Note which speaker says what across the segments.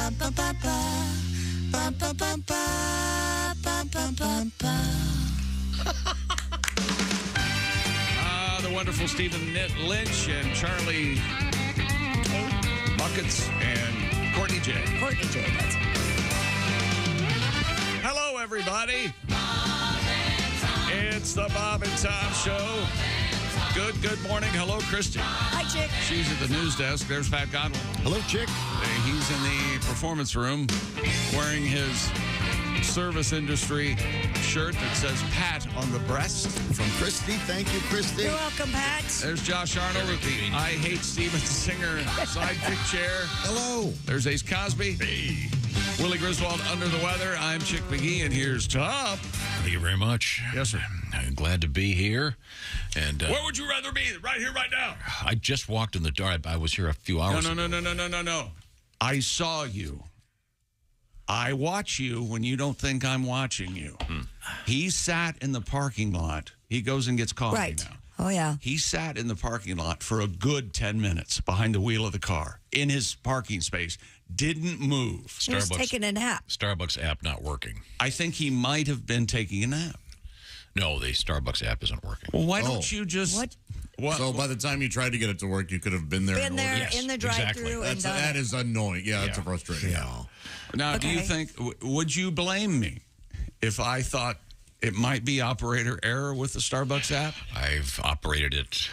Speaker 1: The wonderful Stephen Lynch and Charlie Buckets and Courtney J.
Speaker 2: Courtney J. That's it.
Speaker 1: Hello, everybody. It's the Bob and Tom Show. Good morning. Hello, Kristi.
Speaker 2: Hi, Chick.
Speaker 1: She's at the news desk. There's Pat Godwin.
Speaker 3: Hello, Chick.
Speaker 1: He's in the performance room wearing his service industry shirt that says Pat on the breast.
Speaker 3: From Kristi. Thank you, Kristi.
Speaker 2: You're welcome, Pat.
Speaker 1: There's Josh Arnold with the I Hate Steven Singer sidekick chair.
Speaker 3: Hello.
Speaker 1: There's Ace Cosby. Hey. Willie Griswold under the weather. I'm Chick McGee, and here's Tom.
Speaker 4: Thank you very much.
Speaker 1: Yes, sir.
Speaker 4: I'm glad to be here. And
Speaker 1: where would you rather be? Right here, right now.
Speaker 4: I just walked in the door. I was here a few hours ago.
Speaker 1: No. I saw you. I watch you when you don't think I'm watching you. He sat in the parking lot. He goes and gets coffee now.
Speaker 2: Oh, yeah.
Speaker 1: He sat in the parking lot for a good 10 minutes behind the wheel of the car in his parking space. Didn't move.
Speaker 2: He was taking a nap.
Speaker 4: Starbucks app not working.
Speaker 1: I think he might have been taking a nap.
Speaker 4: No, the Starbucks app isn't working.
Speaker 1: Well, why don't you just...
Speaker 2: What?
Speaker 3: So by the time you tried to get it to work, you could have been there.
Speaker 2: Been there
Speaker 4: Yes,
Speaker 2: in the drive-thru
Speaker 4: exactly.
Speaker 2: and done
Speaker 3: That
Speaker 2: it.
Speaker 3: is annoying. Yeah, that's
Speaker 4: Yeah.
Speaker 3: frustrating.
Speaker 4: Yeah.
Speaker 1: Now, do you think... Would you blame me if I thought it might be operator error with the Starbucks app?
Speaker 4: I've operated it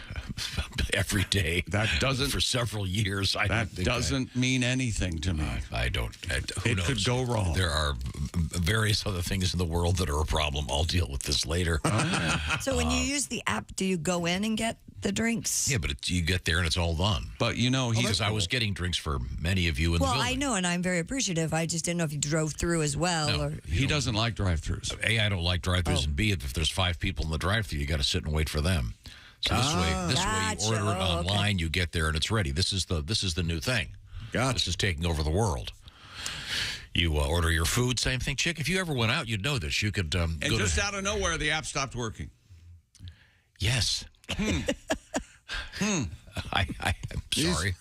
Speaker 4: every day.
Speaker 1: That doesn't...
Speaker 4: For several years.
Speaker 1: That doesn't mean anything to me.
Speaker 4: I don't. Who
Speaker 1: It
Speaker 4: knows?
Speaker 1: could go wrong.
Speaker 4: There are various other things in the world that are a problem. I'll deal with this later.
Speaker 2: So when you use the app, do you go in and get the drinks?
Speaker 4: Yeah, but you get there and it's all done.
Speaker 1: But, you know,
Speaker 4: Because I was getting drinks for many of you in the
Speaker 2: Well,
Speaker 4: building.
Speaker 2: I know, and I'm very appreciative. I just didn't know if you drove through as well.
Speaker 4: No.
Speaker 2: Or
Speaker 1: He doesn't like drive-thrus.
Speaker 4: A, I don't like drive-thrus, and B, if there's 5 people in the drive-thru, you got to sit and wait for them. So this way
Speaker 2: Gotcha.
Speaker 4: you order it
Speaker 2: Oh, okay.
Speaker 4: online, you get there, and it's ready. This is the new thing.
Speaker 3: Gotcha.
Speaker 4: This is taking over the world. You order your food, same thing. Chick, if you ever went out, you'd know this. You could
Speaker 1: And
Speaker 4: go
Speaker 1: just
Speaker 4: to...
Speaker 1: out of nowhere, the app stopped working.
Speaker 4: Yes. I'm sorry.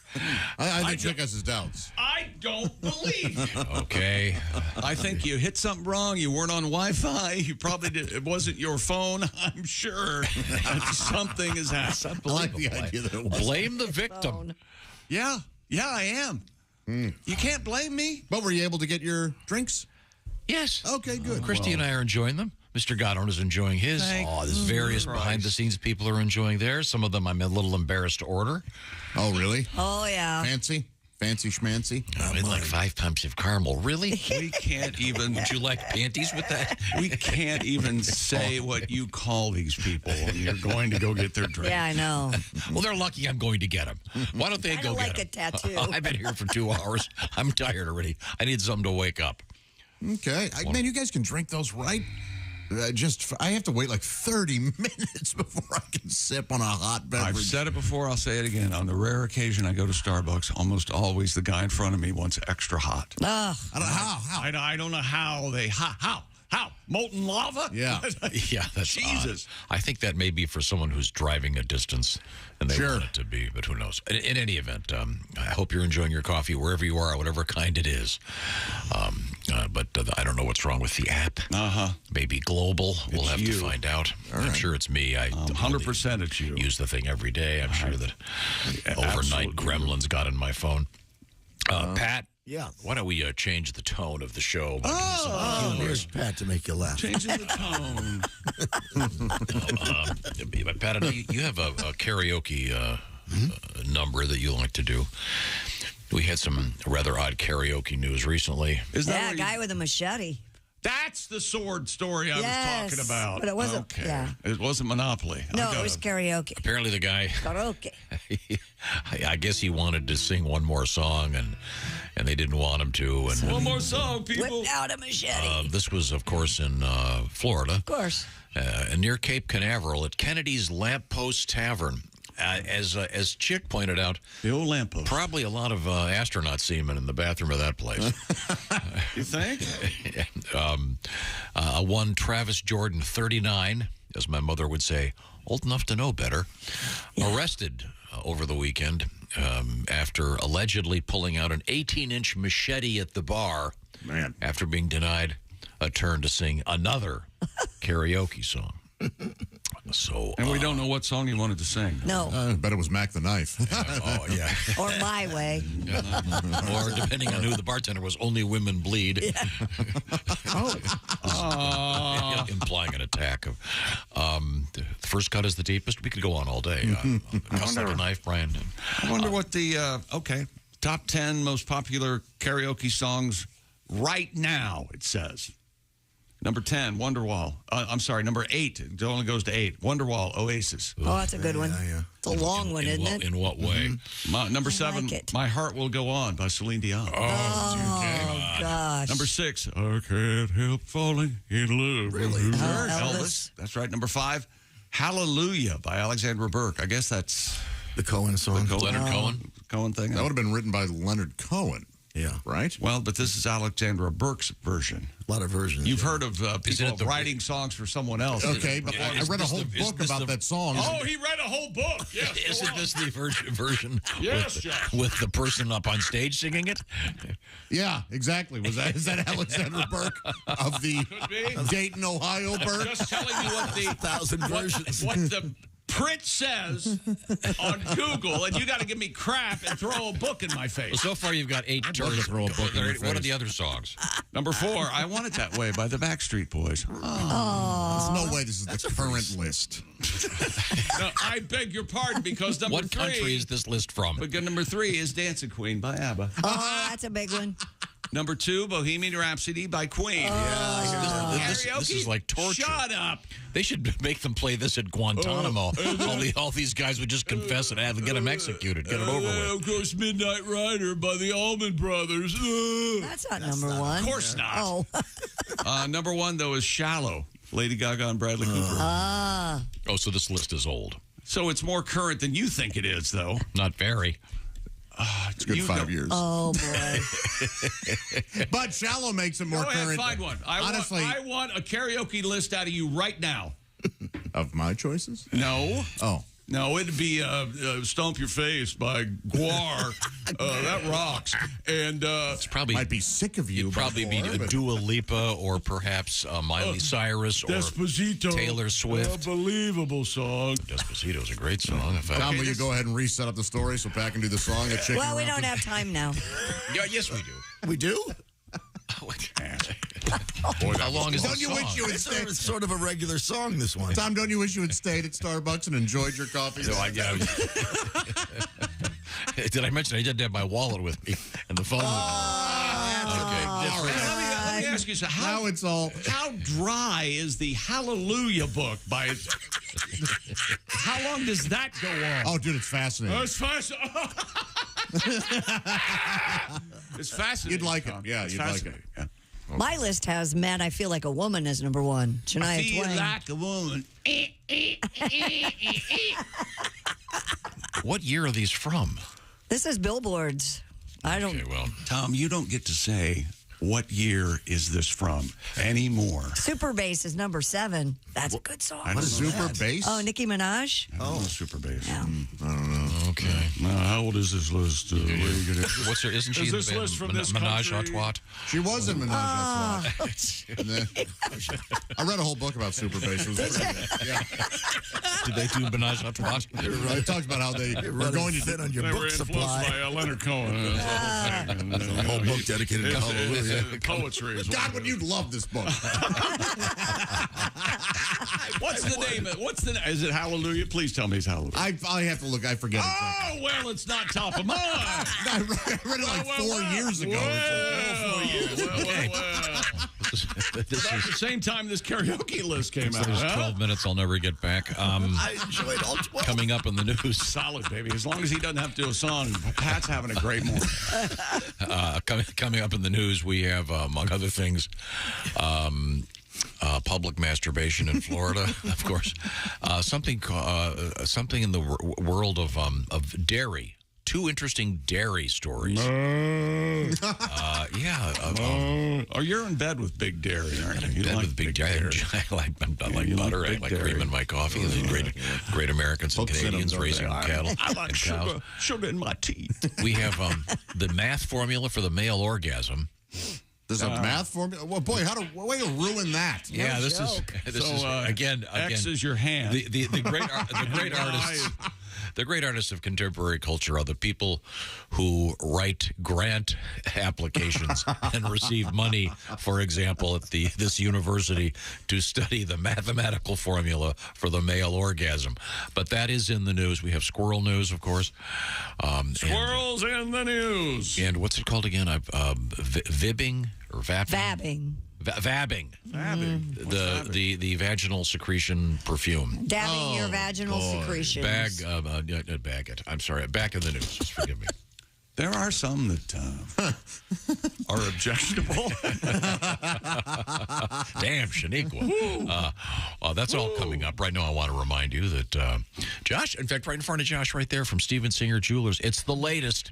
Speaker 3: I think Chick has his doubts.
Speaker 1: I don't believe you.
Speaker 4: Okay.
Speaker 1: I think you hit something wrong. You weren't on Wi-Fi. You probably did. It wasn't your phone. I'm sure that something has happened.
Speaker 3: I like the idea that it was.
Speaker 4: Blame the victim.
Speaker 2: phone.
Speaker 1: Yeah, I am. You can't blame me.
Speaker 3: But were you able to get your drinks?
Speaker 4: Yes.
Speaker 3: Okay, good.
Speaker 4: Christy and I are enjoying them. Mr. Godwin is enjoying his.
Speaker 1: Thank
Speaker 4: There's various
Speaker 1: Christ.
Speaker 4: behind-the-scenes people are enjoying theirs. Some of them I'm a little embarrassed to order.
Speaker 3: Oh, really?
Speaker 2: Oh, yeah.
Speaker 3: Fancy? Fancy schmancy?
Speaker 4: I'd like 5 pumps of caramel. Really?
Speaker 1: We can't even.
Speaker 4: Would you like panties with that?
Speaker 1: We can't even say what you call these people when you're going to go get their drink.
Speaker 2: Yeah, I know.
Speaker 4: Well, they're lucky I'm going to get them. Why don't they
Speaker 2: I
Speaker 4: go
Speaker 2: don't like
Speaker 4: get
Speaker 2: a
Speaker 4: them?
Speaker 2: tattoo.
Speaker 4: I've been here for 2 hours. I'm tired already. I need something to wake up.
Speaker 3: Okay. Man, you guys can drink those, right? I have to wait like 30 minutes before I can sip on a hot beverage.
Speaker 1: I've said it before. I'll say it again. On the rare occasion I go to Starbucks, almost always the guy in front of me wants extra hot.
Speaker 2: Ugh.
Speaker 3: I don't know how.
Speaker 1: I don't know how they... How? Molten lava?
Speaker 3: Yeah.
Speaker 4: Yeah, that's
Speaker 1: Jesus.
Speaker 4: odd. I think that may be for someone who's driving a distance and they
Speaker 3: Sure.
Speaker 4: want it to be, but who knows? In any event, I hope you're enjoying your coffee wherever you are, whatever kind it is. But I don't know what's wrong with the app. Maybe global. We'll have to find out. I'm sure it's me. I
Speaker 1: 100% it's you.
Speaker 4: use the thing every day. I'm sure that overnight
Speaker 1: Absolutely.
Speaker 4: gremlins got in my phone. Pat?
Speaker 3: Yeah.
Speaker 4: Why don't we change the tone of the show? By doing some humor?
Speaker 5: Here's Pat to make you laugh.
Speaker 1: Changing the tone.
Speaker 4: But Pat, you have a karaoke number that you like to do. We had some rather odd karaoke news recently.
Speaker 1: Is that
Speaker 2: Yeah,
Speaker 1: where
Speaker 2: a guy with a machete.
Speaker 1: That's the sword story I
Speaker 2: Yes,
Speaker 1: was talking about.
Speaker 2: but it wasn't-
Speaker 1: Okay.
Speaker 2: yeah.
Speaker 1: It wasn't Monopoly.
Speaker 2: No, it was karaoke.
Speaker 4: Apparently the guy,
Speaker 2: Karaoke.
Speaker 4: I guess he wanted to sing one more song, and they didn't want him to. And
Speaker 1: One more song, people.
Speaker 2: Whipped out a machete.
Speaker 4: this was, of course, in Florida,
Speaker 2: Of course.
Speaker 4: near Cape Canaveral at Kennedy's Lamppost Tavern. As Chick pointed out,
Speaker 1: The old lamppost.
Speaker 4: probably a lot of astronaut semen in the bathroom of that place.
Speaker 1: You think?
Speaker 4: One Travis Jordan, 39, as my mother would say, old enough to know better, arrested over the weekend after allegedly pulling out an 18-inch machete at the bar after being denied a turn to sing another karaoke song. So,
Speaker 1: and we don't know what song he wanted to sing.
Speaker 2: No.
Speaker 3: I bet it was Mac the Knife.
Speaker 4: Oh, yeah.
Speaker 2: Or My Way.
Speaker 4: Or, depending on who the bartender was, Only Women Bleed.
Speaker 2: Yeah.
Speaker 4: Implying an attack. The first cut is the deepest. We could go on all day. Cuss like a knife, Brian.
Speaker 1: I wonder what the, top 10 most popular karaoke songs right now, it says. Number 10, Wonderwall. I'm sorry, number 8. It only goes to 8. Wonderwall, Oasis.
Speaker 2: Oh, that's a good one.
Speaker 3: Yeah.
Speaker 2: It's a long one, isn't it?
Speaker 4: In what way?
Speaker 1: Number 7,
Speaker 2: like
Speaker 1: My Heart Will Go On by Celine Dion.
Speaker 2: Oh, gosh.
Speaker 1: Number 6, I Can't Help Falling in Love.
Speaker 3: Really?
Speaker 2: Elvis.
Speaker 1: That's right. Number 5, Hallelujah by Alexandra Burke. I guess that's
Speaker 3: The Cohen song.
Speaker 4: Leonard
Speaker 1: Cohen thing.
Speaker 3: That would have been written by Leonard Cohen.
Speaker 5: Yeah.
Speaker 3: Right?
Speaker 1: Well, but this is Alexandra Burke's version.
Speaker 5: A lot of versions.
Speaker 1: You've heard of people
Speaker 4: the-
Speaker 1: writing songs for someone else.
Speaker 3: Okay, but I read a whole book about that song.
Speaker 1: Oh, he read a whole book. Yes.
Speaker 4: Isn't this the version
Speaker 1: Yes, Josh.
Speaker 4: with the person up on stage singing it?
Speaker 3: Yeah, exactly. Is that Alexandra Burke of the Dayton, Ohio Burke?
Speaker 1: Just telling you what the
Speaker 5: 1,000 versions.
Speaker 1: what the print says on Google, and you got to give me crap and throw a book in my face.
Speaker 4: So far, you've got 8
Speaker 3: love to
Speaker 4: turns.
Speaker 3: throw a book in your
Speaker 4: What are
Speaker 3: face.
Speaker 4: the other songs?
Speaker 1: Number 4, I Want It That Way by the Backstreet Boys.
Speaker 3: There's no way this is the current list.
Speaker 1: No, I beg your pardon, because number
Speaker 4: What
Speaker 1: 3,
Speaker 4: country is this list from?
Speaker 1: but number 3 is Dancing Queen by ABBA.
Speaker 2: Oh, that's a big one.
Speaker 1: Number 2, Bohemian Rhapsody by Queen.
Speaker 4: This is like torture.
Speaker 1: Shut up.
Speaker 4: They should make them play this at Guantanamo. All these guys would just confess and get them executed. Get it over with.
Speaker 1: Of course, Midnight Rider by the Allman Brothers.
Speaker 2: That's not number one.
Speaker 1: Of course not.
Speaker 2: Oh.
Speaker 1: Number 1, though, is Shallow, Lady Gaga and Bradley Cooper.
Speaker 4: Oh, so this list is old.
Speaker 1: So it's more current than you think it is, though.
Speaker 4: Not very.
Speaker 3: It's a good 5 years.
Speaker 2: Oh, boy.
Speaker 3: But Shallow makes it more
Speaker 1: Go ahead,
Speaker 3: current.
Speaker 1: find one.
Speaker 3: Honestly,
Speaker 1: I want a karaoke list out of you right now.
Speaker 3: of my choices?
Speaker 1: No.
Speaker 3: Oh.
Speaker 1: No, it'd be Stomp Your Face by Guar. That rocks. And
Speaker 4: It's probably
Speaker 3: Might be sick of you.
Speaker 4: It'd probably be
Speaker 3: before, but-
Speaker 4: Dua Lipa or perhaps Miley Cyrus or
Speaker 1: Despacito.
Speaker 4: Taylor Swift.
Speaker 1: Unbelievable song.
Speaker 4: Despacito's a great song. In fact.
Speaker 3: Tom, will you go ahead and reset up the story so Pat can do the song? At Chicken
Speaker 2: Well, we
Speaker 3: Ralphie?
Speaker 2: don't have time now.
Speaker 4: Yeah, yes, we do.
Speaker 5: We do?
Speaker 4: How long is
Speaker 3: Don't
Speaker 4: the
Speaker 3: you
Speaker 4: song?
Speaker 3: wish you had
Speaker 5: It's
Speaker 3: stayed?
Speaker 5: sort of a regular song, this one.
Speaker 3: Tom, don't you wish you had stayed at Starbucks and enjoyed your coffee?
Speaker 4: No, did I mention I didn't have my wallet with me and the phone?
Speaker 1: Let me ask you something.
Speaker 3: Now it's all.
Speaker 1: How dry is the Hallelujah book by... How long does that go on?
Speaker 3: Oh, dude, it's fascinating.
Speaker 1: It's fascinating. It's fascinating.
Speaker 3: You'd like it.
Speaker 1: Tom.
Speaker 3: Yeah,
Speaker 1: It's
Speaker 3: you'd like it.
Speaker 1: fascinating. Yeah.
Speaker 2: My list has Man, I Feel Like a Woman as number 1. Shania
Speaker 1: I feel
Speaker 2: Twain.
Speaker 1: like a woman.
Speaker 4: What year are these from?
Speaker 2: This is Billboard's. I don't.
Speaker 4: Okay, well,
Speaker 1: Tom, you don't get to say what year is this from anymore.
Speaker 2: Super Bass is number 7. That's a good
Speaker 1: I
Speaker 2: song.
Speaker 1: don't
Speaker 3: What is
Speaker 1: know
Speaker 3: Super
Speaker 1: that.
Speaker 3: Bass?
Speaker 2: Oh, Nicki Minaj.
Speaker 1: I don't know Super Bass.
Speaker 2: Yeah.
Speaker 3: I don't know.
Speaker 4: okay.
Speaker 1: How old is this list? Where are you gonna...
Speaker 4: What's her? Isn't she
Speaker 1: Is
Speaker 4: in
Speaker 1: this
Speaker 4: the band
Speaker 1: list from this
Speaker 4: Menage a
Speaker 1: country?
Speaker 4: Trois?
Speaker 3: She was in Menage a Trois. And then- I read a whole book about Super Bass. It was pretty good. Yeah.
Speaker 4: Did they do Menage a Trois?
Speaker 3: It talks about how they were
Speaker 5: Running
Speaker 3: going to
Speaker 5: thin on your
Speaker 1: They were
Speaker 5: book
Speaker 1: influenced
Speaker 5: supply.
Speaker 1: by Leonard Cohen.
Speaker 5: A whole book dedicated to Hallelujah.
Speaker 1: Poetry is
Speaker 3: God, would you love this book?
Speaker 1: What's the name? Is it Hallelujah? Please tell me it's Hallelujah.
Speaker 3: I have to look. I forget exactly.
Speaker 1: Oh, well, it's not top of mind.
Speaker 3: I read it like 4 years ago.
Speaker 1: Well.
Speaker 4: This
Speaker 1: About
Speaker 4: is
Speaker 1: the same time this karaoke list came out.
Speaker 4: there's
Speaker 1: Huh?
Speaker 4: 12 minutes I'll never get back.
Speaker 5: I enjoyed all 12.
Speaker 4: Coming up in the news.
Speaker 1: Solid, baby. As long as he doesn't have to do a song, Pat's having a great morning.
Speaker 4: Coming up in the news, we have, among other things, public masturbation in Florida, of course. Something in the world of dairy. 2 interesting dairy stories. Yeah, Yeah.
Speaker 1: Or you're in bed with Big Dairy, aren't you?
Speaker 4: In bed with Big Dairy. I like butter. I like cream in my coffee. Great Americans and Canadians raising cattle.
Speaker 1: I like sugar in my tea.
Speaker 4: We have the math formula for the male orgasm.
Speaker 3: There's a math formula. Well, boy, way to ruin that.
Speaker 4: Yeah, this is again.
Speaker 1: X is your hand.
Speaker 4: The great artists. The great artists of contemporary culture are the people who write grant applications and receive money, for example, at this university to study the mathematical formula for the male orgasm. But that is in the news. We have squirrel news, of course.
Speaker 1: Squirrels in the news.
Speaker 4: And what's it called again? Vibbing or vapping?
Speaker 1: Vabbing.
Speaker 4: The vaginal secretion perfume.
Speaker 2: Dabbing your vaginal secretions.
Speaker 4: Bag it. I'm sorry. Back in the news. Just forgive me.
Speaker 1: There are some that are objectionable.
Speaker 4: Damn, Shaniqua. That's all coming up. Right now, I want to remind you that Josh, in fact, right in front of Josh right there from Steven Singer Jewelers, it's the latest.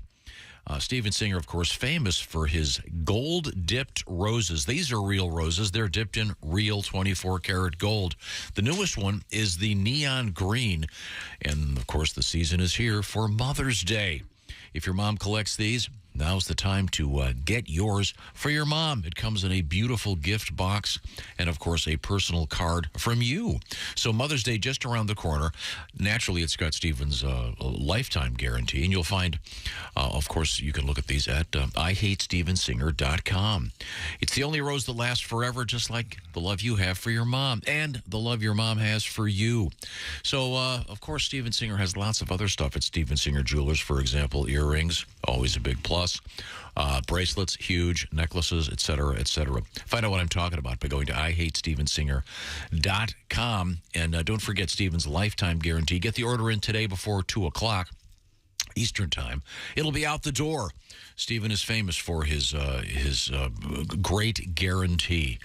Speaker 4: Steven Singer, of course, famous for his gold-dipped roses. These are real roses. They're dipped in real 24-karat gold. The newest one is the neon green. And, of course, the season is here for Mother's Day. If your mom collects these, now's the time to get yours for your mom. It comes in a beautiful gift box and, of course, a personal card from you. So Mother's Day just around the corner. Naturally, it's got Steven's lifetime guarantee, and you'll find, of course, you can look at these at IHateStevenSinger.com. It's the only rose that lasts forever, just like the love you have for your mom and the love your mom has for you. So, of course, Steven Singer has lots of other stuff at Steven Singer Jewelers. For example, earrings, always a big plus. Bracelets, huge, necklaces, etc., etc. Find out what I'm talking about by going to IHateStevenSinger.com. And don't forget Steven's lifetime guarantee. Get the order in today before 2 o'clock Eastern Time. It'll be out the door. Steven is famous for his great guarantee.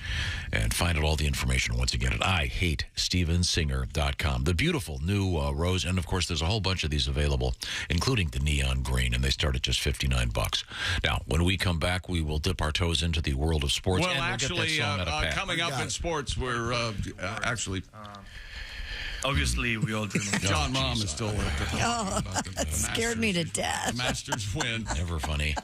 Speaker 4: And find out all the information once again at IHateStevenSinger.com. The beautiful new rose, and of course there's a whole bunch of these available, including the neon green, and they start at just $59. Now, when we come back, we will dip our toes into the world of sports.
Speaker 1: Well,
Speaker 4: and
Speaker 1: actually, coming up in sports, we're actually...
Speaker 6: Obviously, we all dream of
Speaker 1: John Mom is still
Speaker 2: that scared me to death.
Speaker 1: The Masters win.
Speaker 4: Never funny.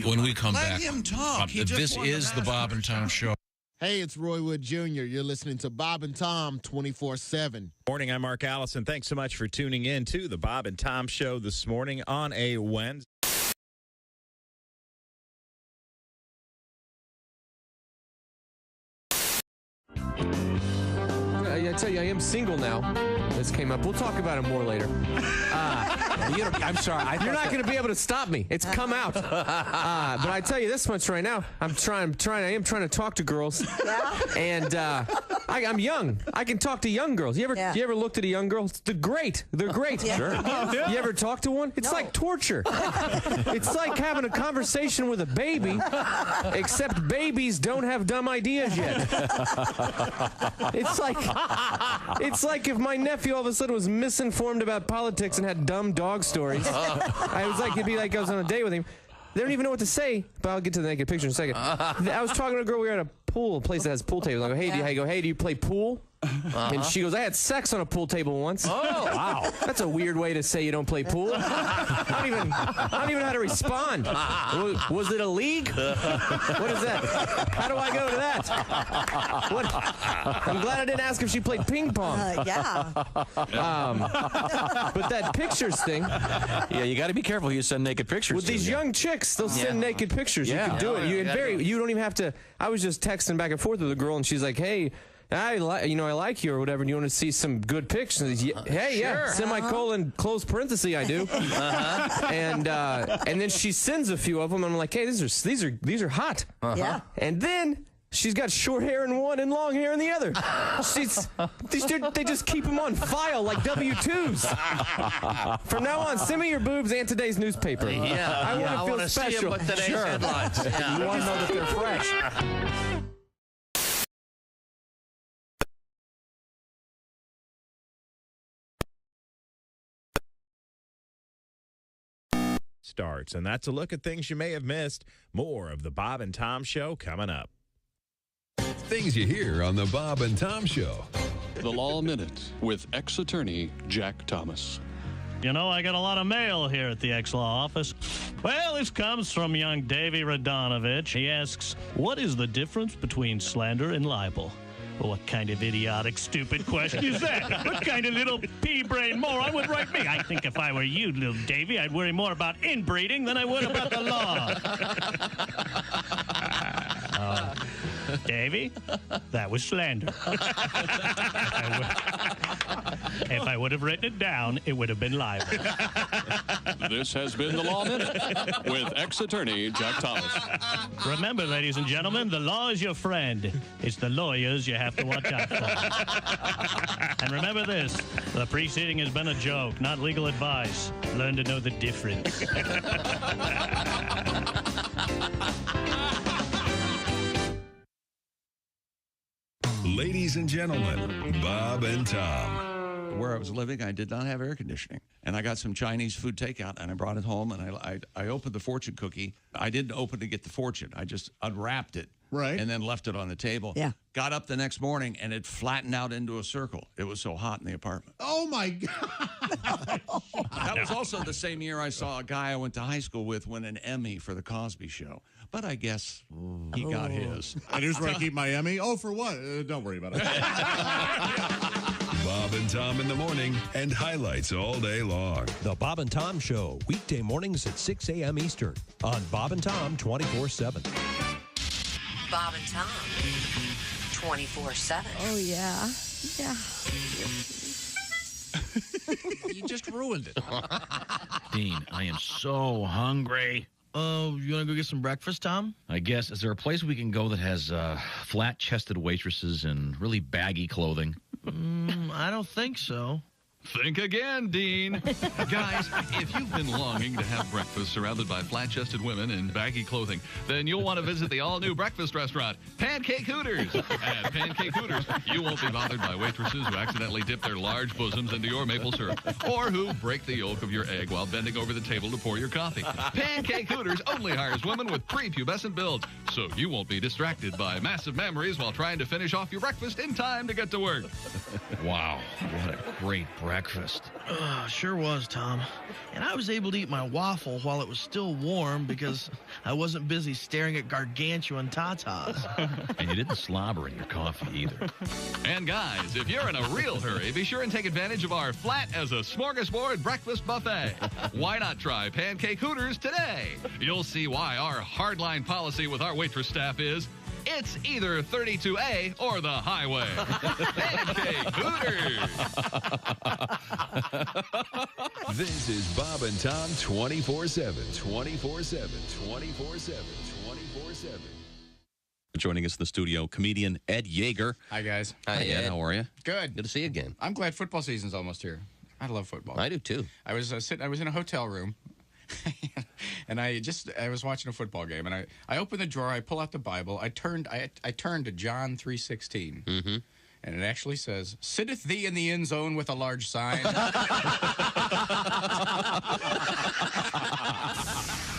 Speaker 4: When we come
Speaker 1: Let
Speaker 4: back,
Speaker 1: him talk.
Speaker 4: This is the Bob and Tom Show.
Speaker 7: Hey, it's Roy Wood Jr. You're listening to Bob and Tom 24/7.
Speaker 8: Morning, I'm Mark Allison. Thanks so much for tuning in to the Bob and Tom Show this morning on a Wednesday.
Speaker 9: I tell you, I am single now. This came up. We'll talk about it more later. I'm sorry. You're not going to be able to stop me. It's come out. But I tell you this much right now. I am trying to talk to girls. Yeah. And I'm young. I can talk to young girls. You ever looked at a young girl? They're great. They're great. Yeah. Sure. You ever talk to one? It's like torture. It's like having a conversation with a baby, except babies don't have dumb ideas yet. It's like if my nephew all of a sudden was misinformed about politics and had dumb dog stories. It'd be like I was on a date with him. They don't even know what to say, but I'll get to the naked picture in a second. I was talking to a girl. We were at a place that has pool tables. I go, hey, do you play pool? And she goes, I had sex on a pool table once. Oh, wow. That's a weird way to say you don't play pool. I don't even know how to respond. Was it a league? What is that? How do I go to that? I'm glad I didn't ask if she played ping pong.
Speaker 2: Yeah.
Speaker 9: But that pictures thing.
Speaker 10: Yeah, you got to be careful who you send naked pictures
Speaker 9: with these young chicks, they'll send naked pictures. You can do it. You don't even have to. I was just texting back and forth with a girl, and she's like, hey, I like you or whatever, and you want to see some good pictures. Hey, yeah, semicolon, close parenthesis, I do. And then she sends a few of them, and I'm like, hey, these are hot.
Speaker 2: Yeah.
Speaker 9: And then she's got short hair in one and long hair in the other. They just keep them on file like W-2s. From now on, send me your boobs and today's newspaper.
Speaker 10: Yeah,
Speaker 9: I want to feel special.
Speaker 10: See them with today's headlines. Yeah.
Speaker 9: You want to know that they're fresh.
Speaker 8: starts. And that's a look at things you may have missed. More of the Bob and Tom Show coming up.
Speaker 11: Things you hear on the Bob and Tom Show.
Speaker 12: The Law Minute with ex-attorney Jack Thomas.
Speaker 13: You know, I got a lot of mail here at the ex-law office. Well, this comes from young Davy Radonovich. He asks, what is the difference between slander and libel? What kind of idiotic, stupid question is that? What kind of little pea-brain moron would write me? I think if I were you, little Davy, I'd worry more about inbreeding than I would about the law. Davy, that was slander. If I would have written it down, it would have been libel.
Speaker 12: This has been the Law Minute with ex-attorney Jack Thomas.
Speaker 13: Remember, ladies and gentlemen, the law is your friend. It's the lawyers you have to watch out for. And remember this, the preceding has been a joke, not legal advice. Learn to know the difference.
Speaker 11: Ladies and gentlemen, Bob and Tom.
Speaker 1: Where I was living, I did not have air conditioning. And I got some Chinese food takeout, and I brought it home, and I opened the fortune cookie. I didn't open to get the fortune. I just unwrapped it.
Speaker 7: Right.
Speaker 1: And then left it on the table.
Speaker 2: Yeah.
Speaker 1: Got up the next morning, and it flattened out into a circle. It was so hot in the apartment.
Speaker 7: Oh, my God.
Speaker 1: That was also the same year I saw a guy I went to high school with win an Emmy for The Cosby Show. But I guess he got his.
Speaker 7: And here's where I keep my Emmy. Oh, for what? Don't worry about it.
Speaker 11: Bob and Tom in the morning and highlights all day long.
Speaker 14: The Bob and Tom Show, weekday mornings at 6 a.m. Eastern on Bob and Tom 24/7.
Speaker 15: Bob and Tom 24/7.
Speaker 2: Oh, yeah. Yeah.
Speaker 10: You just ruined it.
Speaker 6: Dean, I am so hungry. Oh, you want to go get some breakfast, Tom?
Speaker 10: I guess. Is there a place we can go that has flat-chested waitresses and really baggy clothing?
Speaker 6: I don't think so.
Speaker 16: Think again, Dean. Guys, if you've been longing to have breakfast surrounded by flat-chested women in baggy clothing, then you'll want to visit the all-new breakfast restaurant, Pancake Hooters. At Pancake Hooters, you won't be bothered by waitresses who accidentally dip their large bosoms into your maple syrup, or who break the yolk of your egg while bending over the table to pour your coffee. Pancake Hooters only hires women with prepubescent builds, so you won't be distracted by massive memories while trying to finish off your breakfast in time to get to work.
Speaker 10: Wow, what a great breakfast.
Speaker 6: Sure was, Tom. And I was able to eat my waffle while it was still warm because I wasn't busy staring at gargantuan tatas.
Speaker 10: And you didn't slobber in your coffee either.
Speaker 16: And guys, if you're in a real hurry, be sure and take advantage of our flat as a smorgasbord breakfast buffet. Why not try Pancake Hooters today? You'll see why our hardline policy with our waitress staff is, it's either 32A or the highway. Pancake Hooters.
Speaker 11: This is Bob and Tom 24/7. 24/7. 24/7. 24/7.
Speaker 17: Joining us in the studio, comedian Ed Yeager.
Speaker 18: Hi, guys.
Speaker 17: Hi, Ed. How are you?
Speaker 18: Good.
Speaker 17: Good to see you again.
Speaker 18: I'm glad football season's almost here. I love football.
Speaker 17: I do, too.
Speaker 18: I was in a hotel room, and I was watching a football game, and I opened the drawer, I pull out the Bible, I turned to John 3:16. Mm-hmm. And it actually says, "Sitteth thee in the end zone with a large sign."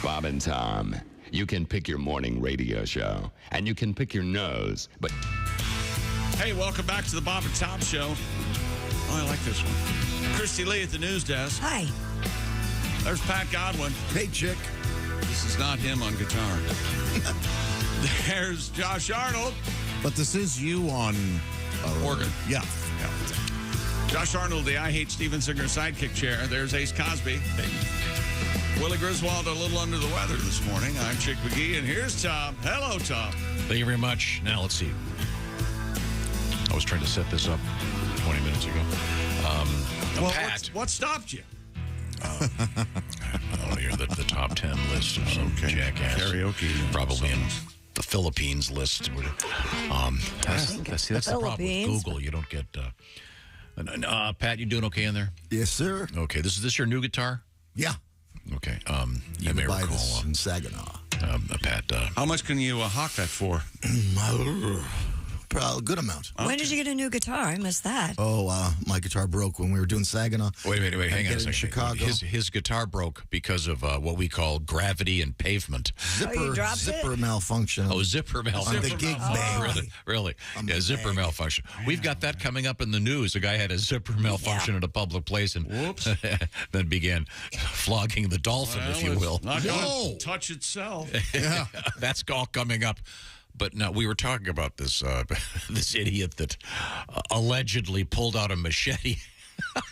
Speaker 19: Bob and Tom, you can pick your morning radio show, and you can pick your nose, but...
Speaker 1: Hey, welcome back to the Bob and Tom Show. Oh, I like this one. Kristi Lee at the news desk.
Speaker 2: Hi.
Speaker 1: There's Pat Godwin.
Speaker 5: Hey, Chick.
Speaker 1: This is not him on guitar. There's Josh Arnold.
Speaker 3: But this is you on...
Speaker 1: organ.
Speaker 3: Yeah.
Speaker 1: Josh Arnold, the I Hate Steven Singer sidekick chair. There's Ace Cosby. Willie Griswold a little under the weather this morning. I'm Chick McGee, and here's Tom. Hello, Tom.
Speaker 4: Thank you very much. Now, let's see. I was trying to set this up 20 minutes ago.
Speaker 1: Well,
Speaker 4: Pat.
Speaker 1: what stopped you?
Speaker 4: You're the top 10 list of some jackass.
Speaker 1: Karaoke.
Speaker 4: Probably in the Philippines list. That's the problem with Google. You don't get... Pat, you doing okay in there?
Speaker 5: Yes, sir.
Speaker 4: Okay, is this your new guitar?
Speaker 5: Yeah.
Speaker 4: Okay. You may
Speaker 5: buy
Speaker 4: recall...
Speaker 5: this in Saginaw.
Speaker 4: Pat...
Speaker 1: How much can you hawk that for?
Speaker 5: a good amount.
Speaker 2: When did you get a new guitar? I missed that.
Speaker 5: Oh, my guitar broke when we were doing Saginaw.
Speaker 4: Wait, hang on a second.
Speaker 5: Chicago.
Speaker 4: His guitar broke because of what we call gravity and pavement.
Speaker 5: Zipper malfunction.
Speaker 4: Oh, zipper malfunction.
Speaker 5: On the gig bag.
Speaker 4: Really? Yeah, zipper malfunction. We've got that coming up in the news. A guy had a zipper malfunction at a public place and then began flogging the dolphin, if you will.
Speaker 1: Not going to touch itself.
Speaker 4: Yeah. That's all coming up. But now we were talking about this this idiot that allegedly pulled out a machete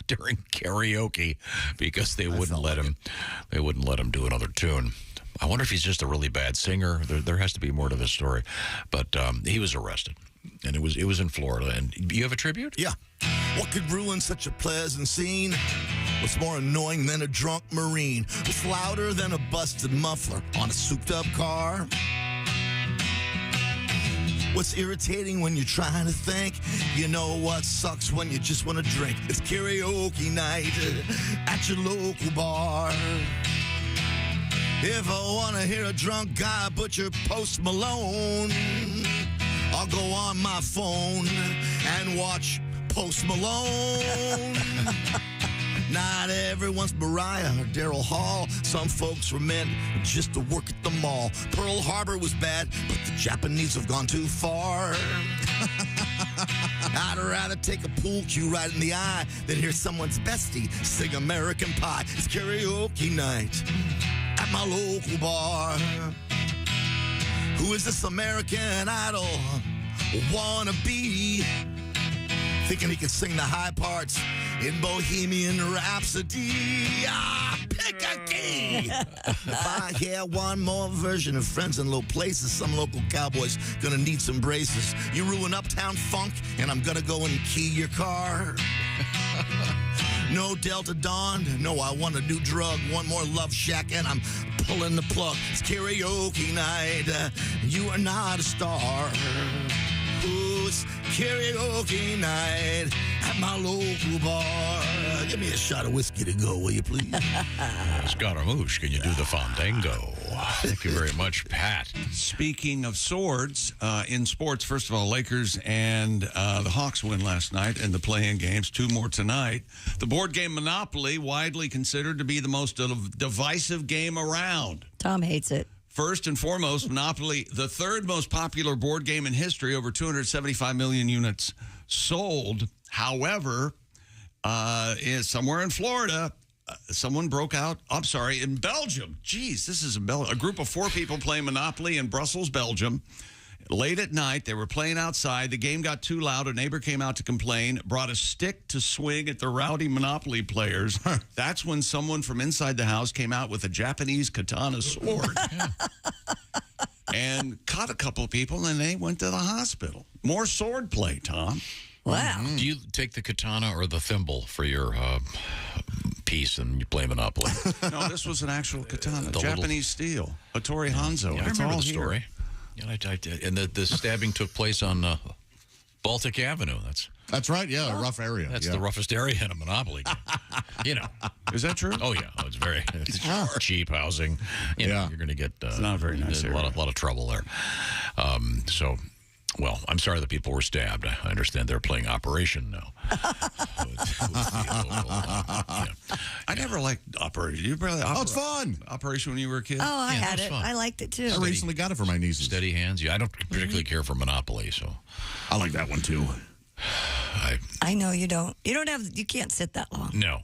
Speaker 4: during karaoke because they wouldn't let him. They wouldn't let him do another tune. I wonder if he's just a really bad singer. There has to be more to this story. But he was arrested, and it was in Florida. And you have a tribute?
Speaker 5: Yeah. What could ruin such a pleasant scene? What's more annoying than a drunk Marine? What's louder than a busted muffler on a souped-up car? What's irritating when you're trying to think? You know what sucks when you just want to drink? It's karaoke night at your local bar. If I want to hear a drunk guy butcher Post Malone, I'll go on my phone and watch Post Malone. Not everyone's Mariah or Daryl Hall. Some folks were meant just to work at the mall. Pearl Harbor was bad, but the Japanese have gone too far. I'd rather take a pool cue right in the eye than hear someone's bestie sing American Pie. It's karaoke night at my local bar. Who is this American Idol wanna be? Thinking he can sing the high parts in Bohemian Rhapsody. Pick a key. If I hear one more version of Friends in Low Places, some local cowboy's gonna need some braces. You ruin Uptown Funk, and I'm gonna go and key your car. No Delta Dawn, no, I want a new drug. One more Love Shack, and I'm pulling the plug. It's karaoke night. You are not a star. It's karaoke night at my local bar. Give me a shot of whiskey to go, will you, please?
Speaker 4: Scaramouche, can you do the Fandango? Thank you very much, Pat.
Speaker 1: Speaking of swords, in sports, first of all, Lakers and the Hawks win last night in the play-in games. 2 more tonight. The board game Monopoly, widely considered to be the most divisive game around.
Speaker 2: Tom hates it.
Speaker 1: First and foremost, Monopoly, the 3rd most popular board game in history, over 275 million units sold. However, somewhere in Florida, someone broke out. I'm sorry, in Belgium. Jeez, this is in Belgium. A group of 4 people playing Monopoly in Brussels, Belgium. Late at night, they were playing outside. The game got too loud. A neighbor came out to complain, brought a stick to swing at the rowdy Monopoly players. That's when someone from inside the house came out with a Japanese katana sword and caught a couple of people, and they went to the hospital. More sword play, Tom.
Speaker 2: Wow.
Speaker 4: Do you take the katana or the thimble for your piece and you play Monopoly?
Speaker 1: No, this was an actual katana. Japanese steel. Hattori Hanzo.
Speaker 4: Yeah, I remember the story. Yeah, I did. And the stabbing took place on Baltic Avenue.
Speaker 3: That's right. Yeah, a rough area.
Speaker 4: That's the roughest area in a Monopoly game. You know.
Speaker 1: Is that true?
Speaker 4: Oh, yeah. Oh, it's cheap housing. You know, you're going to get
Speaker 1: it's not a very nice
Speaker 4: a lot of trouble there. Well, I'm sorry that people were stabbed. I understand they're playing Operation now.
Speaker 1: I never liked Operation. You probably
Speaker 3: it's fun.
Speaker 1: Operation when you were a kid?
Speaker 2: Oh, I had it.
Speaker 4: Fun.
Speaker 2: I liked it, too.
Speaker 3: I recently got it for my nieces.
Speaker 4: Steady hands. Yeah, I don't particularly care for Monopoly, so.
Speaker 3: I like that one, too.
Speaker 2: I know you don't. You can't sit that long.
Speaker 4: No.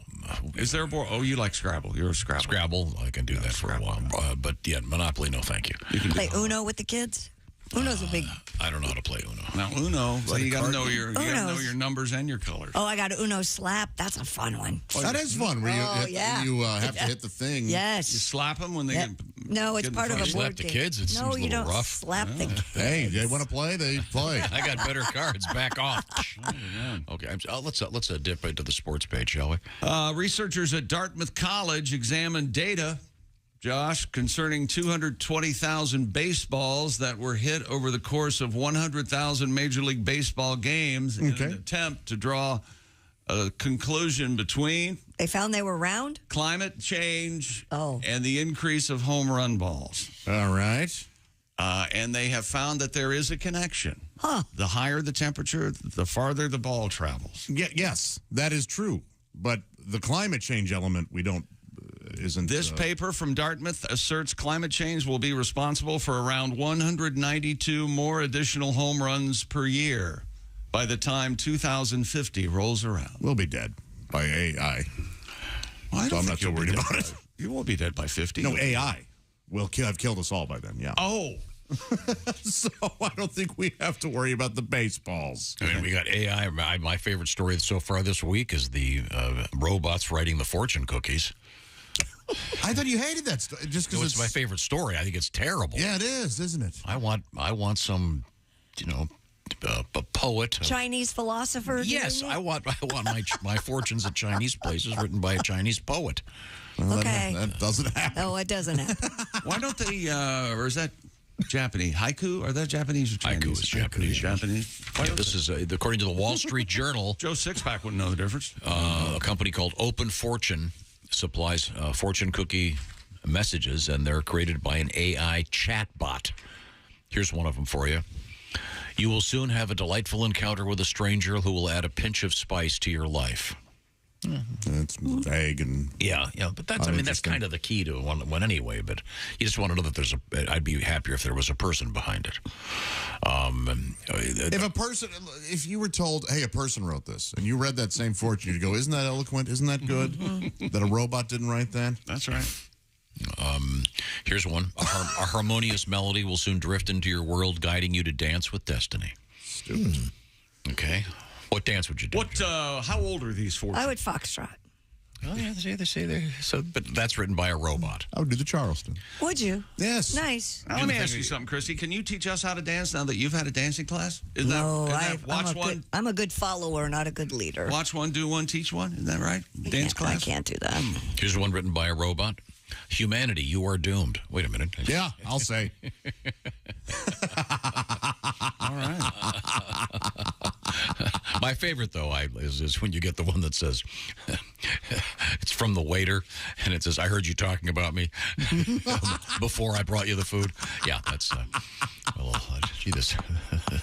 Speaker 1: Is there a board? Oh, you like Scrabble. You're a Scrabble.
Speaker 4: Scrabble, I can do that for a while. But yeah, Monopoly, no thank you.
Speaker 2: You can play Uno with the kids? Uno's a big...
Speaker 4: I don't know how to play Uno.
Speaker 1: Now, Uno, well, you got to know your numbers and your colors.
Speaker 2: Oh, I got Uno Slap. That's a fun one.
Speaker 3: That is fun. Where you have to hit the thing.
Speaker 2: Yes.
Speaker 1: You slap them when they get...
Speaker 2: No, it's part of a board
Speaker 4: slap the
Speaker 2: game.
Speaker 4: kids? It seems a little rough.
Speaker 2: Slap the kids.
Speaker 3: Hey, they want to play, they play.
Speaker 4: I got better cards. Back off. Okay, let's dip into the sports page, shall we?
Speaker 1: Researchers at Dartmouth College examined data, Josh, concerning 220,000 baseballs that were hit over the course of 100,000 Major League Baseball games in an attempt to draw a conclusion between...
Speaker 2: They found they were round?
Speaker 1: Climate change and the increase of home run balls.
Speaker 3: All right.
Speaker 1: And they have found that there is a connection.
Speaker 2: Huh.
Speaker 1: The higher the temperature, the farther the ball travels.
Speaker 3: Yes, that is true. But the climate change element, we don't, isn't.
Speaker 1: This paper from Dartmouth asserts climate change will be responsible for around 192 more additional home runs per year by the time 2050 rolls around.
Speaker 3: We'll be dead by AI.
Speaker 1: Well,
Speaker 3: so I'm not too worried about it.
Speaker 1: You won't be dead by 50.
Speaker 3: No, AI will have killed us all by then, yeah.
Speaker 1: Oh.
Speaker 3: So I don't think we have to worry about the baseballs.
Speaker 4: I mean, we got AI. My favorite story so far this week is the robots writing the fortune cookies.
Speaker 3: I thought you hated that story just because
Speaker 4: it's my favorite story. I think it's terrible.
Speaker 3: Yeah, it is, isn't it?
Speaker 4: I want some, a poet.
Speaker 2: Chinese philosopher.
Speaker 4: Yes, I want my fortunes at Chinese places written by a Chinese poet.
Speaker 3: Well,
Speaker 2: Okay.
Speaker 3: That doesn't happen.
Speaker 2: No, it doesn't happen.
Speaker 1: Why don't they, or is that Japanese? Haiku? Are that Japanese or Chinese?
Speaker 4: Haiku is Japanese.
Speaker 1: Japanese.
Speaker 4: Yeah, this is, according to the Wall Street Journal.
Speaker 1: Joe Sixpack wouldn't know the difference.
Speaker 4: A company called Open Fortune supplies fortune cookie messages, and they're created by an AI chatbot. Here's one of them for you. You will soon have a delightful encounter with a stranger who will add a pinch of spice to your life.
Speaker 3: It's vague and
Speaker 4: yeah, but that's kind of the key to one anyway. But you just want to know that I'd be happier if there was a person behind it.
Speaker 3: If you were told, hey, a person wrote this, and you read that same fortune, you'd go, isn't that eloquent? Isn't that good? That a robot didn't write that?
Speaker 1: That's right.
Speaker 4: Here's one. A harmonious melody will soon drift into your world, guiding you to dance with destiny.
Speaker 3: Stupid.
Speaker 4: Okay. What dance would you do?
Speaker 1: How old are these fortunes?
Speaker 2: I would foxtrot.
Speaker 4: Oh, yeah, they say they. So, but that's written by a robot.
Speaker 3: I would do the Charleston.
Speaker 2: Would you?
Speaker 3: Yes.
Speaker 2: Nice.
Speaker 1: Now, let me ask you something, Kristi. Can you teach us how to dance now that you've had a dancing class?
Speaker 2: I'm a good follower, not a good leader.
Speaker 1: Watch one, do one, teach one. Isn't that right? Dance class?
Speaker 2: I can't do that.
Speaker 4: Here's one written by a robot. Humanity, you are doomed. Wait a minute.
Speaker 3: Yeah, I'll say.
Speaker 1: All right.
Speaker 4: My favorite, though, is when you get the one that says, it's from the waiter, and it says, I heard you talking about me before I brought you the food. Yeah, that's,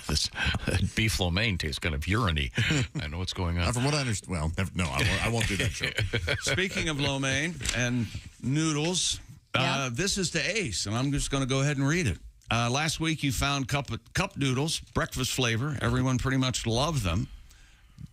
Speaker 4: this beef lo mein tastes kind of urine-y. I know what's going on.
Speaker 3: From what I understand, well, no, I won't do that joke.
Speaker 1: Speaking of lo mein and noodles, this is to Ace, and I'm just going to go ahead and read it. Last week, you found cup noodles, breakfast flavor. Everyone pretty much loved them.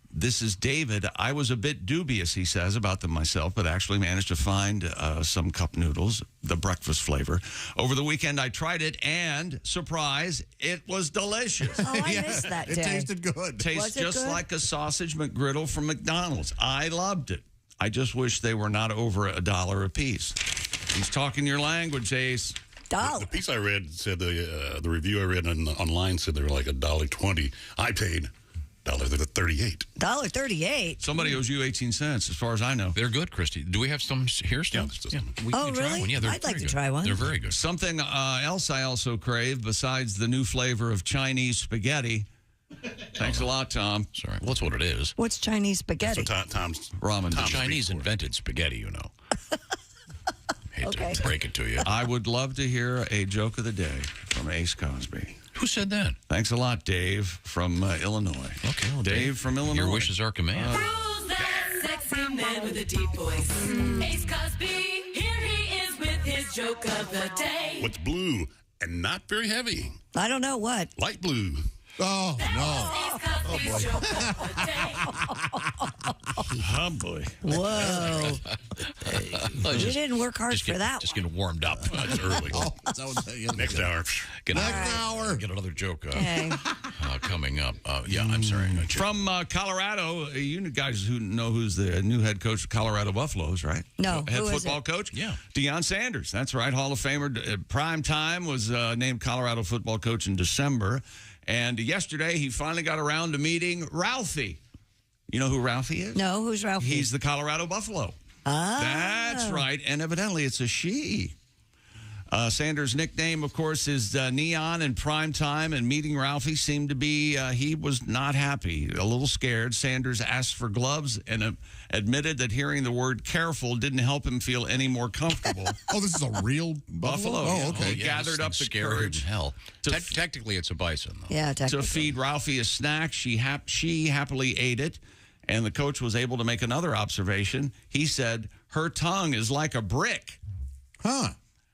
Speaker 1: This is David. I was a bit dubious, he says, about them myself, but actually managed to find some cup noodles, the breakfast flavor. Over the weekend, I tried it, and, surprise, it was delicious.
Speaker 2: Oh, I missed that day.
Speaker 3: It tasted good.
Speaker 1: Tastes just
Speaker 2: good?
Speaker 1: like a sausage McGriddle from McDonald's. I loved it. I just wish they were not over $1 a piece. He's talking your language, Ace.
Speaker 20: The piece I read said the review I read online said they were like $1.20. I paid $1.38.
Speaker 2: $1.38.
Speaker 1: Somebody owes you 18 cents, as far as I know.
Speaker 4: They're good, Kristi. Do we have some here still?
Speaker 20: Yeah.
Speaker 4: We can try
Speaker 2: really?
Speaker 4: one. Yeah,
Speaker 2: I'd like to try one.
Speaker 4: They're very good.
Speaker 1: Something else I also crave besides the new flavor of Chinese spaghetti. Thanks a lot, Tom.
Speaker 4: Sorry. Well, that's what it is.
Speaker 2: What's Chinese spaghetti?
Speaker 20: Tom's
Speaker 1: ramen.
Speaker 4: The Chinese invented spaghetti, you know. Hate to break it to you.
Speaker 1: I would love to hear a joke of the day from Ace Cosby.
Speaker 4: Who said that?
Speaker 1: Thanks a lot, Dave from Illinois.
Speaker 4: Okay, well,
Speaker 1: Dave from Illinois.
Speaker 4: Your wishes are command.
Speaker 15: Who's that sexy man with a deep voice? Ace Cosby, here he is with his joke of the day.
Speaker 20: What's blue and not very heavy?
Speaker 2: I don't know what.
Speaker 20: Light blue.
Speaker 3: Oh, no.
Speaker 1: Oh, boy.
Speaker 2: Whoa. You didn't work hard for that
Speaker 4: Just getting warmed up. It's early.
Speaker 20: Next hour.
Speaker 4: Get another joke coming up. I'm sorry.
Speaker 1: From Colorado, you guys who know who's the new head coach of Colorado Buffaloes, right?
Speaker 2: No.
Speaker 1: Head
Speaker 2: who is
Speaker 1: football
Speaker 2: it?
Speaker 1: coach?
Speaker 4: Yeah.
Speaker 1: Deion Sanders. That's right. Hall of Famer. Prime time was named Colorado football coach in December. And yesterday, he finally got around to meeting Ralphie. You know who Ralphie is?
Speaker 2: No, who's Ralphie?
Speaker 1: He's the Colorado Buffalo.
Speaker 2: Ah.
Speaker 1: That's right. And evidently, it's a she. Sanders' nickname, of course, is Neon in prime time, and meeting Ralphie seemed to be, he was not happy, a little scared. Sanders asked for gloves and admitted that hearing the word careful didn't help him feel any more comfortable.
Speaker 3: Oh, this is a real buffalo?
Speaker 1: Oh,
Speaker 3: okay.
Speaker 1: He gathered up the
Speaker 4: scary
Speaker 1: courage.
Speaker 4: as hell. Technically, it's a bison, though.
Speaker 2: Yeah,
Speaker 1: to feed Ralphie a snack. She happily ate it, and the coach was able to make another observation. He said, her tongue is like a brick.
Speaker 3: Huh.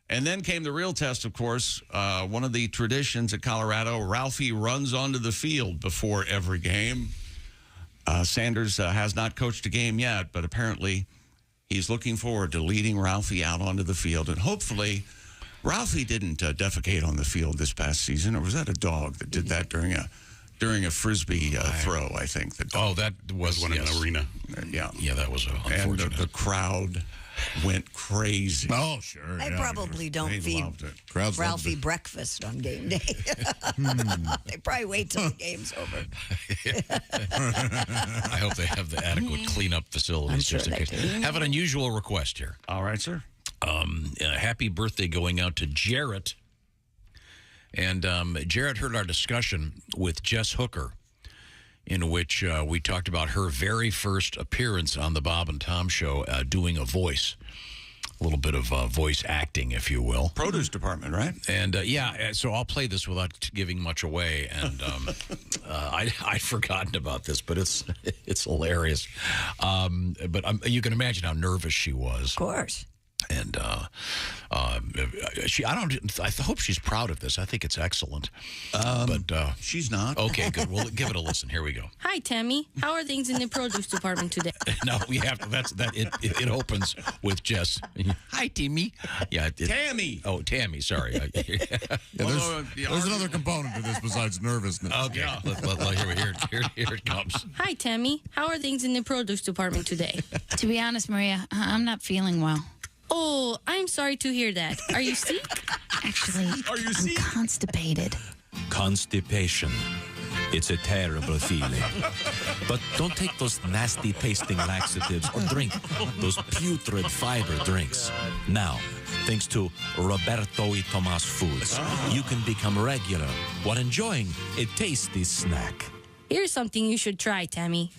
Speaker 1: And then came the real test, of course. One of the traditions at Colorado, Ralphie runs onto the field before every game. Sanders has not coached a game yet, but apparently he's looking forward to leading Ralphie out onto the field. And hopefully, Ralphie didn't defecate on the field this past season, or was that a dog that did that during a Frisbee throw, I think.
Speaker 4: That was
Speaker 20: one in the arena.
Speaker 1: Yeah.
Speaker 4: Yeah, that was unfortunate.
Speaker 1: And the crowd went crazy.
Speaker 3: Oh, sure.
Speaker 2: They probably don't
Speaker 1: They
Speaker 2: feed
Speaker 1: loved it.
Speaker 2: Ralphie breakfast on game day. They probably wait till the game's over.
Speaker 4: I hope they have the adequate cleanup facilities just in case. Have an unusual request here.
Speaker 1: All right, sir.
Speaker 4: Happy birthday going out to Jarrett. And Jarrett heard our discussion with Jess Hooker, in which we talked about her very first appearance on the Bob and Tom show, doing a voice. A little bit of voice acting, if you will.
Speaker 1: Produce department, right?
Speaker 4: And, so I'll play this without giving much away. And I'd forgotten about this, but it's hilarious. But you can imagine how nervous she was.
Speaker 2: Of course.
Speaker 4: And I hope she's proud of this. I think it's excellent. But
Speaker 1: she's not.
Speaker 4: Okay, good. We'll give it a listen. Here we go.
Speaker 21: Hi, Tammy. How are things in the produce department today?
Speaker 4: No, we have to. It opens with Jess. Hi, Timmy. Yeah,
Speaker 1: Tammy.
Speaker 4: Oh, Tammy. Sorry.
Speaker 3: There's another component to this besides nervousness.
Speaker 4: Okay. Yeah. Here it comes.
Speaker 21: Hi, Tammy. How are things in the produce department today?
Speaker 22: To be honest, Maria, I'm not feeling well.
Speaker 21: Oh, I'm sorry to hear that. Are you sick?
Speaker 22: Actually, I'm constipated.
Speaker 23: Constipation. It's a terrible feeling. But don't take those nasty tasting laxatives or drink those putrid fiber drinks. Now, thanks to Roberto y Tomas Foods, you can become regular while enjoying a tasty snack.
Speaker 21: Here's something you should try, Tammy.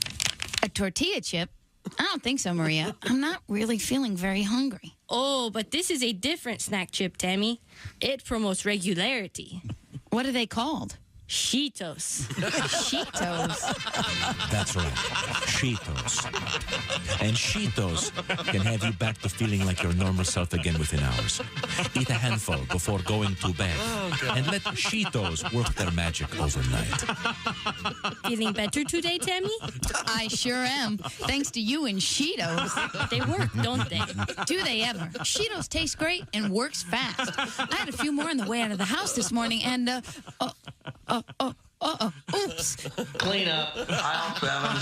Speaker 22: A tortilla chip? I don't think so, Maria. I'm not really feeling very hungry.
Speaker 21: Oh, but this is a different snack chip, Tammy. It promotes regularity.
Speaker 22: What are they called?
Speaker 21: Cheetos.
Speaker 22: Cheetos.
Speaker 23: That's right. Cheetos. And Cheetos can have you back to feeling like your normal self again within hours. Eat a handful before going to bed. And let Cheetos work their magic overnight.
Speaker 21: Feeling better today, Tammy?
Speaker 22: I sure am. Thanks to you and Cheetos.
Speaker 21: They work, don't they?
Speaker 22: Do they ever? Cheetos taste great and works fast. I had a few more on the way out of the house this morning and, oops.
Speaker 24: Clean up. Aisle 7.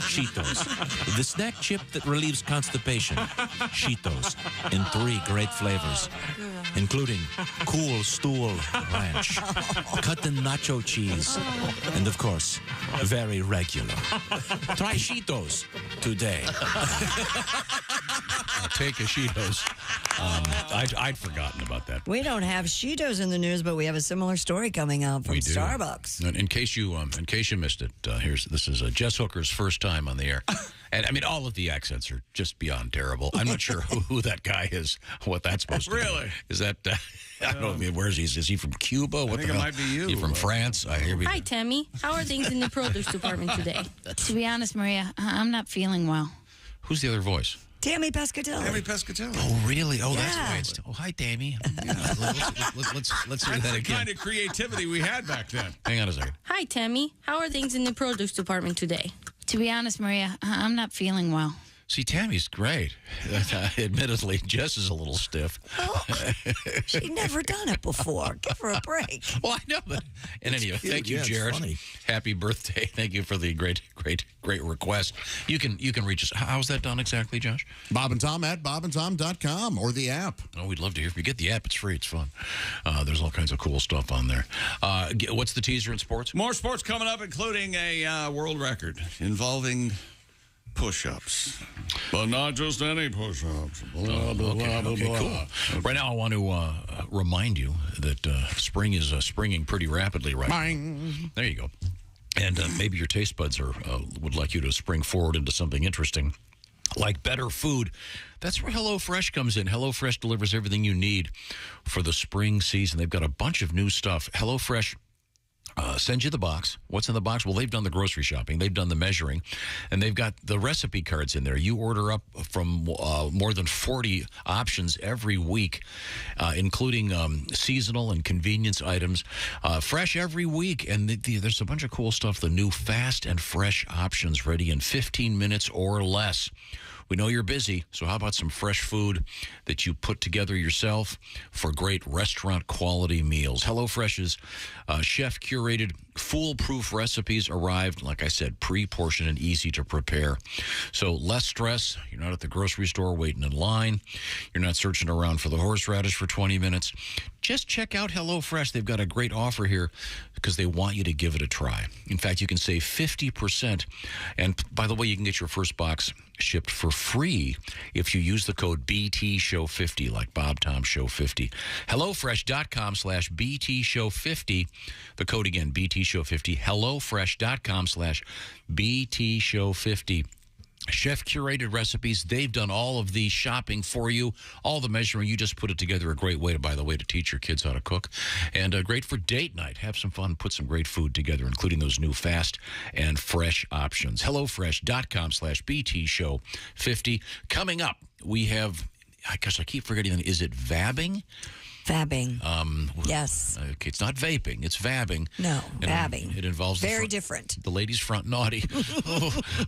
Speaker 23: Cheetos, the snack chip that relieves constipation. Cheetos, in 3 great flavors, including cool stool ranch, cut in nacho cheese, and of course, very regular. Try Cheetos today.
Speaker 4: Take a Cheetos. I'd forgotten about that.
Speaker 2: We don't have Cheetos in the news, but we have a similar story coming out from Starbucks.
Speaker 4: In case you missed it, this is Jess Hooker's first time on the air, and I mean all of the accents are just beyond terrible. I'm not sure who that guy is, what that's supposed to be. Is that I don't know. I mean, where's he? Is he from Cuba? What
Speaker 1: I think it might be you.
Speaker 4: He from France?
Speaker 21: Hi, Tammy. How are things in the produce department today?
Speaker 22: To be honest, Maria, I'm not feeling well.
Speaker 4: Who's the other voice?
Speaker 2: Tammy Pescatelli.
Speaker 1: Tammy Pescatelli.
Speaker 4: Oh, really? Oh, that's why it's... Oh, hi, Tammy. Let's hear that again.
Speaker 1: The kind of creativity we had back then.
Speaker 4: Hang on a second.
Speaker 21: Hi, Tammy. How are things in the produce department today?
Speaker 22: To be honest, Maria, I'm not feeling well.
Speaker 4: See, Tammy's great. Admittedly, Jess is a little stiff.
Speaker 2: Oh, she'd never done it before. Give her a break.
Speaker 4: Well, I know, but in any event, thank you, Jared. Happy birthday! Thank you for the great request. You can reach us. How's that done exactly, Josh?
Speaker 3: Bob and Tom at bobandtom.com or the app.
Speaker 4: Oh, we'd love to hear. If you get the app, it's free. It's fun. There's all kinds of cool stuff on there. What's the teaser in sports?
Speaker 1: More sports coming up, including a world record involving push-ups. But not just any push-ups. Blah, blah,
Speaker 4: Okay,
Speaker 1: blah, blah,
Speaker 4: cool.
Speaker 1: blah.
Speaker 4: Right now, I want to remind you that spring is springing pretty rapidly right now. There you go. And maybe your taste buds would like you to spring forward into something interesting, like better food. That's where HelloFresh comes in. HelloFresh delivers everything you need for the spring season. They've got a bunch of new stuff. HelloFresh sends you the box. What's in the box? Well, they've done the grocery shopping. They've done the measuring. And they've got the recipe cards in there. You order up from more than 40 options every week, including seasonal and convenience items. Fresh every week. And there's a bunch of cool stuff. The new fast and fresh options ready in 15 minutes or less. We know you're busy, so how about some fresh food that you put together yourself for great restaurant-quality meals? HelloFresh's chef-curated, foolproof recipes arrived, like I said, pre-portioned and easy to prepare. So less stress. You're not at the grocery store waiting in line. You're not searching around for the horseradish for 20 minutes. Just check out HelloFresh. They've got a great offer here because they want you to give it a try. In fact, you can save 50%. And by the way, you can get your first box shipped for free if you use the code BTShow50, like Bob Tom Show 50. HelloFresh.com/BTShow50. The code again, BTShow50. HelloFresh.com/BTShow50. Chef-curated recipes. They've done all of the shopping for you, all the measuring. You just put it together. A great way, by the way, to teach your kids how to cook. And great for date night. Have some fun. Put some great food together, including those new fast and fresh options. HelloFresh.com/BTShow50. Coming up, we have, I guess I keep forgetting, is it vabbing?
Speaker 2: Vabbing. Yes.
Speaker 4: Okay, it's not vaping. It's vabbing.
Speaker 2: No,
Speaker 4: And
Speaker 2: vabbing.
Speaker 4: It involves
Speaker 2: Very different.
Speaker 4: The ladies' front naughty.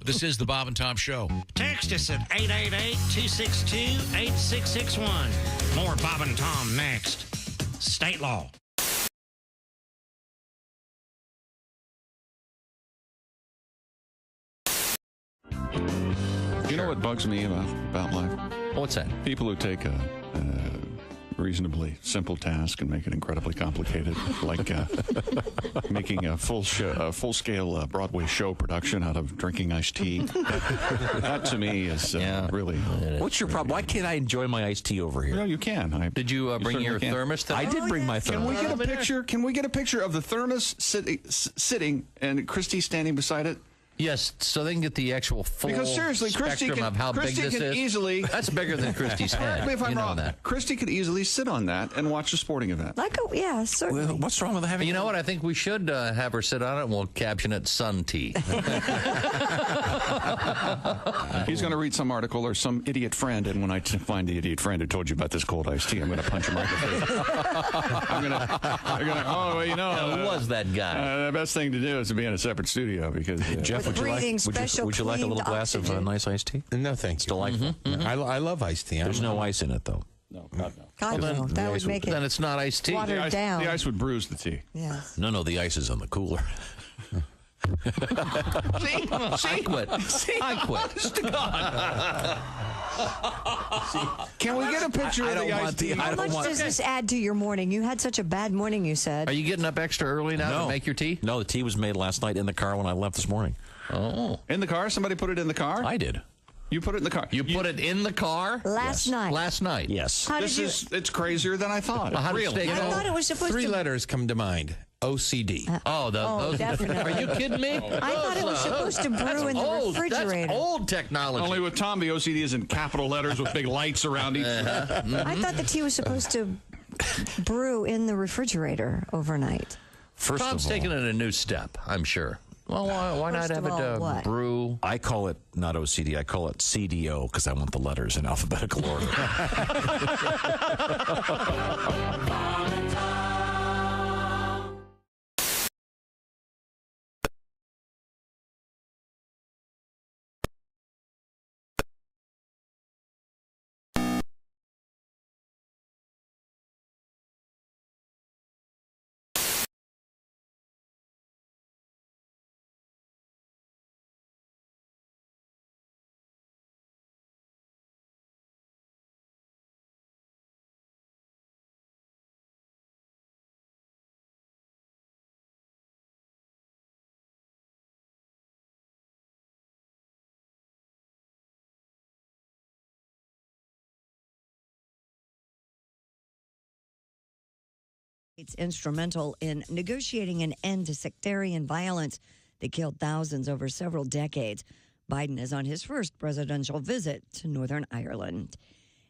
Speaker 4: This is the Bob and Tom Show.
Speaker 8: Text us at 888-262-8661. More Bob and Tom next. State law.
Speaker 1: You know what bugs me about life?
Speaker 10: What's that?
Speaker 1: People who take a reasonably simple task and make it incredibly complicated, like making a full-scale Broadway show production out of drinking iced tea. That to me is really.
Speaker 9: What's your problem? Why can't I enjoy my iced tea over here?
Speaker 1: No, you can.
Speaker 10: Did you bring your thermos?
Speaker 9: I did bring my
Speaker 1: Can
Speaker 9: thermos.
Speaker 1: we get a picture? Can we get a picture of the thermos sitting and Kristi standing beside it?
Speaker 10: Yes, so they can get the actual full
Speaker 1: Because seriously,
Speaker 10: spectrum of how big this is.
Speaker 1: Easily.
Speaker 10: That's bigger than Kristi's head.
Speaker 1: Correct me if I'm
Speaker 10: you know
Speaker 1: wrong.
Speaker 10: that.
Speaker 1: Kristi could easily sit on that and watch a sporting event.
Speaker 2: Yeah, certainly.
Speaker 9: Well, what's wrong with having?
Speaker 10: You know what? I think we should have her sit on it, and we'll caption it "Sun Tea."
Speaker 1: He's going to read some article or some idiot friend, and when I find the idiot friend who told you about this cold iced tea, I'm going to punch him right in the face. I'm going to, oh, well, you know.
Speaker 10: Who was that guy?
Speaker 1: The best thing to do is to be in a separate studio because
Speaker 9: Jeff, would you like a little glass of nice iced tea?
Speaker 7: No, thank you.
Speaker 9: It's delightful.
Speaker 7: I love iced tea.
Speaker 9: There's no ice in it, though.
Speaker 1: No, God, no.
Speaker 2: God, no. That would make it
Speaker 10: Then it's not iced tea.
Speaker 2: watered down.
Speaker 1: The ice would bruise the tea.
Speaker 2: Yes.
Speaker 9: No, the ice is on the cooler.
Speaker 10: I quit. I quit.
Speaker 1: Honest to God. Can we get a picture of the iced tea?
Speaker 2: How much does this add to your morning? You had such a bad morning, you said.
Speaker 10: Are you getting up extra early now to make your tea?
Speaker 9: No, the tea was made last night in the car when I left this morning.
Speaker 10: Oh.
Speaker 1: In the car? Somebody put it in the car?
Speaker 9: I did.
Speaker 1: You put it in the car.
Speaker 10: You put it in the car?
Speaker 2: Last night.
Speaker 10: Last night.
Speaker 9: Yes.
Speaker 1: It's crazier than I thought.
Speaker 10: How did
Speaker 2: I thought it was supposed
Speaker 7: Three
Speaker 2: to.
Speaker 7: letters come to mind. OCD.
Speaker 10: Those.
Speaker 2: Definitely.
Speaker 10: Are you kidding me?
Speaker 2: I thought it was supposed to brew in the refrigerator.
Speaker 10: That's old technology.
Speaker 1: Only with Tom, the OCD is in capital letters with big lights around each.
Speaker 2: I thought the tea was supposed to brew in the refrigerator overnight.
Speaker 10: Tom's taking it a new step, I'm sure. Well, why not have it brew?
Speaker 9: I call it not OCD. I call it CDO because I want the letters in alphabetical order.
Speaker 2: It's instrumental in negotiating an end to sectarian violence that killed thousands over several decades. Biden is on his first presidential visit to Northern Ireland.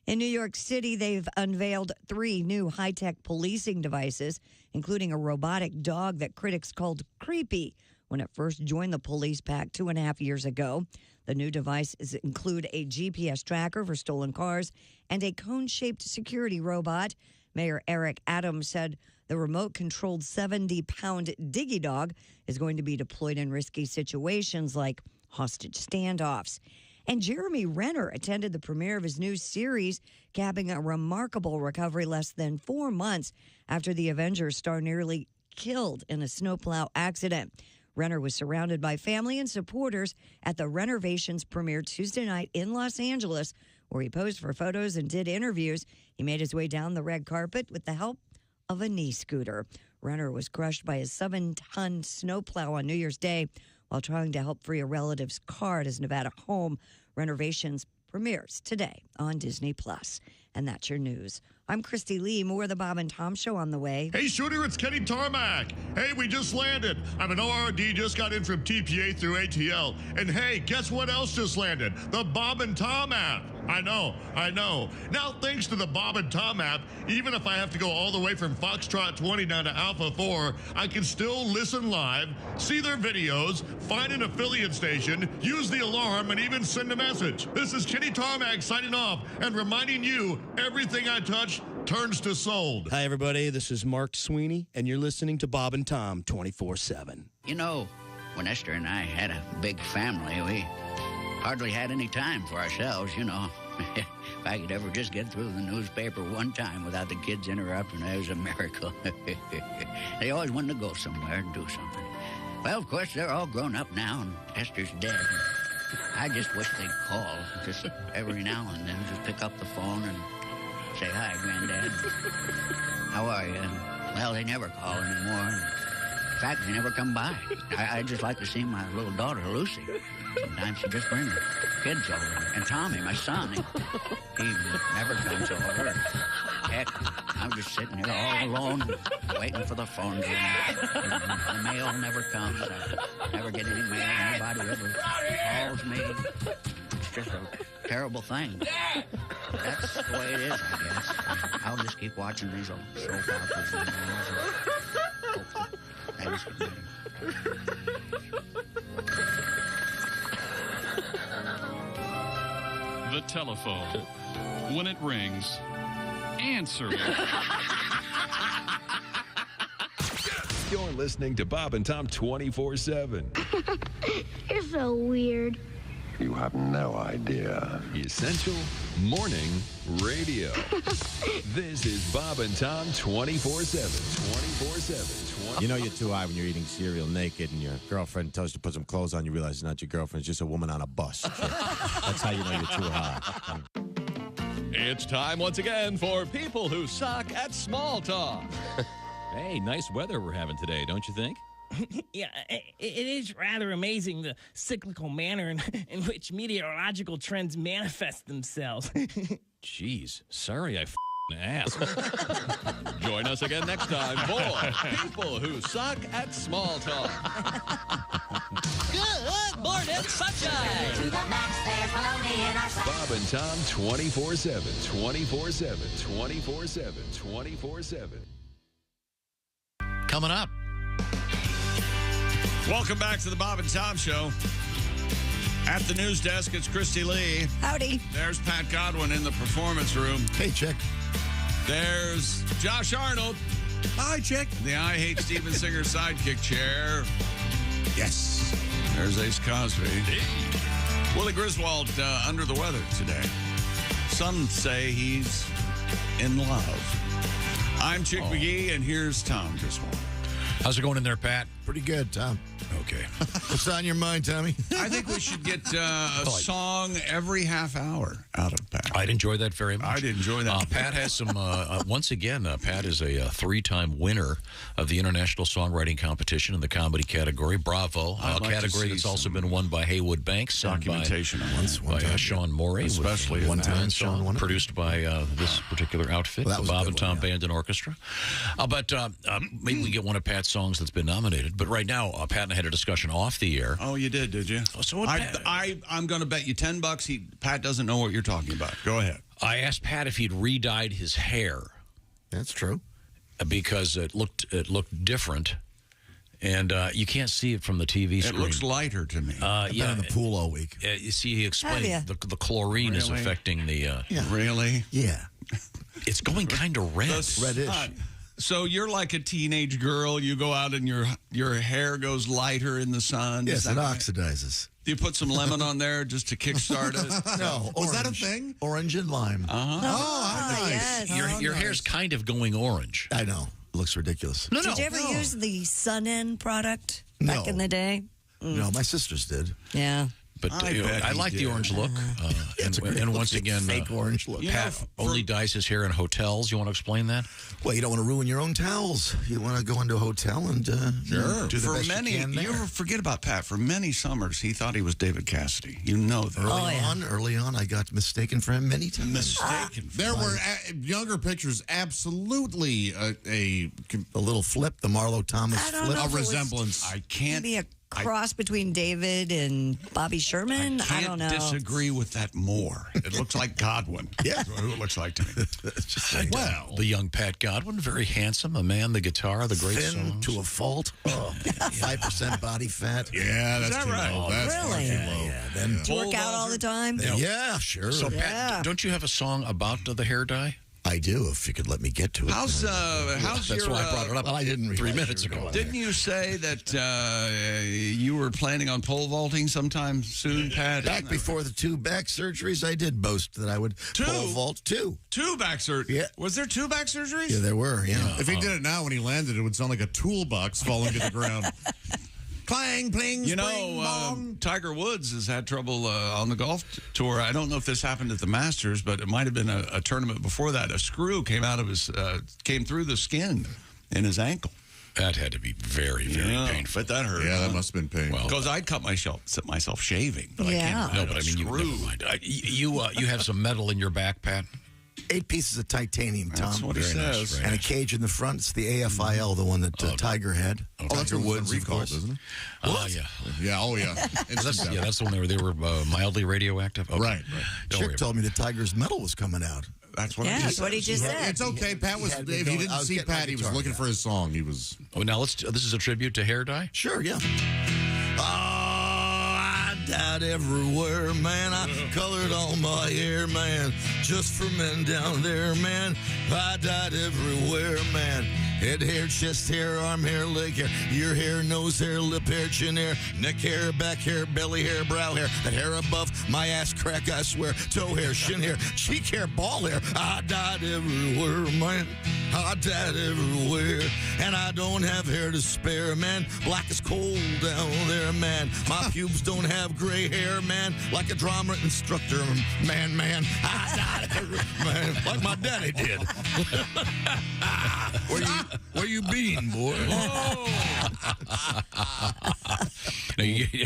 Speaker 2: In New York City, they've unveiled 3 new high-tech policing devices, including a robotic dog that critics called creepy when it first joined the police pack 2.5 years ago. The new devices include a GPS tracker for stolen cars and a cone-shaped security robot. Mayor Eric Adams said the remote-controlled 70-pound Diggy Dog is going to be deployed in risky situations like hostage standoffs. And Jeremy Renner attended the premiere of his new series, capping a remarkable recovery less than 4 months after the Avengers star nearly killed in a snowplow accident. Renner was surrounded by family and supporters at the Renovations premiere Tuesday night in Los Angeles, where he posed for photos and did interviews. He made his way down the red carpet with the help of a knee scooter. Renner was crushed by a 7-ton snowplow on New Year's Day while trying to help free a relative's car at his Nevada home. Renovations premieres today on Disney+. And that's your news. I'm Kristi Lee. More of the Bob and Tom Show on the way.
Speaker 6: Hey, Shooter, it's Kenny Tarmac. Hey, we just landed. I'm an ORD, just got in from TPA through ATL. And hey, guess what else just landed? The Bob and Tom app. I know. Now, thanks to the Bob and Tom app, even if I have to go all the way from Foxtrot 20 down to Alpha 4, I can still listen live, see their videos, find an affiliate station, use the alarm, and even send a message. This is Kenny Tarmac signing off and reminding you, everything I touch turns to sold.
Speaker 12: Hi, everybody. This is Mark Sweeney, and you're listening to Bob and Tom 24/7.
Speaker 13: You know, when Esther and I had a big family, we hardly had any time for ourselves, you know. If I could ever just get through the newspaper one time without the kids interrupting, it was a miracle. They always wanted to go somewhere and do something. Well, of course, they're all grown up now, and Esther's dead. I just wish they'd call, just every now and then, just pick up the phone and say, "Hi, Granddad. How are you?" And, well, they never call anymore. In fact, they never come by. I'd just like to see my little daughter, Lucy. Sometimes she just brings the kids over. And Tommy, my son, he never comes over. Heck, I'm just sitting here all alone, waiting for the phone to ring. The mail never comes. I never get any mail. Nobody ever calls me. It's just a terrible thing. That's the way it is, I guess. I'll just keep watching these old soap operas and hope that things get better.
Speaker 16: The telephone. When it rings, answer it.
Speaker 11: You're listening to Bob and Tom 24/7.
Speaker 14: You're so weird.
Speaker 11: You have no idea. Essential Morning Radio. This is Bob and Tom 24/7. 24/7.
Speaker 7: You know you're too high when you're eating cereal naked and your girlfriend tells you to put some clothes on. You realize it's not your girlfriend. It's just a woman on a bus. That's how you know you're too high.
Speaker 16: It's time once again for people who suck at small talk.
Speaker 10: Hey, nice weather we're having today, don't you think?
Speaker 25: Yeah, it is rather amazing the cyclical manner in which meteorological trends manifest themselves.
Speaker 10: Jeez, sorry I asked.
Speaker 16: Join us again next time for people who suck at small talk.
Speaker 15: Good morning, sunshine. To the max, there's baloney in our side.
Speaker 11: Bob and Tom 24/7. 24/7. 24/7. 24/7.
Speaker 4: Coming up.
Speaker 1: Welcome back to the Bob and Tom Show. At the news desk, it's Kristi Lee.
Speaker 2: Howdy.
Speaker 1: There's Pat Godwin in the performance room.
Speaker 3: Hey, Chick.
Speaker 1: There's Josh Arnold.
Speaker 3: Hi, Chick.
Speaker 1: The I Hate Steven Singer sidekick chair.
Speaker 3: Yes.
Speaker 1: There's Ace Cosby. Willie Griswold under the weather today. Some say he's in love. I'm Chick McGee, and here's Tom Griswold.
Speaker 4: How's it going in there, Pat?
Speaker 3: Pretty good, Tom.
Speaker 4: Okay.
Speaker 3: What's on your mind, Tommy?
Speaker 1: I think we should get a song every half hour out of Pat.
Speaker 4: I'd enjoy that very much.
Speaker 1: I'd enjoy that.
Speaker 4: Pat has some, once again, Pat is a three-time winner of the International Songwriting Competition in the comedy category. Bravo. A category that's also been won by Haywood Banks.
Speaker 1: Documentation.
Speaker 4: By Sean Morey.
Speaker 1: Especially
Speaker 4: one time
Speaker 3: Sean won it.
Speaker 4: Produced by this particular outfit, the Bob and Tom Band and Orchestra. But maybe we get one of Pat's songs that's been nominated. But right now, Pat and I had a discussion off the air.
Speaker 1: Oh, you did you?
Speaker 4: So
Speaker 1: I'm going to bet you $10. Pat doesn't know what you're talking about. Go ahead.
Speaker 4: I asked Pat if he'd re-dyed his hair.
Speaker 3: That's true.
Speaker 4: Because it looked different. And you can't see it from the TV screen.
Speaker 1: It looks lighter to me.
Speaker 3: I've been in the pool all week.
Speaker 4: You see, he explained the chlorine is affecting the...
Speaker 1: Really?
Speaker 3: Yeah.
Speaker 4: It's going kind of red.
Speaker 3: Reddish.
Speaker 1: So you're like a teenage girl. You go out and your hair goes lighter in the sun.
Speaker 3: Yes, it oxidizes.
Speaker 1: Do you put some lemon on there just to kickstart it?
Speaker 3: No.
Speaker 6: Was that a thing?
Speaker 3: Orange and lime.
Speaker 6: Oh, nice.
Speaker 2: Yes.
Speaker 4: Your hair's kind of going orange.
Speaker 3: I know. It looks ridiculous.
Speaker 2: Did you ever use the Sun End product back in the day?
Speaker 3: No, my sisters did.
Speaker 2: Yeah.
Speaker 4: But I like the orange look. And once again,
Speaker 3: fake orange look.
Speaker 4: Pat only dyes his hair in hotels. You want to explain that?
Speaker 3: Well, you don't want to ruin your own towels. You want to go into a hotel and do the best you can there.
Speaker 1: You ever forget about Pat? For many summers, he thought he was David Cassidy. You know that.
Speaker 3: Early on, I got mistaken for him many times.
Speaker 1: Mistaken.
Speaker 6: There were younger pictures, absolutely a
Speaker 3: little flip, the Marlo Thomas flip.
Speaker 6: A resemblance.
Speaker 1: I can't.
Speaker 2: Maybe a cross between David and Bobby Sherman? I don't know.
Speaker 1: Disagree with that more. It looks like Godwin.
Speaker 3: Yeah.
Speaker 1: That's what it looks like to me.
Speaker 4: The young Pat Godwin, very handsome, a man, the guitar, the great
Speaker 3: Thin
Speaker 4: songs.
Speaker 3: to a fault. 5% body fat.
Speaker 6: Yeah, that's
Speaker 1: that
Speaker 6: too
Speaker 1: right?
Speaker 6: low. That's
Speaker 2: Really?
Speaker 3: Yeah. Then
Speaker 2: Do you work out all the time?
Speaker 3: yeah, sure.
Speaker 4: So, Pat, don't you have a song about the hair dye?
Speaker 3: I do, if you could let me get to it.
Speaker 1: How's
Speaker 4: That's
Speaker 1: your,
Speaker 4: why I brought it up.
Speaker 3: Well, I didn't
Speaker 4: 3 minutes ago.
Speaker 1: Didn't you say that you were planning on pole vaulting sometime soon, Pat?
Speaker 3: Back before the 2 back surgeries, I did boast that I would pole vault 2.
Speaker 1: 2 back surgeries?
Speaker 3: Yeah.
Speaker 1: Was there 2 back surgeries?
Speaker 3: Yeah, there were, yeah.
Speaker 6: If he did it now when he landed, it would sound like a toolbox falling to the ground. Clang, pling,
Speaker 1: you
Speaker 6: spring,
Speaker 1: know,
Speaker 6: bong.
Speaker 1: Tiger Woods has had trouble on the golf tour. I don't know if this happened at the Masters, but it might have been a tournament before that. A screw came out of came through the skin in his ankle.
Speaker 4: That had to be very, very painful.
Speaker 1: But that hurt.
Speaker 6: Yeah, that must have been painful.
Speaker 1: Because I'd cut myself shaving. But I can't.
Speaker 4: No, but I mean, you have some metal in your back, Pat?
Speaker 3: 8 pieces of titanium, Tom.
Speaker 1: That's what he says.
Speaker 3: And a cage in the front. It's the AFIL, the one that Tiger had.
Speaker 6: That's Woods, of course, isn't it?
Speaker 4: Yeah.
Speaker 6: Oh, yeah.
Speaker 4: That's the one they were mildly radioactive. Okay.
Speaker 6: Right.
Speaker 3: Chick told me that Tiger's medal was coming out.
Speaker 1: That's what
Speaker 2: that's what he just said.
Speaker 6: It's okay. Pat was. If you didn't see Pat, he was looking for his song. He was.
Speaker 4: Oh, now this is a tribute to hair dye?
Speaker 3: Sure, yeah. I dyed everywhere, man. I colored all my hair, man. Just for men down there, man. I dyed everywhere, man. Head hair, chest hair, arm hair, leg hair, ear hair, nose hair, lip hair, chin hair, neck hair, back hair, belly hair, brow hair, that hair above my ass crack, I swear, toe hair, shin hair, cheek hair, ball hair. I dyed everywhere, man. I dyed everywhere. And I don't have hair to spare, man. Black as coal down there, man. My pubes don't have gray hair, man. Like a drama instructor, man. I dyed everywhere, man. Like my daddy did. Where you been, boy?
Speaker 4: Now,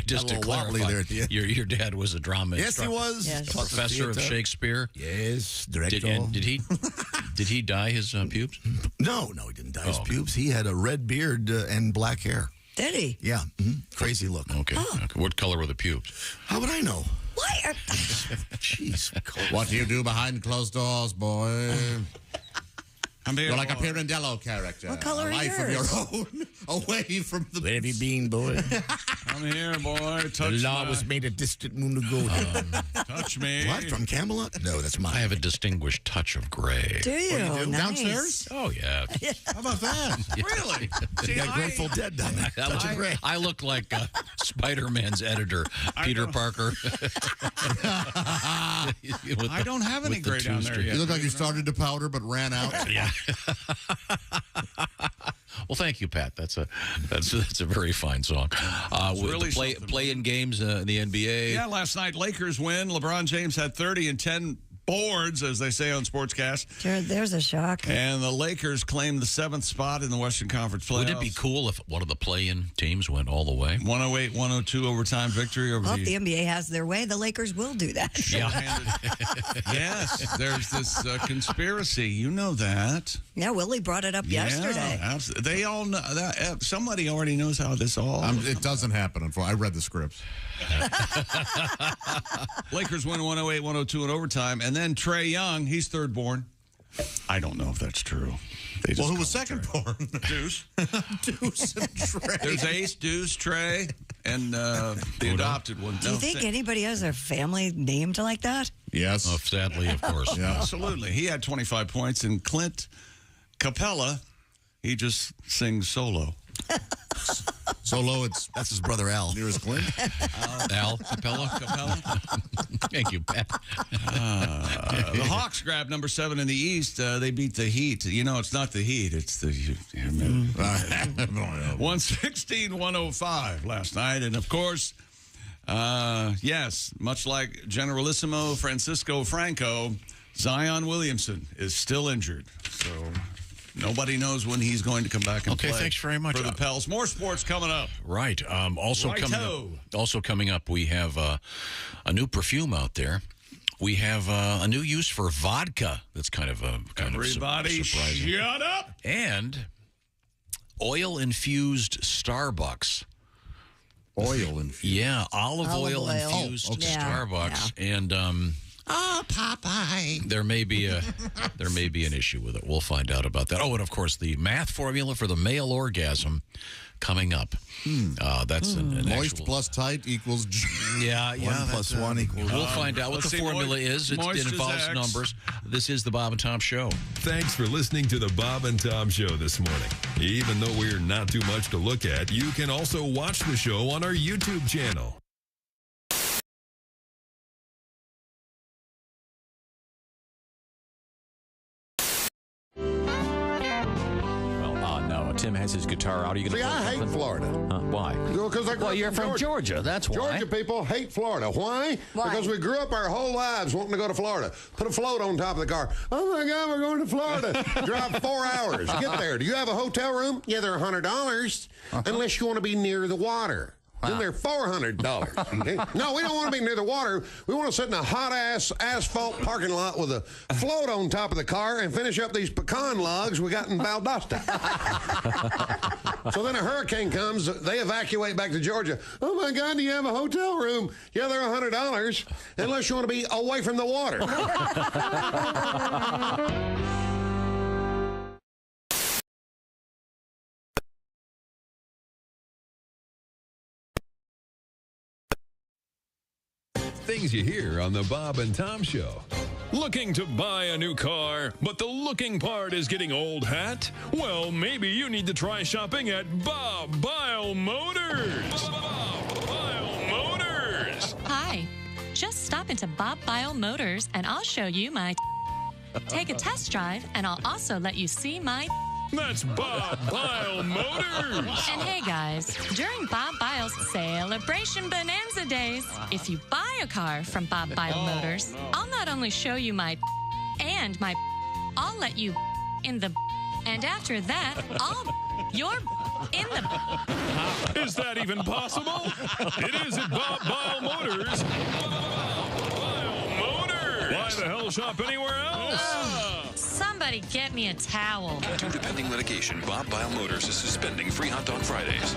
Speaker 4: just to clarify,
Speaker 3: there at the end.
Speaker 4: your dad was a drama
Speaker 3: Yes, he
Speaker 4: instructor.
Speaker 3: was.
Speaker 2: Yes.
Speaker 4: A professor of Shakespeare.
Speaker 3: Yes, director.
Speaker 4: Did he dye his pubes?
Speaker 3: No, he didn't dye his pubes. He had a red beard and black hair.
Speaker 2: Did he?
Speaker 3: Yeah, crazy look.
Speaker 4: Okay. What color were the pubes?
Speaker 3: How would I know?
Speaker 2: Why?
Speaker 3: Jeez.
Speaker 6: What do you do behind closed doors, boy? You're like a Pirandello character.
Speaker 2: What color
Speaker 6: a life
Speaker 2: are
Speaker 6: of your
Speaker 2: yours?
Speaker 6: own, away from the...
Speaker 3: Where have you been, boy?
Speaker 1: Come here, boy. Touch
Speaker 3: The law was made a distant moon ago.
Speaker 1: Touch me.
Speaker 3: What, from Camelot? No, that's mine.
Speaker 4: I have a distinguished touch of gray.
Speaker 2: Do you? Nice.
Speaker 6: Downstairs?
Speaker 4: Oh, yeah.
Speaker 6: How about that?
Speaker 1: Really?
Speaker 3: You got Grateful Dead down there. Touch of gray.
Speaker 4: I look like Spider-Man's editor, Peter Parker.
Speaker 1: I don't have any gray down there yet.
Speaker 6: You look like you started to powder but ran out.
Speaker 4: Yeah. Well, thank you, Pat. That's a very fine song.
Speaker 1: Really
Speaker 4: playing games in the NBA.
Speaker 1: Yeah, last night Lakers win. LeBron James had 30 and 10 boards, as they say on Sportscast.
Speaker 2: Sure, there's a shock.
Speaker 1: And the Lakers claimed the 7th spot in the Western Conference playoffs.
Speaker 4: Would it be cool if one of the play-in teams went all the way?
Speaker 1: 108-102 overtime victory over
Speaker 2: Well, if the NBA has their way, the Lakers will do that.
Speaker 1: Yes, there's this conspiracy. You know that.
Speaker 2: Yeah, Willie brought it up yesterday.
Speaker 1: Absolutely. They all know that. Somebody already knows how this all.
Speaker 6: It doesn't happen. I read the scripts.
Speaker 1: Lakers win 108-102 in overtime, and then Trae Young, he's third born. I don't know if that's true.
Speaker 6: Well, who was second born?
Speaker 1: Deuce.
Speaker 6: Deuce and Trae.
Speaker 1: There's Ace, Deuce, Trae, and the adopted one.
Speaker 2: Do you think anybody has their family named like that?
Speaker 6: Yes.
Speaker 4: Oh, sadly, of course.
Speaker 6: Yeah.
Speaker 1: Absolutely. He had 25 points, and Clint Capella, he just sings solo.
Speaker 6: Solo, that's his brother Al. Near as Clint.
Speaker 4: Al Capella. Thank you, Pat.
Speaker 1: The Hawks grabbed number 7 in the East. They beat the Heat. You know, it's not the Heat. It's the 116-105 last night. And, of course, yes, much like Generalissimo Francisco Franco, Zion Williamson is still injured. So nobody knows when he's going to come back and play.
Speaker 4: Okay, thanks very much.
Speaker 1: For the Pels. More sports coming up.
Speaker 4: Right. Also coming up, we have a new perfume out there. We have a new use for vodka. That's kind of
Speaker 1: Everybody
Speaker 4: surprising.
Speaker 1: Shut up.
Speaker 4: And oil-infused Starbucks.
Speaker 6: Oil infused.
Speaker 4: Yeah, olive oil infused
Speaker 6: Oh, okay.
Speaker 4: Starbucks. And
Speaker 6: Popeye.
Speaker 4: there may be an issue with it. We'll find out about that. Oh, and of course, the math formula for the male orgasm coming up. That's an
Speaker 6: moist
Speaker 4: actual,
Speaker 6: plus tight equals
Speaker 4: yeah.
Speaker 6: 1 plus 1 equals.
Speaker 4: We'll find out what the formula is. It involves numbers. This is the Bob and Tom Show.
Speaker 11: Thanks for listening to the Bob and Tom Show this morning. Even though we're not too much to look at, you can also watch the show on our YouTube channel.
Speaker 9: Tim has his guitar out. Are you going to
Speaker 5: See, I hate Florida.
Speaker 9: Why?
Speaker 5: Well,
Speaker 9: you're from Georgia. That's why.
Speaker 5: Georgia people hate Florida. Why? Because we grew up our whole lives wanting to go to Florida. Put a float on top of the car. Oh, my God, we're going to Florida. Drive 4 hours. Get there. Do you have a hotel room? Yeah, they're $100, unless you want to be near the water. Then they're $400. Okay? No, we don't want to be near the water. We want to sit in a hot-ass asphalt parking lot with a float on top of the car and finish up these pecan logs we got in Valdosta. So then a hurricane comes. They evacuate back to Georgia. Oh, my God, do you have a hotel room? Yeah, they're $100, unless you want to be away from the water.
Speaker 11: Things you hear on the Bob and Tom Show. Looking to buy a new car, but the looking part is getting old hat? Well, maybe you need to try shopping at Bob Bile Motors. Bob Bile Motors.
Speaker 17: Hi. Just stop into Bob Bile Motors and I'll show you my Take a test drive and I'll also let you see my
Speaker 11: That's Bob Bile Motors.
Speaker 17: And hey guys, during Bob Bile's Celebration Bonanza Days, if you buy a car from Bob Bile Motors, I'll not only show you my and my I'll let you in the and after that, you're in the
Speaker 11: Is that even possible? It is at Bob Bile Motors. Bob Bile Motors. Why the hell shop anywhere else?
Speaker 17: Somebody get me a towel.
Speaker 18: Due to pending litigation, Bob Bile Motors is suspending free hot dog Fridays.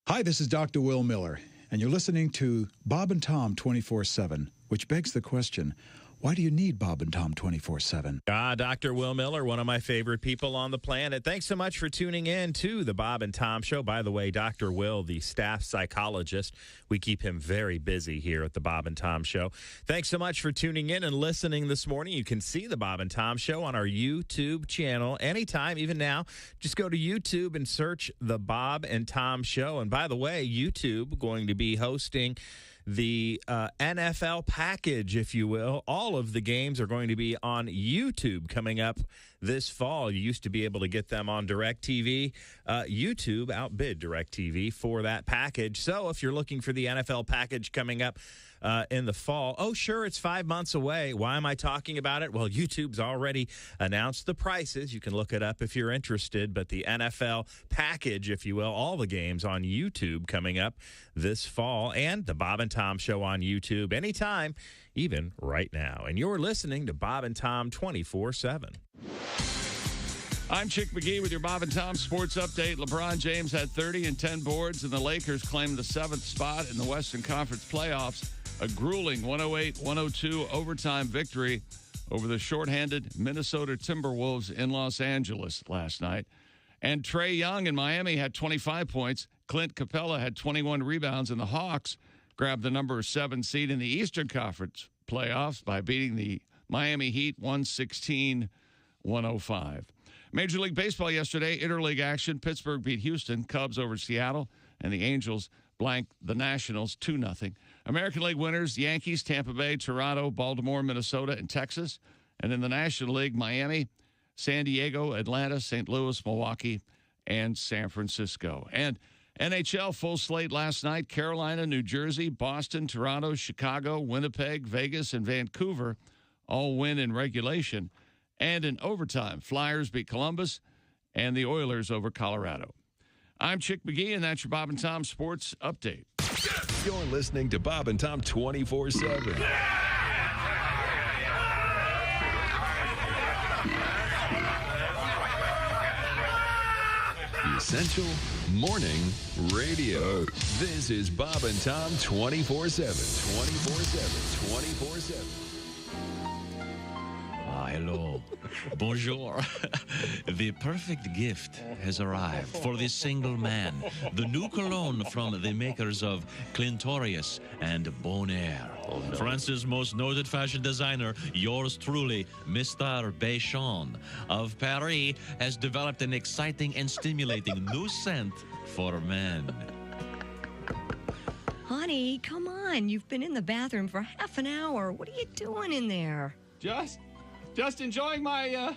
Speaker 19: Hi, this is Dr. Will Miller, and you're listening to Bob and Tom 24/7, which begs the question, why do you need Bob and Tom 24/7?
Speaker 20: Dr. Will Miller, one of my favorite people on the planet. Thanks so much for tuning in to the Bob and Tom Show. By the way, Dr. Will, the staff psychologist, we keep him very busy here at the Bob and Tom Show. Thanks so much for tuning in and listening this morning. You can see the Bob and Tom Show on our YouTube channel anytime, even now. Just go to YouTube and search the Bob and Tom Show. And by the way, YouTube going to be hosting the NFL package, if you will. All of the games are going to be on YouTube coming up this fall. You used to be able to get them on DirecTV. YouTube outbid DirecTV for that package. So if you're looking for the NFL package coming up in the fall, oh, sure, it's 5 months away. Why am I talking about it? Well, YouTube's already announced the prices. You can look it up if you're interested. But the NFL package, if you will, all the games on YouTube coming up this fall, and the Bob and Tom Show on YouTube anytime, even right now. And you're listening to Bob and Tom 24/7.
Speaker 1: I'm Chick McGee with your Bob and Tom Sports Update. LeBron James had 30 and 10 boards, and the Lakers claimed the 7th spot in the Western Conference playoffs. A grueling 108-102 overtime victory over the shorthanded Minnesota Timberwolves in Los Angeles last night. And Trae Young in Miami had 25 points. Clint Capella had 21 rebounds, and the Hawks grabbed the number 7 seed in the Eastern Conference playoffs by beating the Miami Heat 116-105. Major League Baseball yesterday, interleague action. Pittsburgh beat Houston, Cubs over Seattle, and the Angels blanked the Nationals 2-0. American League winners, Yankees, Tampa Bay, Toronto, Baltimore, Minnesota, and Texas. And in the National League, Miami, San Diego, Atlanta, St. Louis, Milwaukee, and San Francisco. And NHL full slate last night. Carolina, New Jersey, Boston, Toronto, Chicago, Winnipeg, Vegas, and Vancouver all win in regulation. And in overtime, Flyers beat Columbus and the Oilers over Colorado. I'm Chick McGee, and that's your Bob and Tom Sports Update.
Speaker 11: You're listening to Bob and Tom 24/7. Essential Morning Radio. This is Bob and Tom 24/7. 24/7. 24/7.
Speaker 10: Hello. Bonjour. The perfect gift has arrived for the single man. The new cologne from the makers of Clintorius and Bonaire. France's most noted fashion designer, yours truly, Mr. Béchon of Paris, has developed an exciting and stimulating new scent for men.
Speaker 2: Honey, come on. You've been in the bathroom for half an hour. What are you doing in there?
Speaker 1: Just enjoying my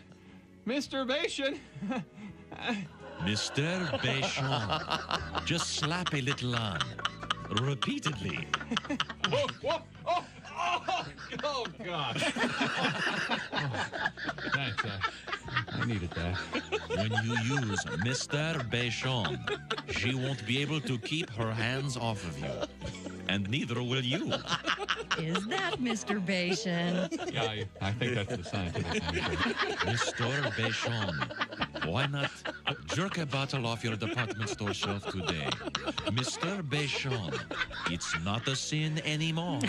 Speaker 1: masturbation.
Speaker 10: Mr. Béchon, just slap a little on, repeatedly.
Speaker 1: Oh, God. Thanks, I needed that.
Speaker 10: When you use Mr. Béchon, she won't be able to keep her hands off of you. And neither will you.
Speaker 2: Is that Mr. Béchon?
Speaker 1: Yeah, I think that's the scientific name.
Speaker 10: Mr. Béchon, why not jerk a bottle off your department store shelf today? Mr. Béchon, it's not a sin anymore.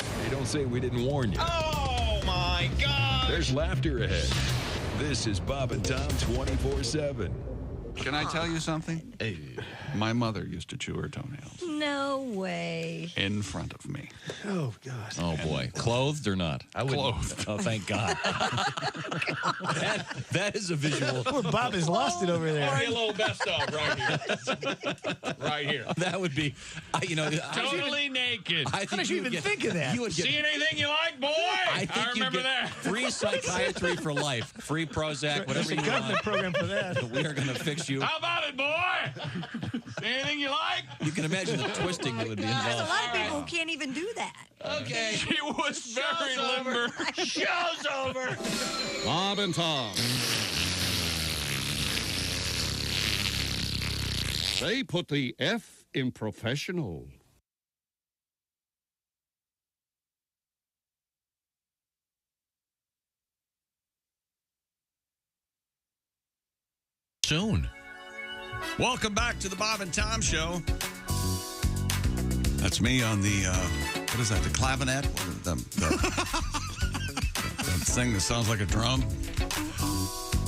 Speaker 11: Hey, don't say we didn't warn you.
Speaker 20: Oh, my God.
Speaker 11: There's laughter ahead. This is Bob and Tom 24/7.
Speaker 1: Can I tell you something? Hey. My mother used to chew her toenails.
Speaker 2: No way.
Speaker 1: In front of me.
Speaker 12: Oh, God.
Speaker 10: Oh, boy. Clothed or not?
Speaker 1: Clothed.
Speaker 10: Oh, thank God. that is a visual.
Speaker 12: Poor Bob has lost it over there.
Speaker 6: Or a little best of right here. Right here.
Speaker 10: That would be,
Speaker 6: Totally naked.
Speaker 12: How did you even think of that?
Speaker 10: You would get,
Speaker 6: See anything you like, boy? I remember that.
Speaker 10: Free psychiatry for life. Free Prozac, whatever you
Speaker 12: government
Speaker 10: want.
Speaker 12: program for that.
Speaker 10: We are going to fix you.
Speaker 6: How about it, boy? See anything you like?
Speaker 10: You can imagine the twisting that would be
Speaker 2: There's a
Speaker 10: involved.
Speaker 2: lot of people who can't even do that.
Speaker 10: Okay.
Speaker 6: She was very limber.
Speaker 20: Show's over.
Speaker 1: Bob and Tom. They put the F in professional.
Speaker 10: Soon.
Speaker 1: Welcome back to the Bob and Tom Show. That's me on the, what is that, the clavinet? The thing that sounds like a drum.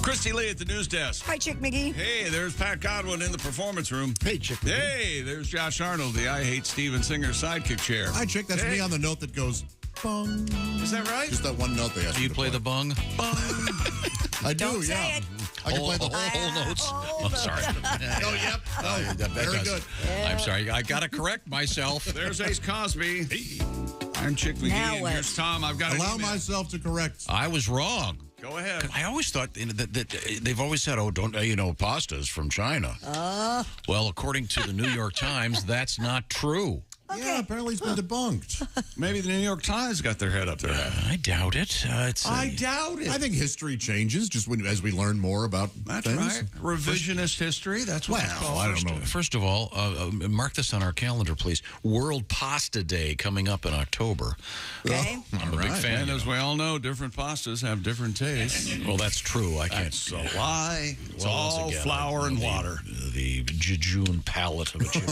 Speaker 1: Kristi Lee at the news desk.
Speaker 2: Hi, Chick McGee.
Speaker 1: Hey, there's Pat Godwin in the performance room.
Speaker 7: Hey, Chick.
Speaker 1: Hey, there's Josh Arnold, the I Hate Steven Singer sidekick chair.
Speaker 3: Hi, Chick. That's me on the note that goes, bung.
Speaker 1: Is that right?
Speaker 3: Just that one note they asked
Speaker 10: Do you play the bung?
Speaker 3: I do,
Speaker 2: Don't say
Speaker 3: yeah.
Speaker 2: it.
Speaker 4: I can play the whole notes. Oh, sorry.
Speaker 3: Oh, yep. Oh, very good.
Speaker 4: I'm sorry. I got to correct myself.
Speaker 1: There's Ace Cosby. Hey. I'm Chick McGee.
Speaker 2: Now
Speaker 1: And here's Tom. I've got
Speaker 3: Allow myself to correct.
Speaker 4: I was wrong.
Speaker 1: Go ahead.
Speaker 4: I always thought that they've always said, don't pasta is from China. Well, according to the New York Times, that's not true.
Speaker 2: Okay.
Speaker 3: Yeah, apparently it's been debunked.
Speaker 1: Maybe the New York Times got their head up their head.
Speaker 4: I doubt it.
Speaker 1: I doubt it.
Speaker 3: I think history changes just as we learn more about
Speaker 1: That's
Speaker 3: things.
Speaker 1: right. Revisionist history. That's what it's called.
Speaker 3: I don't know.
Speaker 4: First of all, mark this on our calendar, please. World Pasta Day coming up in October.
Speaker 2: Okay.
Speaker 4: I'm a big fan.
Speaker 1: And as we all know, different pastas have different tastes.
Speaker 4: Well, that's true. I can't.
Speaker 1: It's a lie. It's
Speaker 4: Well,
Speaker 1: all
Speaker 4: once again,
Speaker 1: flour and water.
Speaker 4: The jejune palate of a Chick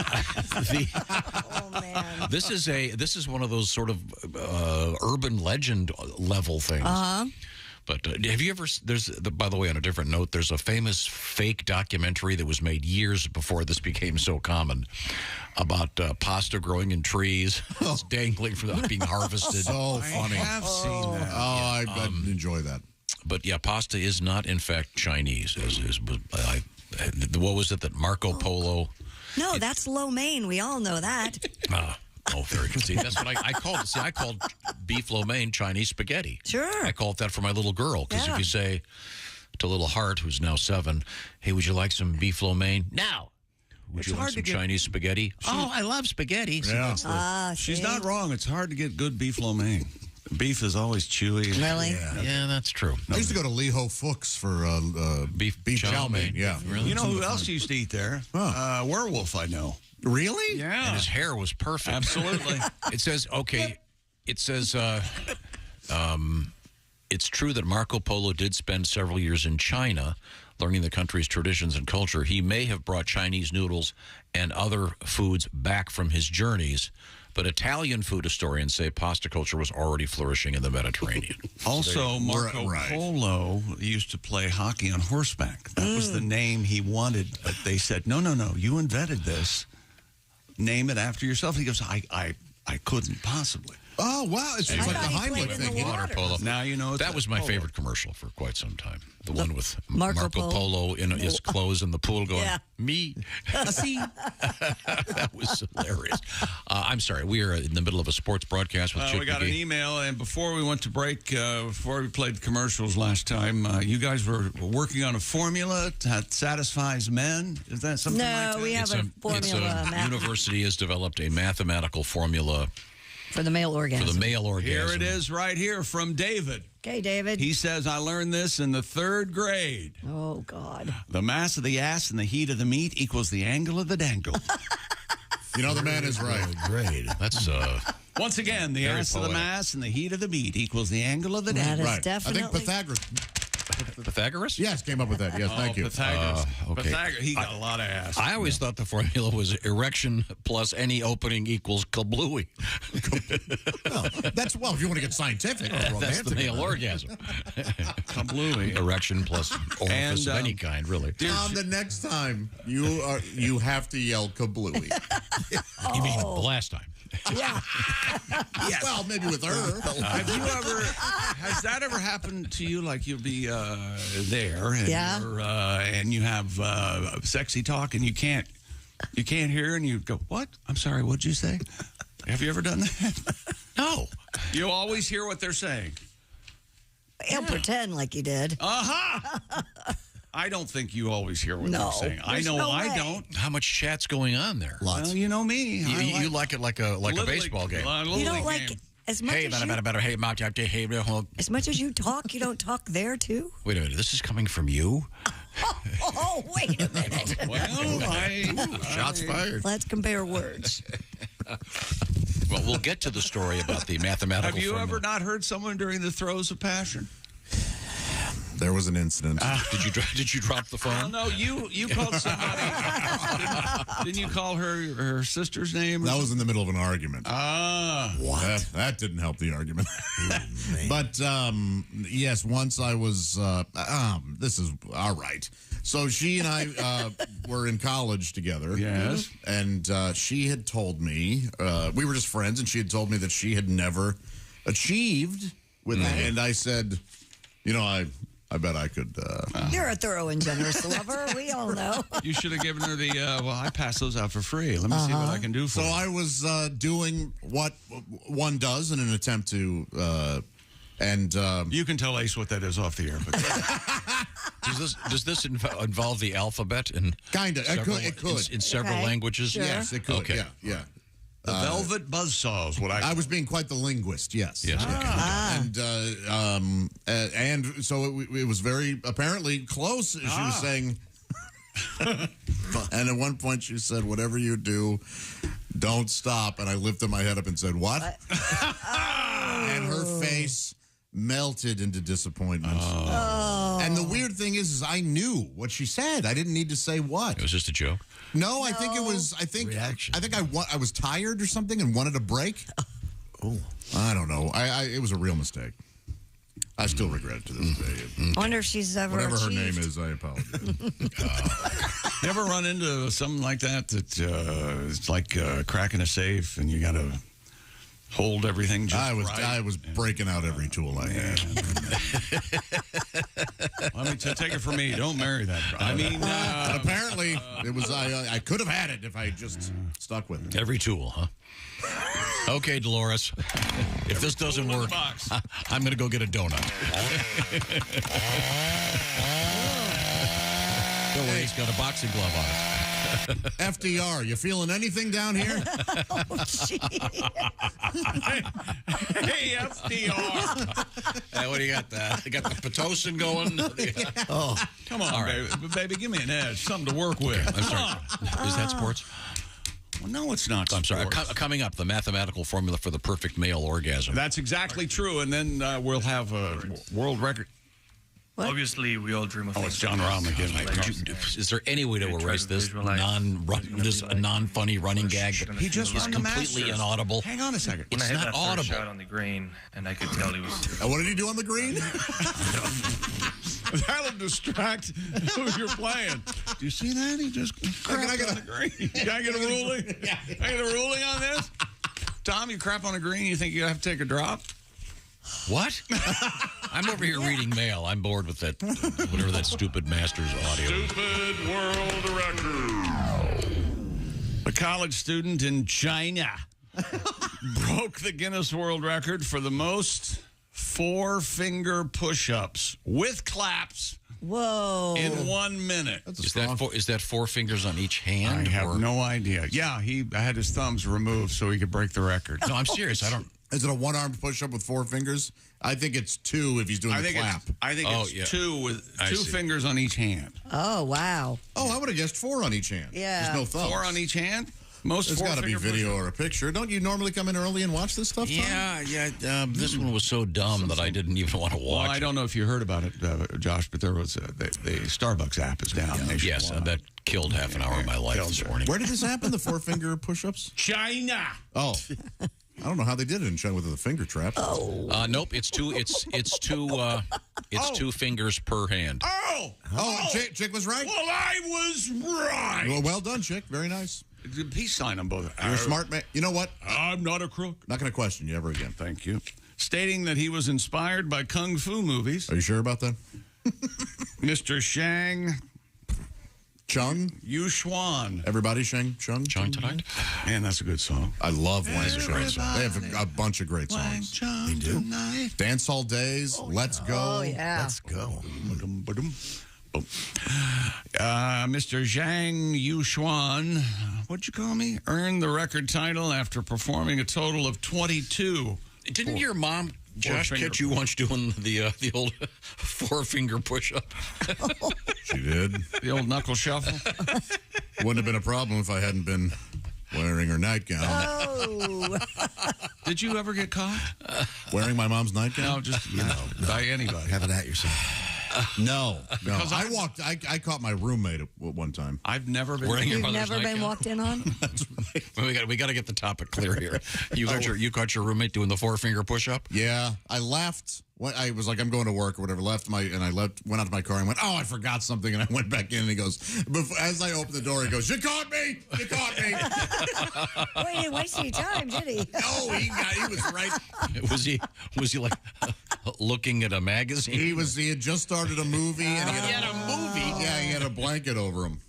Speaker 2: Oh, man.
Speaker 4: This is one of those sort of urban legend level things.
Speaker 2: Uh-huh.
Speaker 4: But have you ever? By the way, on a different note, there's a famous fake documentary that was made years before this became so common about pasta growing in trees, it's dangling from being harvested.
Speaker 3: So funny.
Speaker 1: I have seen that.
Speaker 3: Oh, I enjoy that.
Speaker 4: But yeah, pasta is not in fact Chinese. What was it that Marco Polo?
Speaker 2: No, that's lo mein. We all know that.
Speaker 4: Very good. See, that's what I called. See, I called beef lo mein Chinese spaghetti.
Speaker 2: Sure.
Speaker 4: I call it that for my little girl because
Speaker 2: Yeah.
Speaker 4: if you say to little Hart, who's now 7, "Hey, would you like some beef lo mein?" No. Would you like some Chinese spaghetti? Oh, I love spaghetti.
Speaker 3: Yeah.
Speaker 1: She's not wrong. It's hard to get good beef lo mein. Beef is always chewy.
Speaker 2: Really?
Speaker 4: Yeah, that's true.
Speaker 3: I used to go to Liho Fuchs for beef chow mein. Yeah.
Speaker 4: Really?
Speaker 1: You know who else used to eat there? Werewolf, I know.
Speaker 3: Really?
Speaker 1: Yeah.
Speaker 4: And his hair was perfect.
Speaker 1: Absolutely.
Speaker 4: It says, okay, it says, it's true that Marco Polo did spend several years in China learning the country's traditions and culture. He may have brought Chinese noodles and other foods back from his journeys, but Italian food historians say pasta culture was already flourishing in the Mediterranean.
Speaker 1: Also, Marco Polo used to play hockey on horseback. That was the name he wanted, but they said, no, you invented this. Name it after yourself. He goes, I couldn't possibly.
Speaker 3: Oh, wow. It's like the Heimlich thing.
Speaker 4: Water polo.
Speaker 1: Now you know
Speaker 4: that was my favored commercial for quite some time. The one with Marco Polo in his clothes in the pool going, me. See? That was hilarious. I'm sorry. We are in the middle of a sports broadcast with Chick
Speaker 1: We got
Speaker 4: McGee.
Speaker 1: an email, and before we went to break, before we played commercials last time, you guys were working on a formula that satisfies men. Is that something like that?
Speaker 2: No, we have a formula.
Speaker 4: University has developed a mathematical formula
Speaker 2: for the male orgasm.
Speaker 4: For the male orgasm.
Speaker 1: Here it is right here from David.
Speaker 2: Okay, David.
Speaker 1: He says, I learned this in the 3rd grade.
Speaker 2: Oh, God.
Speaker 1: The mass of the ass and the heat of the meat equals the angle of the dangle.
Speaker 3: You know, the man is right.
Speaker 4: Great. That's,
Speaker 1: once again, the ass of the mass and the heat of the meat equals the angle of the dangle.
Speaker 2: That is definitely.
Speaker 3: I think Pythagoras.
Speaker 4: Pythagoras?
Speaker 3: Yes, came up with that. Yes, thank you.
Speaker 1: Pythagoras.
Speaker 4: Okay.
Speaker 1: Pythagoras, he got a lot of ass.
Speaker 4: I always thought the formula was erection plus any opening equals kablooey.
Speaker 3: That's, well, if you want to get scientific.
Speaker 4: That's the male orgasm.
Speaker 1: Kablooey.
Speaker 4: Erection plus orifice of any kind, really.
Speaker 3: The next time you have to yell kablooey.
Speaker 4: You mean the last time?
Speaker 2: Yeah.
Speaker 3: Yes. Well, maybe with her.
Speaker 1: Has that ever happened to you? Like you'll be there and, and you have sexy talk and you can't hear and you go, what? I'm sorry, what'd you say? Have you ever done that?
Speaker 4: No.
Speaker 1: You always hear what they're saying.
Speaker 2: He'll pretend like he did.
Speaker 1: I don't think you always hear what they're saying. I know I don't.
Speaker 4: How much chat's going on there?
Speaker 1: Lots. Well, you know me.
Speaker 4: You like it like a baseball game.
Speaker 2: You don't like as much as
Speaker 4: as
Speaker 2: much as you talk, you don't talk there too?
Speaker 4: Wait a minute. This is coming from you?
Speaker 2: Oh, wait a minute.
Speaker 4: Shots fired.
Speaker 2: Let's compare words.
Speaker 4: Well, we'll get to the story about the mathematical
Speaker 1: Have you
Speaker 4: formula.
Speaker 1: ever not heard someone during the throes of passion?
Speaker 3: There was an incident.
Speaker 4: Did you drop the phone?
Speaker 1: No, you called somebody. Didn't you call her sister's name?
Speaker 3: That was in the middle of an argument.
Speaker 1: What?
Speaker 3: That didn't help the argument. But yes, once I was. This is all right. So she and I were in college together.
Speaker 1: Yes.
Speaker 3: And she had told me we were just friends, and she had told me that she had never achieved with that. And I said, you know,
Speaker 8: I bet I could.
Speaker 2: You're a thorough and generous lover. We all know.
Speaker 1: You should have given her the, well, I pass those out for free. Let me see what I can do for
Speaker 8: So
Speaker 1: you.
Speaker 8: I was doing what one does in an attempt to, and
Speaker 1: you can tell Ace what that is off the air. But
Speaker 4: Does this involve the alphabet?
Speaker 8: Kind of. It could.
Speaker 4: In several languages?
Speaker 8: Sure. Yes, it could.
Speaker 4: Okay.
Speaker 8: Yeah.
Speaker 1: The velvet buzzsaw is what
Speaker 8: I was being quite the linguist, yes. And so it was very apparently close. She was saying, and at one point she said, "Whatever you do, don't stop." And I lifted my head up and said, "What?" And her face melted into disappointment. And the weird thing is I knew what she said. I didn't need to say what.
Speaker 4: It was just a joke.
Speaker 8: No, I think it was. I think I was tired or something and wanted a break. Oh, I don't know. It was a real mistake. I still regret it to this day.
Speaker 2: I wonder if she's ever
Speaker 8: whatever
Speaker 2: achieved.
Speaker 8: her name is. I apologize.
Speaker 1: You ever run into something like that? It's like cracking a safe, and you got to hold everything just right.
Speaker 8: I was breaking out every tool I had.
Speaker 1: Let me take it from me. Don't marry that guy. I mean,
Speaker 8: but apparently it was. I could have had it if I just stuck with it.
Speaker 4: Every tool, huh? Okay, Dolores. If this doesn't work, I'm going to go get a donut. Don't worry, he's got a boxing glove on it.
Speaker 8: FDR, you feeling anything down here?
Speaker 1: Hey, FDR.
Speaker 4: Hey, what do you got? You got the Pitocin going?
Speaker 1: Oh, come on, baby, give me an edge. Something to work with.
Speaker 4: I'm sorry. Is that sports?
Speaker 1: Well, no, it's not.
Speaker 4: I'm sorry. Coming up, the mathematical formula for the perfect male orgasm.
Speaker 1: That's exactly true. And then we'll have a world record.
Speaker 21: What? Obviously, we all dream of.
Speaker 1: Oh, it's John Rahm again.
Speaker 4: Is there any way to erase this non-funny running gag?
Speaker 1: He just
Speaker 4: is completely inaudible.
Speaker 1: Hang on a second.
Speaker 21: When
Speaker 4: It's
Speaker 21: I hit
Speaker 4: not
Speaker 21: that first
Speaker 4: audible.
Speaker 21: shot on the green, and I could tell he was.
Speaker 8: What did he do on the green?
Speaker 1: That'll distract who you're playing. Do you see that? He just crapped on the green. Can I get a ruling? Can I get a ruling on this? Tom, you crap on a green, you think you have to take a drop?
Speaker 4: What? I'm over here reading mail. I'm bored with that, whatever that stupid Masters audio.
Speaker 6: Stupid world record.
Speaker 1: A college student in China broke the Guinness World Record for the most four-finger push-ups with claps.
Speaker 2: Whoa!
Speaker 1: In 1 minute.
Speaker 4: Is that four fingers on each hand?
Speaker 1: I have no idea. Yeah, I had his thumbs removed so he could break the record.
Speaker 4: No, I'm serious. I don't.
Speaker 8: Is it a one-armed push-up with four fingers? I think it's two if he's doing the clap.
Speaker 1: I think it's two with two fingers on each hand.
Speaker 2: Oh, wow.
Speaker 8: Oh, I would have guessed four on each hand.
Speaker 2: Yeah.
Speaker 8: There's no thumbs.
Speaker 1: Four on each hand?
Speaker 8: There's got to be video or a picture. Don't you normally come in early and watch this stuff, Tom?
Speaker 4: Yeah. This one was so dumb that I didn't even want to watch.
Speaker 1: Well, I don't know if you heard about it, Josh, but there was the Starbucks app is down.
Speaker 4: Yes, that killed half an hour of my life this morning.
Speaker 8: Where did this happen, the four-finger push-ups?
Speaker 1: China.
Speaker 8: Oh. I don't know how they did it in China with the finger trap.
Speaker 2: Oh.
Speaker 4: Nope, it's two fingers per hand.
Speaker 8: Chick was right.
Speaker 1: Well, I was right.
Speaker 8: Well done, Chick. Very nice.
Speaker 1: Peace sign on both.
Speaker 8: You're a smart man. You know what?
Speaker 1: I'm not a crook.
Speaker 8: Not going to question you ever again.
Speaker 1: Thank you. Stating that he was inspired by kung fu movies.
Speaker 8: Are you sure about that?
Speaker 1: Mr. Shang
Speaker 8: Chung
Speaker 1: Yushuan.
Speaker 8: Everybody Chung
Speaker 4: tonight.
Speaker 1: Man, that's a good song.
Speaker 8: I love Wang Chung. They have a bunch of great songs.
Speaker 1: They do.
Speaker 8: Dance Hall Days. Let's Go.
Speaker 2: Oh, yeah.
Speaker 8: Let's go.
Speaker 1: Mr. Zhang Yushuan, what'd you call me? Earned the record title after performing a total of 22.
Speaker 4: Didn't your mom, Josh, catch you once doing the old four-finger push-up?
Speaker 8: She did.
Speaker 1: The old knuckle shuffle?
Speaker 8: Wouldn't have been a problem if I hadn't been wearing her nightgown.
Speaker 2: Oh.
Speaker 1: Did you ever get caught?
Speaker 8: Wearing my mom's nightgown?
Speaker 1: No, just by anybody.
Speaker 7: Have it at yourself.
Speaker 8: No. Because I caught my roommate at one time.
Speaker 1: I've never been.
Speaker 2: You've never been walked in on?
Speaker 8: That's right.
Speaker 4: We got to get the topic clear here. You caught your roommate doing the four-finger push-up?
Speaker 8: Yeah. I left. I was like, I'm going to work or whatever. Went out to my car and went, I forgot something. And I went back in and he goes, as I opened the door, he goes, you caught me. You caught me.
Speaker 2: Well, he didn't waste any time, did he?
Speaker 8: No, he was right.
Speaker 4: Was he like, looking at a magazine?
Speaker 8: He had just started a movie. And
Speaker 4: he had a movie?
Speaker 8: Yeah, he had a blanket over him.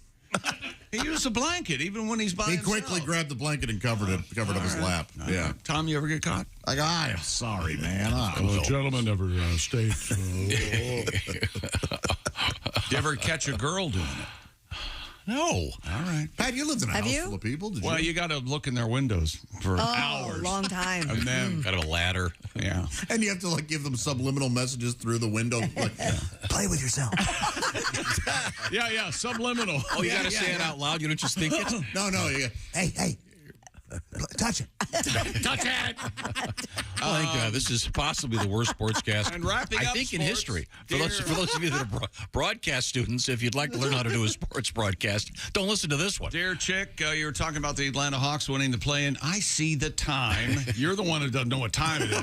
Speaker 1: He used a blanket even when he's by himself.
Speaker 8: He quickly grabbed the blanket and covered up his lap. Yeah.
Speaker 1: Tom, you ever get caught?
Speaker 8: Like, I'm sorry, man.
Speaker 6: Gentlemen never state.
Speaker 1: Did you ever catch a girl doing it?
Speaker 4: No.
Speaker 1: All right.
Speaker 8: Pat, you lived in a house full of people, did you?
Speaker 1: Well, you got to look in their windows for hours.
Speaker 2: Long time.
Speaker 1: And then
Speaker 4: kind of a ladder.
Speaker 1: Yeah.
Speaker 8: And you have to give them subliminal messages through the window. Like, play with yourself.
Speaker 1: Yeah, subliminal.
Speaker 4: Oh, you got to say it out loud. You don't just think it?
Speaker 8: No. Hey. Touch it.
Speaker 1: Touch it.
Speaker 4: I think this is possibly the worst sportscast,
Speaker 1: And wrapping
Speaker 4: I
Speaker 1: up
Speaker 4: think, in
Speaker 1: sports,
Speaker 4: history. For those of you that are broadcast students, if you'd like to learn how to do a sports broadcast, don't listen to this one.
Speaker 1: Dear Chick, you were talking about the Atlanta Hawks winning the play-in. I see the time. You're the one who doesn't know what time it is.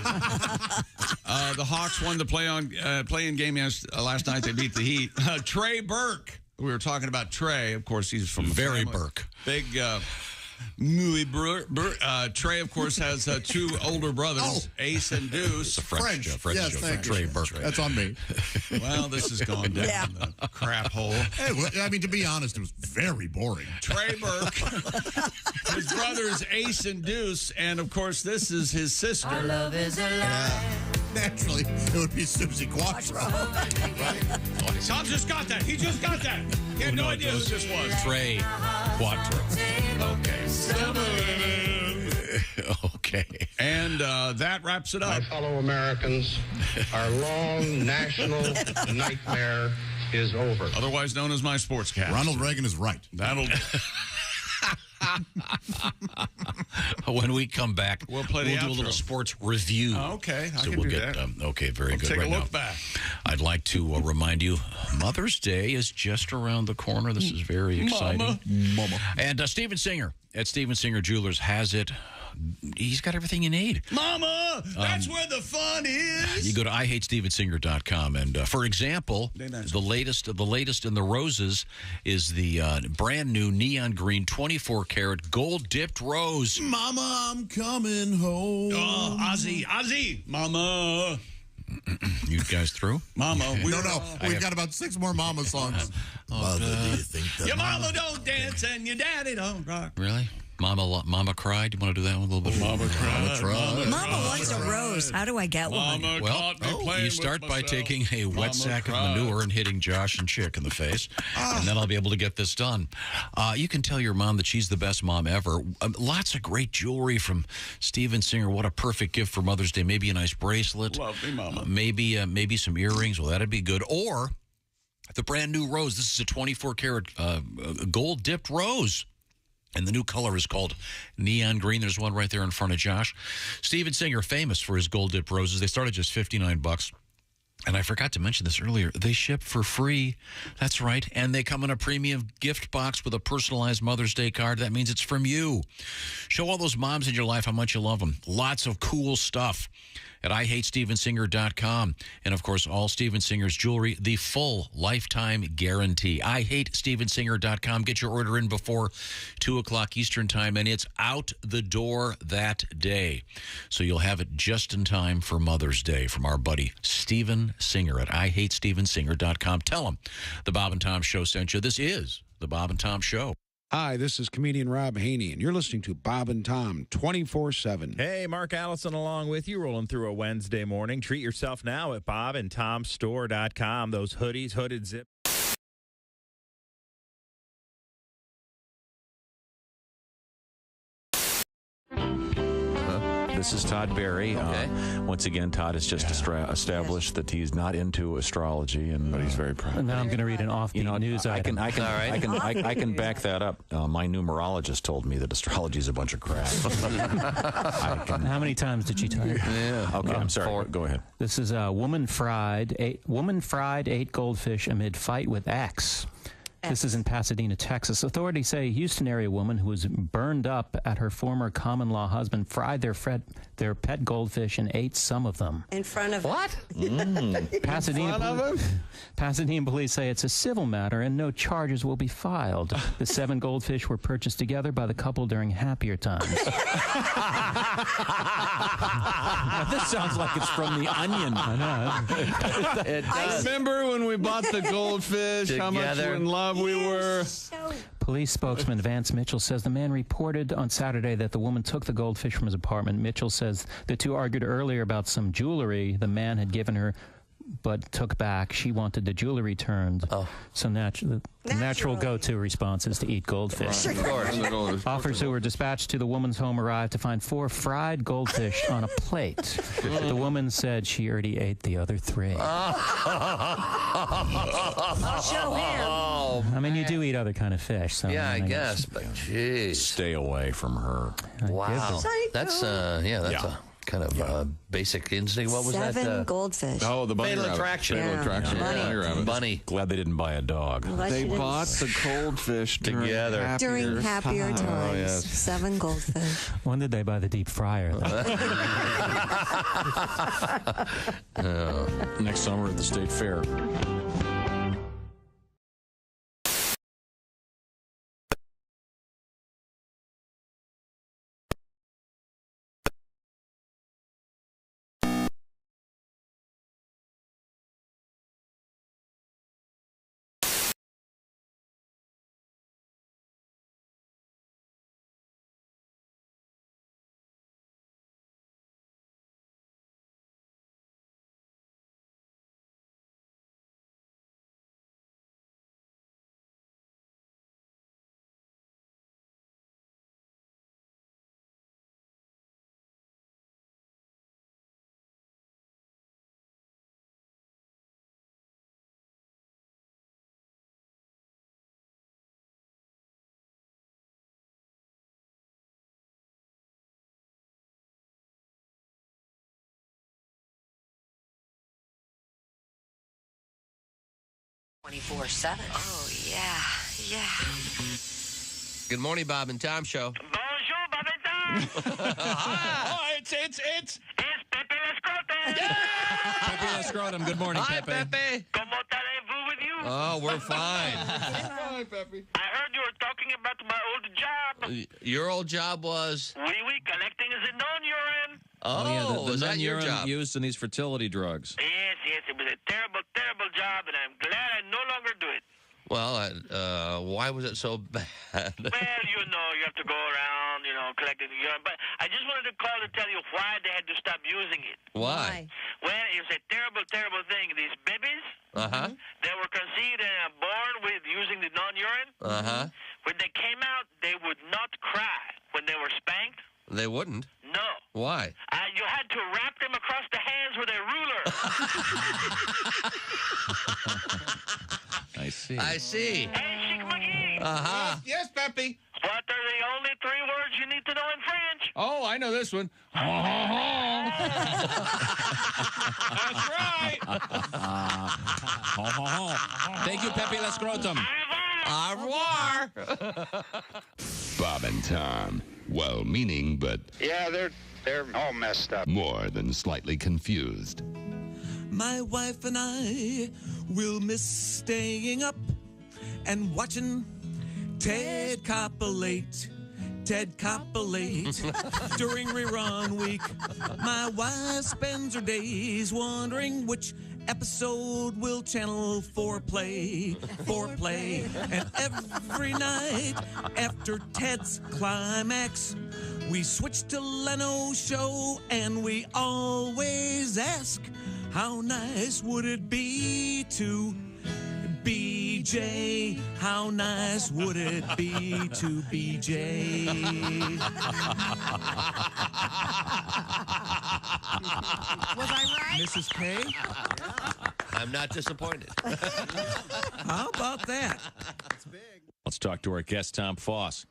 Speaker 1: The Hawks won the play-in game last night. They beat the Heat. Trey Burke. We were talking about Trey. Of course, he's from
Speaker 4: Very Burke.
Speaker 1: Big... Trey, of course, has two older brothers, Ace and Deuce.
Speaker 4: French
Speaker 8: Yes, thank you.
Speaker 4: Trey Burke.
Speaker 8: That's on me.
Speaker 1: Well, this has gone down the crap hole.
Speaker 8: Hey, I mean, to be honest, it was very boring.
Speaker 1: Trey Burke, his brothers Ace and Deuce, and of course, this is his sister.
Speaker 15: Our love is alive.
Speaker 8: Naturally, it would be Susie Quattro.
Speaker 1: Tom just got that. He just got that. He had no idea who this was.
Speaker 4: Trey Quattro. Okay. Okay.
Speaker 1: And that wraps it up.
Speaker 13: My fellow Americans, our long national nightmare is over.
Speaker 1: Otherwise known as my sportscast.
Speaker 8: Ronald Reagan is right.
Speaker 1: That'll...
Speaker 4: When we come back,
Speaker 1: we'll do
Speaker 4: a little sports review.
Speaker 1: Okay,
Speaker 4: so we'll get that. Okay, very good.
Speaker 1: Take
Speaker 4: right
Speaker 1: a look
Speaker 4: now,
Speaker 1: back.
Speaker 4: I'd like to remind you, Mother's Day is just around the corner. This is very exciting.
Speaker 8: Mama.
Speaker 4: And Steven Singer at Steven Singer Jewelers has it. He's got everything you need.
Speaker 1: Mama, that's where the fun is.
Speaker 4: You go to IHateStevenSinger.com, and for example, the latest in the roses is the brand new neon green 24-karat gold dipped rose.
Speaker 8: Mama, I'm coming home.
Speaker 1: Oh, Ozzy, Mama.
Speaker 4: You guys through?
Speaker 1: Mama,
Speaker 8: we've got about 6 more Mama songs. Mother, do you think that
Speaker 1: your mama don't dance and your daddy don't rock?
Speaker 4: Really? Mama cried. You want to do that one a little bit?
Speaker 1: Mama cried.
Speaker 2: Mama wants a rose. How do I get one?
Speaker 4: Well, you start by taking a wet sack of manure and hitting Josh and Chick in the face, and then I'll be able to get this done. You can tell your mom that she's the best mom ever. Lots of great jewelry from Steven Singer. What a perfect gift for Mother's Day. Maybe a nice bracelet.
Speaker 1: Lovely, Mama.
Speaker 4: Maybe some earrings. Well, that'd be good. Or the brand new rose. This is a 24-karat gold dipped rose. And the new color is called neon green. There's one right there in front of Josh. Steven Singer, famous for his gold-dipped roses. They start at just $59. And I forgot to mention this earlier. They ship for free. That's right. And they come in a premium gift box with a personalized Mother's Day card. That means it's from you. Show all those moms in your life how much you love them. Lots of cool stuff at IHateStevenSinger.com. And, of course, all Steven Singer's jewelry, the full lifetime guarantee. IHateStevenSinger.com. Get your order in before 2 o'clock Eastern time, and it's out the door that day. So you'll have it just in time for Mother's Day from our buddy Steven Singer at IHateStevenSinger.com. Tell him the Bob and Tom Show sent you. This is the Bob and Tom Show.
Speaker 14: Hi, this is comedian Rob Haney, and you're listening to Bob and Tom 24/7.
Speaker 20: Hey, Mark Allison along with you, rolling through a Wednesday morning. Treat yourself now at bobandtomstore.com. Those hoodies, hooded zip.
Speaker 9: This is Todd Barry. Once again, Todd has just established that he's not into astrology, but he's very proud.
Speaker 22: And now I'm going to read an offbeat news item.
Speaker 9: I can back that up. My numerologist told me that astrology is a bunch of crap.
Speaker 22: How many times did you type?
Speaker 9: Yeah. Okay, I'm sorry. Go ahead.
Speaker 22: This is woman fried 8 goldfish amid fight with axe. This is in Pasadena, Texas. Authorities say a Houston area woman who was burned up at her former common-law husband fried their their pet goldfish and ate some of them.
Speaker 2: In front of
Speaker 5: what?
Speaker 22: Pasadena police say it's a civil matter and no charges will be filed. The 7 goldfish were purchased together by the couple during happier times.
Speaker 9: Now, this sounds like it's from The Onion.
Speaker 22: I know.
Speaker 5: I
Speaker 1: remember when we bought the goldfish, how much in love we were.
Speaker 22: Police spokesman Vance Mitchell says the man reported on Saturday that the woman took the goldfish from his apartment. Mitchell says the two argued earlier about some jewelry the man had given her but took back. She wanted the jewelry returned. So the natural go-to response is to eat goldfish.
Speaker 5: Of course.
Speaker 22: Officers who were dispatched to the woman's home arrived to find 4 fried goldfish on a plate. The woman said she already ate the other 3.
Speaker 2: I'll show him.
Speaker 22: I mean, you do eat other kind of fish. So
Speaker 5: Yeah, I guess, but jeez.
Speaker 9: Stay away from her.
Speaker 5: Wow. That's a kind of basic instinct. What was
Speaker 2: 7
Speaker 5: that?
Speaker 2: goldfish.
Speaker 9: Oh, the bunny
Speaker 5: Fatal
Speaker 9: rabbit.
Speaker 5: Attraction.
Speaker 9: Fatal
Speaker 2: Yeah.
Speaker 9: Attraction.
Speaker 2: Bunny.
Speaker 9: Bunny rabbit.
Speaker 5: Bunny.
Speaker 9: Glad they didn't buy a dog.
Speaker 1: They bought the goldfish
Speaker 5: Together.
Speaker 2: During happier times.
Speaker 5: yes.
Speaker 2: 7 goldfish.
Speaker 22: When did they buy the deep fryer?
Speaker 9: Next summer at the state fair.
Speaker 16: .24/7. Oh, yeah.
Speaker 5: Good morning, Bob and Tom Show.
Speaker 16: Bonjour, Bob and Tom.
Speaker 5: Hi.
Speaker 16: It's Pepe Lescrote.
Speaker 9: Pepe Lescrotum. Good morning,
Speaker 5: Hi,
Speaker 9: Pepe.
Speaker 5: Pepe.
Speaker 16: Como allez-vous with you?
Speaker 5: Oh, we're fine.
Speaker 16: I heard you were talking about my old job.
Speaker 5: Your old job was?
Speaker 16: Oui, collecting the non-urine.
Speaker 5: Oh,
Speaker 23: the
Speaker 5: is that your
Speaker 23: non-urine
Speaker 5: job?
Speaker 23: used in these fertility drugs.
Speaker 16: Yes, it was a terrible, terrible job, and I'm glad I no longer do it.
Speaker 5: Well, why was it so bad?
Speaker 16: Well, you have to go around, collecting the urine. But I just wanted to call to tell you why they had to stop using it.
Speaker 5: Why?
Speaker 16: Well, it's a terrible, terrible thing. These babies, they were conceived and born with using the non-urine. When they came out, they would not cry when they were spanked.
Speaker 5: They wouldn't?
Speaker 16: No.
Speaker 5: Why?
Speaker 16: You had to wrap them across the hands with a ruler.
Speaker 23: I see.
Speaker 16: Hey, Chick McGee.
Speaker 1: Yes, Pepe.
Speaker 16: What are the only 3 words you need to know in French?
Speaker 1: Oh, I know this one.
Speaker 23: That's right. Thank you, Pepe Lescrotum.
Speaker 5: Au revoir.
Speaker 24: Bob and Tom, well-meaning, but
Speaker 13: Yeah, they're all messed up.
Speaker 24: more than slightly confused.
Speaker 3: My wife and I will miss staying up and watching Ted Copulate. Ted Copulate. During rerun week, my wife spends her days wondering which episode will Channel 4 play. And every night after Ted's climax, we switch to Leno's show and we always ask, how nice would it be to BJ? How nice would it be to BJ?
Speaker 16: Was I right?
Speaker 3: Mrs. K?
Speaker 5: I'm not disappointed.
Speaker 3: How about that?
Speaker 23: Let's talk to our guest, Tom Foss.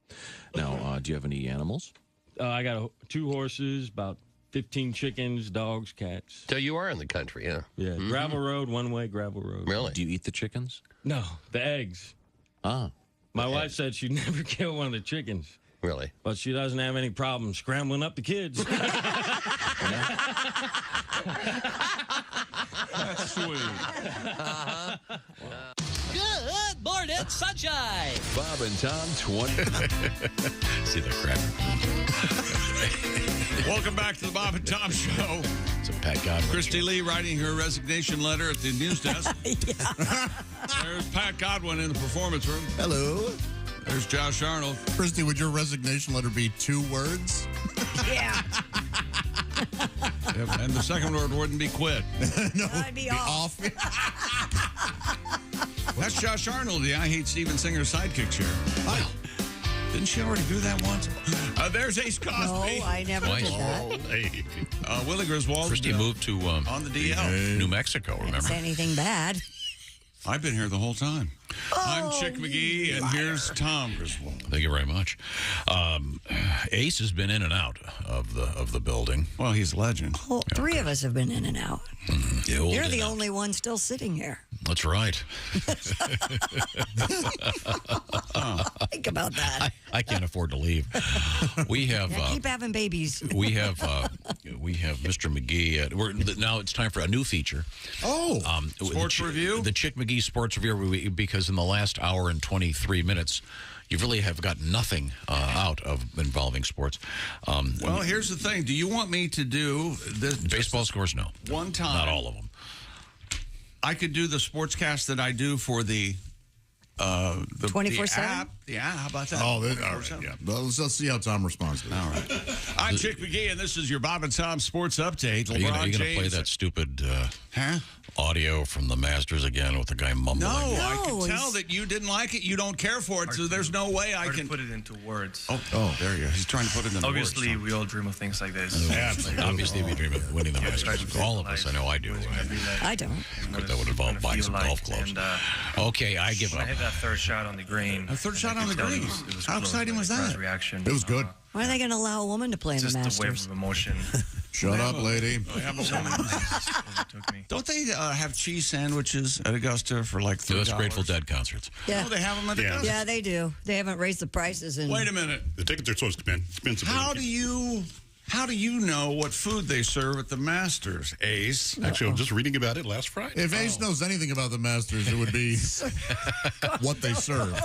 Speaker 23: Now, do you have any animals?
Speaker 25: I got 2 horses, about 15 chickens, dogs, cats.
Speaker 5: So you are in the country, yeah?
Speaker 25: Yeah, gravel road, one-way gravel road.
Speaker 5: Really?
Speaker 23: Do you eat the chickens?
Speaker 25: No, the eggs.
Speaker 23: Ah.
Speaker 25: My wife said she'd never kill one of the chickens.
Speaker 5: Really?
Speaker 25: But she doesn't have any problem scrambling up the kids.
Speaker 1: That's sweet.
Speaker 11: Good morning, sunshine.
Speaker 23: Bob and Tom 20.
Speaker 4: See the crap.
Speaker 1: Welcome back to the Bob and Tom Show.
Speaker 4: It's a Pat Godwin.
Speaker 1: Christy Lee writing her resignation letter at the news desk. There's Pat Godwin in the performance room.
Speaker 8: Hello.
Speaker 1: There's Josh Arnold.
Speaker 8: Christy, would your resignation letter be 2 words?
Speaker 2: Yeah.
Speaker 1: Yep, and the second word wouldn't be quit.
Speaker 8: No,
Speaker 2: I'd be off.
Speaker 1: That's Josh Arnold, the I Hate Steven Singer sidekick chair. Wow. Didn't she already do that once? There's Ace Cosby.
Speaker 2: No, I never did that.
Speaker 4: Hey.
Speaker 1: Willie Griswold.
Speaker 4: Christy moved to
Speaker 1: on the DL.
Speaker 4: New Mexico,
Speaker 2: Didn't
Speaker 4: remember?
Speaker 2: say anything bad.
Speaker 1: I've been here the whole time. I'm Chick
Speaker 2: you
Speaker 1: McGee, and here's Tom Griswold.
Speaker 4: Thank you very much. Ace has been in and out of the building.
Speaker 1: Well, he's a legend.
Speaker 2: Well, 3 of us have been in and out. You're the only one still sitting here.
Speaker 4: That's right.
Speaker 2: Think about that.
Speaker 4: I can't afford to leave. We have
Speaker 2: keep having babies.
Speaker 4: we have Mr. McGee. Now it's time for a new feature.
Speaker 8: Oh,
Speaker 1: sports review.
Speaker 4: The Chick McGee Sports Review, because in the last hour and 23 minutes, you really have got nothing out of involving sports.
Speaker 1: Well, here's the thing. Do you want me to do this?
Speaker 4: Baseball scores? No.
Speaker 1: One time.
Speaker 4: Not all of them.
Speaker 1: I could do the sportscast that I do for the
Speaker 2: 24/7?
Speaker 1: app. Yeah, how about that?
Speaker 8: all right, yeah. Well, let's see how Tom responds to that.
Speaker 1: All right. I'm Chick McGee, and this is your Bob and Tom Sports Update.
Speaker 4: Are you going to play that stupid audio from the Masters again with the guy mumbling?
Speaker 1: No, I can tell that you didn't like it. You don't care for it, so there's no way I can
Speaker 21: put it into words.
Speaker 1: Oh, there you go. He's trying to put it into
Speaker 21: Obviously,
Speaker 1: words.
Speaker 21: we all dream of things like this.
Speaker 4: Obviously, we dream of winning the Masters. All of us. I know I do.
Speaker 2: I don't.
Speaker 4: That would involve buying some golf clubs.
Speaker 21: Okay,
Speaker 4: I give
Speaker 21: when
Speaker 4: up.
Speaker 21: I hit that third shot on the green.
Speaker 1: A third shot on the green? How exciting was that?
Speaker 21: Reaction.
Speaker 8: It was good.
Speaker 2: Why are they going to allow a woman to play in the
Speaker 21: Just the wave
Speaker 2: Masters?
Speaker 21: of emotion.
Speaker 8: Shut up, lady.
Speaker 1: Don't they have cheese sandwiches at Augusta for like $3?
Speaker 4: That's Grateful Dead concerts.
Speaker 2: Yeah.
Speaker 1: Oh, they have them at Augusta?
Speaker 2: Yeah, they do. They haven't raised the prices.
Speaker 1: Wait a minute.
Speaker 12: The tickets are so expensive.
Speaker 1: How do you know what food they serve at the Masters, Ace?
Speaker 12: Actually, I was just reading about it last Friday.
Speaker 8: If Ace knows anything about the Masters, it would be what they serve.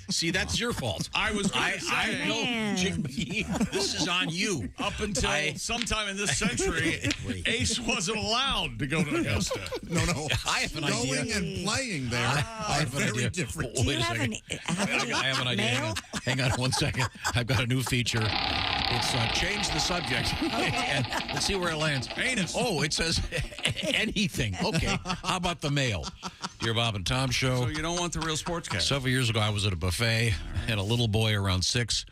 Speaker 4: See, that's your fault.
Speaker 1: I was
Speaker 4: I know, Chick McGee. This is on you.
Speaker 1: Up until sometime in this century, Ace wasn't allowed to go to Augusta.
Speaker 8: No.
Speaker 4: I have an idea.
Speaker 8: Going and playing there are very different.
Speaker 2: Do you
Speaker 4: Wait a
Speaker 2: have
Speaker 4: second. I have an idea.
Speaker 2: mail?
Speaker 4: Hang on 1 second. I've got a new feature. It's change the subject. And let's see where it lands.
Speaker 1: Anus.
Speaker 4: Oh, it says anything. Okay. How about the mail? Your Bob and Tom show.
Speaker 1: So you don't want the real sportscast?
Speaker 4: Several years ago, I was at a buffet, and a little boy around 6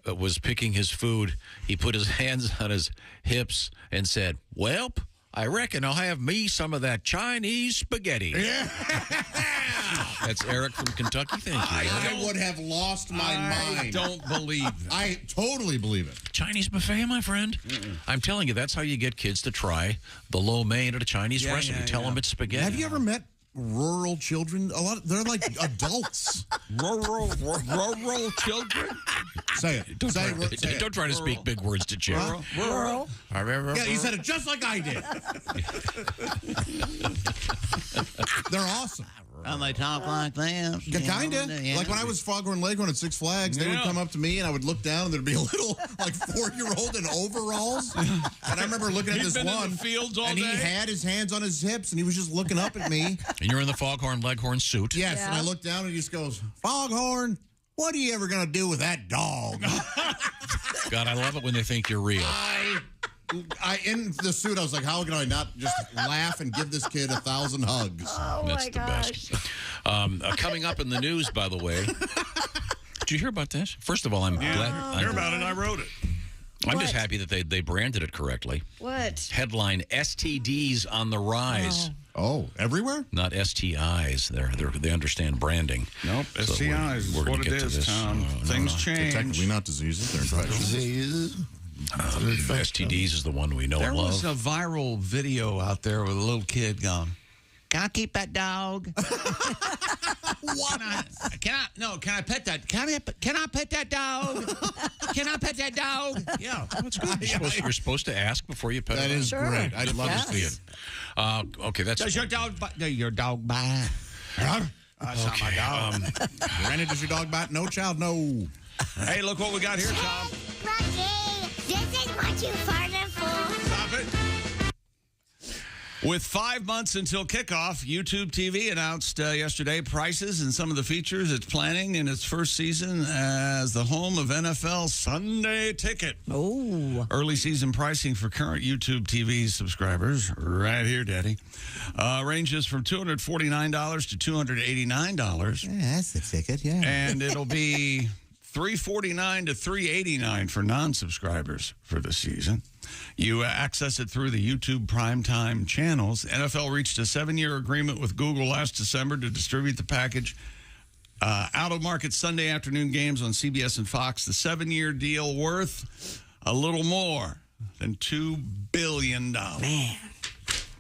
Speaker 4: was picking his food. He put his hands on his hips and said, "Welp, I reckon I'll have me some of that Chinese spaghetti."
Speaker 8: Yeah.
Speaker 4: That's Eric from Kentucky. Thank you.
Speaker 8: I would have lost my mind.
Speaker 1: I don't believe that.
Speaker 8: I totally believe it.
Speaker 4: Chinese buffet, my friend. I'm telling you, that's how you get kids to try the lo mein at a Chinese restaurant. You tell them it's spaghetti.
Speaker 8: Have you ever met rural children? They're like adults.
Speaker 1: rural children?
Speaker 8: Say it.
Speaker 4: Don't try to speak big words to Chick.
Speaker 2: Rural.
Speaker 8: Yeah, you said it just like I did. They're awesome.
Speaker 17: And they talk like that.
Speaker 8: Kind of. Like when I was Foghorn Leghorn at Six Flags, they would come up to me and I would look down and there'd be a little like 4-year-old in overalls. And I remember looking at this one. And he had his hands on his hips and he was just looking up at me.
Speaker 4: And you're in the Foghorn Leghorn suit.
Speaker 8: Yes. And I looked down and he just goes, "Foghorn, what are you ever going to do with that dog?"
Speaker 4: God, I love it when they think you're real.
Speaker 8: In the suit, I was like, how can I not just laugh and give this kid 1,000 hugs?
Speaker 2: Oh,
Speaker 4: That's
Speaker 2: my
Speaker 4: the
Speaker 2: gosh.
Speaker 4: best. Coming up in the news, by the way. Did you hear about this? First of all, I'm glad.
Speaker 1: I heard about it. I wrote it.
Speaker 4: I'm just happy that they branded it correctly.
Speaker 2: What?
Speaker 4: Headline: STDs on the rise.
Speaker 8: Oh, everywhere?
Speaker 4: Not STIs. They understand branding.
Speaker 1: Nope,
Speaker 4: So
Speaker 1: STIs is
Speaker 4: we're
Speaker 1: what
Speaker 4: gonna
Speaker 1: it
Speaker 4: get to
Speaker 1: is,
Speaker 4: this.
Speaker 1: Tom. Things
Speaker 8: They're
Speaker 1: change.
Speaker 8: technically not diseases. They're infections.
Speaker 4: STDs is the one we know
Speaker 1: There
Speaker 4: and love.
Speaker 1: was a viral video out there with a little kid going, "Can I keep that dog?" What? Can I pet that? Can I pet that dog? Can I pet that dog? Yeah,
Speaker 4: that's good. You're supposed to ask before you pet it.
Speaker 8: That is great. I'd love to see it.
Speaker 4: Okay, that's.
Speaker 1: Does your dog bite? Your dog bite? That's not my dog.
Speaker 8: Granny, does your dog bite? No, child, no.
Speaker 1: Hey, look what we got here, Tom.
Speaker 6: Rocky, this is what you farted for.
Speaker 1: Stop it. With 5 months until kickoff, YouTube TV announced yesterday prices and some of the features it's planning in its first season as the home of NFL Sunday Ticket.
Speaker 2: Oh.
Speaker 1: Early season pricing for current YouTube TV subscribers, right here, Daddy, ranges from $249 to $289.
Speaker 17: Yeah, that's the ticket, yeah.
Speaker 1: And it'll be $349 to $389 for non-subscribers for the season. You access it through the YouTube primetime channels. NFL reached a 7-year agreement with Google last December to distribute the package. Out-of-market Sunday afternoon games on CBS and Fox. The 7-year deal worth a little more than $2 billion.
Speaker 2: Man.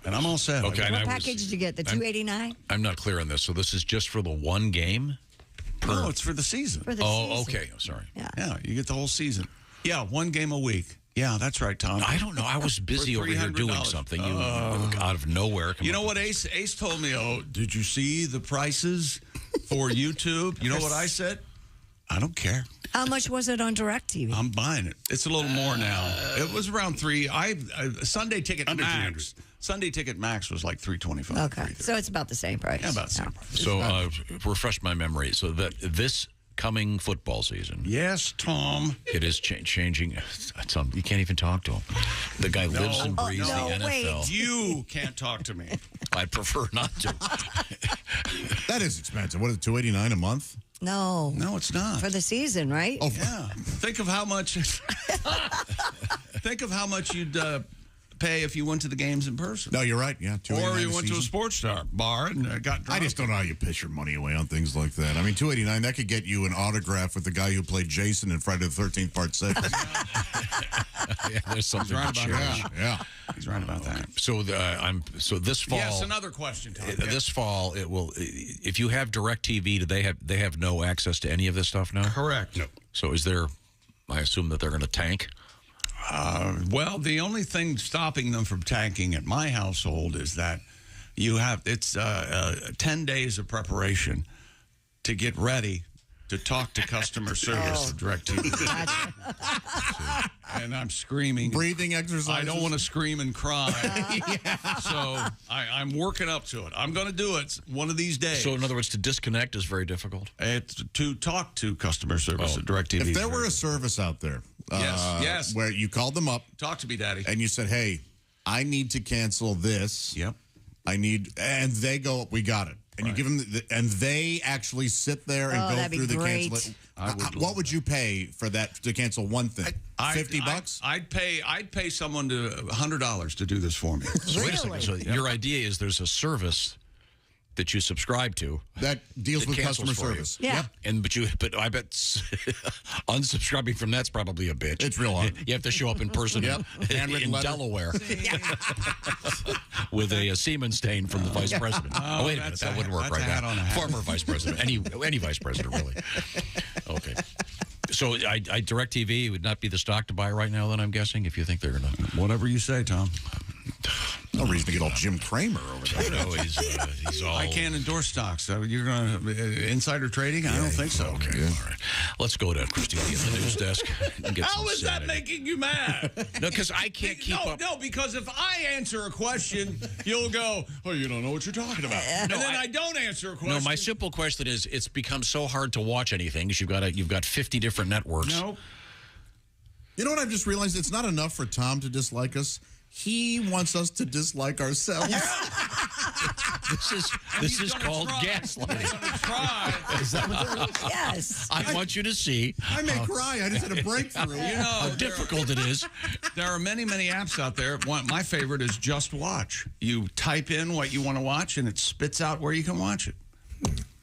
Speaker 1: And I'm all set.
Speaker 4: Okay,
Speaker 2: What package did you get? The $289?
Speaker 4: I'm not clear on this. So this is just for the one game?
Speaker 1: No, it's for the season.
Speaker 2: For the season.
Speaker 4: Okay. I'm sorry.
Speaker 1: Yeah, you get the whole season. Yeah, one game a week. Yeah, that's right, Tom.
Speaker 4: I don't know. I was busy over here doing something. You out of nowhere.
Speaker 1: You know what Ace told me? Oh, did you see the prices for YouTube? You know what I said? I don't care.
Speaker 2: How much was it on DirecTV?
Speaker 1: I'm buying it. It's a little more now. It was around $3. Sunday Ticket
Speaker 12: Under
Speaker 1: Max. Sunday Ticket Max was like $325.
Speaker 2: Okay, so it's about the same price.
Speaker 1: Yeah, about the same price.
Speaker 4: So refresh my memory. So that this coming football season.
Speaker 1: Yes, Tom.
Speaker 4: It is changing. You can't even talk to him. The guy lives and breathes the NFL.
Speaker 2: Wait.
Speaker 1: You can't talk to me.
Speaker 4: I'd prefer not to.
Speaker 8: That is expensive. What is it, $289 a month?
Speaker 2: No.
Speaker 1: No, it's not.
Speaker 2: For the season, right?
Speaker 1: Oh, yeah. Think of how much. Think of how much you'd pay if you went to the games in person.
Speaker 8: No, you're right. Yeah,
Speaker 1: or you went to a sports bar and got drunk.
Speaker 8: I just don't know how you piss your money away on things like that. I mean, $289, that could get you an autograph with the guy who played Jason in Friday the 13th, Part 6.
Speaker 4: Yeah, there's something
Speaker 1: right
Speaker 4: to
Speaker 1: about
Speaker 4: cherish.
Speaker 1: that.
Speaker 8: Yeah.
Speaker 1: He's right about that.
Speaker 4: So so this fall.
Speaker 1: Yes, another question, Tom.
Speaker 4: This fall, it will. If you have DirecTV, do they have no access to any of this stuff now?
Speaker 1: Correct.
Speaker 12: No.
Speaker 4: So is there? I assume that they're going to tank.
Speaker 1: Well, the only thing stopping them from tanking at my household is that it's 10 days of preparation to get ready to talk to customer service of DirecTV. And I'm screaming.
Speaker 8: Breathing exercises.
Speaker 1: I don't want to scream and cry. So I'm working up to it. I'm going to do it one of these days.
Speaker 4: So in other words, to disconnect is very difficult?
Speaker 1: It's to talk to customer service at DirecTV.
Speaker 8: If there were a service out there
Speaker 1: yes,
Speaker 8: where you called them up.
Speaker 1: Talk to me, Daddy.
Speaker 8: And you said, hey, I need to cancel this.
Speaker 1: Yep.
Speaker 8: And they go, we got it. And you give them, and they actually sit there and go through the cancel. What would you pay for that to cancel one thing? $50?
Speaker 1: I'd pay someone to $100 to do this for me.
Speaker 4: So wait a second. So your idea is there's a service that you subscribe to
Speaker 8: that deals with customer
Speaker 4: for
Speaker 8: service.
Speaker 2: Yeah.
Speaker 4: Yep. But I bet unsubscribing from that's probably a bitch.
Speaker 8: It's real hard.
Speaker 4: You have to show up in person in Delaware with a semen stain from the vice president. Oh, wait a minute, that wouldn't work right now. Former vice president, any vice president, really. Okay. So DirecTV would not be the stock to buy right now, then, I'm guessing, if you think they're going to.
Speaker 1: Whatever you say, Tom.
Speaker 8: No reason to get all Jim Cramer over there.
Speaker 4: I know, he's all...
Speaker 1: I can't endorse stocks. So you're going to insider trading? I don't think so.
Speaker 4: Okay, all right. Let's go to Kristi at the news desk. And get
Speaker 1: How is that making you mad?
Speaker 4: No, because I can't keep up.
Speaker 1: No, because if I answer a question, you'll go, oh, you don't know what you're talking about. And then I don't answer a question.
Speaker 4: No, my simple question is, it's become so hard to watch anything because you've got 50 different networks.
Speaker 1: No.
Speaker 8: You know what I've just realized? It's not enough for Tom to dislike us. He wants us to dislike ourselves.
Speaker 4: This is called gaslighting.
Speaker 8: Is that what that is?
Speaker 2: Yes.
Speaker 4: I want you to see.
Speaker 8: I may cry. I just had a breakthrough.
Speaker 1: You know
Speaker 4: how difficult it is.
Speaker 1: There are many, many apps out there. My favorite is Just Watch. You type in what you want to watch, and it spits out where you can watch it.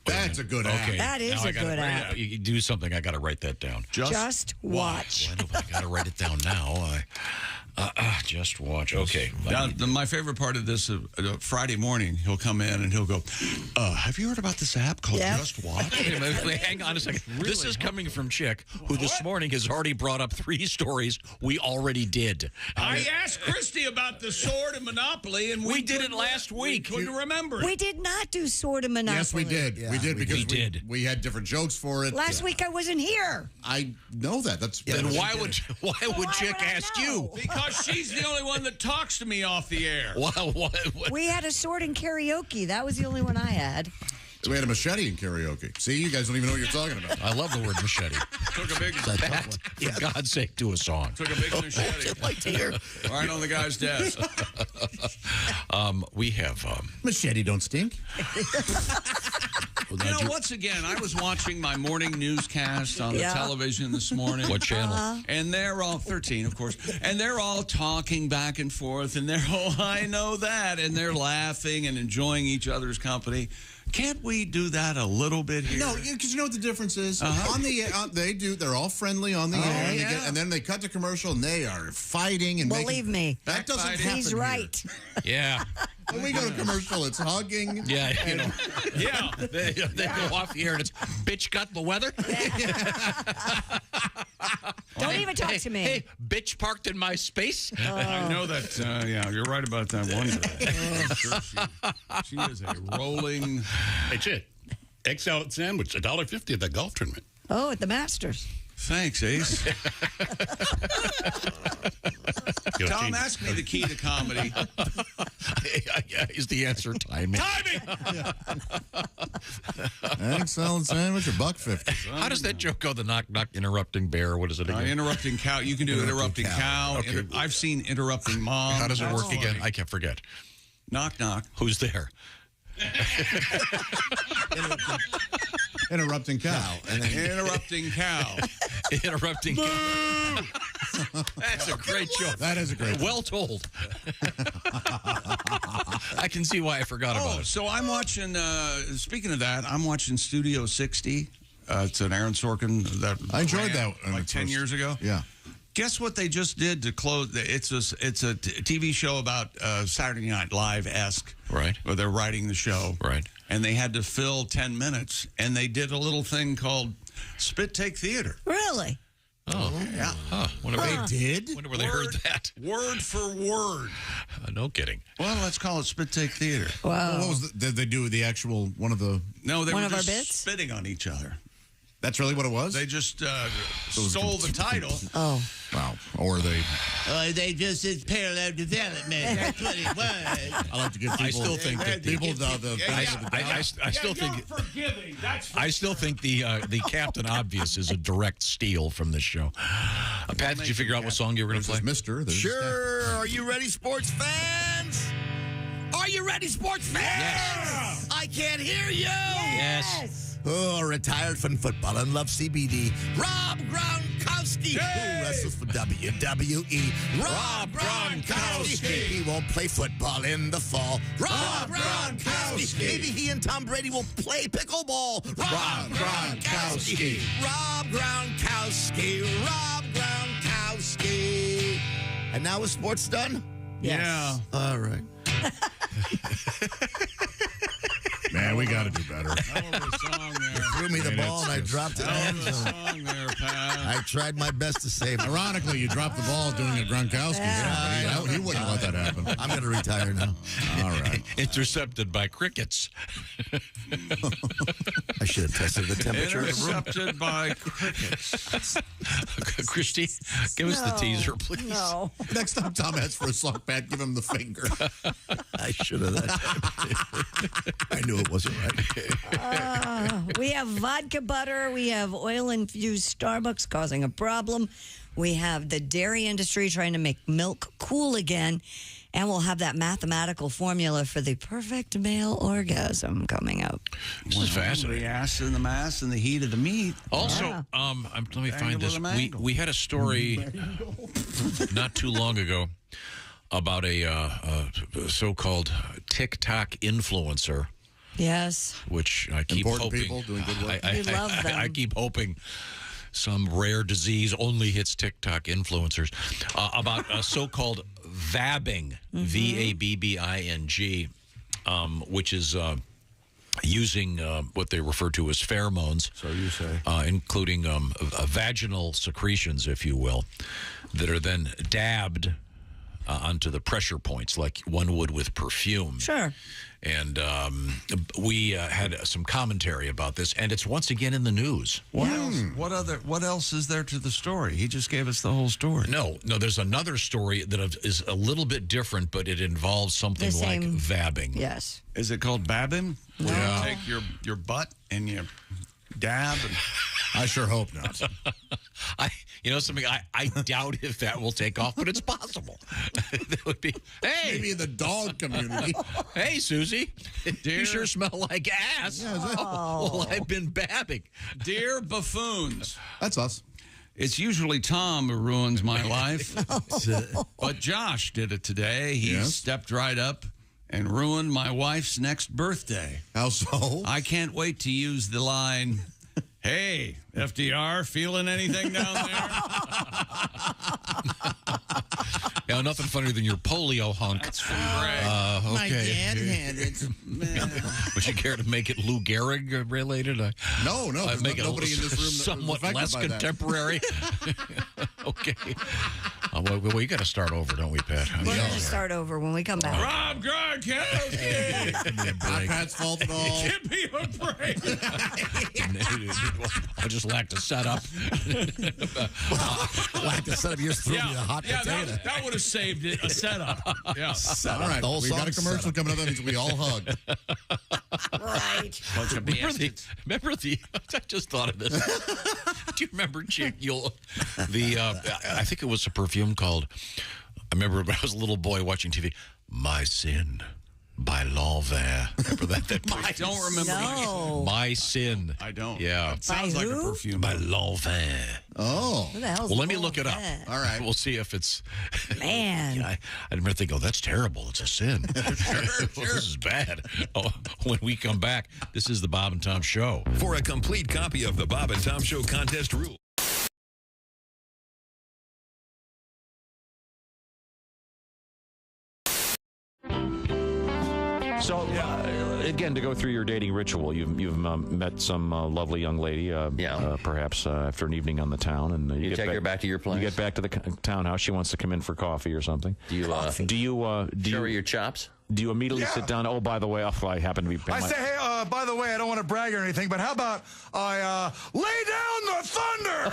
Speaker 8: That's a good app.
Speaker 4: Okay.
Speaker 2: That is
Speaker 4: now
Speaker 2: a good app.
Speaker 4: You do something. I got to write that down.
Speaker 2: Just watch.
Speaker 4: I got to write it down now. Just watch. Okay.
Speaker 1: Now, my favorite part of this, Friday morning, he'll come in and he'll go, have you heard about this app called Just Watch?
Speaker 4: Hang on a second. This is coming from Chick, who this morning has already brought up 3 stories we already did.
Speaker 1: I asked Kristi about the sword and Monopoly, and we
Speaker 4: did it last week.
Speaker 1: We couldn't remember it.
Speaker 2: We did not do sword and Monopoly.
Speaker 8: Yes, we did.
Speaker 3: Yeah,
Speaker 8: we did because
Speaker 4: we did.
Speaker 8: We had different jokes for it.
Speaker 2: Last week I wasn't here.
Speaker 8: I know that.
Speaker 4: Then why would Chick ask you?
Speaker 1: Because she's the only one that talks to me off the air.
Speaker 4: What?
Speaker 2: We had a sword in karaoke. That was the only one I had.
Speaker 8: We had a machete in karaoke. See, you guys don't even know what you're talking about.
Speaker 4: I love the word machete.
Speaker 1: Took a big
Speaker 4: That, for God's sake, do a song.
Speaker 1: Took a big machete.
Speaker 4: I'd like to hear.
Speaker 1: Right on the guy's desk.
Speaker 4: We have
Speaker 8: machete don't stink.
Speaker 1: Once again, I was watching my morning newscast on the television this morning.
Speaker 4: What channel?
Speaker 1: And they're all 13, of course. And they're all talking back and forth, and they're, I know that, and they're laughing and enjoying each other's company. Can't we do that a little bit here?
Speaker 8: No, because you know what the difference is? On the they're all friendly on the air, and then they cut to commercial, and they are fighting and
Speaker 2: believe me,
Speaker 8: that doesn't happen.
Speaker 2: He's right.
Speaker 4: Yeah.
Speaker 8: When we go to commercial, it's hugging.
Speaker 4: Yeah, they go off the air and it's, bitch got the weather.
Speaker 2: Don't even talk to me.
Speaker 4: Hey, bitch parked in my space.
Speaker 1: I know that, you're right about that one girl. She is a rolling...
Speaker 12: Hey, Chick, egg salad sandwich, $1.50 at that golf tournament.
Speaker 2: Oh, at the Masters.
Speaker 1: Thanks, Ace. Tom, ask me the key to comedy.
Speaker 4: Is the answer timing?
Speaker 1: Timing!
Speaker 8: Egg salad sandwich, $1.50.
Speaker 4: How does that joke go? The knock, knock, interrupting bear. What is it again?
Speaker 1: Interrupting cow. You can do interrupting cow.
Speaker 4: Okay.
Speaker 1: I've seen interrupting mom.
Speaker 4: How does it work
Speaker 1: Funny.
Speaker 4: again? I can't forget.
Speaker 1: Knock, knock.
Speaker 4: Who's there?
Speaker 8: Interrupting cow.
Speaker 1: And then interrupting cow.
Speaker 4: Interrupting cow. That's a great joke.
Speaker 8: That is a great joke.
Speaker 4: Well told. I can see why I forgot about it.
Speaker 1: So I'm watching, speaking of that, I'm watching Studio 60. It's an Aaron Sorkin.
Speaker 8: I enjoyed that.
Speaker 1: Like 10 years ago?
Speaker 8: Yeah.
Speaker 1: Guess what they just did to close? It's a TV show about Saturday Night Live-esque.
Speaker 4: Right.
Speaker 1: Where they're writing the show.
Speaker 4: Right.
Speaker 1: And they had to fill 10 minutes, and they did a little thing called Spit Take Theater.
Speaker 2: Really?
Speaker 4: Oh.
Speaker 1: Yeah.
Speaker 4: Huh. Wonder
Speaker 8: They did?
Speaker 4: Wonder where they heard that.
Speaker 1: Word for word.
Speaker 4: No kidding.
Speaker 1: Well, let's call it Spit Take Theater.
Speaker 2: Wow.
Speaker 8: What was did they do the actual one of the?
Speaker 1: No, they
Speaker 2: One
Speaker 1: were
Speaker 2: of our
Speaker 1: just
Speaker 2: bits?
Speaker 1: spitting on each other.
Speaker 8: That's really what it was.
Speaker 1: They just stole the title.
Speaker 2: Oh.
Speaker 8: Wow. Or they.
Speaker 17: They just it's parallel development. That's what it was.
Speaker 8: I like to give people.
Speaker 4: I still think that
Speaker 8: people
Speaker 4: I still think
Speaker 1: forgiving.
Speaker 4: I still think the Captain Obvious is a direct steal from this show. Pat, did you figure out what song you were going to play?
Speaker 8: Mister.
Speaker 3: Sure. Are you ready, sports fans? Are you ready, sports fans?
Speaker 4: Yes.
Speaker 3: I can't hear you.
Speaker 4: Yes.
Speaker 3: Oh, retired from football and loves CBD. Rob Gronkowski, who wrestles for WWE. Rob Gronkowski. He won't play football in the fall. Rob Gronkowski. Maybe he and Tom Brady will play pickleball. Rob Gronkowski. Rob Gronkowski. Rob Gronkowski. And now is sports done?
Speaker 1: Yeah.
Speaker 3: All right.
Speaker 8: Man, we got to do better.
Speaker 3: Threw me the ball and I dropped it. I tried my best to save it.
Speaker 8: Ironically, you dropped the ball doing a Gronkowski. He wouldn't let that happen.
Speaker 3: I'm going to retire now.
Speaker 8: All right.
Speaker 4: Intercepted by crickets.
Speaker 3: I should have tested the temperature of the room.
Speaker 1: Intercepted by crickets.
Speaker 4: Kristi, give us the teaser, please.
Speaker 2: No.
Speaker 8: Next time Tom asks for a sock bat, give him the finger.
Speaker 3: I should have that time. I knew it wasn't right.
Speaker 2: We have vodka butter. We have oil-infused Starbucks causing a problem. We have the dairy industry trying to make milk cool again. And we'll have that mathematical formula for the perfect male orgasm coming up.
Speaker 4: This is fascinating.
Speaker 1: The ass and the mass and the heat of the meat.
Speaker 4: Also, let me find this. We had a story not too long ago about a so-called TikTok influencer
Speaker 2: Yes.
Speaker 4: Which I keep
Speaker 8: Important
Speaker 4: hoping.
Speaker 8: people doing good work.
Speaker 2: We love them.
Speaker 4: I keep hoping some rare disease only hits TikTok influencers. About so-called vabbing, V-A-B-B-I-N-G, which is using what they refer to as pheromones.
Speaker 1: So you say.
Speaker 4: Including vaginal secretions, if you will, that are then dabbed onto the pressure points like one would with perfume.
Speaker 2: Sure.
Speaker 4: And we had some commentary about this, and it's once again in the news.
Speaker 1: What else? What else is there to the story? He just gave us the whole story.
Speaker 4: No, there's another story that is a little bit different, but it involves something like vabbing.
Speaker 2: Yes.
Speaker 1: Is it called babbing?
Speaker 2: No.
Speaker 1: Where you take your butt and you dab? And
Speaker 8: I sure hope not.
Speaker 4: I doubt if that will take off, but it's possible. That would be, hey.
Speaker 8: Maybe in the dog community.
Speaker 4: Hey, Susie. You sure smell like ass.
Speaker 8: Yeah,
Speaker 4: well, I've been babbing.
Speaker 1: Dear buffoons.
Speaker 8: That's us.
Speaker 1: It's usually Tom who ruins my life. But Josh did it today. He stepped right up and ruined my wife's next birthday.
Speaker 8: How so?
Speaker 1: I can't wait to use the line, hey, FDR, feeling anything down there?
Speaker 4: Yeah, nothing funnier than your polio hunk.
Speaker 1: That's from Greg.
Speaker 17: My dad had it.
Speaker 4: Would you care to make it Lou Gehrig related?
Speaker 8: No.
Speaker 4: I'd make
Speaker 8: nobody in this room
Speaker 4: somewhat
Speaker 8: was
Speaker 4: less
Speaker 8: affected by
Speaker 4: contemporary. Okay. Well, you got to start over, don't we, Pat?
Speaker 2: We're going to start over when we come back.
Speaker 1: Rob Gronkowski!
Speaker 4: Give me a break.
Speaker 8: Pat's fault at all.
Speaker 1: Give me a break!
Speaker 4: I just lacked a setup.
Speaker 8: Lacked a setup. You just threw me a hot potato.
Speaker 1: That would have saved it. A setup. Yeah.
Speaker 8: All right. We got a commercial coming up. That means we all hug.
Speaker 2: Right.
Speaker 4: Remember the? I just thought of this. Do you remember, Chick? I think it was a perfume called. I remember when I was a little boy watching TV. My Sin by L'Envers. Remember that?
Speaker 1: I don't remember.
Speaker 2: No.
Speaker 4: My Sin.
Speaker 1: I don't.
Speaker 4: Yeah.
Speaker 1: It sounds like a perfume.
Speaker 4: By L'Envers.
Speaker 8: Oh.
Speaker 2: Who the hell's
Speaker 4: Well, let me look it up.
Speaker 8: All right.
Speaker 4: We'll see if it's.
Speaker 2: Man.
Speaker 4: I remember thinking, that's terrible. It's a sin. Sure. This is bad. Oh, when we come back, this is the Bob and Tom Show.
Speaker 7: For a complete copy of the Bob and Tom Show contest rules.
Speaker 9: So, again, to go through your dating ritual, you've met some lovely young lady, perhaps after an evening on the town, and
Speaker 5: you take her back to your place.
Speaker 9: You get back to the townhouse. She wants to come in for coffee or something.
Speaker 5: Do you show her your chops?
Speaker 9: Do you immediately sit down? Oh, by the way, I happen to be.
Speaker 10: I say, hey, by the way, I don't want to brag or anything, but how about I lay down the thunder?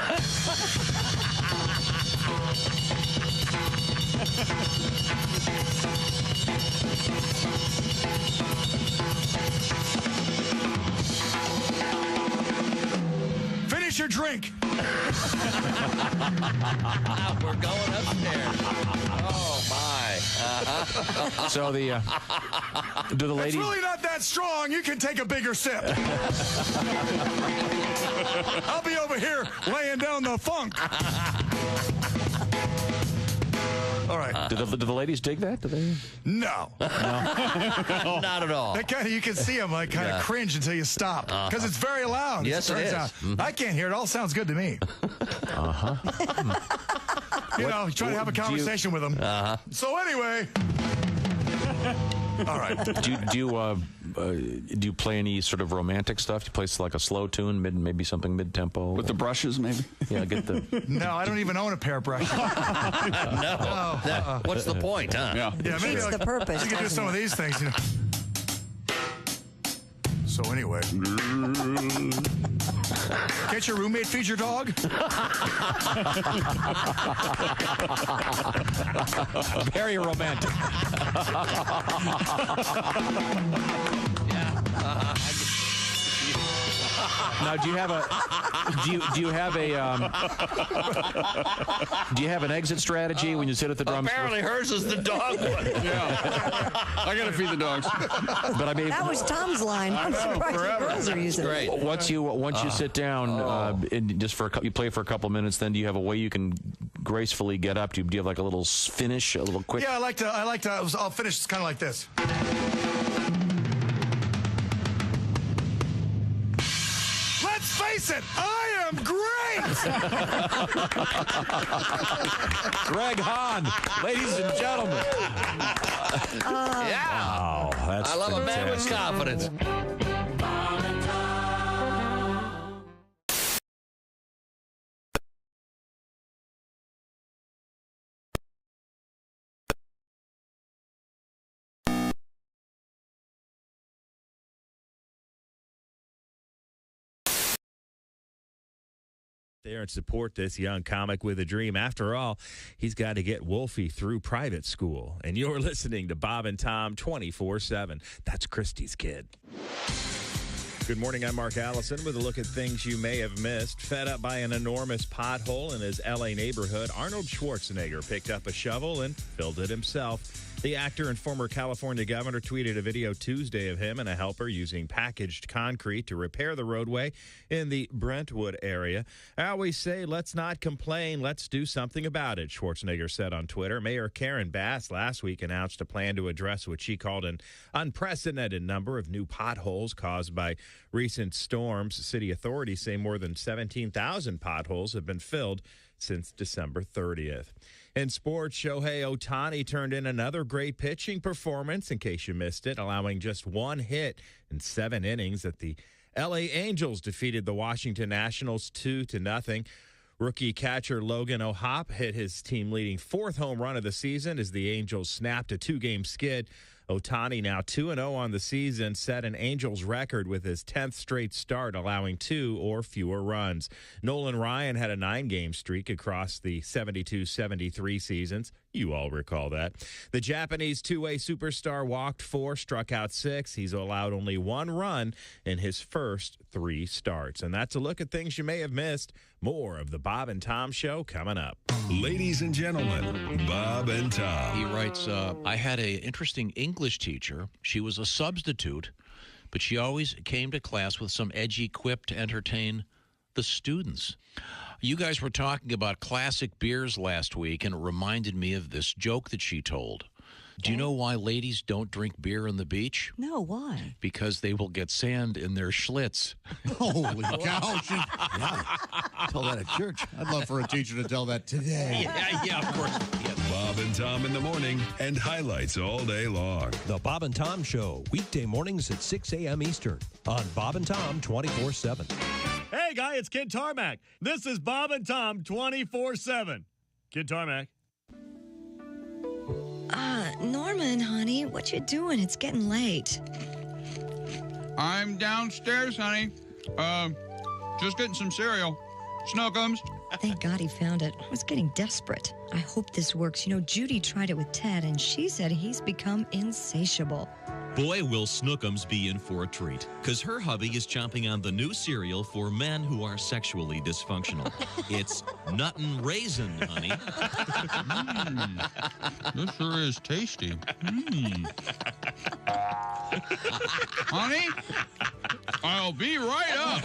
Speaker 10: Finish your drink.
Speaker 5: We're going upstairs. Oh, my.
Speaker 9: So do the ladies...
Speaker 10: It's really not that strong. You can take a bigger sip. I'll be over here laying down the funk. All right.
Speaker 9: Do the ladies dig that? Do they?
Speaker 10: No.
Speaker 5: Not at all.
Speaker 10: That kind of, you can see them like kind of cringe until you stop because it's very loud.
Speaker 5: Yes, it is.
Speaker 10: I can't hear it. All sounds good to me. You know, try to have a conversation with them. So anyway. All right.
Speaker 9: Do you play any sort of romantic stuff? Do you play like a slow tune, maybe something mid-tempo?
Speaker 1: With the brushes, maybe?
Speaker 9: Yeah, get the...
Speaker 10: No, I don't even own a pair of brushes.
Speaker 5: No. What's the point, huh?
Speaker 10: Yeah, maybe
Speaker 2: What's the purpose?
Speaker 10: You can do some of these things, you know. So anyway. Can't your roommate feed your dog?
Speaker 9: Very romantic. Now, do you have an exit strategy when you sit at the drums?
Speaker 5: Apparently, hers is the dog one.
Speaker 1: Yeah, I gotta feed the dogs.
Speaker 9: But I mean,
Speaker 2: that was Tom's line. I'm surprised the girls are using it.
Speaker 9: Once you sit down, and just you play for a couple minutes, then do you have a way you can gracefully get up? Do you have like a little finish, a little quick?
Speaker 10: Yeah, I like to. I'll finish kind of like this. face it, I am great!
Speaker 23: Greg Hahn, ladies and gentlemen.
Speaker 5: Yeah.
Speaker 23: Wow, that's
Speaker 5: I love a man with confidence.
Speaker 23: There and support this young comic with a dream. After all, he's got to get Wolfie through private school. And you're listening to Bob and Tom 24/7. That's Kristi's kid. Good morning, I'm Mark Allison with a look at things you may have missed. Fed up by an enormous pothole in his L.A. neighborhood, Arnold Schwarzenegger picked up a shovel and filled it himself. The actor and former California governor tweeted a video Tuesday of him and a helper using packaged concrete to repair the roadway in the Brentwood area. I always say, let's not complain, let's do something about it, Schwarzenegger said on Twitter. Mayor Karen Bass last week announced a plan to address what she called an unprecedented number of new potholes caused by recent storms. City authorities say more than 17,000 potholes have been filled since December 30th. In sports, Shohei Ohtani turned in another great pitching performance, in case you missed it, allowing just one hit in 7 innings that the L.A. Angels defeated the Washington Nationals 2-0. Rookie catcher Logan O'Hoppe hit his team-leading 4th home run of the season as the Angels snapped a 2-game skid. Ohtani, now 2-0 on the season, set an Angels record with his 10th straight start, allowing 2 or fewer runs. Nolan Ryan had a 9-game streak across the 72-73 seasons. You all recall that. The Japanese two-way superstar walked 4, struck out 6. He's allowed only 1 run in his first 3 starts. And that's a look at things you may have missed. More of the Bob and Tom Show coming up.
Speaker 7: Ladies and gentlemen, Bob and Tom.
Speaker 4: He writes, I had an interesting English teacher. She was a substitute, but she always came to class with some edgy quip to entertain the students. You guys were talking about classic beers last week, and it reminded me of this joke that she told. Do you know why ladies don't drink beer on the beach?
Speaker 2: No, why?
Speaker 4: Because they will get sand in their Schlitz.
Speaker 8: Holy cow. Tell that at church. I'd love for a teacher to tell that today.
Speaker 4: Yeah, of course.
Speaker 7: Bob and Tom in the morning and highlights all day long.
Speaker 14: The Bob and Tom Show, weekday mornings at 6 a.m. Eastern on Bob and Tom 24/7.
Speaker 23: Hey, guy, it's Kid Tarmac. This is Bob and Tom 24/7. Kid Tarmac.
Speaker 2: Norman, honey, what you doing? It's getting late.
Speaker 1: I'm downstairs, honey. Just getting some cereal. Snookums.
Speaker 2: Thank God he found it. I was getting desperate. I hope this works. You know, Judy tried it with Ted, and she said he's become insatiable.
Speaker 15: Boy, will Snookums be in for a treat, because her hubby is chomping on the new cereal for men who are sexually dysfunctional. It's Nuttin' Raisin, honey.
Speaker 1: This sure is tasty. Honey, I'll be right up.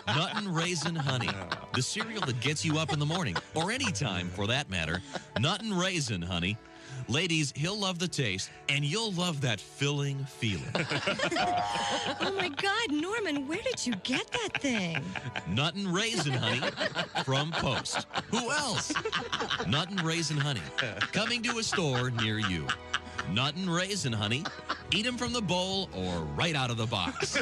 Speaker 15: Nuttin' Raisin, honey. The cereal that gets you up in the morning, or any time for that matter. Nuttin' Raisin, honey. Ladies, he'll love the taste, and you'll love that filling feeling.
Speaker 2: Oh, my God, Norman, where did you get that thing?
Speaker 15: Nuttin' Raisin, honey, from Post. Who else? Nuttin' Raisin, honey, coming to a store near you. Nuttin' Raisin, honey. Eat them from the bowl or right out of the box.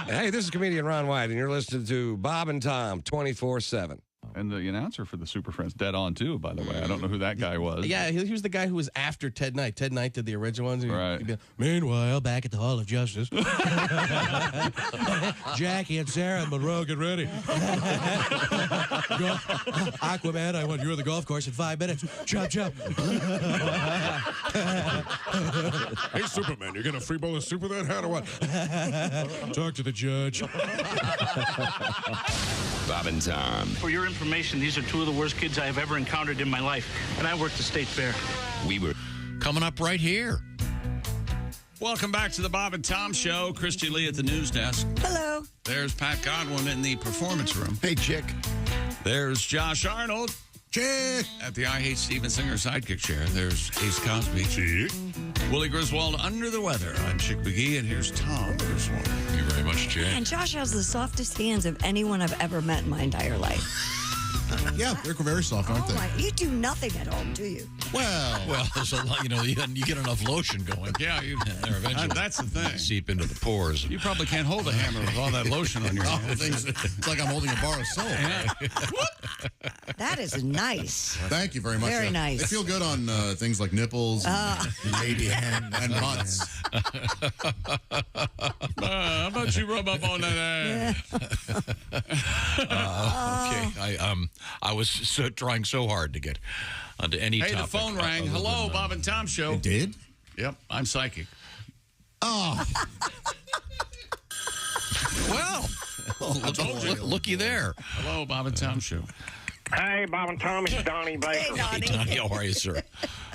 Speaker 18: Hey, this is comedian Ron White, and you're listening to Bob and Tom 24/7.
Speaker 1: And the announcer for the Super Friends, dead on, too, by the way. I don't know who that guy was.
Speaker 19: Yeah, he was the guy who was after Ted Knight. Ted Knight did the original ones.
Speaker 1: Right.
Speaker 19: He'd be, meanwhile, back at the Hall of Justice, Jackie and Sarah and Monroe, get ready. Aquaman, I want you on the golf course in 5 minutes. Chop, chop.
Speaker 10: Hey, Superman, you're going to free bowl of soup with that hat or what? Talk to the judge.
Speaker 24: Bob and Tom.
Speaker 20: For your information, these are 2 of the worst kids I have ever encountered in my life, and I worked the state fair.
Speaker 24: We were
Speaker 4: coming up right here.
Speaker 1: Welcome back to the Bob and Tom Show. Kristi Lee at the news desk.
Speaker 2: Hello.
Speaker 1: There's Pat Godwin in the performance room.
Speaker 8: Hey, Chick.
Speaker 1: There's Josh Arnold.
Speaker 8: Chick.
Speaker 1: At the I Hate Steven Singer sidekick chair. There's Ace Cosby.
Speaker 8: Chick.
Speaker 1: Willie Griswold under the weather. I'm Chick McGee, and here's Tom Griswold.
Speaker 4: Thank you very much, Jay.
Speaker 2: And Josh has the softest hands of anyone I've ever met in my entire life.
Speaker 8: Yeah, they're very soft, aren't they?
Speaker 2: You do nothing at home, do you?
Speaker 4: Well, there's a lot. You get enough lotion going.
Speaker 1: Yeah,
Speaker 4: there eventually.
Speaker 1: That's the thing.
Speaker 4: Seep into the pores.
Speaker 1: You probably can't hold a hammer with all that lotion on your hands.
Speaker 8: It's like I'm holding a bar of soap.
Speaker 2: That is nice.
Speaker 8: Thank you very much.
Speaker 2: Very nice.
Speaker 8: They feel good on things like nipples, maybe and butts.
Speaker 1: How about you rub up on that ass?
Speaker 4: Okay, I was trying so hard to get onto any topic.
Speaker 1: Hey, the phone rang. Hello, Bob and Tom Show.
Speaker 8: It did?
Speaker 1: Yep, I'm psychic.
Speaker 8: Oh.
Speaker 4: Well, looky there.
Speaker 1: Hello, Bob and Tom Show.
Speaker 11: Hey, Bob and Tom, it's Donnie Baker.
Speaker 2: Hey, Donnie.
Speaker 4: Hey, Donnie, how are you, sir?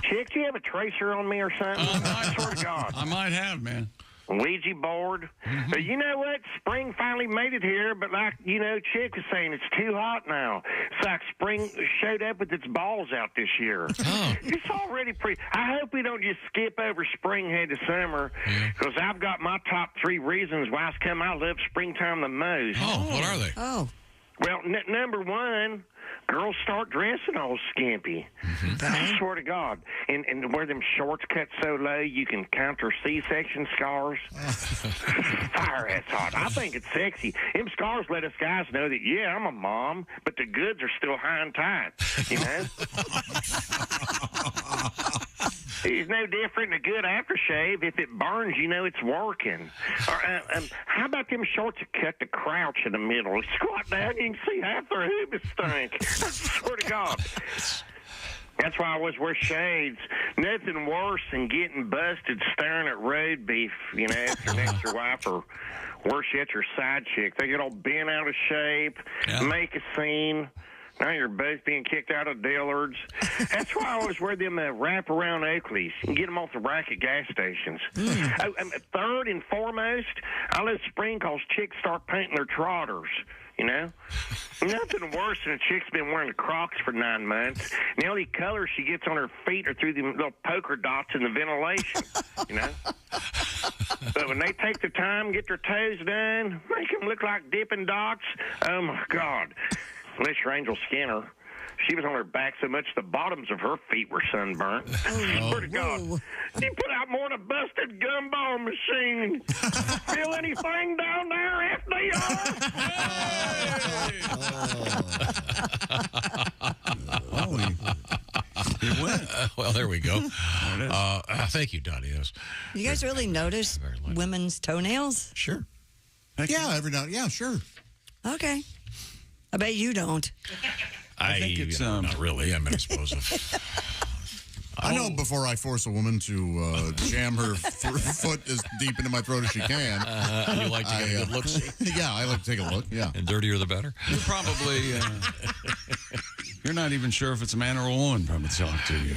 Speaker 11: Chick, do you have a tracer on me or something? I swear to God.
Speaker 1: I might have, man.
Speaker 11: Ouija board. But you know what? Spring finally made it here, but like, Chick was saying, it's too hot now. It's like spring showed up with its balls out this year.
Speaker 4: Oh.
Speaker 11: It's already pretty. I hope we don't just skip over spring head to summer, because I've got my top 3 reasons why it's come. I love springtime the most.
Speaker 4: Oh, what are they?
Speaker 2: Oh.
Speaker 11: Well, number one, girls start dressing all skimpy. I swear to God. And where them shorts cut so low, you can counter C-section scars. Fire, that's hot. I think it's sexy. Them scars let us guys know that, yeah, I'm a mom, but the goods are still high and tight, you know? It's no different than a good aftershave. If it burns, you know it's working. Or, how about them shorts that cut the crouch in the middle? You squat down, you can see half their hooves stink. I swear to God. That's why I always wear shades. Nothing worse than getting busted staring at road beef, at your next your wife, or worse yet, your side chick. They get all bent out of shape, make a scene. Now you're both being kicked out of Dillard's. That's why I always wear them wraparound Oakleys and get them off the rack at gas stations. Oh, third and foremost, I love spring because chicks start painting their trotters. Nothing worse than a chick's been wearing Crocs for 9 months. And the only color she gets on her feet are through the little polka dots in the ventilation, But when they take the time, get their toes done, make them look like Dippin' Dots, oh, my God. Unless you're Angel Skinner. She was on her back so much the bottoms of her feet were sunburnt. Swear to God. She put out more than a busted gumball machine. Feel anything down there,
Speaker 4: FDR? Well, there we go. Thank you, Donnie.
Speaker 2: You guys really notice women's toenails?
Speaker 4: Sure.
Speaker 8: Yeah, every now. Yeah, sure.
Speaker 2: Okay. I bet you don't.
Speaker 4: I think it's not really. I suppose.
Speaker 8: I know before I force a woman to jam her foot as deep into my throat as she can.
Speaker 4: You like to get a good look?
Speaker 8: Yeah, I like to take a look, yeah.
Speaker 4: And dirtier the better?
Speaker 1: You're probably... you're not even sure if it's a man or a woman probably talking to you.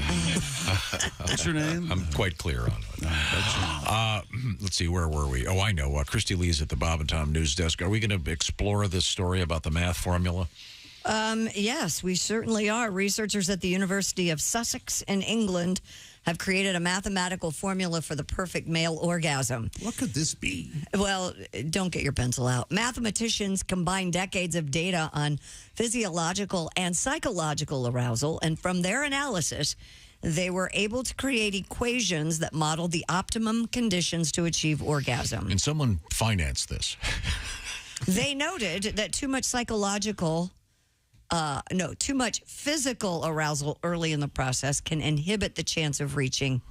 Speaker 1: What's your name?
Speaker 4: I'm quite clear on it. Let's see, where were we? Oh, I know. Christy Lee's at the Bob and Tom News Desk. Are we going to explore this story about the math formula?
Speaker 2: Yes, we certainly are. Researchers at the University of Sussex in England have created a mathematical formula for the perfect male orgasm.
Speaker 8: What could this be?
Speaker 2: Well, don't get your pencil out. Mathematicians combine decades of data on physiological and psychological arousal, and from their analysis, they were able to create equations that modeled the optimum conditions to achieve orgasm.
Speaker 4: And someone financed this.
Speaker 2: They noted that too much physical arousal early in the process can inhibit the chance of reaching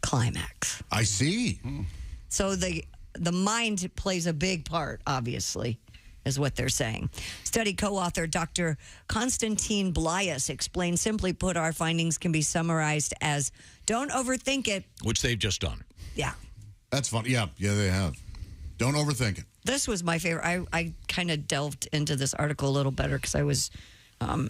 Speaker 2: climax.
Speaker 8: I see.
Speaker 2: So the mind plays a big part, obviously, is what they're saying. Study co-author Dr. Konstantin Blias explained, simply put, our findings can be summarized as don't overthink it.
Speaker 4: Which they've just done.
Speaker 2: Yeah.
Speaker 8: That's fun. Yeah, they have. Don't overthink it.
Speaker 2: This was my favorite. I kind of delved into this article a little better because I was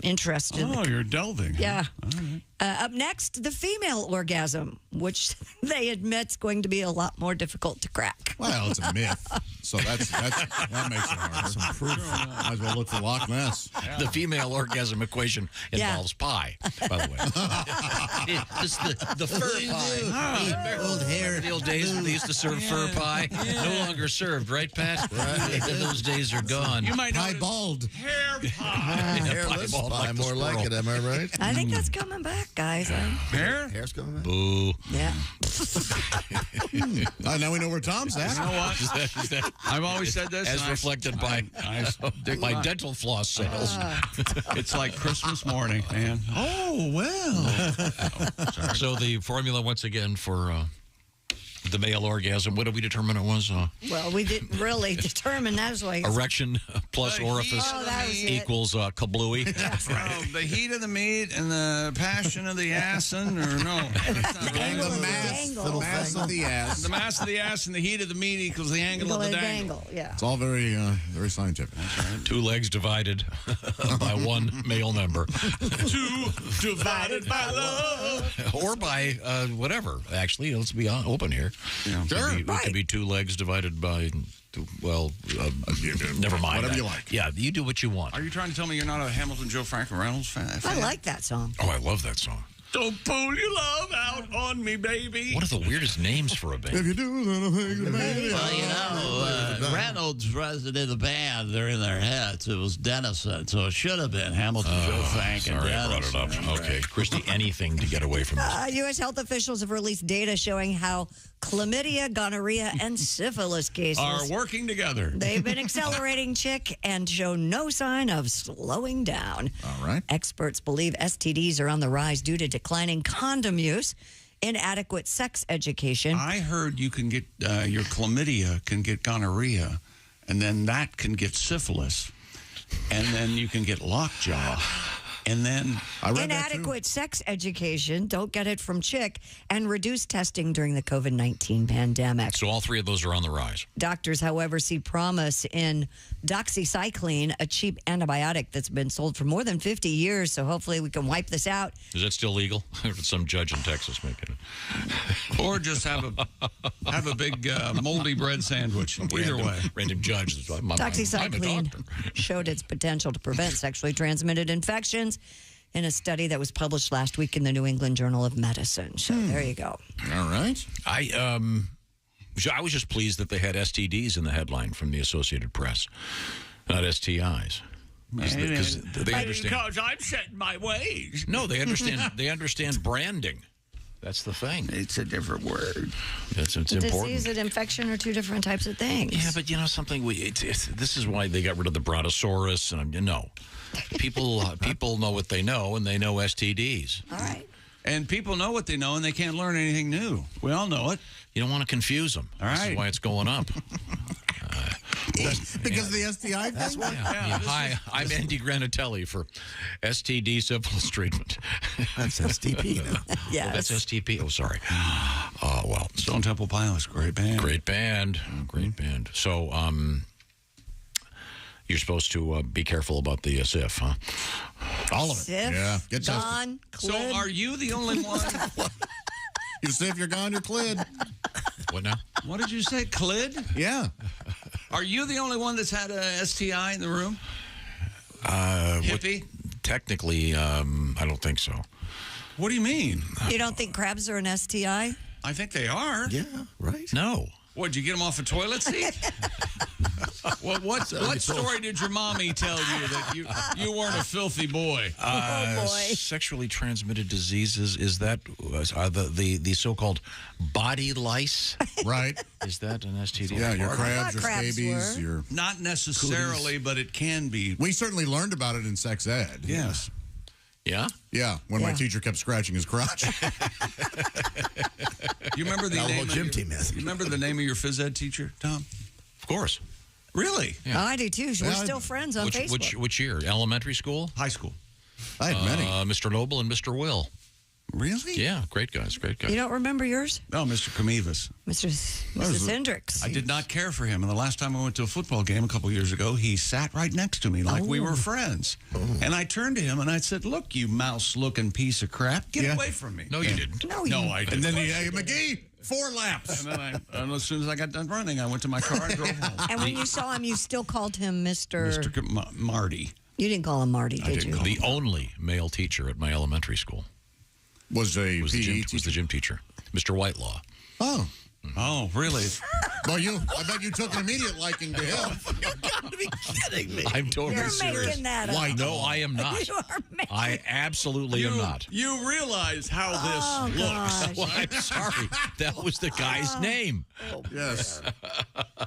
Speaker 2: interested.
Speaker 1: Oh, you're delving.
Speaker 2: Yeah.
Speaker 1: All right.
Speaker 2: Up next, the female orgasm, which they admit's going to be a lot more difficult to crack.
Speaker 8: Well, it's a myth, so that makes it harder. Some proof. Might as well look for Loch Ness.
Speaker 4: Yeah. The female orgasm equation involves pie, by the way. It's the fur pie. Old hair. The old days when they used to serve fur pie. No longer served, right, Pat? Right. Those days are gone.
Speaker 1: You might
Speaker 8: pie bald.
Speaker 1: Hair pie.
Speaker 3: Hairless pie, more like it. Am I right?
Speaker 2: I think that's coming back, guys.
Speaker 8: Hair's coming back.
Speaker 4: Boo.
Speaker 2: Yeah.
Speaker 8: Now we know where Tom's at.
Speaker 1: You know what? I've always said this.
Speaker 4: As reflected by my dental floss sales.
Speaker 1: It's like Christmas morning, man.
Speaker 8: Oh, well.
Speaker 4: So the formula, once again, for the male orgasm, what did we determine it was?
Speaker 2: Well, we didn't really determine. That's why.
Speaker 4: Erection plus orifice equals kablooey.
Speaker 1: That's right. The heat of the meat and the passion of the assin, or no?
Speaker 8: The mass of the ass.
Speaker 1: The mass of the ass and the heat of the meat equals the angle of the dangle.
Speaker 2: Yeah.
Speaker 8: It's all very, very scientific.
Speaker 1: That's right.
Speaker 4: 2 legs divided by 1 male member.
Speaker 1: 2 divided by love.
Speaker 4: Or by whatever. Actually, let's be open here.
Speaker 1: Yeah.
Speaker 8: Sure.
Speaker 4: It could be 2 legs divided by, well, never mind.
Speaker 8: Whatever you like.
Speaker 4: Yeah, you do what you want.
Speaker 1: Are you trying to tell me you're not a Hamilton Joe Franklin Reynolds fan?
Speaker 2: I like that song.
Speaker 4: Oh, I love that song.
Speaker 1: Don't pull your love out on me, baby.
Speaker 4: One of the weirdest names for a band.
Speaker 8: If you do, then I think maybe.
Speaker 17: Well, Reynolds wasn't in the band. They're in their heads. It was Dennison, so it should have been Hamilton, Joe Frank, and
Speaker 4: Sorry, I
Speaker 17: Dennison.
Speaker 4: brought it up. Okay, Kristi, anything to get away from this.
Speaker 2: U.S. health officials have released data showing how chlamydia, gonorrhea, and syphilis cases
Speaker 1: are working together.
Speaker 2: They've been accelerating, Chick, and show no sign of slowing down.
Speaker 8: All right.
Speaker 2: Experts believe STDs are on the rise due to declining condom use, inadequate sex education.
Speaker 1: I heard you can get your chlamydia can get gonorrhea, and then that can get syphilis, and then you can get lockjaw. And then
Speaker 2: inadequate sex education, don't get it from Chick, and reduced testing during the COVID-19 pandemic.
Speaker 4: So all 3 of those are on the rise.
Speaker 2: Doctors, however, see promise in doxycycline, a cheap antibiotic that's been sold for more than 50 years. So hopefully we can wipe this out.
Speaker 4: Is that still legal? Or did some judge in Texas making it?
Speaker 1: Or just have a big moldy bread sandwich. Either way.
Speaker 4: Random judge.
Speaker 2: Doxycycline showed its potential to prevent sexually transmitted infections in a study that was published last week in the New England Journal of Medicine. So there you go.
Speaker 8: All right.
Speaker 4: I was just pleased that they had STDs in the headline from the Associated Press, not STIs. Because they understand.
Speaker 1: Because I'm setting my ways.
Speaker 4: No, they understand. They understand branding. That's the thing.
Speaker 1: It's a different word.
Speaker 4: It's important.
Speaker 2: Disease and infection are 2 different types of things.
Speaker 4: Yeah, but you know something. This is why they got rid of the brontosaurus. And people know what they know, and they know STDs.
Speaker 2: All right.
Speaker 1: And people know what they know, and they can't learn anything new. We all know it.
Speaker 4: You don't want to confuse them.
Speaker 1: All right.
Speaker 4: This is why it's going up.
Speaker 8: Because of the STI thing?
Speaker 4: That's why. Hi, I'm Andy Granatelli for STD syphilis treatment.
Speaker 3: That's STP now.
Speaker 2: Yes.
Speaker 4: Oh, that's STP. Oh, sorry. Well.
Speaker 1: Stone Temple Pilots, great band.
Speaker 4: Great band. Great band. So, you're supposed to be careful about the SIF, huh?
Speaker 8: All of it.
Speaker 2: Sif,
Speaker 8: Yeah. Get tested.
Speaker 2: gone,
Speaker 1: So
Speaker 2: Clid.
Speaker 1: are you the only one?
Speaker 8: You see if you're gone, you're cleared.
Speaker 4: What now?
Speaker 1: What did you say, Clid?
Speaker 8: Yeah.
Speaker 1: Are you the only one that's had a STI in the room? Hippie?
Speaker 4: Technically, I don't think so.
Speaker 1: What do you mean?
Speaker 2: You don't think crabs are an STI?
Speaker 1: I think they are.
Speaker 3: Yeah, right.
Speaker 4: No.
Speaker 1: What, did you get them off a toilet seat? What story did your mommy tell you that you weren't a filthy boy?
Speaker 2: Oh, boy.
Speaker 4: Sexually transmitted diseases, is that the so-called body lice?
Speaker 8: Right.
Speaker 4: Is that an STD?
Speaker 8: Yeah, your crabs, your
Speaker 2: crabs
Speaker 8: scabies,
Speaker 2: were.
Speaker 8: your...
Speaker 1: Not necessarily, but it can be.
Speaker 8: We certainly learned about it in sex ed.
Speaker 1: Yes.
Speaker 4: Yeah?
Speaker 8: Yeah, when my teacher kept scratching his crotch.
Speaker 1: You remember the name
Speaker 3: gym team myth.
Speaker 1: You remember the name of your phys ed teacher, Tom?
Speaker 4: Of course.
Speaker 1: Really?
Speaker 4: Yeah.
Speaker 2: I do too. We're still friends on Facebook.
Speaker 4: Which year? Elementary school?
Speaker 1: High school.
Speaker 8: I had many.
Speaker 4: Mr. Noble and Mr. Will.
Speaker 1: Really?
Speaker 4: Yeah, great guys.
Speaker 2: You don't remember yours?
Speaker 1: No, Mr. Comivas.
Speaker 2: Mrs. Hendricks.
Speaker 1: I did not care for him. And the last time I went to a football game a couple years ago, he sat right next to me like we were friends. And I turned to him and I said, look, you mouse-looking piece of crap, get away from me.
Speaker 4: No, you didn't.
Speaker 1: No, I didn't.
Speaker 8: And then McGee, 4 laps.
Speaker 1: And then as soon as I got done running, I went to my car and drove home.
Speaker 2: And when you saw him, you still called him Mr.
Speaker 1: Marty.
Speaker 2: You didn't call him Marty, did you?
Speaker 4: The only male teacher at my elementary school
Speaker 8: was the
Speaker 4: gym teacher, Mr. Whitelaw.
Speaker 8: Oh.
Speaker 1: Oh, really?
Speaker 8: Well, I bet you took an immediate liking to him.
Speaker 2: You got to be kidding me.
Speaker 4: I'm totally
Speaker 2: You're
Speaker 4: serious.
Speaker 2: making that up.
Speaker 4: Why? No, I am not.
Speaker 2: You are making
Speaker 4: I absolutely am not.
Speaker 1: You realize how this looks.
Speaker 4: Well, I'm sorry. That was the guy's name.
Speaker 8: Yes.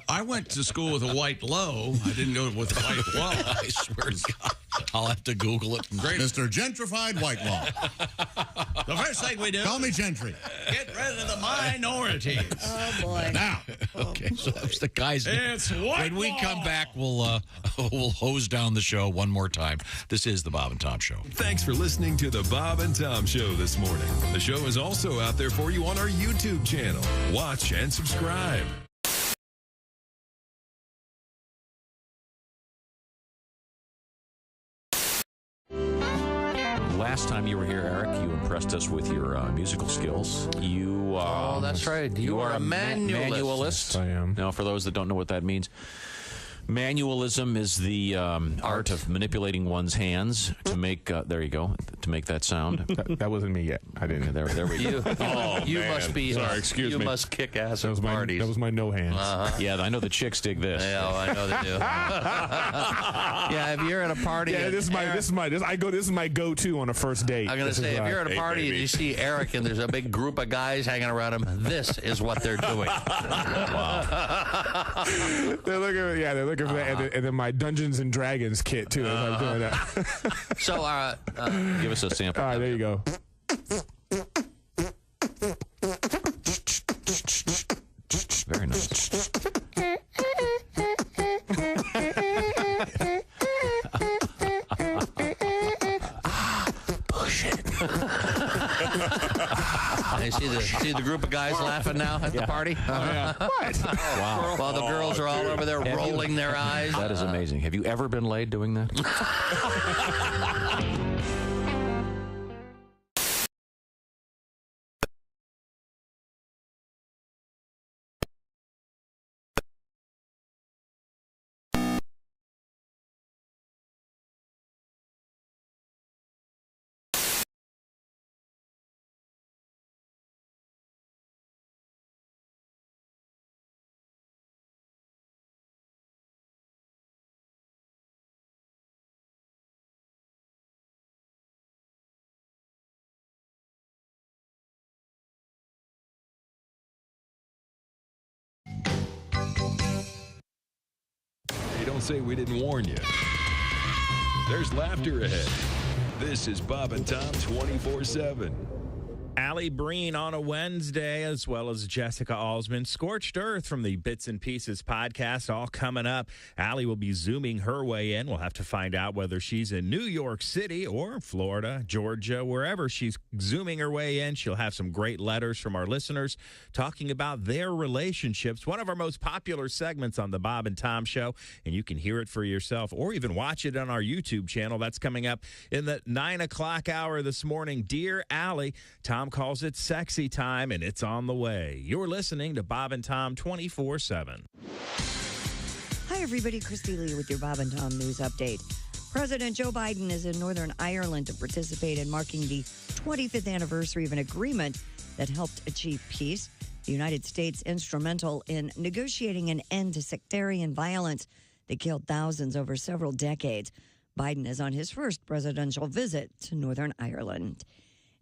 Speaker 1: I went to school with a white low. I didn't go with a white low.
Speaker 4: I swear to God. I'll have to Google it.
Speaker 8: Great. Mr. Gentrified Whitelaw.
Speaker 1: The first thing we do.
Speaker 8: Call me Gentry.
Speaker 1: Get rid of the minorities.
Speaker 2: Oh, boy.
Speaker 1: Now.
Speaker 4: Okay, so that's the guy's name.
Speaker 1: It's Whitelaw.
Speaker 4: When we come back, we'll hose down the show one more time. This is the Bob and Tom Show.
Speaker 7: Thanks for listening to the Bob and Tom Show this morning. The show is also out there for you on our YouTube channel. Watch and subscribe.
Speaker 9: Last time you were here, Eric, you impressed us with your musical skills. You,
Speaker 5: that's right. You are a manualist.
Speaker 9: Yes, I am. Now, for those that don't know what that means, manualism is the art of manipulating one's hands to make. There you go. To make that sound.
Speaker 13: That wasn't me yet. I didn't.
Speaker 9: There we go.
Speaker 5: You must be.
Speaker 13: Sorry, excuse me.
Speaker 5: You must kick ass at parties.
Speaker 13: That was my no hands.
Speaker 9: Yeah, I know the chicks dig this.
Speaker 5: Yeah, I know they do. Yeah, if you're at a party.
Speaker 13: Yeah, this is my go-to on a first date.
Speaker 5: I'm gonna say, if you're at a party and you see Eric and there's a big group of guys hanging around him, this is what they're doing.
Speaker 13: Wow. They're looking for that, and then my Dungeons and Dragons kit too. As I'm doing that.
Speaker 5: So,
Speaker 9: give us a sample.
Speaker 13: All right, there you go.
Speaker 9: Very nice.
Speaker 5: Push it. See the group of guys laughing now at the party?
Speaker 13: Yeah. What?
Speaker 9: Wow.
Speaker 5: While the girls are all over there rolling their eyes.
Speaker 9: That is amazing. Have you ever been laid doing that?
Speaker 7: Hey, don't say we didn't warn you. There's laughter ahead. This is Bob and Tom 24/7.
Speaker 23: Alli Breen on a Wednesday, as well as Jessica Alsman. Scorched Earth from the Bits and Pieces podcast, all coming up. Alli will be zooming her way in. We'll have to find out whether she's in New York City or Florida, Georgia, wherever she's zooming her way in. She'll have some great letters from our listeners talking about their relationships. One of our most popular segments on the Bob and Tom Show, and you can hear it for yourself or even watch it on our YouTube channel. That's coming up in the 9 o'clock hour this morning. Dear Alli, Tom calls it sexy time, and it's on the way. You're listening to Bob and Tom 24/7.
Speaker 2: Hi, everybody. Kristi Lee with your Bob and Tom News Update. President Joe Biden is in Northern Ireland to participate in marking the 25th anniversary of an agreement that helped achieve peace. The United States instrumental in negotiating an end to sectarian violence that killed thousands over several decades. Biden is on his first presidential visit to Northern Ireland.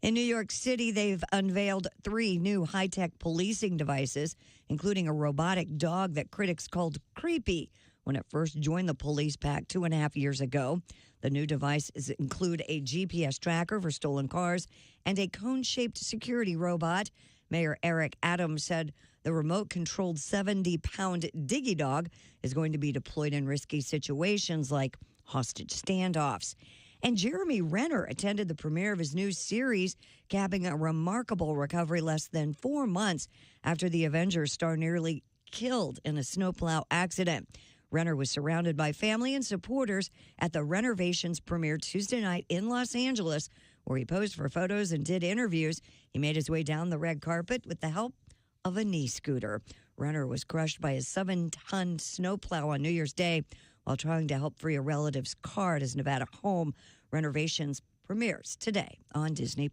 Speaker 2: In New York City, they've unveiled 3 new high-tech policing devices, including a robotic dog that critics called creepy when it first joined the police pack 2.5 years ago. The new devices include a GPS tracker for stolen cars and a cone-shaped security robot. Mayor Eric Adams said the remote-controlled 70-pound Diggy Dog is going to be deployed in risky situations like hostage standoffs. And Jeremy Renner attended the premiere of his new series, capping a remarkable recovery less than 4 months after the Avengers star nearly killed in a snowplow accident. Renner was surrounded by family and supporters at the Renovations premiere Tuesday night in Los Angeles, where he posed for photos and did interviews. He made his way down the red carpet with the help of a knee scooter. Renner was crushed by a 7-ton snowplow on New Year's Day while trying to help free a relative's car at his Nevada home. Renovations premieres today on Disney+.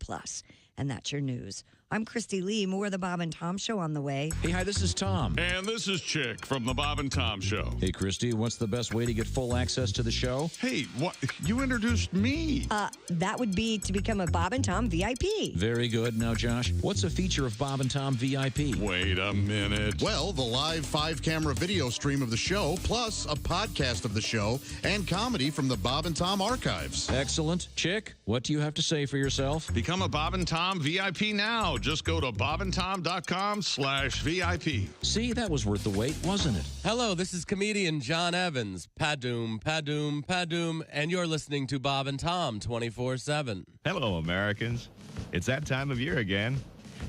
Speaker 2: And that's your news. I'm Kristi Lee. More of the Bob and Tom Show on the way.
Speaker 9: Hey, hi, this is Tom.
Speaker 1: And this is Chick from the Bob and Tom Show.
Speaker 9: Hey, Kristi, what's the best way to get full access to the show?
Speaker 1: Hey, what? You introduced me.
Speaker 2: That would be to become a Bob and Tom VIP.
Speaker 9: Very good. Now, Josh, what's a feature of Bob and Tom VIP?
Speaker 1: Wait a minute.
Speaker 8: Well, the live 5-camera video stream of the show, plus a podcast of the show, and comedy from the Bob and Tom archives.
Speaker 9: Excellent. Chick, what do you have to say for yourself?
Speaker 1: Become a Bob and Tom VIP now. Just go to bobandtom.com/VIP.
Speaker 9: See, that was worth the wait, wasn't it?
Speaker 6: Hello, this is comedian John Evans. Padoom, padoom, padoom, and you're listening to Bob and Tom 24/7.
Speaker 16: Hello, Americans. It's that time of year again.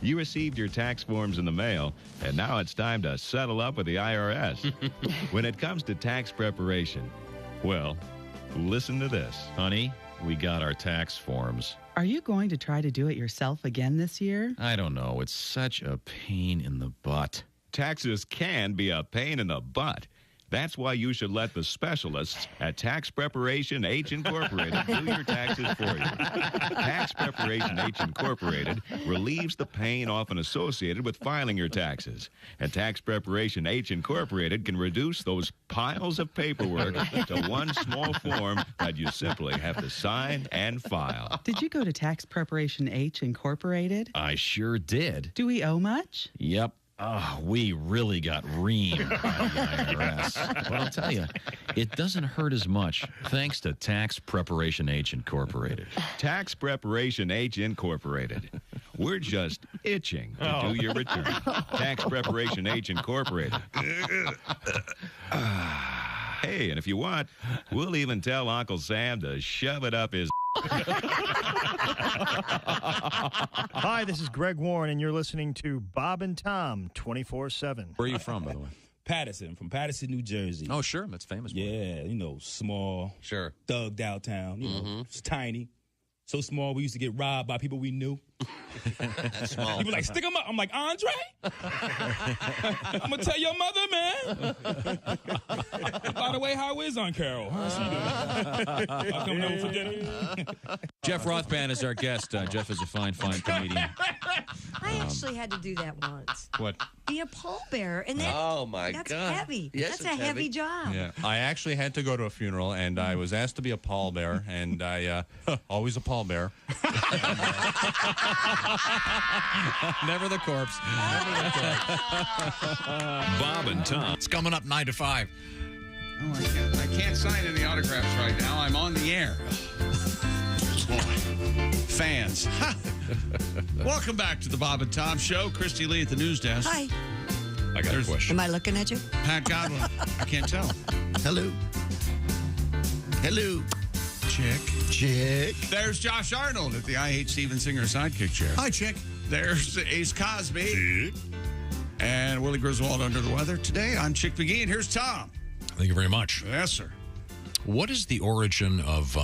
Speaker 16: You received your tax forms in the mail, and now it's time to settle up with the IRS. When it comes to tax preparation, well, listen to this.
Speaker 21: Honey, we got our tax forms.
Speaker 22: Are you going to try to do it yourself again this year?
Speaker 21: I don't know. It's such a pain in the butt.
Speaker 16: Taxes can be a pain in the butt. That's why you should let the specialists at Tax Preparation H Incorporated do your taxes for you. Tax Preparation H Incorporated relieves the pain often associated with filing your taxes. And Tax Preparation H Incorporated can reduce those piles of paperwork to one small form that you simply have to sign and file.
Speaker 22: Did you go to Tax Preparation H Incorporated?
Speaker 21: I sure did.
Speaker 22: Do we owe much?
Speaker 21: Yep. Oh, we really got reamed by the IRS. But I'll tell you, it doesn't hurt as much thanks to Tax Preparation H Incorporated.
Speaker 16: Tax Preparation H Incorporated. We're just itching to do your return. Tax Preparation H Incorporated. Hey, and if you want, we'll even tell Uncle Sam to shove it up his.
Speaker 25: Hi, this is Greg Warren, and you're listening to Bob and Tom 24/7.
Speaker 9: Where are you from, by the way?
Speaker 26: Patterson, from Patterson, New Jersey.
Speaker 9: Oh, sure. That's famous.
Speaker 26: Yeah, small.
Speaker 9: Sure.
Speaker 26: Thugged out town. It's tiny. So small, we used to get robbed by people we knew.
Speaker 9: Small.
Speaker 26: People like, stick them up. I'm like, Andre? I'm going to tell your mother, man. By the way, how is Aunt Carol? How's she doing? I'll come home for dinner.
Speaker 9: Jeff Rothband is our guest. Jeff is a fine comedian.
Speaker 2: I actually had to do that once.
Speaker 9: What?
Speaker 2: Be a pallbearer. And that, that's heavy.
Speaker 5: Yes,
Speaker 2: that's a heavy job.
Speaker 27: Yeah, I actually had to go to a funeral, and I was asked to be a pallbearer, and I always a pallbearer.
Speaker 9: Never the corpse.
Speaker 7: Bob and Tom.
Speaker 4: It's coming up 9 to 5.
Speaker 1: Oh, I can't sign any autographs right now. I'm on the air. Fans. Welcome back to the Bob and Tom Show. Kristi Lee at the news desk.
Speaker 2: Hi.
Speaker 4: I got a question.
Speaker 2: Am I looking at you?
Speaker 1: Pat Godwin. I can't tell.
Speaker 8: Hello. Hello.
Speaker 1: Chick.
Speaker 8: Chick.
Speaker 1: There's Josh Arnold at the I Hate Steven Singer sidekick chair.
Speaker 8: Hi, Chick.
Speaker 1: There's Ace Cosby. And Willie Griswold under the weather. Today, I'm Chick McGee, and here's Tom.
Speaker 4: Thank you very much.
Speaker 1: Yes, sir.
Speaker 4: What is the origin of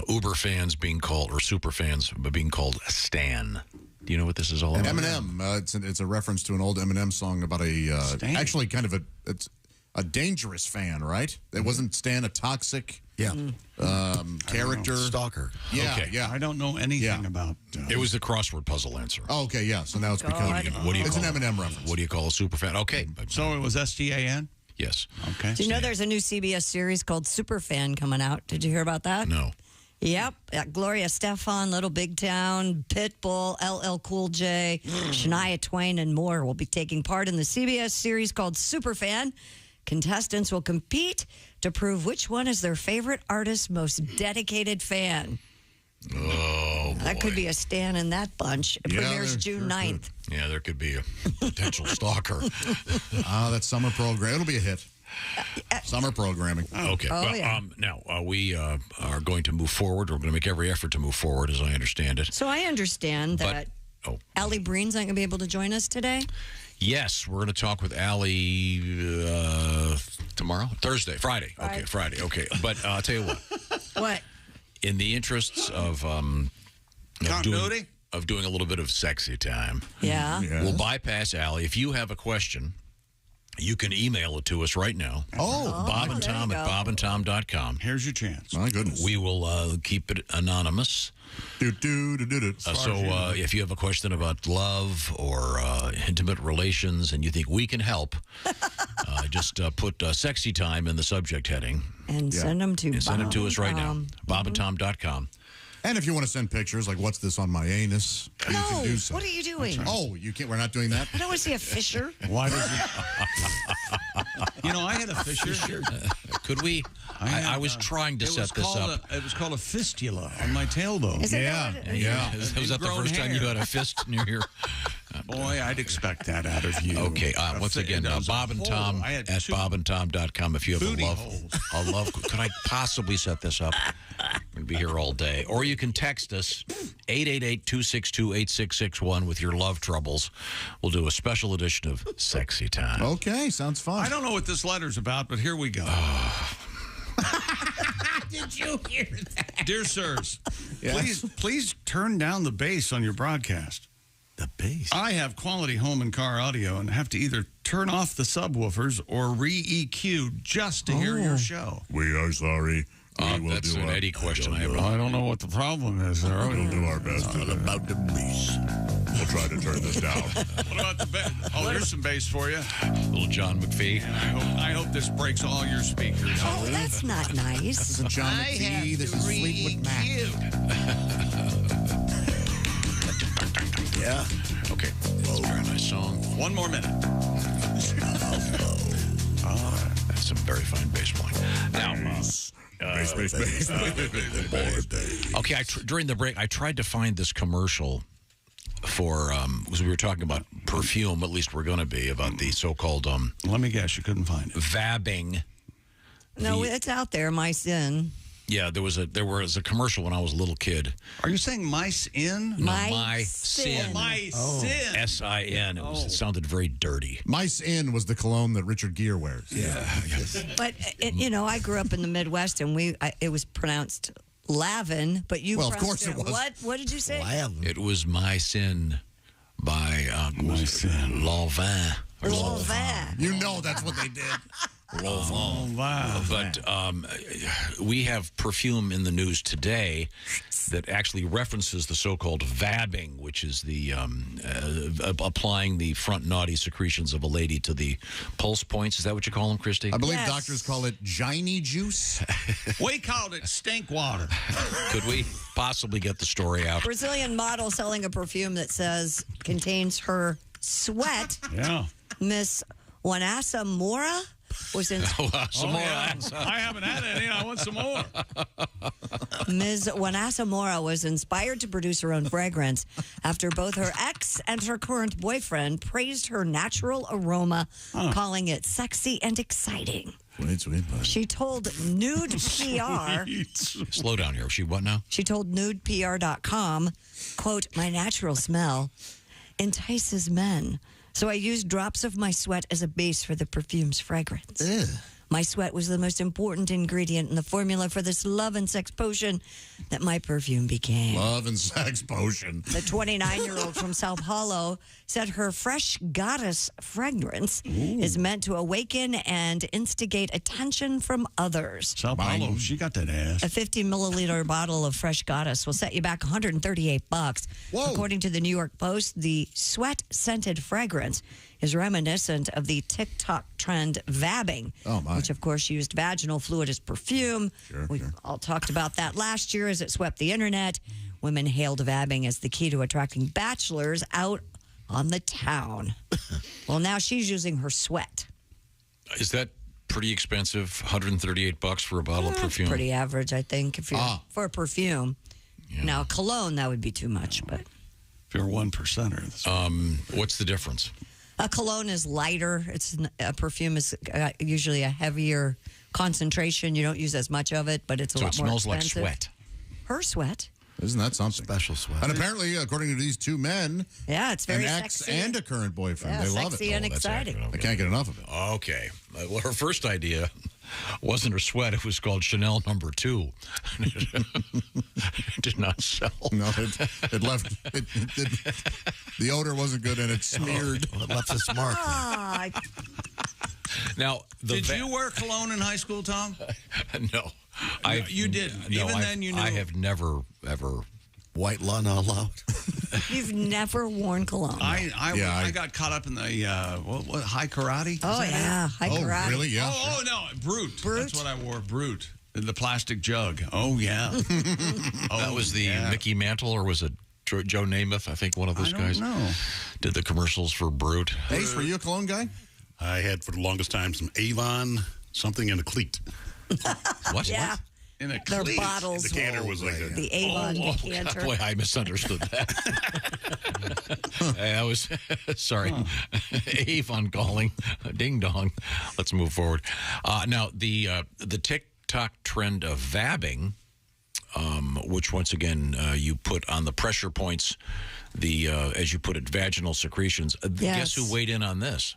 Speaker 4: Uber fans being called, or super fans being called Stan? Do you know what this is all about?
Speaker 8: Eminem. It's a reference to an old Eminem song about actually kind of it's a dangerous fan, right? It wasn't Stan a toxic character?
Speaker 4: Stalker.
Speaker 8: Yeah,
Speaker 4: okay.
Speaker 8: yeah.
Speaker 1: I don't know anything about...
Speaker 4: it was the crossword puzzle answer.
Speaker 8: Oh, okay, yeah. So now it's become...
Speaker 4: What do you
Speaker 8: it's
Speaker 4: call
Speaker 8: an Eminem reference.
Speaker 4: What do you call a super fan? Okay.
Speaker 1: So it was STAN?
Speaker 4: Yes.
Speaker 1: Okay.
Speaker 2: Do you know there's a new CBS series called Superfan coming out? Did you hear about that?
Speaker 4: No.
Speaker 2: Yep. Gloria Estefan, Little Big Town, Pitbull, LL Cool J, Shania Twain, and more will be taking part in the CBS series called Superfan. Contestants will compete to prove which one is their favorite artist's most dedicated fan.
Speaker 4: Oh, boy.
Speaker 2: That could be a Stan in that bunch. It premieres June 9th.
Speaker 4: Yeah, there could be a potential stalker.
Speaker 8: That summer program. It'll be a hit. Summer programming.
Speaker 4: Okay.
Speaker 2: Oh,
Speaker 4: well,
Speaker 2: yeah.
Speaker 4: Now, we are going to move forward. We're going to make every effort to move forward, as I understand it.
Speaker 2: So I understand that Alli Breen's not going to be able to join us today?
Speaker 4: Yes, we're going to talk with Alli tomorrow? Friday. Okay, Friday. Okay. But I'll tell you what.
Speaker 2: What?
Speaker 4: In the interests of
Speaker 1: continuity?
Speaker 4: Of doing a little bit of sexy time.
Speaker 2: Yeah.
Speaker 4: We'll bypass Alli. If you have a question, you can email it to us right now. Bob and Tom at bobandtom.com.
Speaker 1: Here's your chance.
Speaker 8: My goodness.
Speaker 4: We will keep it anonymous. So if you have a question about love or intimate relations and you think we can help, just put sexy time in the subject heading.
Speaker 2: And send them to
Speaker 4: send them to us right now. bobandtom.com.
Speaker 8: And if you want to send pictures, like what's this on my anus, you can do so.
Speaker 2: What are you doing?
Speaker 8: Oh, you can't. We're not doing that.
Speaker 2: I don't want to see a fissure.
Speaker 1: Why does it? I had a fissure.
Speaker 4: Could we? I was trying to set this up.
Speaker 1: It was called a fistula on my tailbone.
Speaker 2: Is
Speaker 4: yeah. Was that the first time you had a fist near your...
Speaker 1: Boy, I'd expect that out of you.
Speaker 4: Okay, once again, Bob and Tom at bobandtom.com. If you have a love, could I possibly set this up? I'm going to be here all day. Or you can text us, 888-262-8661 with your love troubles. We'll do a special edition of Sexy Time.
Speaker 8: Okay, sounds fun.
Speaker 1: I don't know what this letter's about, but here we go.
Speaker 17: Did you hear that?
Speaker 1: Dear sirs, please turn down the bass on your broadcast.
Speaker 4: The bass?
Speaker 1: I have quality home and car audio and have to either turn off the subwoofers or re-EQ just to hear your show.
Speaker 8: We are sorry.
Speaker 4: That's an Eddie question.
Speaker 1: I don't know what the problem is.
Speaker 8: We'll do our best.
Speaker 17: All about the bass.
Speaker 8: We'll try to turn this down.
Speaker 1: What about the bass? Oh, there's some bass for you.
Speaker 4: Little John McPhee.
Speaker 1: I hope this breaks all your speakers.
Speaker 2: Oh, that's not nice.
Speaker 8: This is John McPhee. This is Fleetwood Mac.
Speaker 4: Yeah. Okay. That's a very nice song.
Speaker 1: One more minute.
Speaker 4: That's a very fine bass point. Now,
Speaker 8: bass.
Speaker 4: Okay, during the break, I tried to find this commercial for, because we were talking about perfume, at least we're going to be, about the so-called...
Speaker 1: Let me guess, you couldn't find it.
Speaker 4: Vabbing.
Speaker 2: No, it's out there, my sin.
Speaker 4: Yeah, there was a commercial when I was a little kid.
Speaker 1: Are you saying mice in?
Speaker 4: No, my sin.
Speaker 1: My sin.
Speaker 4: S-I-N. It sounded very dirty.
Speaker 8: Mice in was the cologne that Richard Gere wears.
Speaker 4: Yeah.
Speaker 2: But, I grew up in the Midwest, and it was pronounced Lavin, but you
Speaker 8: of course it was.
Speaker 2: What did you say?
Speaker 17: Lavin.
Speaker 4: It was My Sin by Lanvin.
Speaker 2: Lanvin.
Speaker 8: You know that's what they did.
Speaker 4: But we have perfume in the news today that actually references the so-called vabbing, which is the applying the front naughty secretions of a lady to the pulse points. Is that what you call them, Kristi?
Speaker 8: I believe doctors call it Giny juice.
Speaker 1: We called it stink water.
Speaker 4: Could we possibly get the story out?
Speaker 2: Brazilian model selling a perfume that says contains her sweat.
Speaker 1: Yeah.
Speaker 2: Miss Wanassa Mora was in.
Speaker 1: I haven't had any. I want some more.
Speaker 2: Ms. Wanassa Mora was inspired to produce her own fragrance after both her ex and her current boyfriend praised her natural aroma, calling it sexy and exciting.
Speaker 8: Sweet.
Speaker 2: She told Nude PR.
Speaker 4: Slow down here. She what now?
Speaker 2: She told nudepr.com, quote, "My natural smell entices men. So I used drops of my sweat as a base for the perfume's fragrance.
Speaker 17: Ew.
Speaker 2: My sweat was the most important ingredient in the formula for this love and sex potion that my perfume became."
Speaker 8: Love and sex potion.
Speaker 2: The 29-year-old from Sao Paulo said her fresh goddess fragrance is meant to awaken and instigate attention from others.
Speaker 1: Sao Paulo, she got that ass.
Speaker 2: A 50-milliliter bottle of fresh goddess will set you back $138.
Speaker 8: Whoa.
Speaker 2: According to the New York Post, the sweat-scented fragrance is reminiscent of the TikTok trend vabbing, which, of course, used vaginal fluid as perfume. We all talked about that last year as it swept the internet. Women hailed vabbing as the key to attracting bachelors out on the town. Well, now she's using her sweat.
Speaker 4: Is that pretty expensive? $138 for a bottle of perfume?
Speaker 2: Pretty average, I think, if you're for a perfume. Yeah. Now, cologne, that would be too much, but...
Speaker 1: If you're 1%er.
Speaker 4: What's the difference?
Speaker 2: A cologne is lighter. A perfume is usually a heavier concentration. You don't use as much of it, but it's a lot more expensive. So it smells like sweat. Her sweat.
Speaker 8: Isn't that something?
Speaker 3: Special sweat.
Speaker 8: And apparently, according to these two men,
Speaker 2: it's very
Speaker 8: an ex
Speaker 2: sexy.
Speaker 8: And a current boyfriend.
Speaker 2: Yeah,
Speaker 8: they love it.
Speaker 2: sexy and exciting.
Speaker 8: They can't get enough of it.
Speaker 4: Okay. Well, her first idea wasn't her sweat. It was called Chanel No. 2. It did not sell.
Speaker 8: No, it left. The odor wasn't good, and it smeared.
Speaker 3: It left its mark.
Speaker 4: Now,
Speaker 1: did you wear cologne in high school, Tom?
Speaker 4: No.
Speaker 1: You didn't.
Speaker 4: No,
Speaker 1: Even then, you knew.
Speaker 4: I have never, ever.
Speaker 3: White law not allowed.
Speaker 2: You've never worn cologne.
Speaker 1: I got caught up in the what high karate.
Speaker 2: Oh yeah, high karate.
Speaker 8: Oh really? Yeah.
Speaker 1: Oh no, Brute. That's what I wore. Brute. The plastic jug. Oh yeah.
Speaker 4: That was the Mickey Mantle, or was it Joe Namath? I think one of those guys.
Speaker 1: No.
Speaker 4: Did the commercials for Brute.
Speaker 8: Ace, were you a cologne guy?
Speaker 10: I had for the longest time some Avon, something in a cleat.
Speaker 4: What?
Speaker 2: Yeah.
Speaker 4: What?
Speaker 1: In a
Speaker 2: Their
Speaker 1: cleat.
Speaker 2: bottles.
Speaker 10: The canter was like
Speaker 2: the Avon decanter.
Speaker 4: Boy, I misunderstood that. I was sorry. Avon calling. Ding dong. Let's move forward. Now the TikTok trend of vabbing, which once again you put on the pressure points, the as you put it, vaginal secretions. Guess who weighed in on this?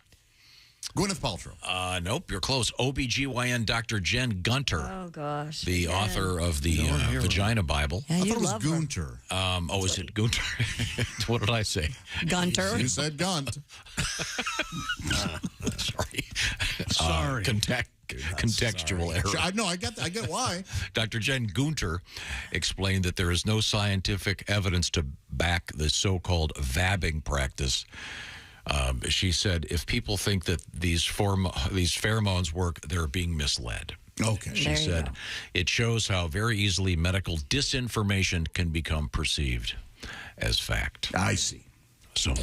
Speaker 8: Gwyneth Paltrow.
Speaker 4: Nope, you're close. OBGYN Dr. Jen Gunter.
Speaker 2: Oh, gosh.
Speaker 4: The author of the Vagina Bible.
Speaker 2: Yeah,
Speaker 8: I thought it was Gunter.
Speaker 4: Is it Gunter? What did I say?
Speaker 2: Gunter.
Speaker 8: You said Gunt.
Speaker 4: Sorry. Contextual error.
Speaker 8: No, I get why.
Speaker 4: Dr. Jen Gunter explained that there is no scientific evidence to back the so-called vabbing practice. She said, if people think that these pheromones work, they're being misled.
Speaker 8: Okay.
Speaker 4: She said, it shows how very easily medical disinformation can become perceived as fact.
Speaker 8: I see.
Speaker 4: So,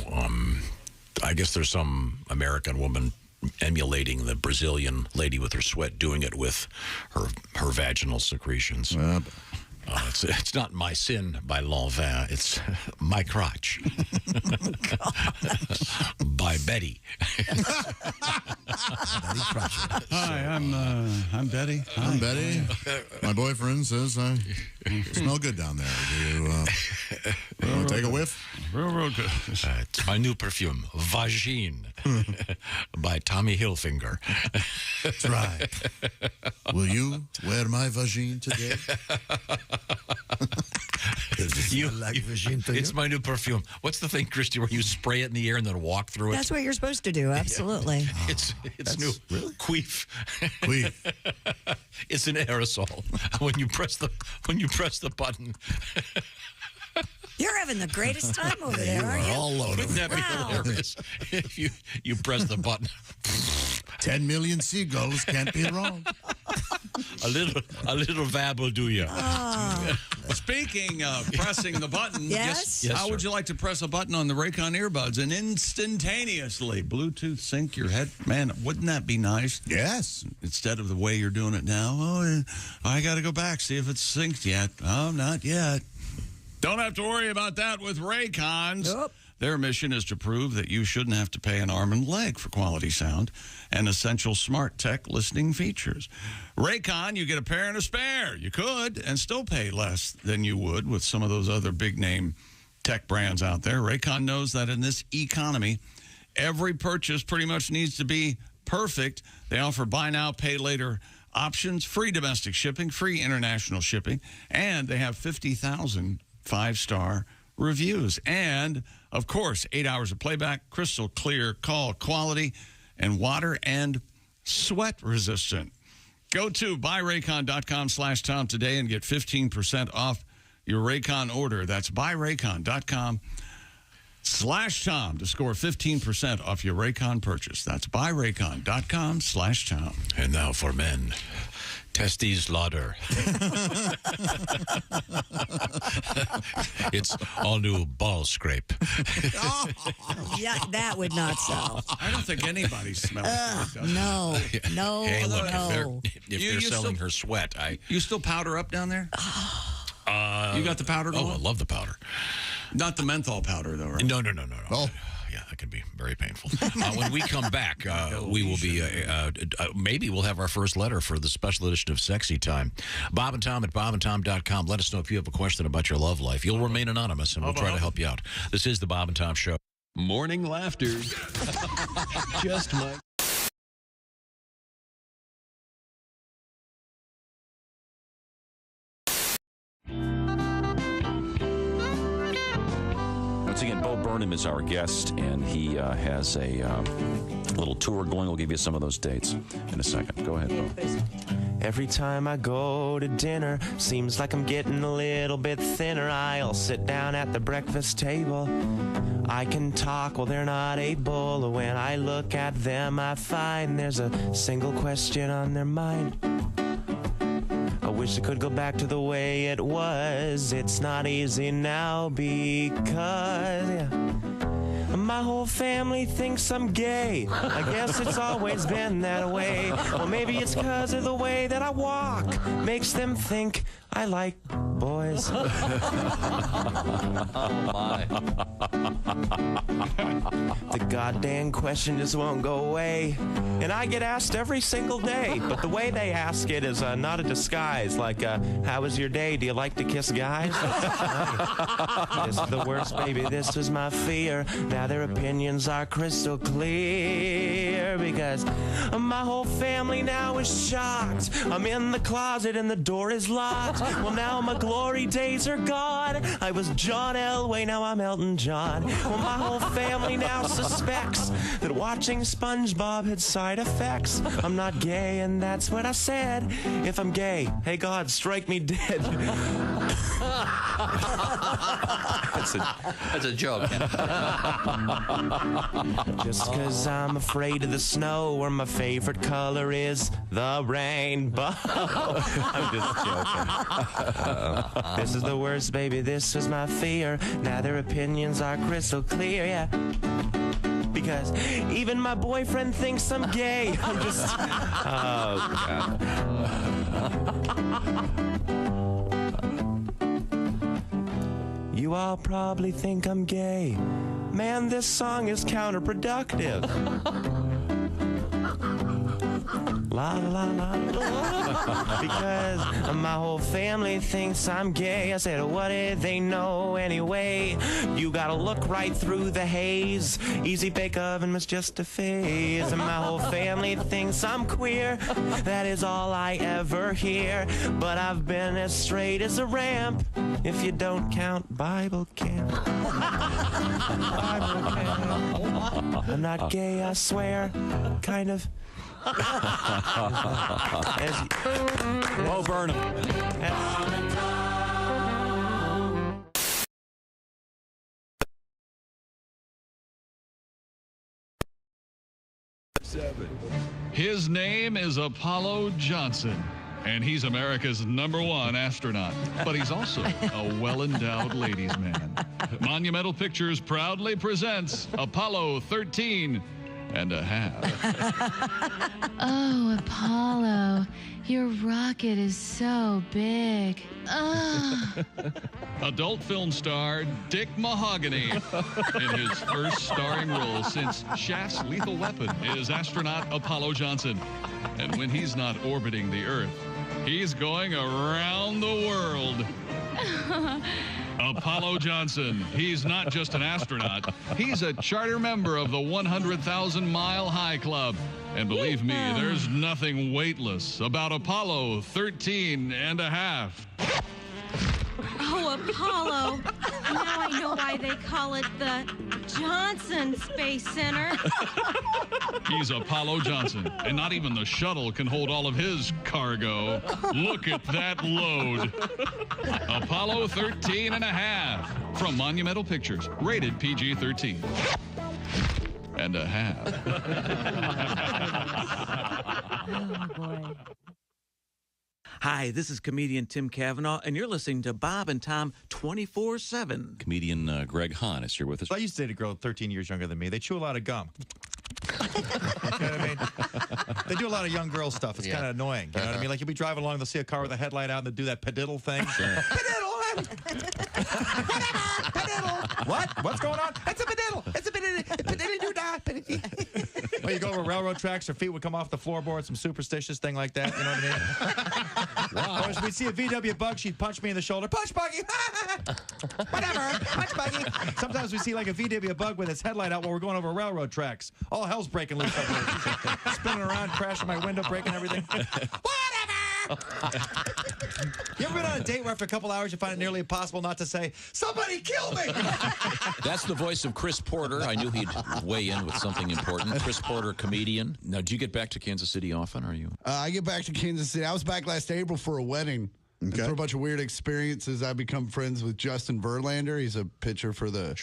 Speaker 4: I guess there's some American woman emulating the Brazilian lady with her sweat, doing it with her vaginal secretions. It's not My Sin by Lanvin. It's My Crotch by Betty.
Speaker 1: Hi, I'm Betty.
Speaker 8: I'm Betty. My boyfriend says I smell good down there. Do you want to take a whiff?
Speaker 1: Real good.
Speaker 4: It's my new perfume, Vagine, by Tommy Hilfiger.
Speaker 8: Try. Will you wear my vagine today?
Speaker 4: It's my new perfume. What's the thing, Kristi, where you spray it in the air and then walk through it?
Speaker 2: That's what you're supposed to do. Absolutely.
Speaker 4: It's new.
Speaker 8: Really?
Speaker 4: Queef.
Speaker 8: Queef.
Speaker 4: It's an aerosol. When you press the button.
Speaker 2: You're having the greatest time over there, aren't you?
Speaker 8: All loaded.
Speaker 4: Wouldn't that be hilarious? If you press the button.
Speaker 8: 10 million seagulls can't be wrong.
Speaker 4: A little vab will do you.
Speaker 1: Speaking of pressing the button,
Speaker 2: yes?
Speaker 1: How would you like to press a button on the Raycon earbuds and instantaneously Bluetooth sync your head? Man, wouldn't that be nice?
Speaker 8: Yes.
Speaker 1: Instead of the way you're doing it now. Oh, I got to go back, see if it's synced yet. Oh, not yet. Don't have to worry about that with Raycons.
Speaker 2: Nope.
Speaker 1: Their mission is to prove that you shouldn't have to pay an arm and leg for quality sound and essential smart tech listening features. Raycon, you get a pair and a spare. You could and still pay less than you would with some of those other big-name tech brands out there. Raycon knows that in this economy, every purchase pretty much needs to be perfect. They offer buy now, pay later options, free domestic shipping, free international shipping, and they have 50,000 five-star reviews. And, of course, 8 hours of playback, crystal clear call quality, and water and sweat resistant. Go to buyraycon.com/Tom today and get 15% off your Raycon order. That's buyraycon.com/Tom to score 15% off your Raycon purchase. That's buyraycon.com/Tom.
Speaker 4: And now for men. Testes lauder. It's all new ball scrape.
Speaker 2: Yeah, that would not sell.
Speaker 1: I don't think anybody smells it.
Speaker 2: No.
Speaker 4: Hey, look,
Speaker 2: no.
Speaker 4: if they're selling her sweat,
Speaker 1: You still powder up down there? You got the powder going?
Speaker 4: Oh, I love the powder.
Speaker 1: Not the menthol powder, though, right?
Speaker 4: No. Oh. Yeah, that can be very painful. When we come back, we will be, maybe we'll have our first letter for the special edition of Sexy Time. Bob and Tom at bobandtom.com. Let us know if you have a question about your love life. You'll remain anonymous, and we'll try to help you out. This is the Bob and Tom Show.
Speaker 7: Morning laughter. Just my...
Speaker 9: Once again, Bo Burnham is our guest, and he has a little tour going. We'll give you some of those dates in a second. Go ahead, Bo.
Speaker 12: Every time I go to dinner, seems like I'm getting a little bit thinner. I'll sit down at the breakfast table. I can talk while they're not able. When I look at them, I find there's a single question on their mind. I wish I could go back to the way it was. It's not easy now because my whole family thinks I'm gay. I guess it's always been that way. Or maybe it's because of the way that I walk. Makes them think I like boys.
Speaker 5: Oh, my.
Speaker 12: The goddamn question just won't go away. And I get asked every single day. But the way they ask it is not a disguise. Like, how was your day? Do you like to kiss guys? This is the worst, baby. This was my fear. Now their opinions are crystal clear. Because my whole family now is shocked. I'm in the closet and the door is locked. Well, now my glory days are gone. I was John Elway, now I'm Elton John. Well, my whole family now suspects that watching SpongeBob had side effects. I'm not gay, and that's what I said. If I'm gay, hey God, strike me dead.
Speaker 5: That's a joke.
Speaker 12: Just because I'm afraid of the snow, or my favorite color is the rainbow. I'm just joking. This is the worst, baby. This was my fear. Now their opinions are crystal clear, yeah. Because even my boyfriend thinks I'm gay. I'm just... Oh, God. You all probably think I'm gay. Man, this song is counterproductive. La la la la. Because my whole family thinks I'm gay. I said, what did they know anyway? You gotta look right through the haze. Easy bake oven was just a phase. And my whole family thinks I'm queer. That is all I ever hear. But I've been as straight as a ramp, if you don't count Bible camp. Bible camp. I'm not gay, I swear. Kind of.
Speaker 9: Bo Burnham.
Speaker 14: His name is Apollo Johnson, and he's America's #1 astronaut. But he's also a well-endowed ladies' man. Monumental Pictures proudly presents Apollo 13 and a half.
Speaker 15: Oh, Apollo, your rocket is so big. Ugh.
Speaker 14: Adult film star Dick Mahogany in his first starring role since Shaft's Lethal Weapon is astronaut Apollo Johnson. And when he's not orbiting the Earth, he's going around the world. Apollo Johnson. He's not just an astronaut. He's a charter member of the 100,000 Mile High Club. And believe me, there's nothing weightless about Apollo 13 and a half.
Speaker 15: Oh, Apollo. Now I know why they call it the Johnson Space Center.
Speaker 14: He's Apollo Johnson, and not even the shuttle can hold all of his cargo. Look at that load. Apollo 13 and a half from Monumental Pictures, rated PG-13 and a half.
Speaker 15: Oh, boy.
Speaker 18: Hi, this is comedian Tim Cavanaugh, and you're listening to Bob and Tom 24/7.
Speaker 9: Comedian Greg Hahn is here with us.
Speaker 19: I used to date a girl 13 years younger than me. They chew a lot of gum. You know what I mean? They do a lot of young girl stuff. It's kind of annoying. You know what I mean? Like, you'll be driving along, they'll see a car with a headlight out, and they'll do that pediddle thing. Sure. Pediddle! What? What's going on? It's a banana. It's a banana. Well, you go over railroad tracks, your feet would come off the floorboard, some superstitious thing like that. You know what I mean? Wow. Or as we'd see a VW bug, she'd punch me in the shoulder. Punch buggy! Whatever. Punch buggy. Sometimes we see like a VW bug with its headlight out while we're going over railroad tracks. All hell's breaking loose up there. Spinning around, crashing my window, breaking everything. You ever been on a date where after a couple hours you find it nearly impossible not to say, "Somebody kill me"?
Speaker 9: That's the voice of Chris Porter. I knew he'd weigh in with something important. Chris Porter, comedian. Now, do you get back to Kansas City often? Or are you?
Speaker 6: I get back to Kansas City. I was back last April for a wedding. Okay. And for a bunch of weird experiences, I become friends with Justin Verlander. He's a pitcher for the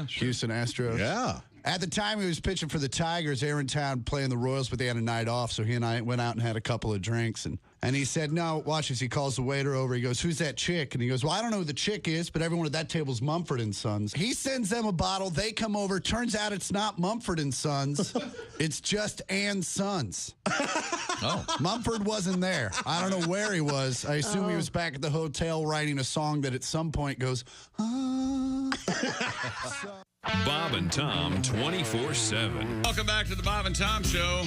Speaker 6: Houston Astros.
Speaker 8: Yeah.
Speaker 6: At the time, he was pitching for the Tigers. They were in town playing the Royals, but they had a night off, so he and I went out and had a couple of drinks. And he said, no, watch this. He calls the waiter over. He goes, who's that chick? And he goes, well, I don't know who the chick is, but everyone at that table's Mumford & Sons. He sends them a bottle. They come over. Turns out it's not Mumford & Sons. It's just Ann Sons. Oh. Mumford wasn't there. I don't know where he was. I assume he was back at the hotel writing a song that at some point goes,
Speaker 7: Bob and Tom 24/7.
Speaker 1: Welcome back to the Bob and Tom Show.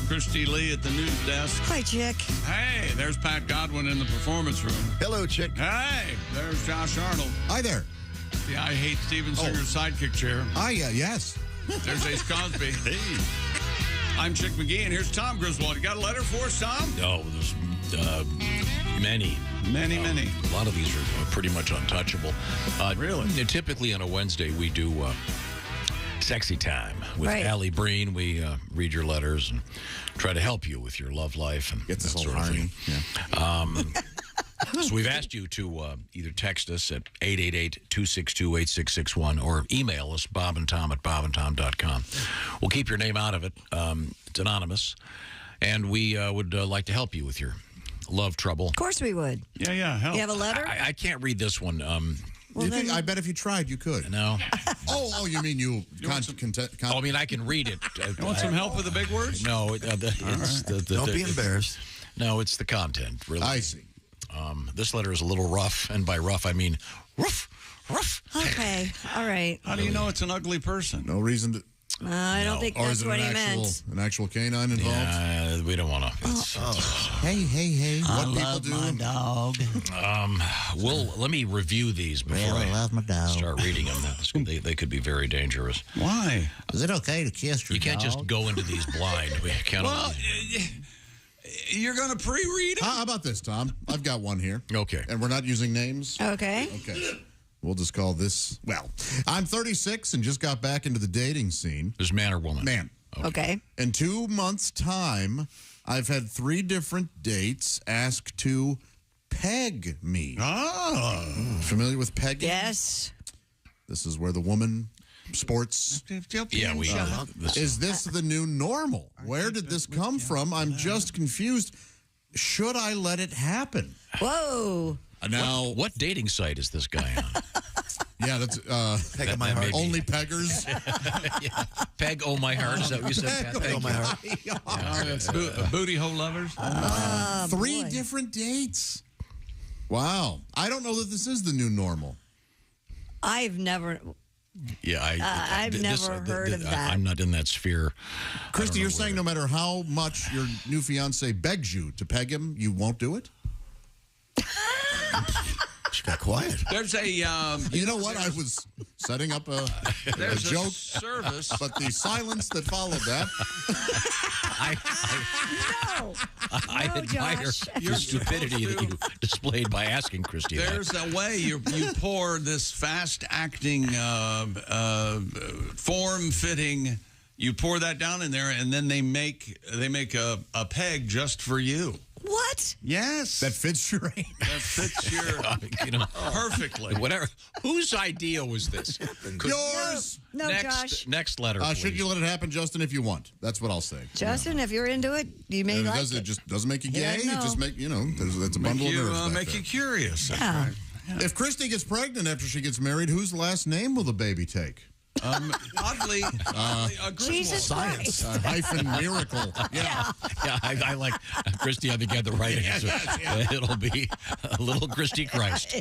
Speaker 1: Kristi Lee at the news desk.
Speaker 2: Hi, Chick.
Speaker 1: Hey, there's Pat Godwin in the performance room.
Speaker 8: Hello, Chick.
Speaker 1: Hey, there's Josh Arnold.
Speaker 8: Hi there.
Speaker 1: The I Hate Steven Singer's sidekick chair.
Speaker 8: Yes.
Speaker 1: There's Ace Cosby. Hey. I'm Chick McGee, and here's Tom Griswold. You got a letter for us, Tom?
Speaker 4: No, there's many.
Speaker 1: Many.
Speaker 4: A lot of these are pretty much untouchable.
Speaker 1: Really?
Speaker 4: Typically on a Wednesday, we do Sexy Time with Alli Breen. We read your letters and try to help you with your love life and
Speaker 8: get this
Speaker 4: that
Speaker 8: sort
Speaker 4: of
Speaker 8: thing.
Speaker 4: Yeah. So we've asked you to either text us at 888-262-8661 or email us, bobandtom@bobandtom.com. We'll keep your name out of it. It's anonymous. And we would like to help you with your love trouble.
Speaker 2: Of course we would.
Speaker 1: Yeah, help.
Speaker 2: You have a letter?
Speaker 4: I can't read this one.
Speaker 8: I bet if you tried, you could.
Speaker 4: No.
Speaker 8: Oh, you mean you
Speaker 4: I mean, I can read it.
Speaker 1: You want some help with the big words?
Speaker 4: No. Don't
Speaker 3: be embarrassed.
Speaker 4: No, it's the content, really.
Speaker 8: I see.
Speaker 4: This letter is a little rough, and by rough, I mean rough.
Speaker 2: Okay, all right.
Speaker 1: How do you know it's an ugly person?
Speaker 8: No reason to...
Speaker 2: I don't think
Speaker 8: or
Speaker 2: that's
Speaker 8: is it
Speaker 2: what he meant.
Speaker 8: An actual canine involved?
Speaker 4: Yeah, we don't want to.
Speaker 8: Hey.
Speaker 17: I
Speaker 8: What
Speaker 17: love
Speaker 8: people
Speaker 17: my
Speaker 8: do?
Speaker 17: dog.
Speaker 4: Let me review these before
Speaker 17: I love my dog.
Speaker 4: start reading them. They could be very dangerous.
Speaker 1: Why?
Speaker 17: Is it okay to kiss your
Speaker 4: You can't
Speaker 17: dog?
Speaker 4: just go into these blind. We can't.
Speaker 1: Well, you're going to pre-read them?
Speaker 8: How about this, Tom? I've got one here.
Speaker 4: Okay.
Speaker 8: And we're not using names?
Speaker 2: Okay.
Speaker 8: Okay. We'll just call this, I'm 36 and just got back into the dating scene.
Speaker 4: Is man or woman?
Speaker 8: Man.
Speaker 2: Okay.
Speaker 8: In 2 months' time, I've had 3 different dates ask to peg me.
Speaker 1: Oh.
Speaker 8: Familiar with pegging?
Speaker 2: Yes.
Speaker 8: This is where the woman sports.
Speaker 4: Yeah, we.
Speaker 8: Is this the new normal? Where did this come from? I'm just confused. Should I let it happen?
Speaker 2: Whoa.
Speaker 8: Now,
Speaker 4: what dating site is this guy on?
Speaker 8: Yeah, that's
Speaker 3: Peg of my heart.
Speaker 8: Only peggers.
Speaker 4: Yeah. Peg oh my heart. Is that what you said?
Speaker 8: Peg oh my heart.
Speaker 1: Booty hole lovers.
Speaker 8: 3 different dates. Wow. I don't know that this is the new normal.
Speaker 2: I've never.
Speaker 4: Yeah,
Speaker 2: I've never heard of that.
Speaker 4: I'm not in that sphere.
Speaker 8: Kristi, you're saying no matter how much your new fiance begs you to peg him, you won't do it?
Speaker 3: She got quiet.
Speaker 1: There's a...
Speaker 8: you know what? I was setting up a joke.
Speaker 1: Service.
Speaker 8: But the silence that followed that...
Speaker 4: I admire the stupidity that you displayed by asking Kristi that.
Speaker 1: There's a way you pour this fast-acting, form-fitting... You pour that down in there, and then they make a peg just for you.
Speaker 2: What?
Speaker 1: Yes.
Speaker 8: That fits your age.
Speaker 1: That fits your perfectly.
Speaker 4: Whatever. Whose idea was this?
Speaker 8: Yours.
Speaker 2: No, Josh.
Speaker 4: Next letter, please.
Speaker 8: Should you let it happen, Justin, if you want? That's what I'll say.
Speaker 2: Justin, if you're into it, you may like it.
Speaker 8: It just doesn't make you gay.
Speaker 2: Yeah,
Speaker 8: It just make, that's a bundle of nerves.
Speaker 1: Make you curious.
Speaker 2: Yeah.
Speaker 1: Right.
Speaker 8: If Kristi gets pregnant after she gets married, whose last name will the baby take?
Speaker 1: Oddly,
Speaker 2: Jesus
Speaker 8: science
Speaker 2: Christ.
Speaker 8: hyphen miracle.
Speaker 4: Yeah, I like Kristi. I think you had the right answer. It'll be a little Kristi Christ,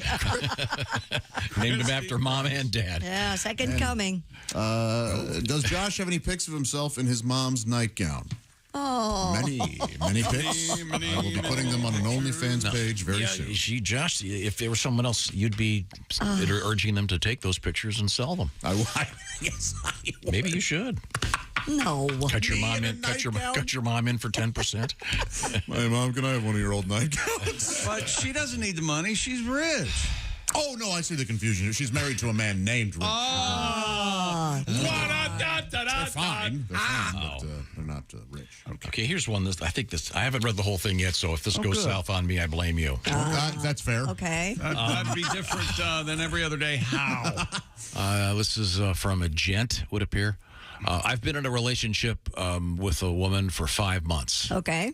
Speaker 4: named him after mom and dad.
Speaker 2: Yeah, second coming.
Speaker 8: Does Josh have any pics of himself in his mom's nightgown?
Speaker 2: Oh.
Speaker 8: Many pics. I will be putting them on an OnlyFans page very soon.
Speaker 4: Josh, if there was someone else, you'd be urging them to take those pictures and sell them.
Speaker 8: Yes, I would.
Speaker 4: Maybe you should.
Speaker 2: No.
Speaker 4: Cut your mom in. Cut your mom in for 10%.
Speaker 8: My mom, can I have one of your old nightgowns?
Speaker 1: But she doesn't need the money. She's rich.
Speaker 8: Oh, no, I see the confusion. She's married to a man named Rich. They're fine. They're fine, but they're not rich.
Speaker 4: Okay, here's one. I haven't read the whole thing yet, so if this goes south on me, I blame you.
Speaker 8: That's fair.
Speaker 2: Okay.
Speaker 1: That'd be different than every other day. How?
Speaker 4: This is from a gent, would appear. I've been in a relationship with a woman for 5 months.
Speaker 2: Okay.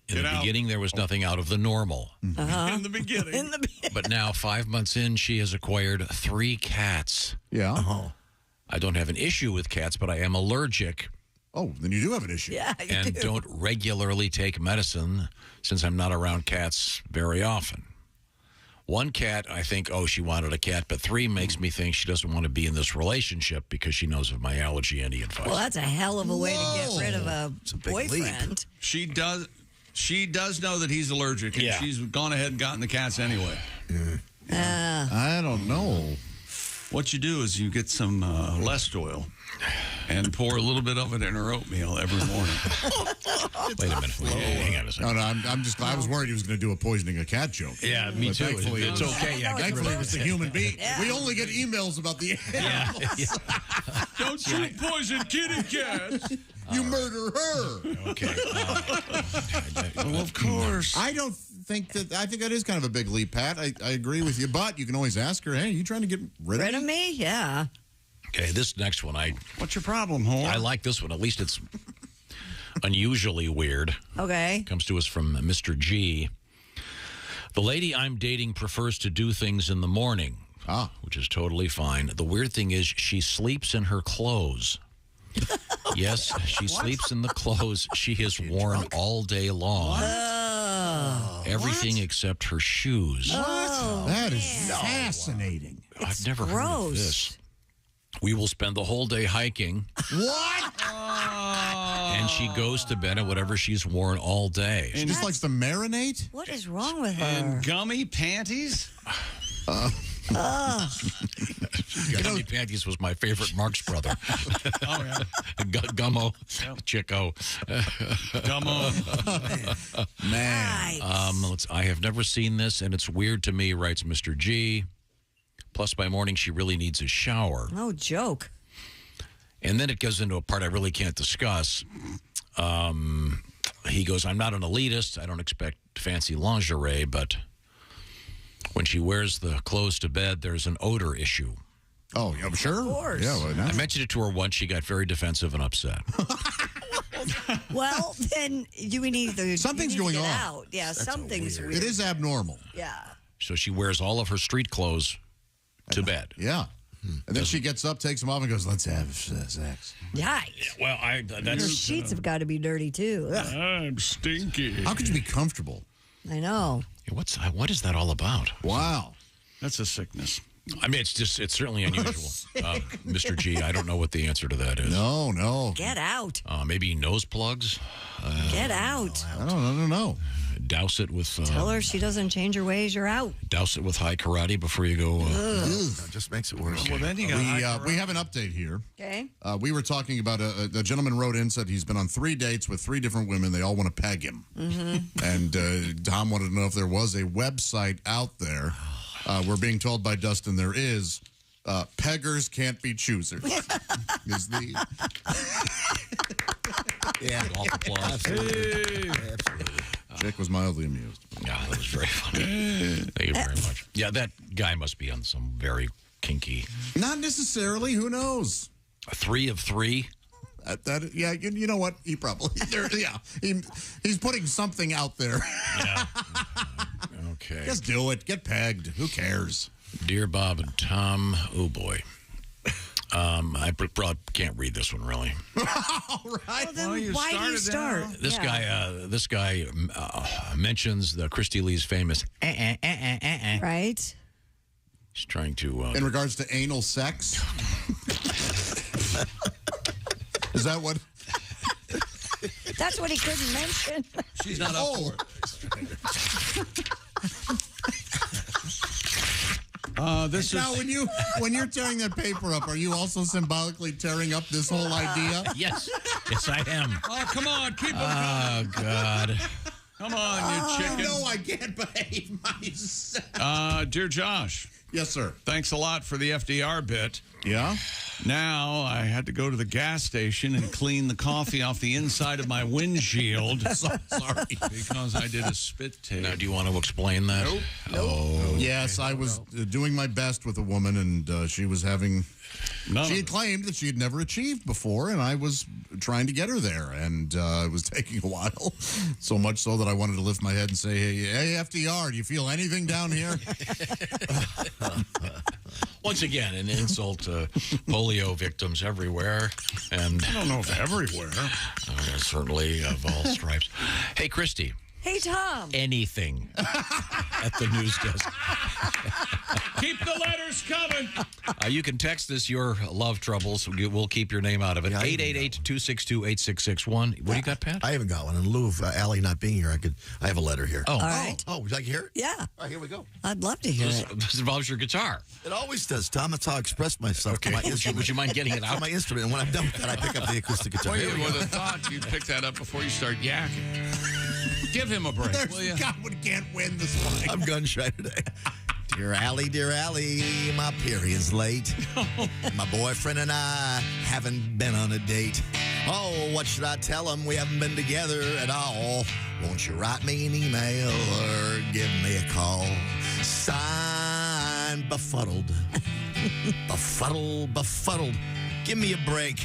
Speaker 4: In the beginning, there was nothing out of the normal.
Speaker 1: In the beginning.
Speaker 4: But now, 5 months in, she has acquired 3 cats.
Speaker 8: Yeah.
Speaker 4: I don't have an issue with cats, but I am allergic.
Speaker 8: Oh, then you do have an issue.
Speaker 2: Yeah,
Speaker 4: and don't regularly take medicine since I'm not around cats very often. 1 cat, I think, she wanted a cat, but 3 makes me think she doesn't want to be in this relationship because she knows of my allergy and advice.
Speaker 2: Well, that's a hell of a way to get rid of a boyfriend.
Speaker 1: She does know that he's allergic, and she's gone ahead and gotten the cats anyway.
Speaker 8: I don't know.
Speaker 1: What you do is you get some Lest oil and pour a little bit of it in her oatmeal every morning.
Speaker 4: Wait a minute. Hang on a second.
Speaker 8: No, I was worried he was going to do a poisoning a cat joke.
Speaker 4: Yeah, me too.
Speaker 8: Thankfully,
Speaker 4: It's okay. Yeah,
Speaker 8: thankfully, it was a human being. Yeah. We only get emails about the animals.
Speaker 1: Don't you poison kitty cats.
Speaker 8: You murder her.
Speaker 4: Okay.
Speaker 1: Well, of course.
Speaker 8: I think that is kind of a big leap, Pat. I agree with you, but you can always ask her, hey, are you trying to get rid of
Speaker 2: me? Yeah.
Speaker 4: Okay, this next one,
Speaker 1: what's your problem, whore?
Speaker 4: I like this one. At least it's unusually weird.
Speaker 2: Okay.
Speaker 4: Comes to us from Mr. G. The lady I'm dating prefers to do things in the morning, which is totally fine. The weird thing is she sleeps in her clothes. Yes, she sleeps in the clothes she has worn all day long. Everything except her shoes.
Speaker 8: That is fascinating.
Speaker 4: I've never heard of this. We will spend the whole day hiking.
Speaker 8: What?
Speaker 4: And she goes to bed in whatever she's worn all day.
Speaker 8: She just likes to marinate?
Speaker 2: What is wrong with her?
Speaker 1: And gummy panties?
Speaker 4: Gummy panties was my favorite Marx brother.
Speaker 1: Oh, yeah.
Speaker 4: Gummo. Chico.
Speaker 1: Gummo.
Speaker 8: Man.
Speaker 4: I have never seen this, and it's weird to me, writes Mr. G. Plus, by morning, she really needs a shower.
Speaker 2: No joke.
Speaker 4: And then it goes into a part I really can't discuss. He goes, I'm not an elitist. I don't expect fancy lingerie, but when she wears the clothes to bed, there's an odor issue.
Speaker 8: Oh, yeah, sure.
Speaker 2: Of course.
Speaker 8: Yeah, well,
Speaker 4: I mentioned it to her once. She got very defensive and upset.
Speaker 2: Well, then we need
Speaker 8: something's going on.
Speaker 2: Out. Yeah, something's weird.
Speaker 8: It is abnormal.
Speaker 2: Yeah.
Speaker 4: So she wears all of her street clothes to bed.
Speaker 8: Yeah. And then she gets up, takes them off, and goes, let's have sex.
Speaker 2: Yikes.
Speaker 4: Well,
Speaker 2: Your sheets have got to be dirty, too. Ugh.
Speaker 1: I'm stinky.
Speaker 8: How could you be comfortable?
Speaker 2: I know.
Speaker 4: What is that all about?
Speaker 8: Wow.
Speaker 1: That's a sickness.
Speaker 4: I mean, it's certainly unusual. Mr. G, I don't know what the answer to that is.
Speaker 8: No.
Speaker 2: Get out.
Speaker 4: Maybe nose plugs?
Speaker 2: Get out.
Speaker 8: I don't know.
Speaker 4: Douse it with...
Speaker 2: Tell her she doesn't change her ways, you're out.
Speaker 4: Douse it with high karate before you go...
Speaker 8: That just makes it worse.
Speaker 1: Well, then you got
Speaker 8: we have an update here.
Speaker 2: Okay.
Speaker 8: We were talking about a gentleman wrote in, said he's been on 3 dates with 3 different women. They all want to peg him. Mm-hmm. And Tom wanted to know if there was a website out there. We're being told by Dustin there is. Peggers can't be choosers. Is the...
Speaker 4: Yeah. Golf applause. Absolutely.
Speaker 8: Chick was mildly amused.
Speaker 4: Yeah, that was very funny. Thank you very much. Yeah, that guy must be on some very kinky...
Speaker 8: Not necessarily. Who knows?
Speaker 4: 3 of 3?
Speaker 8: You know what? He probably... He's putting something out there.
Speaker 4: Yeah. Okay.
Speaker 8: Just do it. Get pegged. Who cares?
Speaker 4: Dear Bob and Tom, oh boy. I probably can't read this one, really.
Speaker 8: All right.
Speaker 2: Well, then why do you start?
Speaker 4: This guy mentions the Kristi Lee's famous
Speaker 2: Right.
Speaker 4: He's trying to...
Speaker 8: In regards to anal sex? Is that what...
Speaker 2: That's what he couldn't mention.
Speaker 1: She's not up for it.
Speaker 8: This now, when you're tearing that paper up, are you also symbolically tearing up this whole idea?
Speaker 4: Yes. Yes, I am.
Speaker 1: Oh, come on. Keep it
Speaker 4: Oh,
Speaker 1: coming.
Speaker 4: God.
Speaker 1: Come on, you chicken.
Speaker 8: No, I can't behave myself.
Speaker 1: Dear Josh.
Speaker 8: Yes, sir.
Speaker 1: Thanks a lot for the FDR bit.
Speaker 8: Yeah?
Speaker 1: Now I had to go to the gas station and clean the coffee off the inside of my windshield.
Speaker 8: Sorry.
Speaker 1: Because I did a spit take.
Speaker 4: Now, do you want to explain that?
Speaker 1: Nope.
Speaker 4: Oh.
Speaker 8: Yes, I was doing my best with a woman, and she was having... She had claimed that she had never achieved before, and I was trying to get her there, and it was taking a while. So much so that I wanted to lift my head and say, hey, FDR, do you feel anything down here?
Speaker 4: Once again, an insult to polio victims everywhere. And
Speaker 1: I don't know if everywhere.
Speaker 4: Certainly of all stripes. Hey, Kristi.
Speaker 2: Hey, Tom.
Speaker 4: Anything at the news desk.
Speaker 1: Keep the letters coming.
Speaker 4: You can text us your love troubles. We'll keep your name out of it. 888-262-8661. What do you got, Pat?
Speaker 11: I haven't got one. In lieu of Allie not being here, I have a letter here.
Speaker 4: Oh.
Speaker 2: All right.
Speaker 11: Oh, would you like to hear it?
Speaker 2: Yeah.
Speaker 11: All right, here we go.
Speaker 2: I'd love to hear it.
Speaker 4: This involves your guitar.
Speaker 11: It always does, Tom. That's how I express myself.
Speaker 4: Okay.
Speaker 11: To my instrument.
Speaker 4: Would you mind getting it out?
Speaker 11: To my instrument. And when I'm done with that, I pick up the acoustic guitar.
Speaker 1: Well, you would have thought you'd pick that up before you start yakking. Give him a break, will you?
Speaker 8: God, we can't win this one.
Speaker 11: I'm gun shy today. Dear Allie, my period's late. My boyfriend and I haven't been on a date. Oh, what should I tell him? We haven't been together at all. Won't you write me an email or give me a call? Signed, befuddled. Befuddled. Give me a break.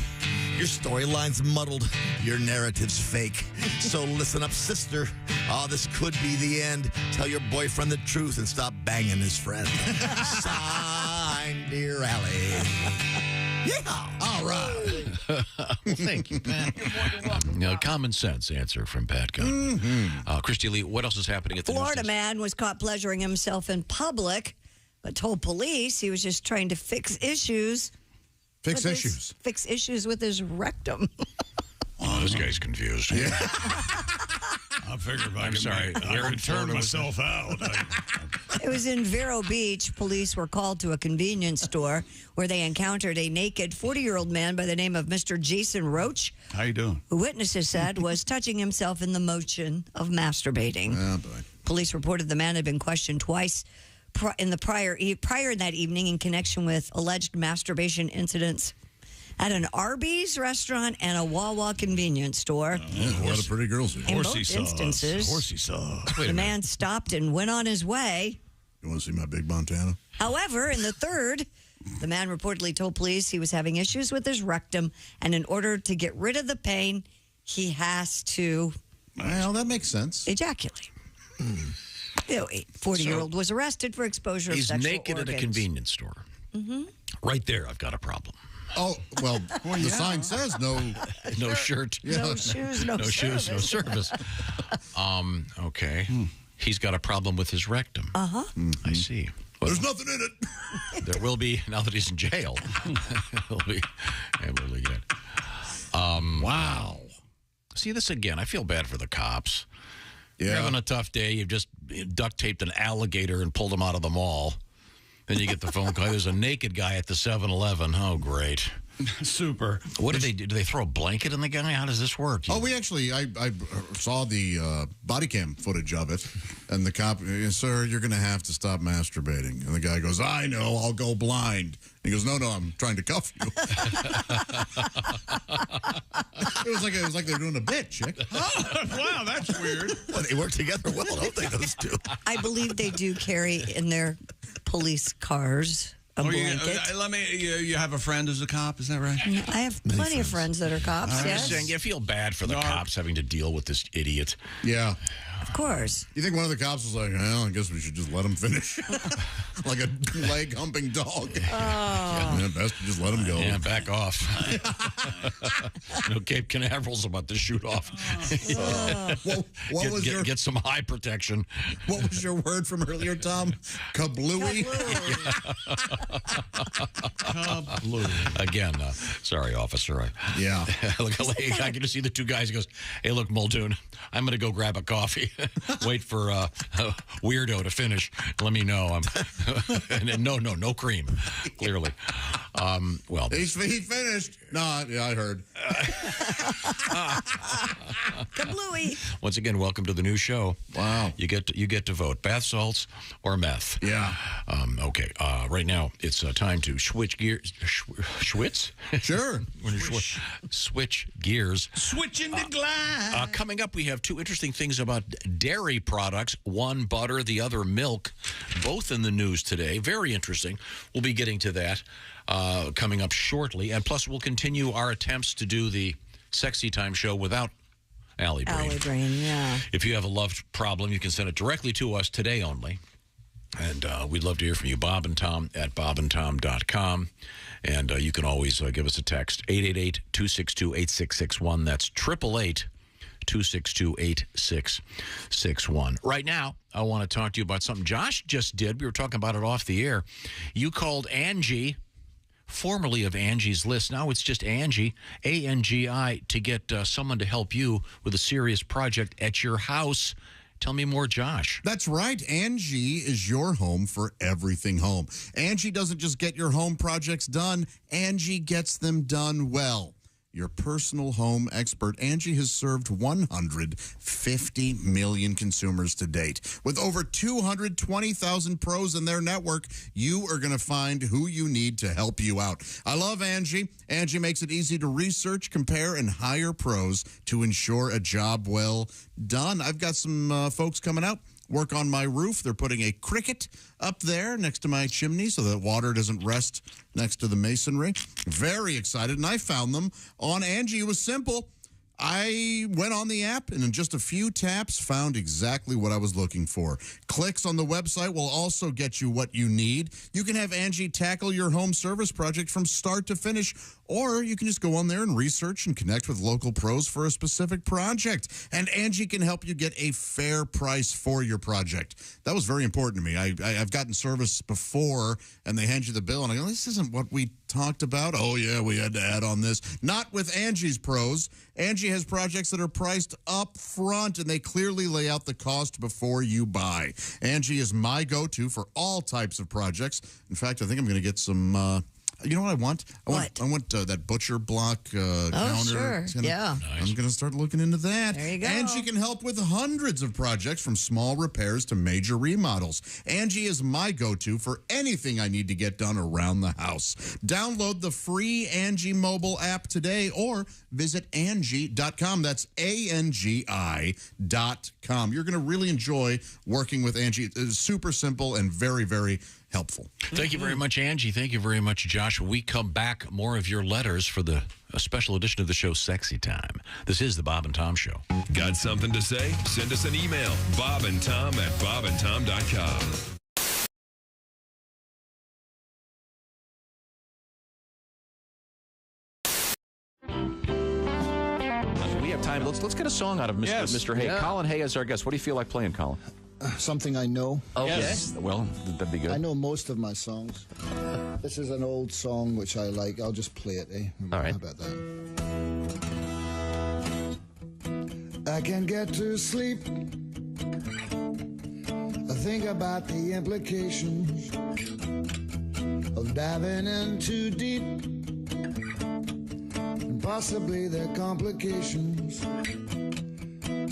Speaker 11: Your storyline's muddled. Your narrative's fake. So listen up, sister. Oh, this could be the end. Tell your boyfriend the truth and stop banging his friend. Signed, Dear Allie. Yeah. All right.
Speaker 4: Well, thank you, Pat. Common sense answer from Pat Gunn. Kristi Lee, what else is happening at the
Speaker 2: Florida
Speaker 4: news desk?
Speaker 2: man was caught pleasuring himself in public, but told police he was just trying to fix issues.
Speaker 8: Fix issues
Speaker 2: with his rectum.
Speaker 4: Oh, this guy's confused.
Speaker 1: Yeah. I figured I could turn myself out.
Speaker 2: It was in Vero Beach. Police were called to a convenience store where they encountered a naked 40-year-old man by the name of Mr. Jason Roach.
Speaker 1: How you doing?
Speaker 2: Who witnesses said was touching himself in the motion of masturbating.
Speaker 8: Oh, boy.
Speaker 2: Police reported the man had been questioned twice in the prior that evening in connection with alleged masturbation incidents at an Arby's restaurant and a Wawa convenience store.
Speaker 8: A lot of pretty girls here.
Speaker 2: In both instances,
Speaker 1: Horsey sauce.
Speaker 2: the man stopped and went on his way.
Speaker 8: You want to see my big Montana?
Speaker 2: However, in the third, the man reportedly told police he was having issues with his rectum, and in order to get rid of the pain, he has to...
Speaker 8: Well, that makes sense.
Speaker 2: Ejaculate. A 40-year-old was arrested for exposure of sexual
Speaker 4: He's naked
Speaker 2: organs.
Speaker 4: at a convenience store.
Speaker 2: Mm-hmm.
Speaker 4: Right there, I've got a problem.
Speaker 8: Oh, well, the sign says no
Speaker 4: shirt.
Speaker 8: Yeah.
Speaker 2: No shoes, no
Speaker 4: shoes, no service. Okay. He's got a problem with his rectum.
Speaker 2: Uh-huh.
Speaker 4: I see. Well,
Speaker 8: there's nothing in it.
Speaker 4: There will be, now that he's in jail. It'll be really good. Wow. See, this again, I feel bad for the cops. You're having a tough day. You've just duct taped an alligator and pulled him out of the mall. Then you get the phone call. There's a naked guy at the 7-Eleven. Oh, great.
Speaker 1: Super.
Speaker 4: What do they do? Do they throw a blanket in the guy? How does this work?
Speaker 8: Oh, we actually, I saw the body cam footage of it, and the cop, sir, you're going to have to stop masturbating. And the guy goes, I know, I'll go blind. He goes, no, I'm trying to cuff you. It was like they were doing a bit, chick.
Speaker 1: Wow, that's weird.
Speaker 11: Well, they work together well, don't they, those two?
Speaker 2: I believe they do carry in their police cars a blanket.
Speaker 1: You have a friend who's a cop, is that right?
Speaker 2: I have plenty of friends that are cops,
Speaker 4: I'm
Speaker 2: yes.
Speaker 4: just saying, you feel bad for the cops having to deal with this idiot.
Speaker 8: Yeah.
Speaker 2: Of course.
Speaker 8: You think one of the cops was like, well, I guess we should just let him finish? Like a leg-humping dog. Yeah, best to just let him go.
Speaker 4: Yeah, back off. No Cape Canaveral's about to shoot off. Get some eye protection.
Speaker 8: What was your word from earlier, Tom? Kablooey?
Speaker 4: Kablooey. Again, sorry, officer.
Speaker 8: Yeah.
Speaker 4: Look, I can just see the two guys. He goes, hey, look, Muldoon, I'm going to go grab a coffee. Wait for Weirdo to finish. Let me know. And no cream, clearly. Well,
Speaker 8: he finished. No, yeah, I heard.
Speaker 2: Kablooey.
Speaker 4: Once again, welcome to the new show.
Speaker 8: Wow.
Speaker 4: You get to vote. Bath salts or meth.
Speaker 8: Yeah.
Speaker 4: Okay. Right now, it's time to switch gears. Schwitz?
Speaker 8: Sure.
Speaker 4: Switch gears.
Speaker 1: Switch into glass.
Speaker 4: Coming up, we have two interesting things about dairy products. One, butter, the other, milk. Both in the news today. Very interesting. We'll be getting to that coming up shortly. And plus, we'll continue our attempts to do the Sexy Time show without Alli Breen.
Speaker 2: Alli Breen, yeah.
Speaker 4: If you have a love problem, you can send it directly to us today only. And we'd love to hear from you, Bob and Tom at bobandtom.com. And you can always give us a text, 888-262-8661. That's 888-262-8661. Right now, I want to talk to you about something Josh just did. We were talking about it off the air. You called Angie, formerly of Angie's List. Now it's just Angie, A-N-G-I, to get someone to help you with a serious project at your house. Tell me more, Josh.
Speaker 8: That's right. Angie is your home for everything home. Angie doesn't just get your home projects done. Angie gets them done well. Your personal home expert, Angie has served 150 million consumers to date. With over 220,000 pros in their network, you are going to find who you need to help you out. I love Angie. Angie makes it easy to research, compare, and hire pros to ensure a job well done. I've got some folks coming out. Work on my roof. They're putting a cricket up there next to my chimney so that water doesn't rest next to the masonry. Very excited, and I found them on Angie. It was simple. I went on the app and in just a few taps found exactly what I was looking for. Clicks on the website will also get you what you need. You can have Angie tackle your home service project from start to finish, or you can just go on there and research and connect with local pros for a specific project. And Angie can help you get a fair price for your project. That was very important to me. I've gotten service before, and they hand you the bill, and I go, this isn't what we talked about. Oh, yeah, we had to add on this. Not with Angie's pros. Angie has projects that are priced up front, and they clearly lay out the cost before you buy. Angie is my go-to for all types of projects. In fact, I think I'm going to get some... you know what I want? I want that butcher block counter.
Speaker 2: Sure. Yeah.
Speaker 8: I'm going to start looking into that.
Speaker 2: There you go.
Speaker 8: Angie can help with hundreds of projects from small repairs to major remodels. Angie is my go-to for anything I need to get done around the house. Download the free Angie mobile app today or visit Angie.com. That's ANGI.com. You're going to really enjoy working with Angie. It's super simple and very, very helpful.
Speaker 4: Thank you very much, Angie. Thank you very much, Josh. When we come back, more of your letters for a special edition of the show, Sexy Time. This is the Bob and Tom Show.
Speaker 7: Got something to say? Send us an email, bobandtom@bobandtom.com.
Speaker 9: We have time. Let's get a song out of Mr. Hay.
Speaker 13: Yeah.
Speaker 9: Colin Hay is our guest. What do you feel like playing, Colin?
Speaker 13: Something I know.
Speaker 9: Okay. Yes. Well, that'd be good.
Speaker 13: I know most of my songs. This is an old song which I like. I'll just play it, eh?
Speaker 9: All right.
Speaker 13: How about that? I can't get to sleep. I think about the implications of diving in too deep. And possibly their complications,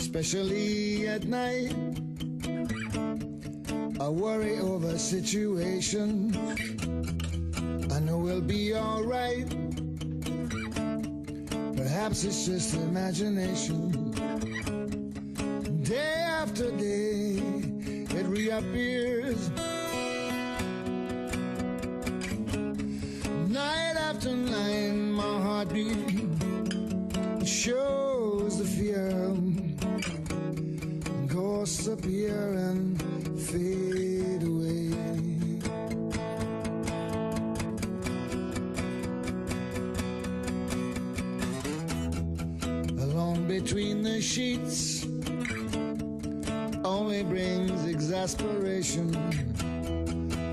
Speaker 13: especially at night. I worry over situations. I know we'll be all right. Perhaps it's just imagination. Day after day, it reappears. Night after night, my heartbeat shows the fear. Goes disappear and fade away. Alone between the sheets only brings exasperation.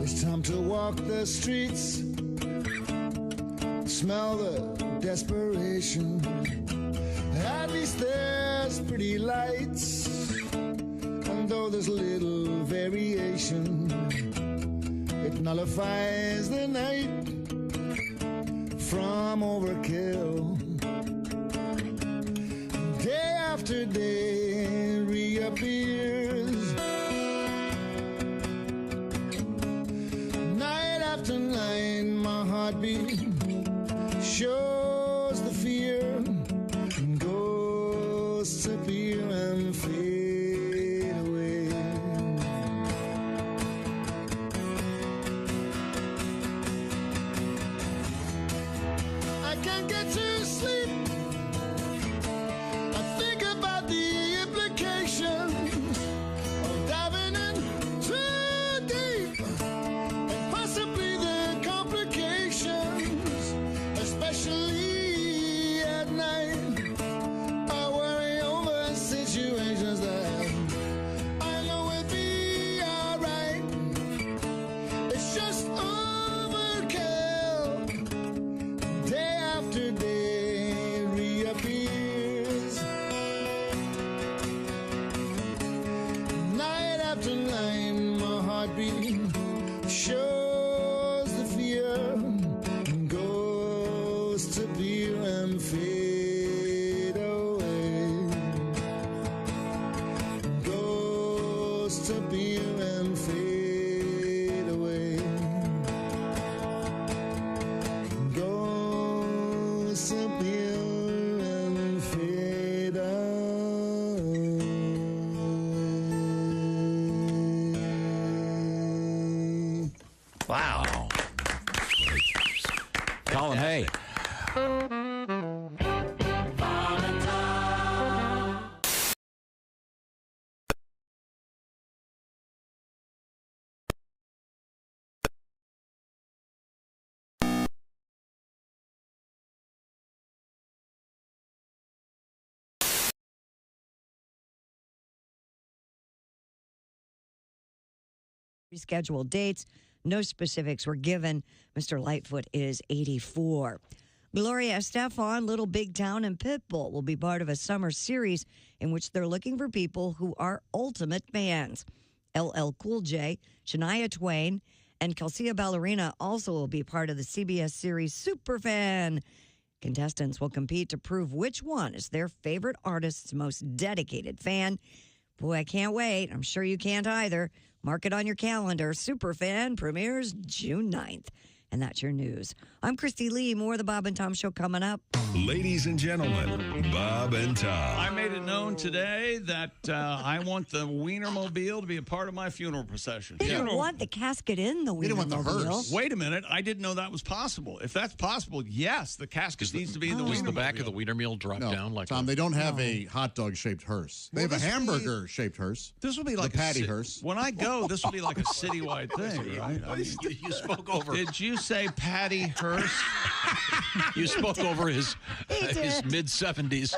Speaker 13: It's time to walk the streets, smell the desperation. At least there's pretty lights, and though there's little variation, it nullifies the night from overkill. Day after day reappears, night after night my heartbeat shows the fear, and goes to appear and fade away. I can't get to sleep. I think about the implications of diving in too deep, and possibly the complications, especially at night. I worry over situations that I know will be alright. It's just overkill. Day after day reappears, night after night my heartbeat shows the fear, and goes to appear and fade away, goes to appear and fade away, goes to appear and fade away.
Speaker 5: Wow.
Speaker 9: Colin Hay.
Speaker 2: Rescheduled dates. No specifics were given. Mr. Lightfoot is 84. Gloria Estefan, Little Big Town, and Pitbull will be part of a summer series in which they're looking for people who are ultimate fans. LL Cool J, Shania Twain, and Kelsea Ballerina also will be part of the CBS series Superfan. Contestants will compete to prove which one is their favorite artist's most dedicated fan. Boy, I can't wait. I'm sure you can't either. Mark it on your calendar. Superfan premieres June 9th. And that's your news. I'm Kristi Lee. More of the Bob and Tom Show coming up.
Speaker 7: Ladies and gentlemen, Bob and Tom.
Speaker 1: I made it known today that I want the Wienermobile to be a part of my funeral procession.
Speaker 2: They didn't want the casket in the Wienermobile.
Speaker 1: Wait a minute. I didn't know that was possible. If that's possible, yes, the casket needs to be in the Wienermobile.
Speaker 4: Does the back of the Wienermobile drop down like
Speaker 8: Tom, they don't have a hot dog-shaped hearse. They have a hamburger-shaped hearse.
Speaker 1: This will be like
Speaker 8: the patty hearse.
Speaker 1: When I go, this will be like a citywide thing, right? I mean,
Speaker 4: you spoke over.
Speaker 1: Did you say Patty Hearst?
Speaker 4: You spoke over his mid-70s.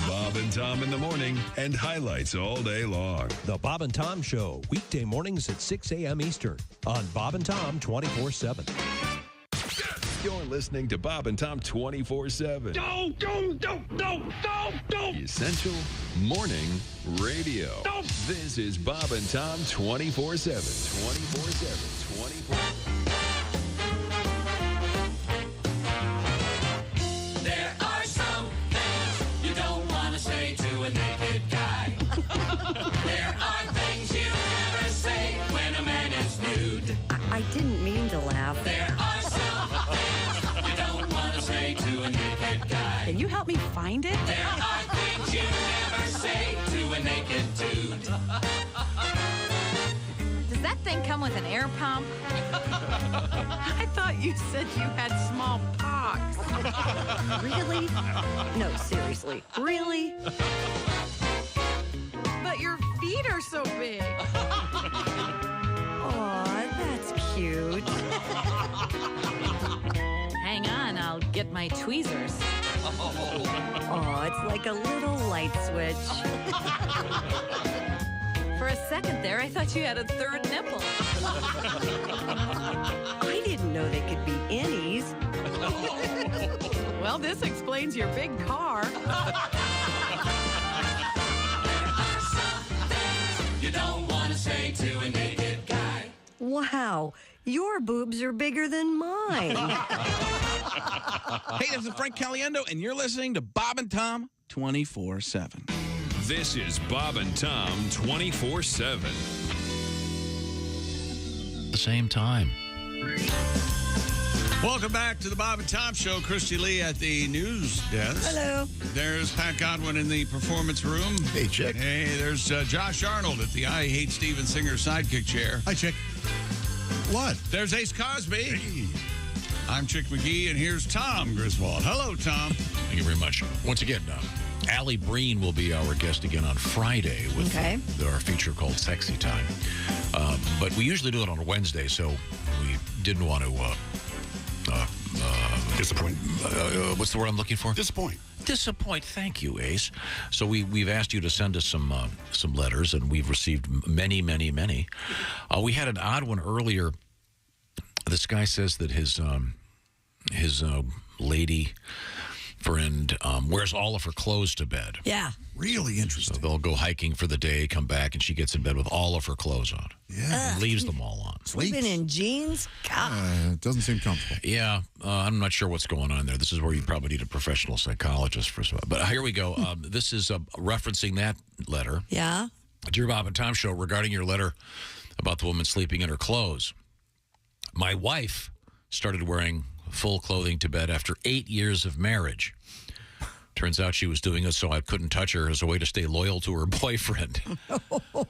Speaker 7: Bob and Tom in the morning and highlights all day long.
Speaker 16: The Bob and Tom Show, weekday mornings at 6 a.m. Eastern on Bob and Tom 24/7.
Speaker 7: You're listening to Bob and Tom 24/7.
Speaker 26: Don't.
Speaker 7: The Essential Morning Radio. This is Bob and Tom 24/7. 24/7. 24/7.
Speaker 20: There are some things you don't want to say to a naked guy. There are things you never say when a man is nude.
Speaker 2: I didn't mean to laugh.
Speaker 20: There are some things you don't want to say to a naked guy.
Speaker 21: Can you help me find it?
Speaker 20: There are things you never say to a naked dude.
Speaker 15: Does that thing come with an air pump?
Speaker 21: I thought you said you had small pox.
Speaker 2: Really? No, seriously. Really?
Speaker 21: feet are so big.
Speaker 2: Aw, that's cute.
Speaker 21: Hang on, I'll get my tweezers.
Speaker 2: Oh, it's like a little light switch.
Speaker 21: For a second there, I thought you had a third nipple.
Speaker 2: I didn't know they could be innies.
Speaker 21: Well, this explains your big car.
Speaker 20: You don't want to say to a naked guy.
Speaker 2: Wow, your boobs are bigger than mine.
Speaker 10: Hey, this is Frank Caliendo, and you're listening to Bob and Tom 24/7.
Speaker 7: This is Bob and Tom 24/7.
Speaker 4: At the same time.
Speaker 1: Welcome back to the Bob and Tom Show. Kristi Lee at the news desk.
Speaker 2: Hello.
Speaker 1: There's Pat Godwin in the performance room.
Speaker 11: Hey, Chick.
Speaker 1: Hey, there's Josh Arnold at the I Hate Steven Singer sidekick chair.
Speaker 8: Hi, Chick. What?
Speaker 1: There's Ace Cosby. Hey. I'm Chick McGee, and here's Tom Griswold. Hello, Tom.
Speaker 4: Thank you very much. Once again, Alli Breen will be our guest again on Friday with our feature called Sexy Time. But we usually do it on a Wednesday, so we didn't want to disappoint. What's the word I'm looking for?
Speaker 10: Disappoint.
Speaker 4: Disappoint. Thank you, Ace. So we've asked you to send us some letters, and we've received many, many, many. We had an odd one earlier. This guy says that his lady friend wears all of her clothes to bed.
Speaker 2: Yeah.
Speaker 8: Really interesting.
Speaker 4: So they'll go hiking for the day, come back, and she gets in bed with all of her clothes on.
Speaker 8: Yeah.
Speaker 4: And leaves them all on.
Speaker 2: Sleeping in jeans? God.
Speaker 8: It doesn't seem comfortable.
Speaker 4: Yeah. I'm not sure what's going on there. This is where you probably need a professional psychologist for some. But here we go. This is referencing that letter.
Speaker 2: Yeah.
Speaker 4: Dear Bob and Tom Show, regarding your letter about the woman sleeping in her clothes. My wife started wearing full clothing to bed after 8 years of marriage. Turns out she was doing it so I couldn't touch her as a way to stay loyal to her boyfriend.
Speaker 2: Whoa.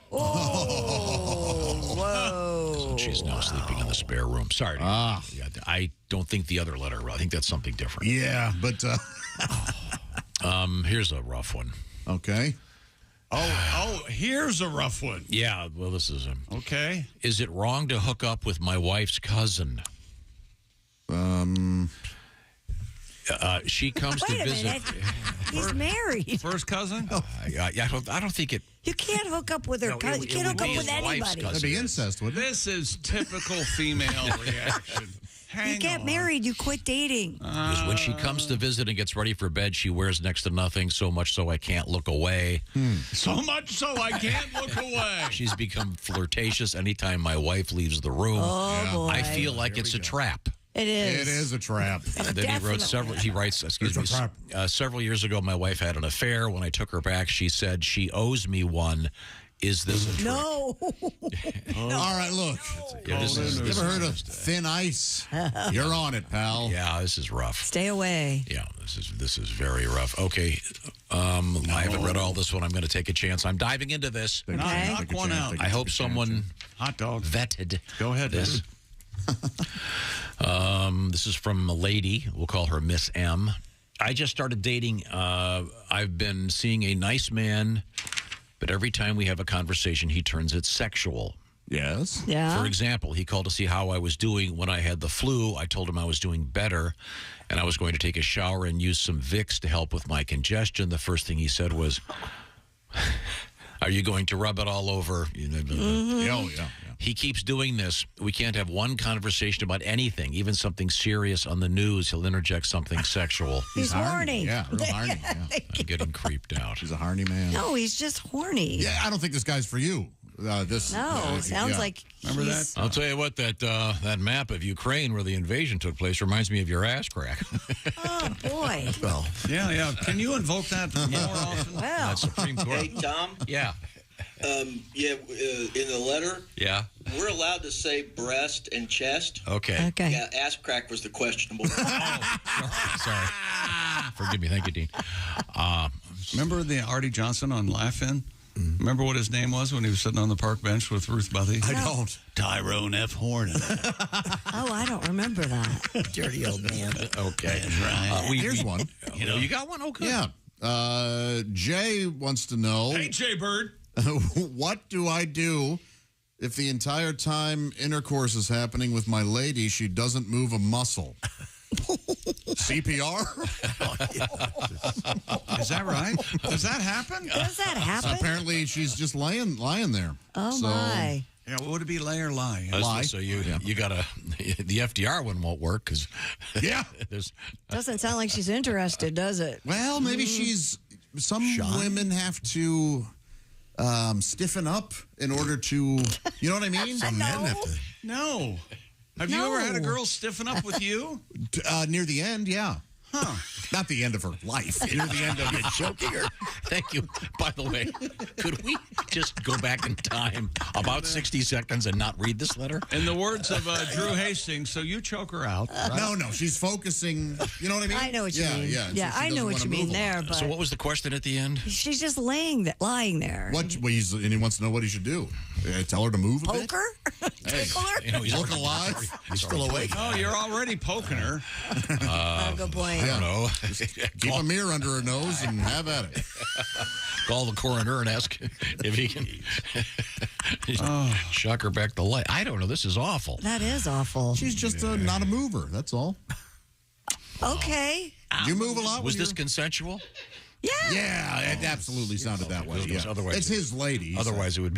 Speaker 4: So she's now sleeping in the spare room. Sorry. Yeah, I don't think the other letter. I think that's something different.
Speaker 8: Yeah, but...
Speaker 4: here's a rough one.
Speaker 8: Okay.
Speaker 1: Oh, here's a rough one.
Speaker 4: Yeah, well, this is
Speaker 1: okay.
Speaker 4: Is it wrong to hook up with my wife's cousin? She comes to visit.
Speaker 2: He's married.
Speaker 1: First cousin?
Speaker 4: I don't think it.
Speaker 2: You can't hook up with her cousin. You can't hook up with anybody.
Speaker 8: That'd be incest, wouldn't it?
Speaker 1: This is typical female reaction.
Speaker 2: You get married, you quit dating.
Speaker 4: Because when she comes to visit and gets ready for bed, she wears next to nothing, so much so I can't look away.
Speaker 1: So much so I can't look away.
Speaker 4: She's become flirtatious anytime my wife leaves the room.
Speaker 2: Oh, boy.
Speaker 4: I feel like it's a trap.
Speaker 2: It is.
Speaker 8: It is a trap.
Speaker 4: And then he writes, excuse me, several years ago, my wife had an affair. When I took her back, she said she owes me one. Is this a trick?
Speaker 2: No.
Speaker 8: All right, look.
Speaker 4: Yeah,
Speaker 8: you ever heard of thin ice? You're on it, pal.
Speaker 4: Yeah, this is rough.
Speaker 2: Stay away.
Speaker 4: Yeah, this is very rough. Okay, I haven't read all this one. I'm going to take a chance. I'm diving into this.
Speaker 2: Okay.
Speaker 1: Knock one out.
Speaker 4: I hope someone
Speaker 1: hot dog
Speaker 4: vetted.
Speaker 1: Go ahead,
Speaker 4: this. This is from a lady. We'll call her Miss M. I just started dating. I've been seeing a nice man, but every time we have a conversation, he turns it sexual.
Speaker 8: Yes.
Speaker 2: Yeah.
Speaker 4: For example, he called to see how I was doing when I had the flu. I told him I was doing better, and I was going to take a shower and use some Vicks to help with my congestion. The first thing he said was, "Are you going to rub it all over?"
Speaker 8: Yeah.
Speaker 4: He keeps doing this. We can't have one conversation about anything, even something serious on the news. He'll interject something sexual.
Speaker 2: He's horny.
Speaker 8: Yeah, real horny. Yeah.
Speaker 4: I'm getting creeped out.
Speaker 8: He's a horny man.
Speaker 2: No, he's just horny.
Speaker 8: Yeah, I don't think this guy's for you.
Speaker 2: Sounds like
Speaker 1: remember that?
Speaker 4: I'll tell you what, that map of Ukraine where the invasion took place reminds me of your ass crack.
Speaker 2: Oh, boy.
Speaker 8: Well,
Speaker 1: yeah. Can you invoke that more often?
Speaker 2: Well.
Speaker 4: That's Supreme Court.
Speaker 12: Hey, Tom?
Speaker 4: Yeah.
Speaker 12: In the letter,
Speaker 4: Yeah.
Speaker 12: we're allowed to say breast and chest.
Speaker 4: Okay.
Speaker 12: Yeah, ass crack was the questionable.
Speaker 4: Sorry. Forgive me. Thank you, Dean.
Speaker 1: Remember the Artie Johnson on Laugh-In? Remember what his name was when he was sitting on the park bench with Ruth Buthy?
Speaker 8: I don't.
Speaker 1: Tyrone F. Hornet.
Speaker 2: Oh, I don't remember that.
Speaker 11: Dirty old man.
Speaker 4: Okay.
Speaker 1: That's right.
Speaker 8: Here's one.
Speaker 4: You got one? Okay.
Speaker 8: Yeah. Jay wants to know.
Speaker 1: Hey, Jay Bird.
Speaker 8: What do I do if the entire time intercourse is happening with my lady, she doesn't move a muscle? CPR?
Speaker 1: Is that right? Does that happen?
Speaker 2: Does that happen?
Speaker 8: Apparently, she's just lying there.
Speaker 2: Oh, my.
Speaker 1: Yeah, what would it be, lay or lie?
Speaker 8: Lie.
Speaker 4: So you got to, the FDR one won't work because, there's.
Speaker 2: Doesn't sound like she's interested, does it?
Speaker 8: Well, maybe she's, some women have to stiffen up in order to, you know what I mean?
Speaker 2: Some men have
Speaker 8: to.
Speaker 1: No. Have you ever had a girl stiffen up with you?
Speaker 8: Near the end, yeah. Huh. Not the end of her life. Near the end of it.
Speaker 4: Joking her. Thank you. By the way, could we just go back in time about 60 seconds and not read this letter?
Speaker 1: In the words of Drew Hastings, so you choke her out. Right?
Speaker 8: No, she's focusing. You know what I mean?
Speaker 2: I know what you mean.
Speaker 8: Yeah,
Speaker 2: I know what you mean there. But
Speaker 4: so what was the question at the end?
Speaker 2: She's just lying there.
Speaker 8: And he wants to know what he should do. Tell her to move a bit?
Speaker 2: Poke her? Tickle her?
Speaker 4: He's
Speaker 8: look alive.
Speaker 4: He's still awake.
Speaker 1: Oh, you're already poking her.
Speaker 2: Good point.
Speaker 4: I don't know.
Speaker 8: Keep a mirror under her nose and have at it.
Speaker 4: Call the coroner and ask if he can shock her back the light. I don't know. This is awful.
Speaker 2: That is awful.
Speaker 8: She's just not a mover. That's all.
Speaker 2: Okay.
Speaker 8: You move a lot.
Speaker 4: Was this consensual?
Speaker 2: Yeah.
Speaker 8: Yeah, it absolutely sounded that way. Yeah.
Speaker 4: Otherwise,
Speaker 8: it's his lady.
Speaker 4: Otherwise, it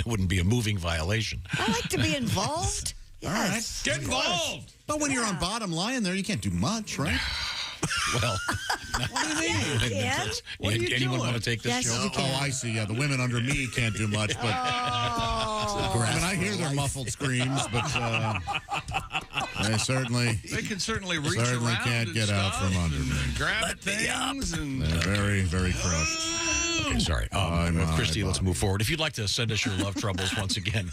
Speaker 4: wouldn't be a moving violation.
Speaker 2: I like to be involved. Yes.
Speaker 8: All right.
Speaker 1: Get involved.
Speaker 8: But when you're on bottom lying there, you can't do much, right?
Speaker 4: Well,
Speaker 1: what do you mean?
Speaker 4: What are you anyone want to take this show?
Speaker 8: Oh, I see. Yeah, the women under me can't do much, but I mean, I hear their muffled screams, but they
Speaker 1: can certainly reach
Speaker 8: certainly
Speaker 1: around
Speaker 8: can't
Speaker 1: and
Speaker 8: get out
Speaker 1: stuff
Speaker 8: from under me.
Speaker 1: Grab things and
Speaker 8: they're very, very crushed.
Speaker 4: Okay, sorry. Kristi, let's move forward. If you'd like to send us your love troubles once again,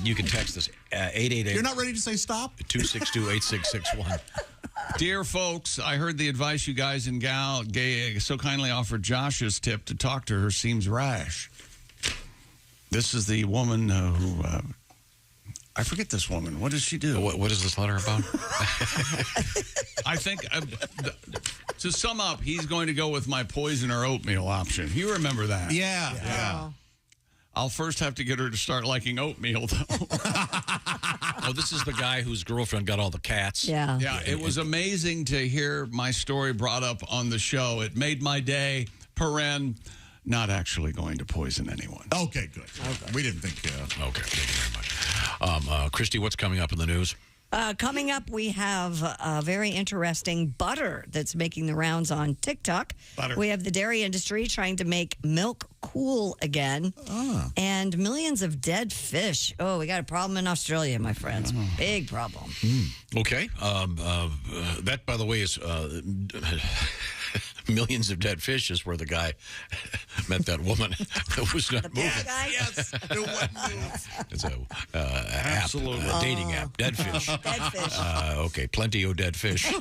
Speaker 4: you can text us 888.
Speaker 8: You're not ready to say stop?
Speaker 4: 262-8661.
Speaker 1: Dear folks, I heard the advice you guys and gal so kindly offered Josh's tip to talk to her seems rash. This is the woman who... I forget this woman. What does she do?
Speaker 4: What is this letter about?
Speaker 1: I think, to sum up, he's going to go with my poison or oatmeal option. You remember that?
Speaker 8: Yeah.
Speaker 1: I'll first have to get her to start liking oatmeal, though.
Speaker 4: Oh, this is the guy whose girlfriend got all the cats.
Speaker 2: Yeah.
Speaker 1: Yeah, it was amazing to hear my story brought up on the show. It made my day. Not actually going to poison anyone.
Speaker 8: Okay, good. Okay. We didn't think.
Speaker 4: Okay, thank you very much. Kristi, what's coming up in the news?
Speaker 2: Coming up, we have a very interesting butter that's making the rounds on TikTok.
Speaker 1: Butter.
Speaker 2: We have the dairy industry trying to make milk cool again. And millions of dead fish. Oh, we got a problem in Australia, my friends. Big problem.
Speaker 4: Okay. That, by the way, is... Millions of dead fish is where the guy met that woman that was not moving.
Speaker 1: Yes. It wouldn't move.
Speaker 4: It's a dating app. Dead fish.
Speaker 2: Dead fish.
Speaker 4: Okay, plenty of dead fish.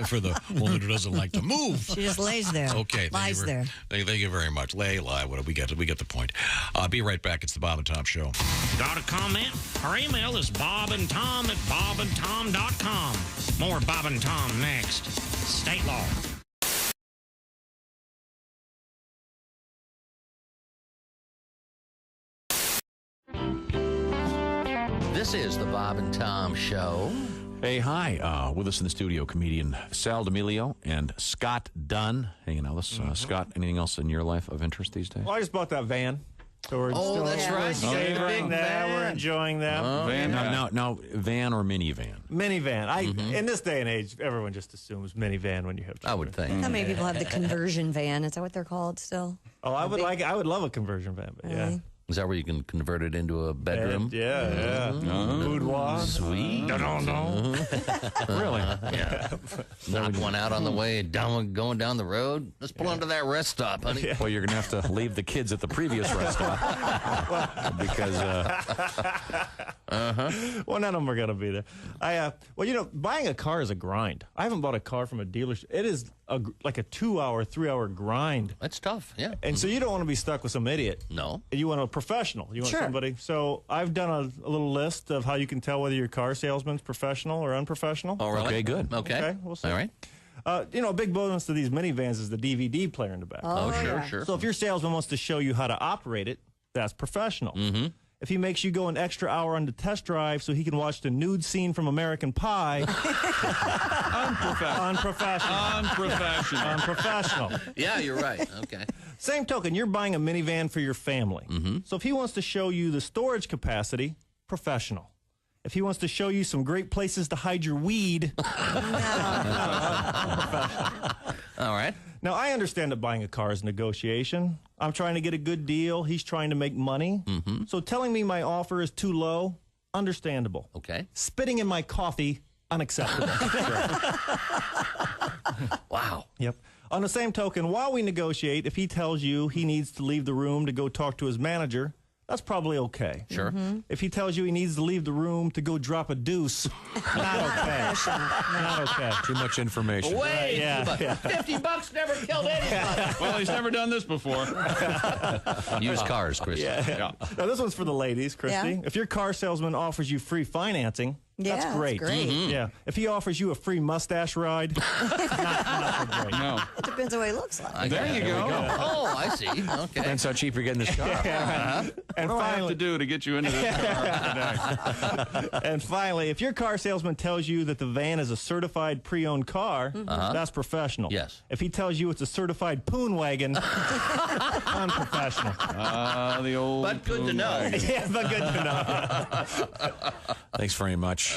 Speaker 4: For the woman who doesn't like to move.
Speaker 2: She just lays there.
Speaker 4: Okay.
Speaker 2: Lies there.
Speaker 4: Thank you very much. Lie. What do we get? We get the point. Be right back. It's the Bob and Tom Show.
Speaker 14: Got a comment? Our email is bobandtom@bobandtom.com. More Bob and Tom next. State law.
Speaker 5: This is the Bob and Tom Show.
Speaker 9: Hey, hi. With us in the studio, comedian Sal D'Amelio and Scott Dunn hanging out with us. Scott, anything else in your life of interest these days?
Speaker 19: Well, I just bought that van. So we're
Speaker 5: that's right.
Speaker 19: Savoring that. We're enjoying that.
Speaker 9: Van. Now, van or minivan?
Speaker 19: Minivan. In this day and age, everyone just assumes minivan when you have children.
Speaker 5: I would think.
Speaker 2: How many people have the conversion van? Is that what they're called still?
Speaker 19: Oh, I would love a conversion van, but yeah.
Speaker 5: Is that where you can convert it into a bedroom?
Speaker 19: Yeah. Boudoir.
Speaker 5: Sweet.
Speaker 19: No.
Speaker 9: Really?
Speaker 5: Yeah. Knock one out on the way going down the road. Let's pull into that rest stop, honey.
Speaker 9: Well, you're going to have to leave the kids at the previous rest stop. Because,
Speaker 19: Well, none of them are going to be there. Buying a car is a grind. I haven't bought a car from a dealership. It is like a 2-hour, 3-hour grind.
Speaker 5: That's tough, yeah.
Speaker 19: And so you don't want to be stuck with some idiot.
Speaker 5: No.
Speaker 19: You want a professional. You want somebody. So I've done a little list of how you can tell whether your car salesman's professional or unprofessional.
Speaker 5: Oh, really?
Speaker 9: Okay, good.
Speaker 5: Okay.
Speaker 19: We'll see.
Speaker 5: All right.
Speaker 6: A big bonus to these minivans is the DVD player in the back.
Speaker 5: Oh, sure, sure.
Speaker 6: So if your salesman wants to show you how to operate it, that's professional. Mm-hmm. If he makes you go an extra hour on the test drive so he can watch the nude scene from American Pie, unprofessional.
Speaker 5: Yeah, you're right. Okay.
Speaker 6: Same token, you're buying a minivan for your family. Mm-hmm. So if he wants to show you the storage capacity, professional. If he wants to show you some great places to hide your weed,
Speaker 5: All right.
Speaker 6: Now, I understand that buying a car is negotiation. I'm trying to get a good deal. He's trying to make money. Mm-hmm. So telling me my offer is too low, understandable.
Speaker 5: Okay.
Speaker 6: Spitting in my coffee, unacceptable.
Speaker 5: Wow.
Speaker 6: Yep. On the same token, while we negotiate, if he tells you he needs to leave the room to go talk to his manager, that's probably okay.
Speaker 5: Sure. Mm-hmm.
Speaker 6: If he tells you he needs to leave the room to go drop a deuce, not okay. Not okay.
Speaker 9: Too much information.
Speaker 5: Wait,
Speaker 6: yeah.
Speaker 5: $50 never killed anybody.
Speaker 1: Well, he's never done this before.
Speaker 5: Used cars, Kristi.
Speaker 6: Yeah. Now, this one's for the ladies, Kristi.
Speaker 2: Yeah.
Speaker 6: If your car salesman offers you free financing, that's great.
Speaker 2: Mm-hmm.
Speaker 6: Yeah. If he offers you a free mustache ride, not so great.
Speaker 1: No.
Speaker 2: It depends on what he looks like.
Speaker 1: There you go.
Speaker 5: Oh, I see. Okay.
Speaker 9: Depends how cheap you're getting this car.
Speaker 6: And
Speaker 1: What do I have to do to get you into this car today?
Speaker 6: And finally, if your car salesman tells you that the van is a certified pre-owned car, that's professional.
Speaker 5: Yes.
Speaker 6: If he tells you it's a certified poon wagon, unprofessional.
Speaker 1: The old.
Speaker 5: But good to know.
Speaker 6: Yeah, but good to know.
Speaker 9: Thanks very much.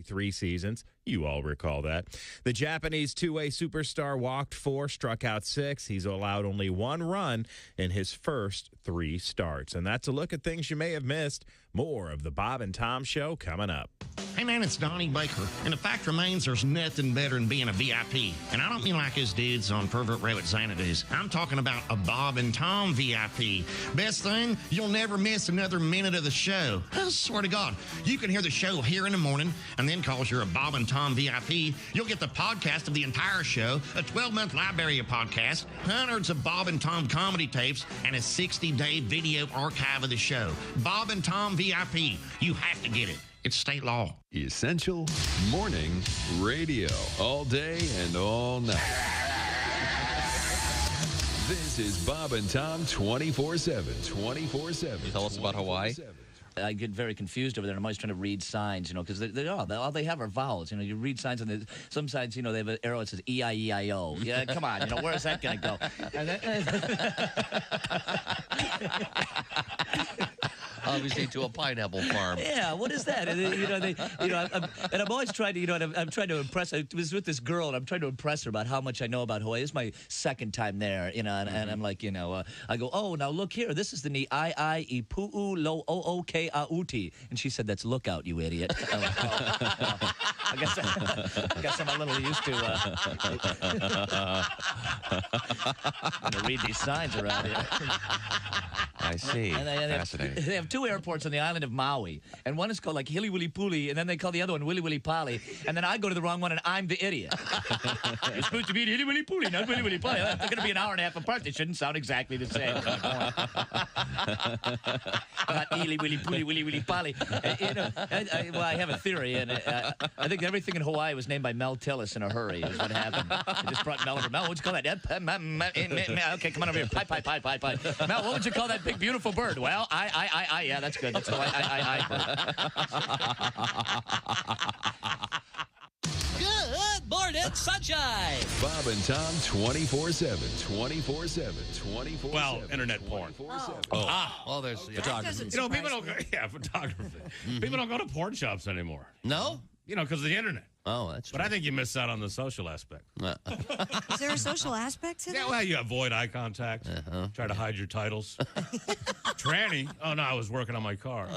Speaker 18: Three seasons. You all recall that. The Japanese two-way superstar walked 4, struck out 6. He's allowed only 1 run in his first 3 starts. And that's a look at things you may have missed. More of the Bob and Tom Show coming up.
Speaker 14: Hey, man, it's Donnie Baker. And the fact remains there's nothing better than being a VIP. And I don't mean like his dudes on Pervert Rabbit Xanadu's. I'm talking about a Bob and Tom VIP. Best thing, you'll never miss another minute of the show. I swear to God. You can hear the show here in the morning, and then because you're a Bob and Tom VIP, you'll get the podcast of the entire show, a 12-month library of podcasts, hundreds of Bob and Tom comedy tapes, and a 60-day video archive of the show. Bob and Tom VIP. You have to get it. It's state law.
Speaker 7: Essential morning radio. All day and all night. This is Bob and Tom 24/7. 24/7.
Speaker 5: Tell us about Hawaii. I get very confused over there. I'm always trying to read signs, because all they have are vowels. You read signs, and some signs, they have an arrow that says E-I-E-I-O. Yeah, come on, where's that going to go? And obviously to a pineapple farm. Yeah, what is that? And, and I'm always trying to, I'm trying to impress. I was with this girl, and I'm trying to impress her about how much I know about Hawaii. This is my second time there, and I'm like, I go, oh, now look here. This is the ni I pu'u lo o-o-ke a-uti. And she said, that's lookout, you idiot. I'm like, well, I guess I'm a little used to read these signs around here.
Speaker 9: I see.
Speaker 5: Fascinating. They have 2 airports on the island of Maui, and one is called like Hiliwilipuli, and then they call the other one Wiliwilipali, and then I go to the wrong one, and I'm the idiot. It's supposed to be Hiliwilipuli, not Wiliwilipali. They're going to be an hour and a half apart. They shouldn't sound exactly the same. Not Hiliwilipuli, Wiliwilipali. Well, I have a theory, and I think everything in Hawaii was named by Mel Tillis in a hurry. Is what happened. They just brought Mel over. Mel, what'd you call that? Okay, come on over here. Pie. Mel, what would you call that big beautiful bird? Well, I. Yeah, that's good. That's the
Speaker 20: Good morning, sunshine.
Speaker 7: Bob and Tom 24/7. 24/7. 24/7.
Speaker 3: Well, internet porn.
Speaker 5: Well, there's
Speaker 3: photography. You know, people don't go. Yeah, photography. People don't go to porn shops anymore.
Speaker 17: No?
Speaker 3: You know, because of the internet.
Speaker 17: Oh, that's
Speaker 3: But I think you miss out on the social aspect.
Speaker 2: Is there a social aspect to that?
Speaker 3: Yeah, well, you avoid eye contact. Try to hide your titles. Tranny. Oh, no, I was working on my car.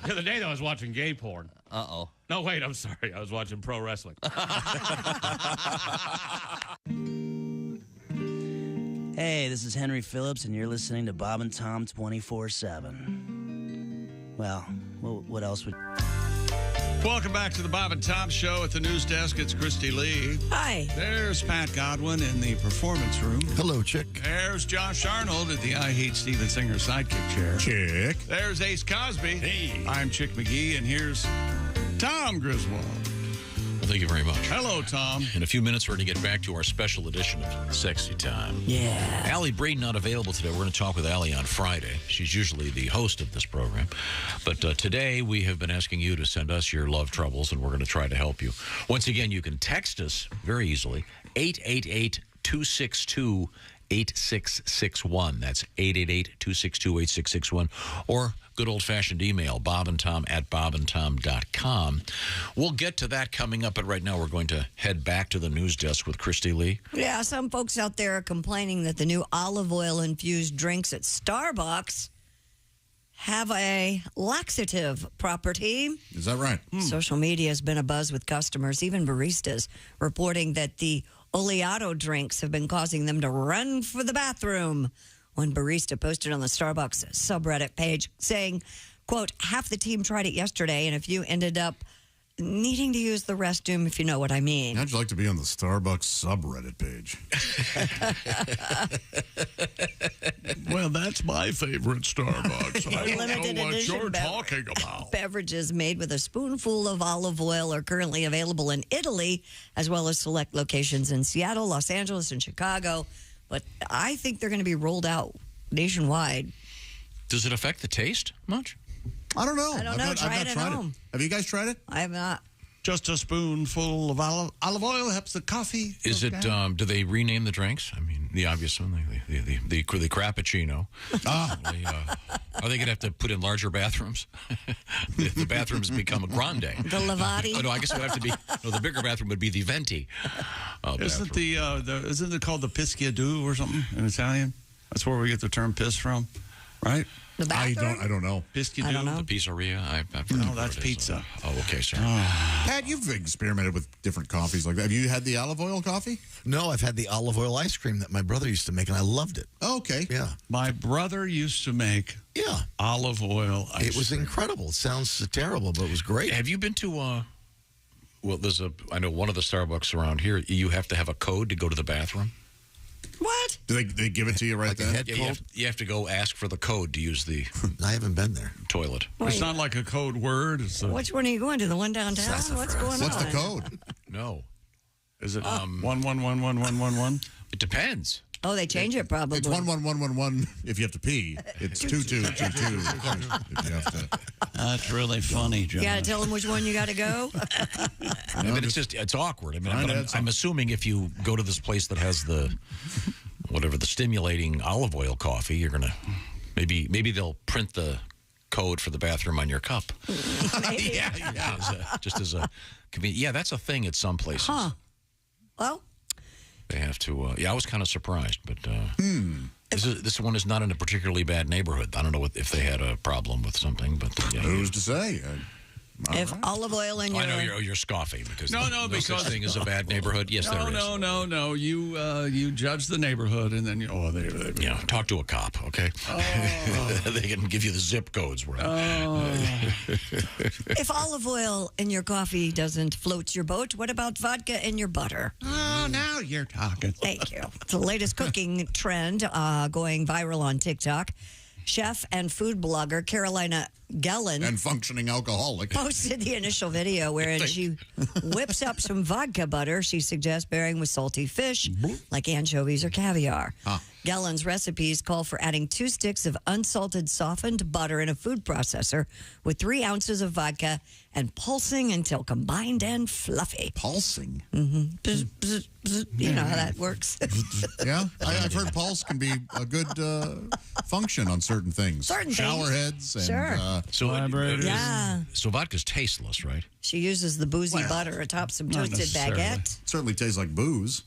Speaker 3: The other day, though, I was watching gay porn.
Speaker 17: Uh-oh.
Speaker 3: No, wait, I'm sorry. I was watching pro wrestling.
Speaker 22: Hey, this is Henry Phillips, and you're listening to Bob and Tom 24/7. Well, what else would...
Speaker 1: Welcome back to the Bob and Tom Show at the news desk. It's Kristi Lee.
Speaker 2: Hi.
Speaker 1: There's Pat Godwin in the performance room.
Speaker 8: Hello, Chick.
Speaker 1: There's Josh Arnold at the I Hate Steven Singer sidekick chair.
Speaker 8: Chick.
Speaker 1: There's Ace Cosby.
Speaker 3: Hey.
Speaker 1: I'm Chick McGee, and here's Tom Griswold.
Speaker 4: Well, thank you very much.
Speaker 1: Hello, Tom.
Speaker 4: In a few minutes, we're going to get back to our special edition of Sexy Time.
Speaker 2: Yeah.
Speaker 4: Alli Breen not available today. We're going to talk with Alli on Friday. She's usually the host of this program. But today, we have been asking you to send us your love troubles, and we're going to try to help you. Once again, you can text us very easily, 888-262-8661. That's 888-262-8661. Or good old-fashioned email, bobandtom@bobandtom.com. We'll get to that coming up, but right now we're going to head back to the news desk with Kristi Lee.
Speaker 2: Yeah, some folks out there are complaining that the new olive oil-infused drinks at Starbucks have a laxative property.
Speaker 8: Is that right?
Speaker 2: Social media has been abuzz with customers, even baristas, reporting that the oleato drinks have been causing them to run for the bathroom. One barista posted on the Starbucks subreddit page saying, quote, half the team tried it yesterday, and a few ended up needing to use the restroom, if you know what I mean.
Speaker 8: How'd you like to be on the Starbucks subreddit page?
Speaker 1: Well, that's my favorite Starbucks. I don't
Speaker 2: Limited
Speaker 1: know what
Speaker 2: edition
Speaker 1: you're talking about.
Speaker 2: Beverages made with a spoonful of olive oil are currently available in Italy, as well as select locations in Seattle, Los Angeles, and Chicago. But I think they're going to be rolled out nationwide.
Speaker 4: Does it affect the taste much?
Speaker 8: I don't know.
Speaker 2: I don't know. Try it at home.
Speaker 8: Have you guys tried it?
Speaker 2: I have not.
Speaker 1: Just a spoonful of olive oil helps the coffee.
Speaker 4: Is it? Do they rename the drinks? I mean, the obvious one, the crappuccino. Are they going to have to put in larger bathrooms? The bathrooms become a grande.
Speaker 2: The Lavati.
Speaker 4: Oh no, I guess it would have to be. No, the bigger bathroom would be the venti.
Speaker 1: Isn't isn't it called the pisciadou or something in Italian? That's where we get the term piss from, right?
Speaker 2: The bathroom?
Speaker 8: I don't know.
Speaker 1: Pisciadou?
Speaker 4: The pizzeria?
Speaker 1: No, that's pizza.
Speaker 4: Oh, okay, sorry.
Speaker 8: Pat, you've experimented with different coffees like that. Have you had the olive oil coffee?
Speaker 11: No, I've had the olive oil ice cream that my brother used to make, and I loved it.
Speaker 8: Oh, okay.
Speaker 11: Yeah.
Speaker 1: My brother used to make olive oil ice
Speaker 11: It was
Speaker 1: cream.
Speaker 11: incredible. It sounds terrible, but it was great.
Speaker 4: Have you been to, well, I know one of the Starbucks around here, you have to have a code to go to the bathroom.
Speaker 2: What?
Speaker 8: Do they give it to you right then?
Speaker 4: You have to go ask for the code to use the
Speaker 11: I haven't been there.
Speaker 4: Toilet.
Speaker 1: It's not like a code word. It's
Speaker 2: Which one are you going to? The one downtown? What's going on?
Speaker 8: What's the code?
Speaker 4: No.
Speaker 1: Is it 1111111?
Speaker 4: It depends.
Speaker 2: Oh, they change it probably.
Speaker 8: It's 11111 if you have to pee. It's 2222 if you have to.
Speaker 1: That's really funny, John.
Speaker 2: You got to tell them which one you got to go.
Speaker 4: I mean, it's awkward. I mean, I'm assuming if you go to this place that has the stimulating olive oil coffee, you're gonna maybe they'll print the code for the bathroom on your cup. Yeah, just as a convenient. Yeah, that's a thing at some places.
Speaker 2: Huh. Well,
Speaker 4: they have to. I was kind of surprised, but this one is not in a particularly bad neighborhood. I don't know if they had a problem with something, but
Speaker 8: who's to say?
Speaker 2: If olive oil in your...
Speaker 4: I know you're scoffing because no
Speaker 1: because
Speaker 4: such thing is a bad neighborhood. Yes, there is.
Speaker 1: No. You judge the neighborhood and then
Speaker 4: talk to a cop, okay?
Speaker 2: Oh.
Speaker 4: They can give you the zip codes.
Speaker 2: If olive oil in your coffee doesn't float your boat, what about vodka in your butter?
Speaker 1: Oh, now you're talking.
Speaker 2: Thank you. It's the latest cooking trend going viral on TikTok. Chef and food blogger Carolina Gellin.
Speaker 8: And functioning alcoholic.
Speaker 2: Posted the initial video wherein she whips up some vodka butter she suggests pairing with salty fish like anchovies or caviar. Gellin's recipes call for adding 2 sticks of unsalted softened butter in a food processor with 3 ounces of vodka and pulsing until combined and fluffy.
Speaker 8: Pulsing?
Speaker 2: Mm-hmm. Bzz, bzz, bzz. You know how that works.
Speaker 8: Yeah, I've heard pulse can be a good function on certain things.
Speaker 2: Certain
Speaker 8: Shower
Speaker 2: things.
Speaker 8: heads and
Speaker 2: Sure.
Speaker 4: So vodka's tasteless, right?
Speaker 2: She uses the boozy butter atop some toasted baguette.
Speaker 8: It certainly tastes like booze.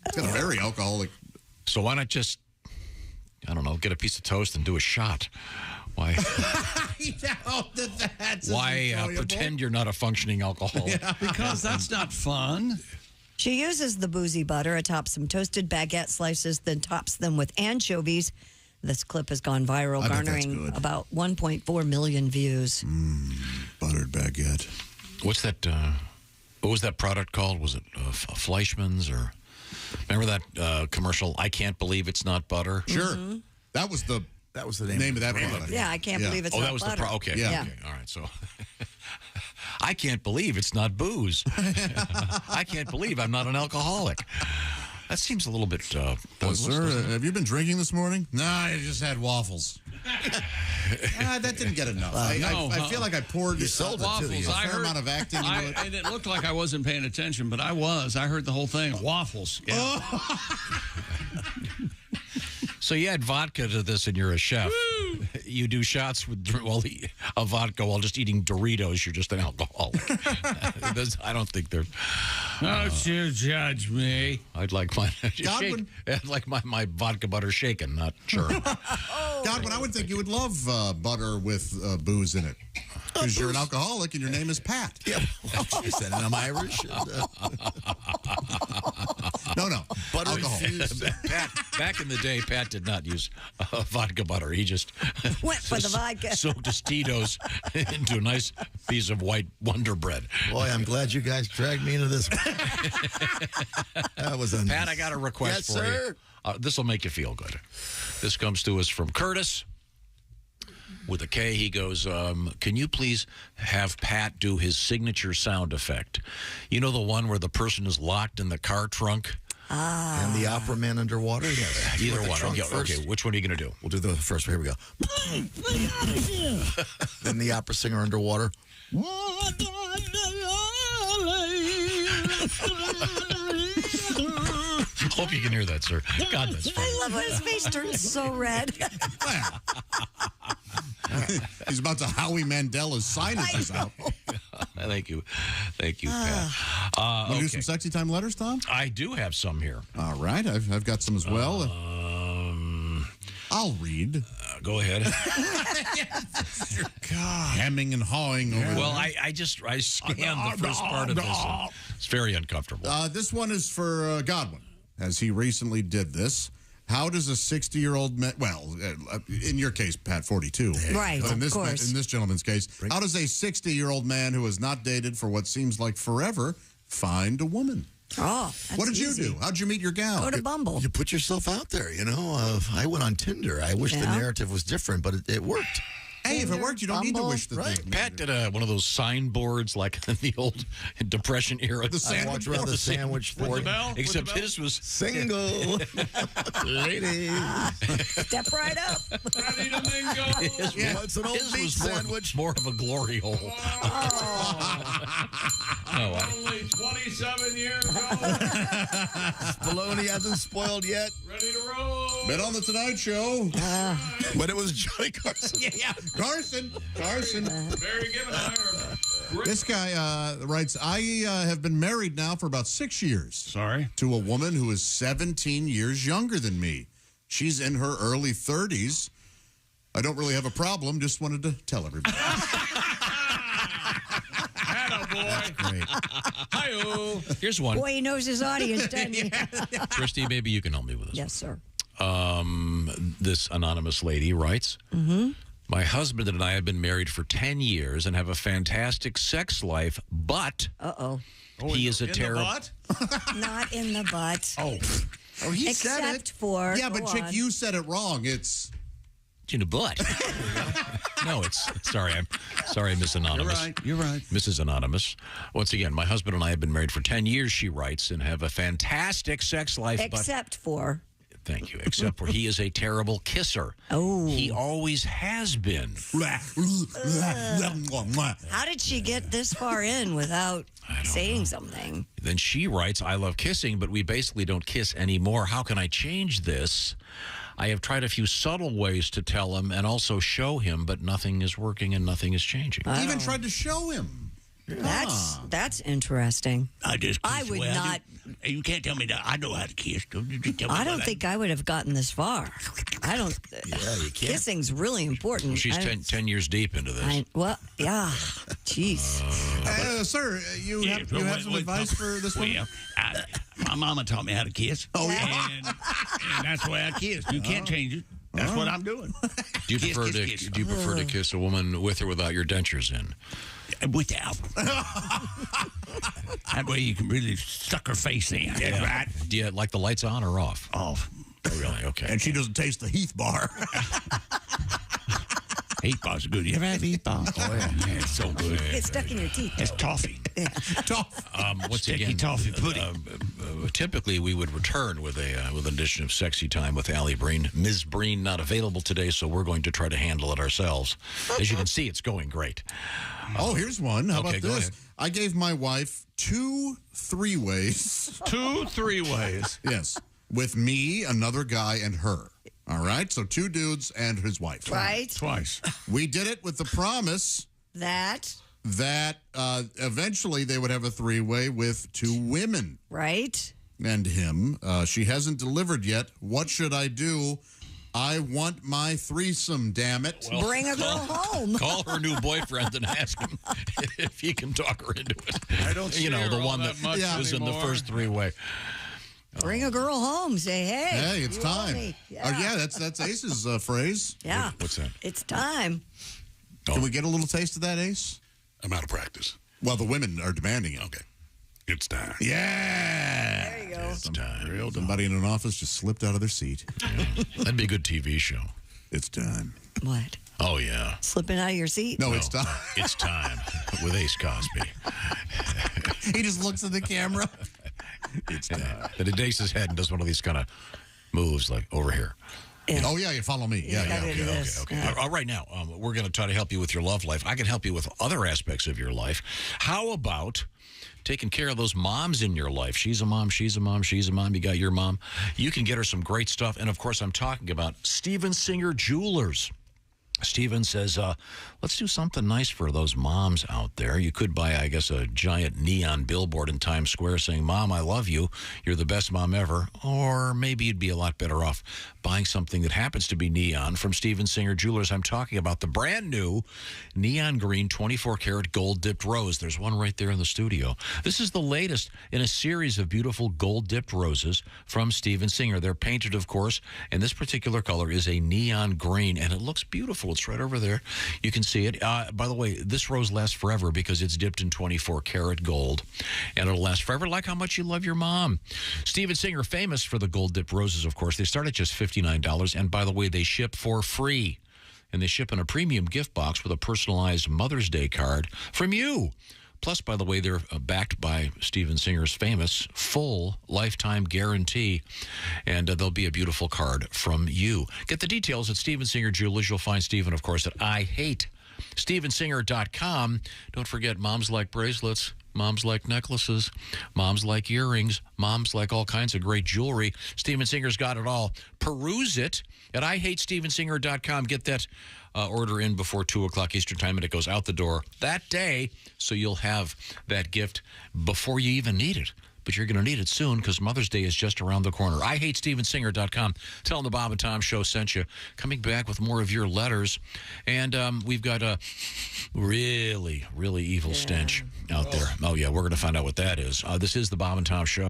Speaker 8: It's got a very alcoholic.
Speaker 4: So why not just, I don't know, get a piece of toast and do a shot? Why? Why pretend you're not a functioning alcoholic?
Speaker 1: Because that's not fun.
Speaker 2: She uses the boozy butter atop some toasted baguette slices, then tops them with anchovies. This clip has gone viral, garnering about 1.4 million views.
Speaker 8: Buttered baguette.
Speaker 4: What's that? What was that product called? Was it Fleischmann's or? Remember that commercial? I can't believe it's not butter.
Speaker 8: Sure, that was the name of that product.
Speaker 2: Yeah, I can't believe it's not
Speaker 4: that was
Speaker 2: butter.
Speaker 4: the okay.
Speaker 2: Yeah.
Speaker 4: Okay. All right. So I can't believe it's not booze. I can't believe I'm not an alcoholic. That seems a little bit.
Speaker 8: Sir, have you been drinking this morning? No, I just had waffles. That didn't get enough. I feel like I poured
Speaker 1: waffles.
Speaker 8: a fair amount of acting into it.
Speaker 1: And it looked like I wasn't paying attention, but I was. I heard the whole thing. Waffles. Yeah.
Speaker 4: So you add vodka to this, and you're a chef. Woo! You do shots with of vodka while just eating Doritos. You're just an alcoholic. I don't think they're.
Speaker 1: Don't you judge me.
Speaker 4: I'd like my I'd like my vodka butter shaken, not sure.
Speaker 8: Godwin, I would think you would love butter with booze in it. Because you're an alcoholic and your name is Pat.
Speaker 11: Yeah, she said, and I'm Irish.
Speaker 8: No.
Speaker 11: Butter
Speaker 8: alcohol.
Speaker 4: Pat, back in the day, Pat did not use vodka butter. He just
Speaker 2: went for the vodka.
Speaker 4: Soaked his Tito's into a nice piece of white Wonder Bread.
Speaker 11: Boy, I'm glad you guys dragged me into this. That was
Speaker 4: Pat, I got a request for you. This will make you feel good. This comes to us from Curtis. With a K, he goes, can you please have Pat do his signature sound effect? You know the one where the person is locked in the car trunk?
Speaker 11: And the opera man underwater? Yes.
Speaker 4: Either one. Okay, which one are you going to do?
Speaker 11: We'll do the first one. Here we go. Then the opera singer underwater.
Speaker 4: Hope you can hear that, sir. God, that's funny.
Speaker 2: I love when his face turns so red.
Speaker 8: He's about to Howie Mandela's sinuses out.
Speaker 4: Thank you, Pat.
Speaker 8: Want to do some sexy time letters, Tom?
Speaker 4: I do have some here.
Speaker 8: All right, I've got some as well. I'll read.
Speaker 4: Go ahead.
Speaker 8: God. Hemming and hawing over.
Speaker 4: Well, I scanned the first part of this. It's very uncomfortable.
Speaker 8: This one is for Godwin, as he recently did this. How does a 60-year-old man, well, in your case, Pat, 42.
Speaker 2: Right,
Speaker 8: but in
Speaker 2: of course.
Speaker 8: In this gentleman's case, how does a 60-year-old man who has not dated for what seems like forever find a woman?
Speaker 2: Oh,
Speaker 8: what did you do? How'd you meet your gal?
Speaker 2: Go to Bumble.
Speaker 11: You put yourself out there, you know. I went on Tinder. I wish the narrative was different, but it worked.
Speaker 8: Hey, if it worked, you don't need to wish the thing.
Speaker 4: Pat did one of those signboards like in the old Depression era.
Speaker 11: The sandwich board. The sandwich board.
Speaker 4: Except his was
Speaker 11: single. Lady.
Speaker 2: Step right up.
Speaker 1: Ready to mingle.
Speaker 11: It's an old beach sandwich.
Speaker 4: More of a glory hole.
Speaker 1: Only 27 years old.
Speaker 11: Bologna hasn't spoiled yet.
Speaker 1: Ready to roll.
Speaker 8: Been on the Tonight Show.
Speaker 11: But it was Johnny Carson.
Speaker 8: Yeah. Carson.
Speaker 1: Barry Gibbon.
Speaker 8: This guy writes, I have been married now for about 6 years.
Speaker 1: Sorry.
Speaker 8: To a woman who is 17 years younger than me. She's in her early 30s. I don't really have a problem. Just wanted to tell everybody.
Speaker 1: Attaboy.
Speaker 8: Great.
Speaker 1: Hi-oh.
Speaker 4: Here's one.
Speaker 2: Boy, he knows his audience, doesn't he?
Speaker 4: Kristi, maybe you can help me with this.
Speaker 2: Yes, sir.
Speaker 4: This anonymous lady writes, my husband and I have been married for 10 years and have a fantastic sex life, but he is a terrible...
Speaker 2: Not in the butt.
Speaker 8: Oh, he said it.
Speaker 2: Except for...
Speaker 8: Yeah, but Chick, you said it wrong. It's...
Speaker 4: in the butt. No, it's sorry, Miss Anonymous.
Speaker 1: You're right.
Speaker 4: Mrs. Anonymous. Once again, my husband and I have been married for 10 years, she writes, and have a fantastic sex life.
Speaker 2: Except for.
Speaker 4: Thank you. Except for he is a terrible kisser.
Speaker 2: Oh.
Speaker 4: He always has been.
Speaker 2: How did she get this far in without saying something?
Speaker 4: Then she writes, I love kissing, but we basically don't kiss anymore. How can I change this? I have tried a few subtle ways to tell him and also show him, but nothing is working and nothing is changing.
Speaker 8: I even tried to show him.
Speaker 2: That's interesting.
Speaker 13: I
Speaker 2: would not.
Speaker 13: You can't tell me that I know how to kiss. Just tell me
Speaker 2: I don't think I would have gotten this far. I don't.
Speaker 4: Yeah, you can't.
Speaker 2: Kissing's really important.
Speaker 4: Well, she's 10 years deep into this.
Speaker 2: Yeah. Jeez.
Speaker 8: Sir, you have some advice for this one?
Speaker 13: Well, my mama taught me how to kiss.
Speaker 8: Oh, yeah.
Speaker 13: And that's the way I kiss. You can't change it. That's what I'm doing.
Speaker 4: Do you prefer to kiss a woman with or without your dentures in?
Speaker 13: Without. That way you can really suck her face in. That's right.
Speaker 4: Do you like the lights on or off?
Speaker 13: Off.
Speaker 4: Oh, really? Okay.
Speaker 8: And she doesn't taste the Heath bar.
Speaker 13: Heath bars are good. You ever had Heath bar? Oh, yeah. It's so good.
Speaker 2: It's stuck in your teeth.
Speaker 13: It's toffee.
Speaker 4: Once
Speaker 13: Sticky
Speaker 4: again,
Speaker 13: toffee pudding.
Speaker 4: Typically we would return with an edition of Sexy Time with Alli Breen. Ms. Breen not available today, so we're going to try to handle it ourselves. As you can see, it's going great.
Speaker 8: Oh, here's one. How about
Speaker 4: go
Speaker 8: this?
Speaker 4: ahead.
Speaker 8: I gave my wife 2 3-ways.
Speaker 1: 2 3-ways.
Speaker 8: Yes. With me, another guy, and her. All right? So 2 dudes and his wife.
Speaker 2: Right.
Speaker 1: Twice.
Speaker 8: We did it with the promise
Speaker 2: that
Speaker 8: eventually they would have a 3-way with 2 women.
Speaker 2: Right.
Speaker 8: And him. She hasn't delivered yet. What should I do? I want my threesome, damn it.
Speaker 2: Well, bring a girl home.
Speaker 4: Call her new boyfriend and ask him if he can talk her into it.
Speaker 1: I don't see
Speaker 4: the one
Speaker 1: that
Speaker 4: was in the first 3-way.
Speaker 2: Bring a girl home. Say, hey.
Speaker 8: Hey, it's time.
Speaker 2: Yeah.
Speaker 8: That's Ace's phrase.
Speaker 2: Yeah.
Speaker 4: What's that?
Speaker 2: It's time.
Speaker 8: Can we get a little taste of that, Ace?
Speaker 16: I'm out of practice.
Speaker 8: Well, the women are demanding it.
Speaker 16: Okay. It's time.
Speaker 8: Yeah.
Speaker 2: There you go.
Speaker 4: It's time.
Speaker 8: Somebody in an office just slipped out of their seat.
Speaker 4: That'd be a good TV show.
Speaker 8: It's time.
Speaker 2: What?
Speaker 4: Oh, yeah.
Speaker 2: Slipping out of your seat?
Speaker 8: No, it's time.
Speaker 4: It's time with Ace Cosby.
Speaker 8: He just looks at the camera.
Speaker 4: It's time. Then he takes his head and does one of these kind of moves like over here.
Speaker 2: Yeah.
Speaker 8: Oh, yeah, you follow me. Yeah.
Speaker 4: Okay. All right, now, we're going to try to help you with your love life. I can help you with other aspects of your life. How about taking care of those moms in your life? She's a mom, she's a mom, she's a mom. You got your mom. You can get her some great stuff. And, of course, I'm talking about Steven Singer Jewelers. Steven says, let's do something nice for those moms out there. You could buy, I guess, a giant neon billboard in Times Square saying, Mom, I love you. You're the best mom ever. Or maybe you'd be a lot better off buying something that happens to be neon from Steven Singer Jewelers. I'm talking about the brand new neon green 24-karat gold-dipped rose. There's one right there in the studio. This is the latest in a series of beautiful gold-dipped roses from Steven Singer. They're painted, of course, and this particular color is a neon green, and it looks beautiful. It's right over there. You can see it. By the way, this rose lasts forever because it's dipped in 24-karat gold, and it'll last forever like how much you love your mom. Steven Singer, famous for the gold-dipped roses, of course. They start at just $59, and by the way, they ship for free. And they ship in a premium gift box with a personalized Mother's Day card from you. Plus, by the way, they're backed by Steven Singer's famous full lifetime guarantee. And there'll be a beautiful card from you. Get the details at Steven Singer Jewelers. You'll find Steven, of course, at IHateStevenSinger.com. Don't forget, moms like bracelets. Moms like necklaces. Moms like earrings. Moms like all kinds of great jewelry. Steven Singer's got it all. Peruse it at IHateStevenSinger.com. Get that order in before 2 o'clock Eastern Time, and it goes out the door that day, so you'll have that gift before you even need it. But you're going to need it soon because Mother's Day is just around the corner. IHateStevenSinger.com. Tell them the Bob and Tom Show sent you. Coming back with more of your letters. And we've got a really, really evil stench out there. Oh, yeah, we're going to find out what that is. This is the Bob and Tom Show.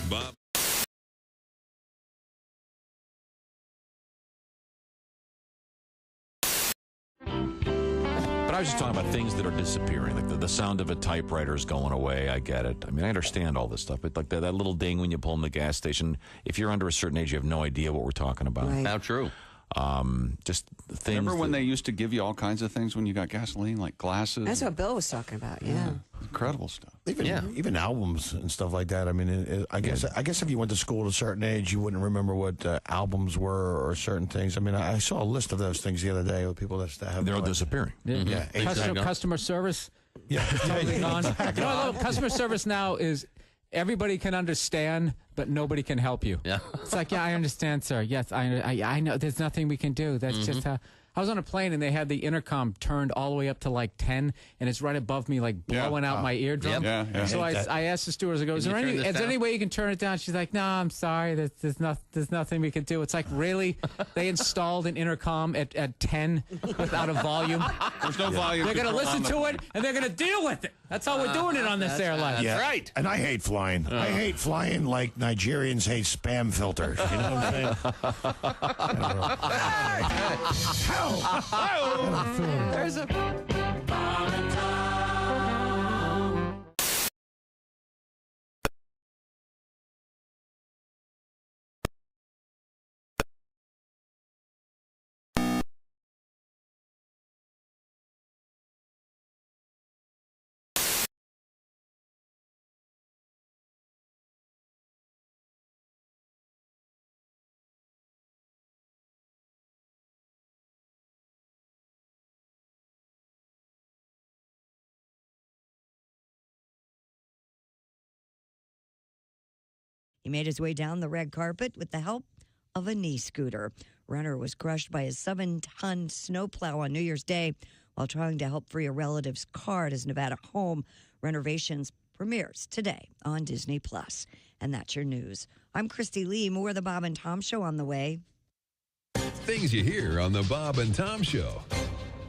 Speaker 7: Bob.
Speaker 4: But
Speaker 9: But I was just talking about things that are disappearing, like the sound of a typewriter is going away. I get it. I mean, I understand all this stuff, but like that little ding when you pull in the gas station, if you're under a certain age, you have no idea what we're talking about.
Speaker 2: Right.
Speaker 4: How true.
Speaker 9: Just things.
Speaker 1: Remember when they used to give you all kinds of things when you got gasoline, like glasses?
Speaker 15: That's what Bill was talking about. Yeah.
Speaker 1: Incredible stuff.
Speaker 17: Even albums and stuff like that. I mean, I guess if you went to school at a certain age, you wouldn't remember what albums were or certain things. I mean, I saw a list of those things the other day with people that have.
Speaker 9: They're all disappearing.
Speaker 17: Yeah.
Speaker 23: Customer service.
Speaker 17: Yeah.
Speaker 23: Totally gone. You know, I love customer service now is everybody can understand, but nobody can help you.
Speaker 4: Yeah.
Speaker 23: It's like, yeah, I understand, sir. Yes, I know. There's nothing we can do. That's just how. I was on a plane and they had the intercom turned all the way up to like 10, and it's right above me, like blowing out my eardrum. So I asked the stewardess, I go, is there any way you can turn it down? She's like, no, I'm sorry. There's nothing we can do. It's like, really? They installed an intercom at 10 without a volume?
Speaker 1: There's no volume.
Speaker 23: They're going to listen to it and they're going to deal with it. That's how we're doing it on this airline.
Speaker 17: That's right. And I hate flying. I hate flying like Nigerians hate spam filters. You know what I'm saying?
Speaker 20: There's a Bob and Tom.
Speaker 2: He made his way down the red carpet with the help of a knee scooter. Runner was crushed by a 7-ton snowplow on New Year's Day while trying to help free a relative's car at his Nevada home. Renovations premieres today on Disney+. And that's your news. I'm Kristi Lee. More of the Bob and Tom Show on the way.
Speaker 7: Things you hear on the Bob and Tom Show.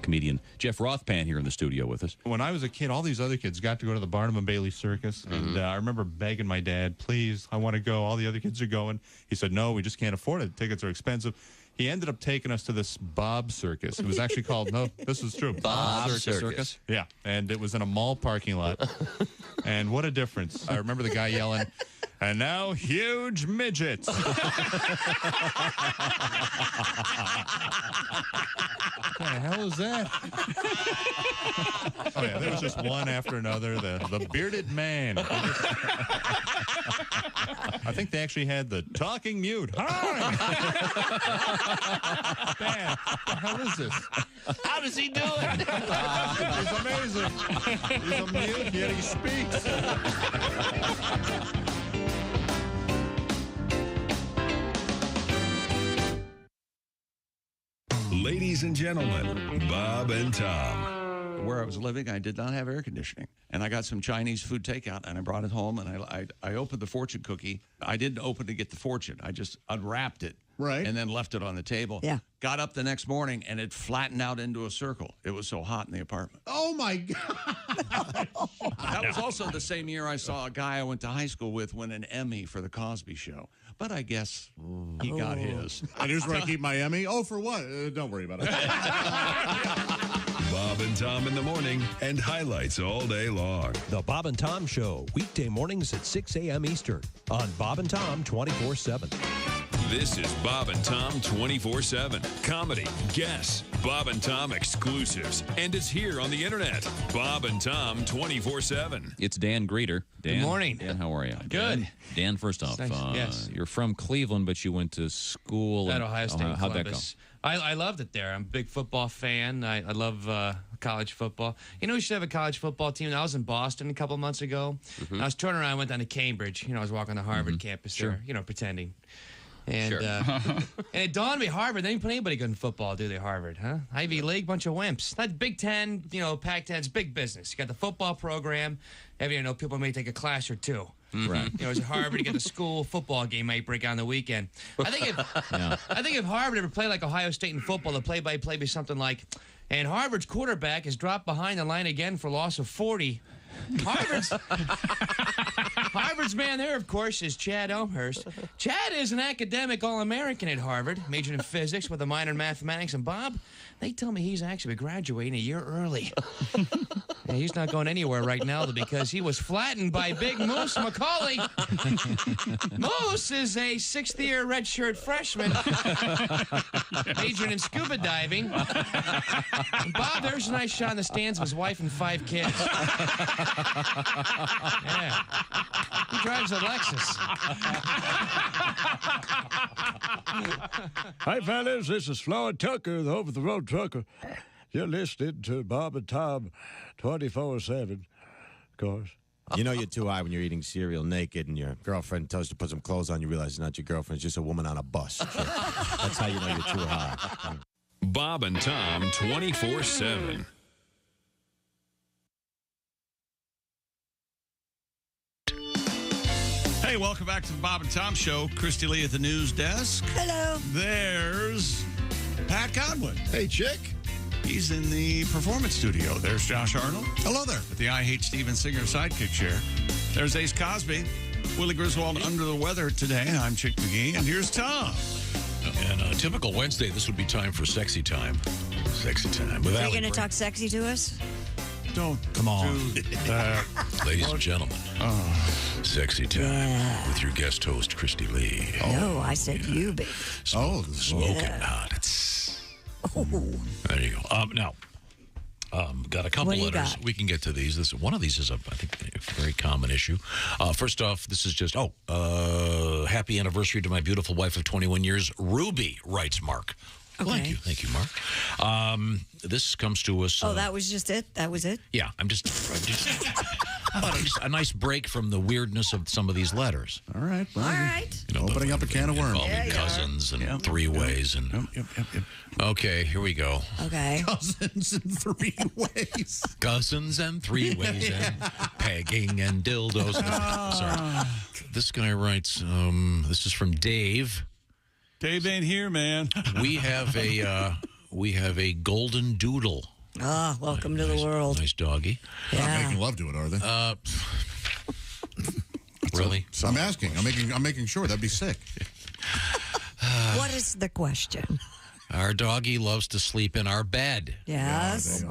Speaker 24: Comedian Jeff Rothpan here in the studio with us.
Speaker 25: When I was a kid, all these other kids got to go to the Barnum and Bailey Circus, and I remember begging my dad, please, I want to go. All the other kids are going. He said, no, we just can't afford it. Tickets are expensive. He ended up taking us to this Bob Circus. It was actually called, no, this is true,
Speaker 4: Bob Circus.
Speaker 25: Yeah, and it was in a mall parking lot. And what a difference. I remember the guy yelling, and now huge midgets. What the hell is that? Oh, yeah, there was just one after another. The bearded man. I think they actually had the talking mute. Hi! Man, what the hell is this?
Speaker 20: How does he do it?
Speaker 25: He's amazing. He's a mute, yet he speaks.
Speaker 7: Ladies and gentlemen, Bob and Tom.
Speaker 1: Where I was living, I did not have air conditioning. And I got some Chinese food takeout, and I brought it home, and I opened the fortune cookie. I didn't open to get the fortune. I just unwrapped it.
Speaker 8: Right.
Speaker 1: And then left it on the table.
Speaker 2: Yeah.
Speaker 1: Got up the next morning, and it flattened out into a circle. It was so hot in the apartment.
Speaker 8: Oh, my God.
Speaker 1: That was also the same year I saw a guy I went to high school with win an Emmy for The Cosby Show. But I guess he got his.
Speaker 8: And here's where I keep my Emmy. Oh, for what? Don't worry about it.
Speaker 7: Bob and Tom in the morning and highlights all day long.
Speaker 26: The Bob and Tom Show, weekday mornings at 6 a.m. Eastern on Bob and Tom 24/7.
Speaker 7: This is Bob and Tom 24/7. Comedy, guests, Bob and Tom exclusives, and it's here on the internet. Bob and Tom 24/7.
Speaker 24: It's Dan Greeter. Dan,
Speaker 27: Good morning.
Speaker 24: Dan, how are you?
Speaker 27: Good.
Speaker 24: Dan, first off,
Speaker 27: Nice. Yes.
Speaker 24: you're from Cleveland, but you went to school
Speaker 27: At Ohio State.
Speaker 24: How'd that go?
Speaker 27: Columbus. I loved it there. I'm a big football fan. I love college football. You know, we should have a college football team. I was in Boston a couple of months ago. I was turning around, I went down to Cambridge. You know, I was walking the Harvard campus there, you know, pretending. And, and it dawned on me, Harvard, they didn't put anybody good in football, do they, Harvard, huh? Ivy League, bunch of wimps. That Big Ten, you know, Pac-10's big business. You got the football program. You know, people may take a class or two.
Speaker 24: Right.
Speaker 27: You know, as Harvard, you get the school football game might break out on the weekend. I think if Harvard ever played like Ohio State in football, the play-by-play be something like, and Harvard's quarterback has dropped behind the line again for loss of 40. Harvard's man there, of course, is Chad Elmhurst. Chad is an academic All-American at Harvard, majored in physics with a minor in mathematics. And Bob, they tell me he's actually graduating a year early. Yeah, he's not going anywhere right now because he was flattened by Big Moose Macaulay. Moose is a sixth-year redshirt freshman, majoring in scuba diving. And Bob, there's a nice shot in the stands of his wife and 5 kids. Yeah. He drives a Lexus.
Speaker 6: Hi, fellas. This is Floyd Tucker, the over-the-road trucker. You're listening to Bob and Tom 24/7, of course.
Speaker 10: You know you're too high when you're eating cereal naked and your girlfriend tells you to put some clothes on. You realize it's not your girlfriend. It's just a woman on a bus. That's how you know you're too high.
Speaker 7: Bob and Tom 24/7.
Speaker 1: Hey, welcome back to the Bob and Tom Show. Kristi Lee at the news desk.
Speaker 2: Hello.
Speaker 1: There's Pat Godwin.
Speaker 8: Hey, Chick.
Speaker 1: He's in the performance studio. There's Josh Arnold.
Speaker 8: Hello there.
Speaker 1: At the I Hate Steven Singer sidekick chair. There's Ace Cosby. Willie Griswold under the weather today. I'm Chick McGee. And here's Tom.
Speaker 4: And a typical Wednesday, this would be time for sexy time. Sexy time. With
Speaker 2: Are you
Speaker 4: Alli
Speaker 2: going to
Speaker 4: Breen.
Speaker 2: talk sexy to us?
Speaker 1: Don't.
Speaker 4: Come on. Ladies and gentlemen. Sexy time with your guest host, Kristi Lee.
Speaker 2: No, I said you, baby.
Speaker 4: Smoking hot. There you go. Now, got a couple
Speaker 2: What do you
Speaker 4: letters.
Speaker 2: got?
Speaker 4: We can get to these. One of these is, I think, a very common issue. First off, this is just, happy anniversary to my beautiful wife of 21 years, Ruby, writes Mark.
Speaker 2: Okay.
Speaker 4: Thank you, Mark. This comes to us.
Speaker 2: That was just it? That was it?
Speaker 4: Yeah, I'm just a nice break from the weirdness of some of these letters.
Speaker 8: All right. Well,
Speaker 2: All right.
Speaker 8: opening up a can of worms.
Speaker 4: Involving cousins and three-ways. And Okay, here we go.
Speaker 2: Okay.
Speaker 8: Cousins in 3 ways.
Speaker 4: Cousins and three-ways and pegging and dildos. Sorry. This guy writes, this is from Dave.
Speaker 1: Dave ain't here, man.
Speaker 4: We have a golden doodle.
Speaker 2: Ah, welcome to the world.
Speaker 4: Nice doggy.
Speaker 8: They're not making love to it, are they?
Speaker 4: Really?
Speaker 8: So I'm asking. I'm making sure. That'd be sick.
Speaker 2: What is the question?
Speaker 4: Our doggy loves to sleep in our bed.
Speaker 2: Yes.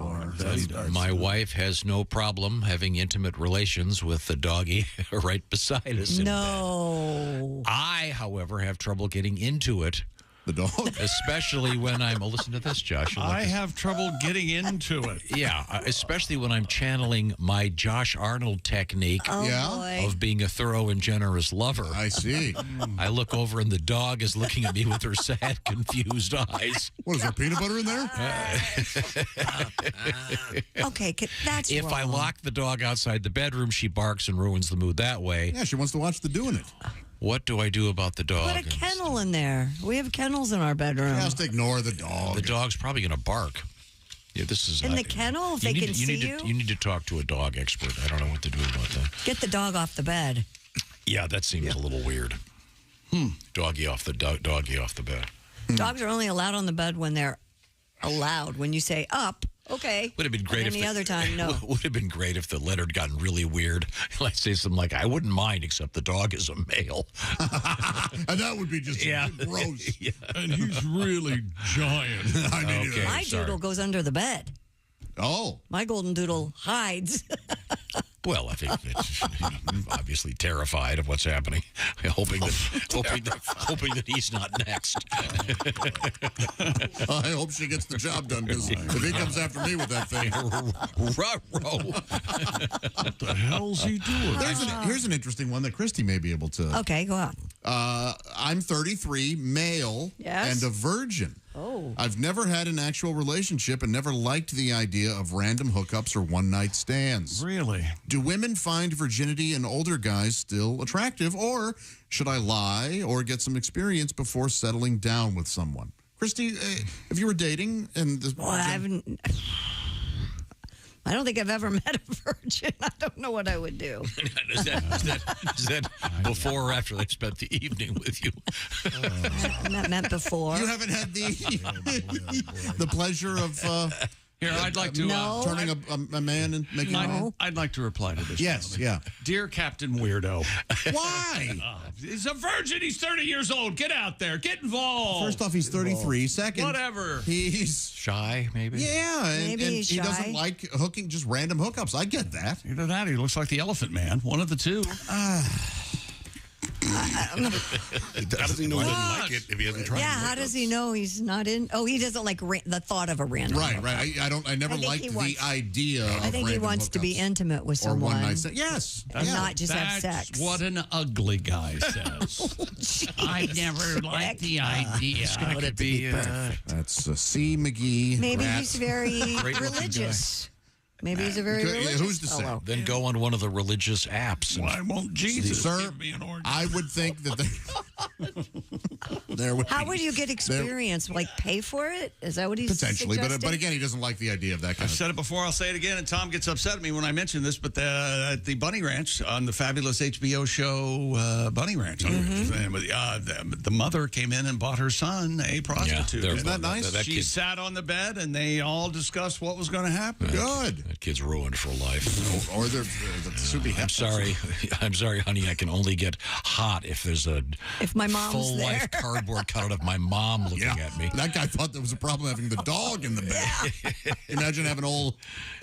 Speaker 4: My wife has no problem having intimate relations with the doggy right beside us.
Speaker 2: No.
Speaker 4: I, however, have trouble getting into it.
Speaker 8: The dog?
Speaker 4: Especially when I'm... Oh, listen to this, Josh.
Speaker 1: I have trouble getting into it.
Speaker 4: Yeah, especially when I'm channeling my Josh Arnold technique of being a thorough and generous lover.
Speaker 8: I see.
Speaker 4: I look over and the dog is looking at me with her sad, confused eyes.
Speaker 8: What, is there peanut butter in there?
Speaker 2: Okay, that's
Speaker 4: If
Speaker 2: wrong.
Speaker 4: I lock the dog outside the bedroom, she barks and ruins the mood that way.
Speaker 8: Yeah, she wants to watch the doing it.
Speaker 4: What do I do about the dog?
Speaker 2: Put a kennel in there. We have kennels in our bedroom.
Speaker 8: Just ignore the dog.
Speaker 4: The dog's probably going to bark. Yeah, this is
Speaker 2: In the kennel, if they can see you?
Speaker 4: You need to talk to a dog expert. I don't know what to do about that.
Speaker 2: Get the dog off the bed.
Speaker 4: Yeah, that seems a little weird. Doggy off the bed.
Speaker 2: Dogs are only allowed on the bed when they're allowed. When you say up, okay.
Speaker 4: Would have been great
Speaker 2: and
Speaker 4: if
Speaker 2: any other time, no.
Speaker 4: Would have been great if the letter had gotten really weird. Like say something like, "I wouldn't mind, except the dog is a male."
Speaker 8: And that would be just gross.
Speaker 4: Yeah.
Speaker 1: And he's really giant.
Speaker 2: My doodle goes under the bed.
Speaker 8: Oh.
Speaker 2: My golden doodle hides.
Speaker 4: Well, I think it's obviously terrified of what's happening, hoping that he's not next.
Speaker 8: I hope she gets the job done, because if he comes after me with that thing,
Speaker 1: what the hell's he doing?
Speaker 8: Here's an interesting one that Kristi may be able to.
Speaker 2: Okay, go on.
Speaker 8: I'm 33, male, and a virgin.
Speaker 2: Oh.
Speaker 8: I've never had an actual relationship and never liked the idea of random hookups or one-night stands.
Speaker 1: Really?
Speaker 8: Do women find virginity in older guys still attractive, or should I lie or get some experience before settling down with someone? Kristi, if you were dating and this...
Speaker 2: Well, I don't think I've ever met a virgin. I don't know what I would do.
Speaker 4: Is that before or after they spent the evening with you?
Speaker 2: Not met before.
Speaker 8: You haven't had the pleasure of...
Speaker 1: Here, I'd like to...
Speaker 8: turning a man and making him...
Speaker 1: I'd like to reply to this.
Speaker 8: Yes,
Speaker 1: gentleman. Dear Captain Weirdo.
Speaker 8: Why?
Speaker 1: He's a virgin. He's 30 years old. Get out there. Get involved.
Speaker 8: First off, he's 33. Second,
Speaker 1: whatever.
Speaker 8: He's
Speaker 4: shy, maybe.
Speaker 8: Yeah, and
Speaker 2: he's
Speaker 8: he
Speaker 2: shy.
Speaker 8: doesn't like hooking, just random hookups. I get that.
Speaker 1: Either that, or he looks like the Elephant Man. One of the two.
Speaker 16: How does he know he doesn't like it if he hasn't tried?
Speaker 2: Yeah, how does he know he's not in? Oh, he doesn't like the thought of a random.
Speaker 8: Right. I never liked the idea.
Speaker 2: I think he wants to be intimate with someone.
Speaker 8: Or one night stand. Yes,
Speaker 2: and not just have sex.
Speaker 1: That's what an ugly guy says.
Speaker 13: I never liked the idea.
Speaker 4: That could be.
Speaker 8: That's C. McGee.
Speaker 2: Maybe
Speaker 8: Rat.
Speaker 2: he's very religious. Maybe he's a very religious
Speaker 8: Who's to say?
Speaker 2: fellow.
Speaker 4: Then go on one of the religious apps.
Speaker 1: Why won't Jesus
Speaker 8: Sir,
Speaker 1: give me an organ?
Speaker 8: I would think that there would
Speaker 2: How
Speaker 8: be,
Speaker 2: would you get experience? Like pay for it? Is that what he's
Speaker 8: potentially?
Speaker 2: suggesting?
Speaker 8: But again, he doesn't like the idea of that kind
Speaker 1: I've
Speaker 8: of.
Speaker 1: said it before. I'll say it again. And Tom gets upset at me when I mention this. But at the Bunny Ranch on the fabulous HBO show Bunny Ranch, the mother came in and bought her son a prostitute.
Speaker 4: Yeah,
Speaker 8: Isn't that nice?
Speaker 1: She sat on the bed and they all discussed what was going to happen.
Speaker 8: Good.
Speaker 4: That kid's ruined for life.
Speaker 8: Or they're Subi.
Speaker 4: I'm sorry, honey. I can only get hot if there's a
Speaker 2: my mom's
Speaker 4: full
Speaker 2: there.
Speaker 4: life cardboard cutout of my mom looking at me.
Speaker 8: That guy thought there was a problem having the dog in the bed. Imagine having old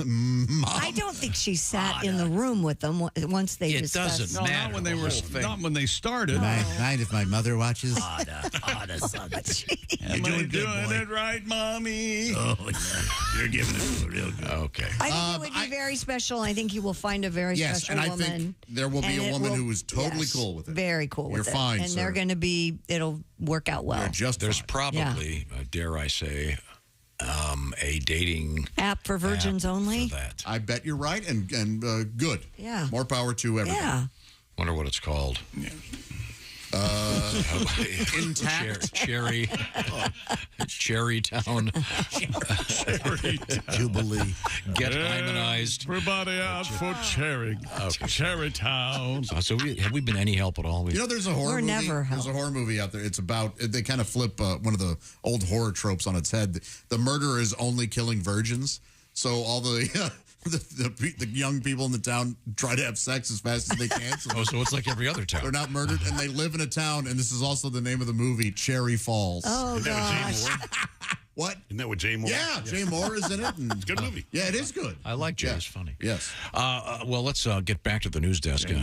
Speaker 8: mom.
Speaker 2: I don't think she sat in the room with them once they discussed.
Speaker 4: doesn't
Speaker 1: No, not when they were. Not when they started.
Speaker 8: Mind if my mother watches?
Speaker 1: Am I doing it right, Mommy?
Speaker 16: Oh, yeah. You're giving it real good.
Speaker 4: Okay.
Speaker 2: I think it would be very special. I think you will find a very special
Speaker 8: and I
Speaker 2: woman.
Speaker 8: think there will be a woman who is totally cool with it.
Speaker 2: Very cool with it.
Speaker 8: You're fine,
Speaker 2: and
Speaker 8: sir.
Speaker 2: they're going to be. It'll work out well.
Speaker 4: There's probably, dare I say, a dating
Speaker 2: app for virgins only.
Speaker 4: For that.
Speaker 8: I bet you're right, and good.
Speaker 2: Yeah.
Speaker 8: More power to everyone.
Speaker 2: Yeah.
Speaker 4: Wonder what it's called.
Speaker 8: Intact.
Speaker 4: Cherry Town.
Speaker 10: Jubilee.
Speaker 4: Get hymenized.
Speaker 1: Everybody out for Cherry. Cherry Town.
Speaker 4: So have we been any help at all?
Speaker 8: You know, there's a horror movie. There's a horror movie out there. It's about, they kind of flip one of the old horror tropes on its head. The murderer is only killing virgins. So all the young people in the town try to have sex as fast as they can.
Speaker 4: So it's like every other town.
Speaker 8: They're not murdered, and they live in a town, and this is also the name of the movie, Cherry Falls.
Speaker 2: Oh, gosh.
Speaker 8: What?
Speaker 16: Isn't that with Jay Moore?
Speaker 8: Yeah, Jay Moore is in it. And
Speaker 16: it's a good movie.
Speaker 8: Yeah, it is good.
Speaker 4: I like Jay. It's funny.
Speaker 8: Yes.
Speaker 4: Well, let's get back to the news desk with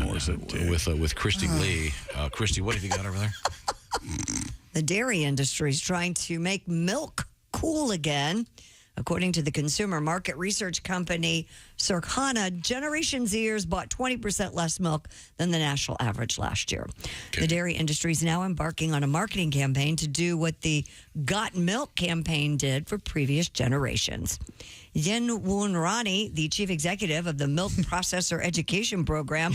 Speaker 4: Kristi Lee. Kristi, what have you got over there?
Speaker 2: The dairy industry is trying to make milk cool again. According to the consumer market research company Circana, Generation Zers bought 20% less milk than the national average last year. Okay. The dairy industry is now embarking on a marketing campaign to do what the Got Milk campaign did for previous generations. Yen Woon Rani, the chief executive of the Milk Processor Education Program,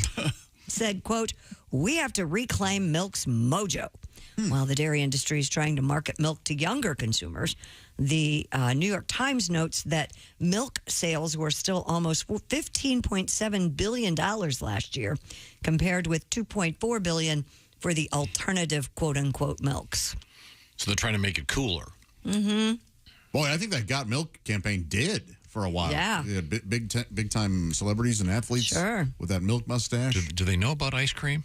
Speaker 2: said, quote, "We have to reclaim milk's mojo." While the dairy industry is trying to market milk to younger consumers, the New York Times notes that milk sales were still almost $15.7 billion last year, compared with $2.4 billion for the alternative quote-unquote milks.
Speaker 4: So they're trying to make it cooler.
Speaker 2: Mm-hmm.
Speaker 8: Boy, I think that Got Milk campaign did for a while.
Speaker 2: Yeah.
Speaker 8: Big time celebrities and athletes with that milk mustache.
Speaker 4: Do they know about ice cream?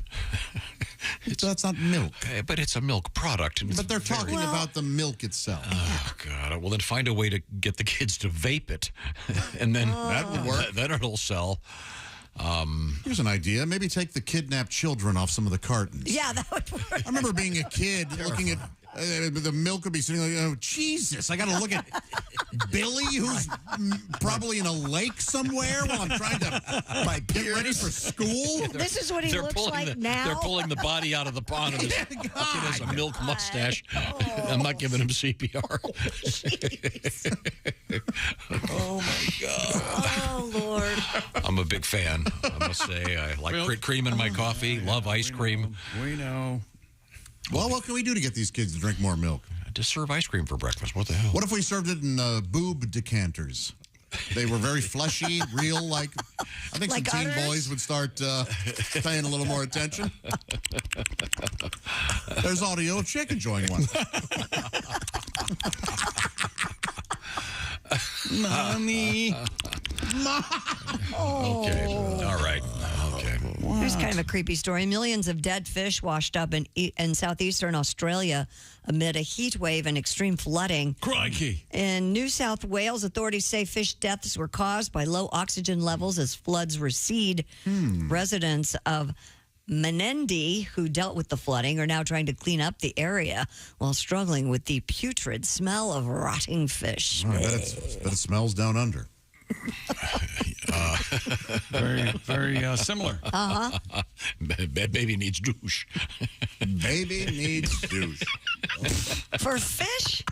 Speaker 8: That's not milk.
Speaker 4: But it's a milk product. And
Speaker 8: but they're talking about the milk itself.
Speaker 4: Oh, God. Well, then find a way to get the kids to vape it. And then
Speaker 8: that would work.
Speaker 4: Then it'll sell.
Speaker 8: Here's an idea. Maybe take the kidnapped children off some of the cartons.
Speaker 2: Yeah, that would work.
Speaker 8: I remember being a kid looking at the milk would be sitting like, oh, Jesus, I got to look at Billy, who's probably in a lake somewhere while I'm trying to get ready for school.
Speaker 2: This is what he looks like now.
Speaker 4: They're pulling the body out of the pond and this kid has a milk mustache. I'm not giving him CPR.
Speaker 2: Oh, my God. Oh, Lord.
Speaker 4: I'm a big fan, I must say. I like cream in my coffee, love ice cream.
Speaker 1: We know.
Speaker 8: Well, what can we do to get these kids to drink more milk?
Speaker 4: Just serve ice cream for breakfast. What the hell?
Speaker 8: What if we served it in boob decanters? They were very fleshy, real, like... I think
Speaker 2: like
Speaker 8: some teen
Speaker 2: udders?
Speaker 8: boys would start paying a little more attention. There's audio of Chick enjoying one.
Speaker 1: Mommy.
Speaker 4: Okay. All right. Okay.
Speaker 2: Here's kind of a creepy story. Millions of dead fish washed up in southeastern Australia amid a heat wave and extreme flooding.
Speaker 1: Crikey.
Speaker 2: In New South Wales, authorities say fish deaths were caused by low oxygen levels as floods recede. Residents of Menendee, who dealt with the flooding, are now trying to clean up the area while struggling with the putrid smell of rotting fish.
Speaker 8: Oh, I bet it smells down under.
Speaker 1: Very similar.
Speaker 4: Baby needs douche.
Speaker 8: Baby needs douche.
Speaker 2: For fish?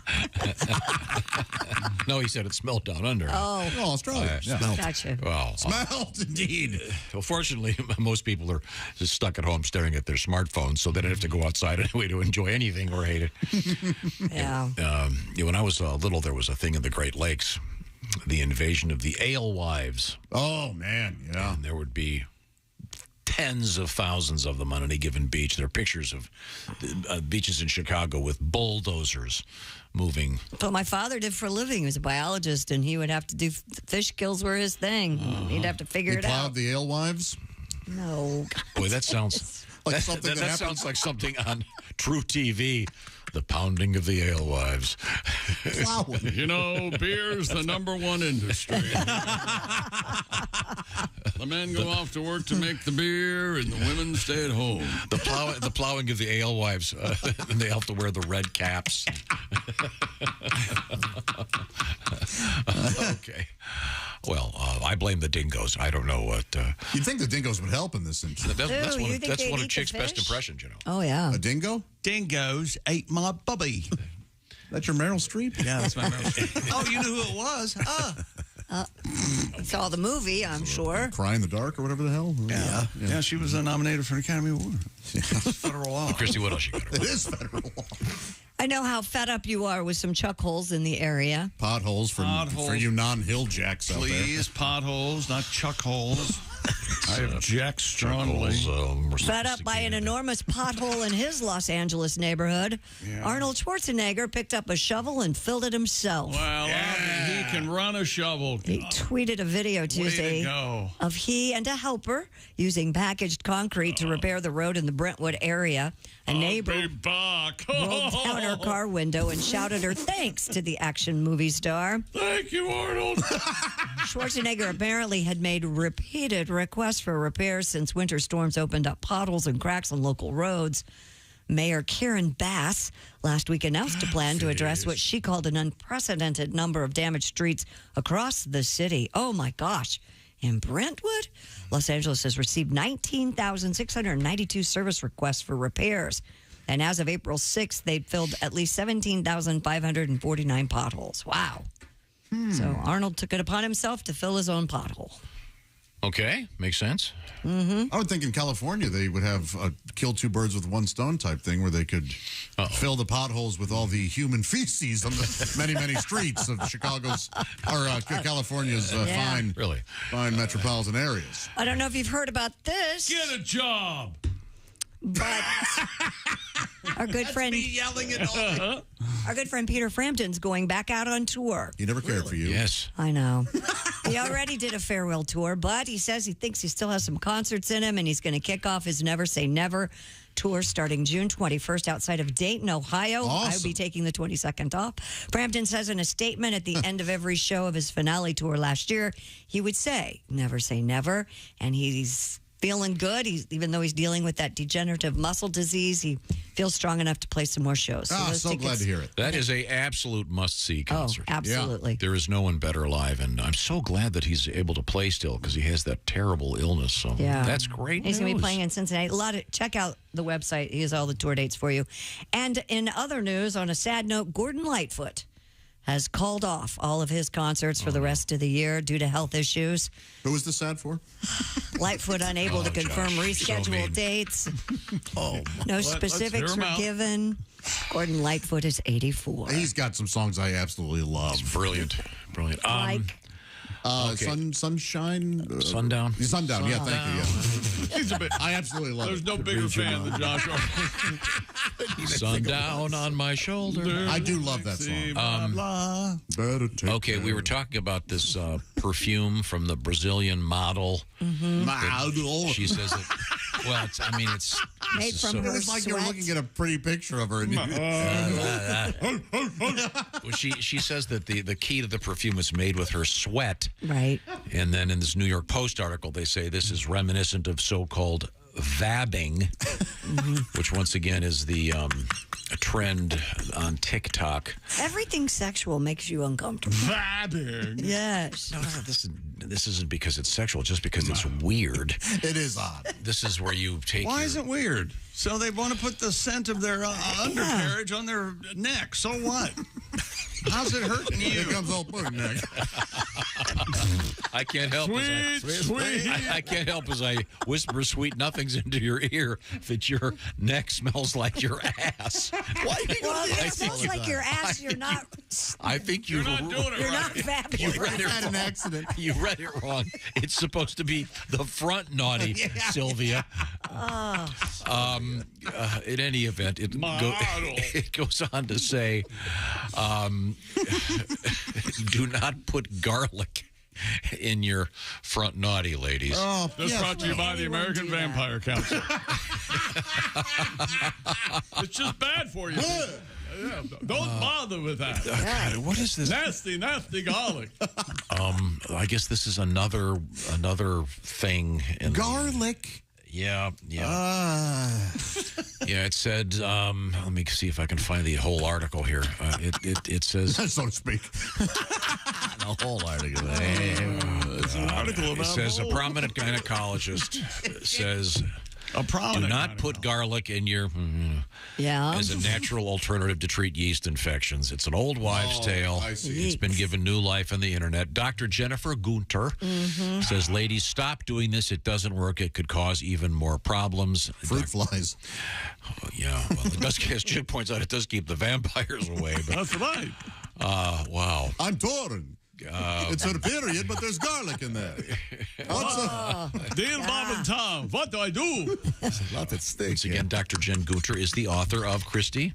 Speaker 4: No, he said it smelled down under.
Speaker 2: Oh,
Speaker 8: Australia.
Speaker 4: Smelled.
Speaker 2: Gotcha.
Speaker 4: Well,
Speaker 8: smelled indeed.
Speaker 4: Well, fortunately, most people are just stuck at home staring at their smartphones, so they don't have to go outside anyway to enjoy anything or hate it.
Speaker 2: Yeah.
Speaker 4: When I was little, there was a thing in the Great Lakes, the invasion of the alewives.
Speaker 8: Oh, man, yeah.
Speaker 4: And there would be tens of thousands of them on any given beach. There are pictures of beaches in Chicago with bulldozers moving.
Speaker 2: What my father did for a living. He was a biologist, and he would have to do fish kills were his thing. He'd have to figure it
Speaker 8: He plowed
Speaker 2: out.
Speaker 8: the alewives?
Speaker 2: No.
Speaker 4: Boy, that sounds
Speaker 8: like something
Speaker 4: that sounds like something on True TV. The pounding of the alewives.
Speaker 1: You know, beer's the #1 industry. The men go off to work to make the beer, and the women stay at home.
Speaker 4: The plowing of the alewives, and they have to wear the red caps. Okay. Well, I blame the dingoes. I don't know what.
Speaker 8: You'd think the dingoes would help in this instance.
Speaker 4: That's one of Chick's best impressions, you know.
Speaker 2: Oh, yeah.
Speaker 8: A dingo?
Speaker 1: Dingoes ate my bubby.
Speaker 8: That's your Meryl Streep?
Speaker 1: Yeah, that's my Meryl Streep. Oh, you knew who it was?
Speaker 2: Saw the movie, I'm sure.
Speaker 8: Cry in the Dark or whatever the hell?
Speaker 1: Yeah, she was nominated for an Academy Award. Federal law.
Speaker 4: Kristi, what else you got?
Speaker 8: It is federal law.
Speaker 2: I know how fed up you are with some chuck holes in the area.
Speaker 8: Potholes for you non-hill jacks out there.
Speaker 1: Please, potholes, not chuck holes. I object strongly.
Speaker 2: Fed up by an enormous pothole in his Los Angeles neighborhood, Arnold Schwarzenegger picked up a shovel and filled it himself.
Speaker 1: Well, he can run a shovel.
Speaker 2: He tweeted a video Tuesday of he and a helper using packaged concrete to repair the road in the Brentwood area. A neighbor rolled down her car window and shouted her thanks to the action movie star.
Speaker 1: Thank you, Arnold.
Speaker 2: Schwarzenegger apparently had made repeated requests for repairs since winter storms opened up potholes and cracks on local roads. Mayor Karen Bass last week announced a plan to address what she called an unprecedented number of damaged streets across the city. Oh, my gosh. In Brentwood, Los Angeles has received 19,692 service requests for repairs. And as of April 6th, they've filled at least 17,549 potholes. Wow. So Arnold took it upon himself to fill his own pothole.
Speaker 4: Okay, makes sense.
Speaker 2: Mm-hmm.
Speaker 8: I would think in California they would have a kill two birds with one stone type thing where they could fill the potholes with all the human feces on the many, many streets of Chicago's or California's fine metropolitan areas.
Speaker 2: I don't know if you've heard about this.
Speaker 1: Get a job.
Speaker 2: But our good friend
Speaker 8: yelling it all.
Speaker 2: Our good friend Peter Frampton's going back out on tour.
Speaker 8: He never cared for you.
Speaker 4: Yes.
Speaker 2: I know. He already did a farewell tour, but he says he thinks he still has some concerts in him, and he's going to kick off his Never Say Never tour starting June 21st outside of Dayton, Ohio.
Speaker 8: Awesome.
Speaker 2: I'll be taking the 22nd off. Frampton says in a statement at the end of every show of his finale tour last year, he would say, never say never, and he's feeling good. Even though he's dealing with that degenerative muscle disease, he feels strong enough to play some more shows.
Speaker 8: So glad to hear it.
Speaker 4: That is a absolute must-see concert.
Speaker 2: Oh, absolutely.
Speaker 4: There is no one better live, and I'm so glad that he's able to play still because he has that terrible illness. So that's great
Speaker 2: He's going to be
Speaker 4: news.
Speaker 2: playing in Cincinnati. Check out the website. He has all the tour dates for you. And in other news, on a sad note, Gordon Lightfoot has called off all of his concerts for the rest of the year due to health issues.
Speaker 8: Who was this sad for?
Speaker 2: Lightfoot unable to confirm rescheduled dates. No specifics were given. Gordon Lightfoot is 84.
Speaker 8: He's got some songs I absolutely love.
Speaker 4: It's brilliant. Brilliant.
Speaker 2: Like
Speaker 8: Sunshine?
Speaker 4: Sundown?
Speaker 8: Sundown, yeah, thank you. Yeah. I absolutely love
Speaker 1: There's
Speaker 8: it.
Speaker 1: no bigger fan than Josh.
Speaker 4: Sundown on my shoulder.
Speaker 8: I do love that song.
Speaker 4: Okay, we were talking about this perfume from the Brazilian model.
Speaker 8: Model.
Speaker 4: She says it. Well, it's
Speaker 2: Made from her
Speaker 8: It's like
Speaker 2: sweat.
Speaker 8: you're looking at a pretty picture of her. And
Speaker 4: well, she says that the key to the perfume is made with her sweat.
Speaker 2: Right.
Speaker 4: And then in this New York Post article, they say this is reminiscent of so-called vabbing, which once again is the a trend on TikTok.
Speaker 2: Everything sexual makes you uncomfortable.
Speaker 1: Vabbing.
Speaker 2: Yes.
Speaker 4: No, this isn't because it's sexual, just because it's weird.
Speaker 8: It is odd.
Speaker 4: This is where you take.
Speaker 1: Why is it weird? So they want to put the scent of their undercarriage on their neck. So what? How's it hurting you?
Speaker 8: Here comes old Booty Neck.
Speaker 4: I can't help I can't help as I whisper sweet nothings into your ear that your neck smells like your ass. Why?
Speaker 2: Well, it smells like your ass. You're not.
Speaker 4: I think
Speaker 1: You're not doing it
Speaker 2: You're
Speaker 1: right.
Speaker 2: not vabbing.
Speaker 4: You read it
Speaker 8: Had an
Speaker 4: wrong.
Speaker 8: accident.
Speaker 4: You read it wrong. It's supposed to be the front naughty, Sylvia. In any event, it goes on to say, do not put garlic in your front naughty, ladies.
Speaker 8: Oh,
Speaker 1: This brought to you by the American Vampire Council. It's just bad for you. Yeah, don't bother with that.
Speaker 4: God, what is this?
Speaker 1: Nasty garlic.
Speaker 4: I guess this is another thing. In
Speaker 8: Garlic.
Speaker 4: Yeah. Yeah, it said, let me see if I can find the whole article here. It says...
Speaker 8: so to speak.
Speaker 4: The whole article.
Speaker 1: It's an article about
Speaker 4: It says a
Speaker 1: mold.
Speaker 4: prominent gynecologist says...
Speaker 1: A prominent
Speaker 4: Do not put garlic in your...
Speaker 2: Yeah.
Speaker 4: As a natural alternative to treat yeast infections. It's an old wives' tale.
Speaker 8: I see.
Speaker 4: It's been given new life on the internet. Dr. Jennifer Gunter says, ladies, stop doing this. It doesn't work. It could cause even more problems.
Speaker 8: Fruit flies.
Speaker 4: Oh, yeah, well, it does, as Chick points out, it does keep the vampires away. But,
Speaker 1: That's right.
Speaker 4: wow.
Speaker 8: I'm torn. It's a period, but there's garlic in there.
Speaker 1: Dear Bob and Tom, what do I do?
Speaker 8: Not that stinks.
Speaker 4: Once again, Dr. Jen Gunter is the author of Kristi.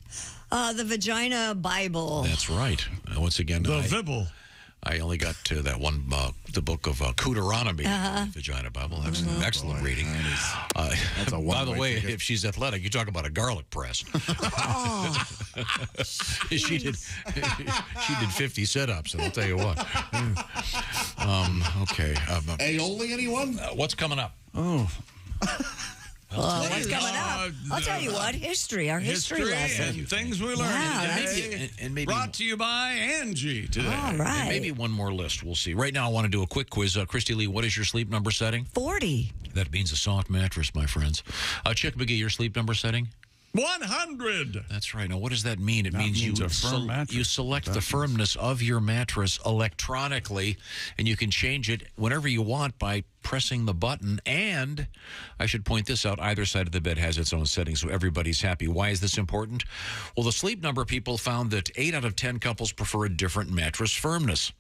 Speaker 2: The Vagina Bible.
Speaker 4: That's right. Once again,
Speaker 1: The Vibble.
Speaker 4: I only got to that one, the book of Deuteronomy, Vagina Bible. Excellent reading.
Speaker 8: That's a
Speaker 4: by the
Speaker 8: one-way
Speaker 4: way,
Speaker 8: ticket.
Speaker 4: if she's athletic, you talk about a garlic press. She did 50 sit-ups, and I'll tell you what. Okay.
Speaker 8: Aioli, anyone?
Speaker 4: What's coming up?
Speaker 2: What's coming up? I'll tell you what. History. Our history lesson.
Speaker 1: And things we learned today.
Speaker 4: And maybe
Speaker 1: Brought to you by Angie today.
Speaker 2: All right.
Speaker 4: And maybe one more list. We'll see. Right now, I want to do a quick quiz. Kristi Lee, what is your sleep number setting?
Speaker 2: 40.
Speaker 4: That means a soft mattress, my friends. Chick McGee, your sleep number setting?
Speaker 1: 100.
Speaker 4: That's right. Now, what does that mean? It means
Speaker 1: means a firm mattress.
Speaker 4: you select the firmness of your mattress electronically, and you can change it whenever you want by pressing the button. And I should point this out, either side of the bed has its own setting, so everybody's happy. Why is this important? Well, the Sleep Number people found that 8 out of 10 couples prefer a different mattress firmness.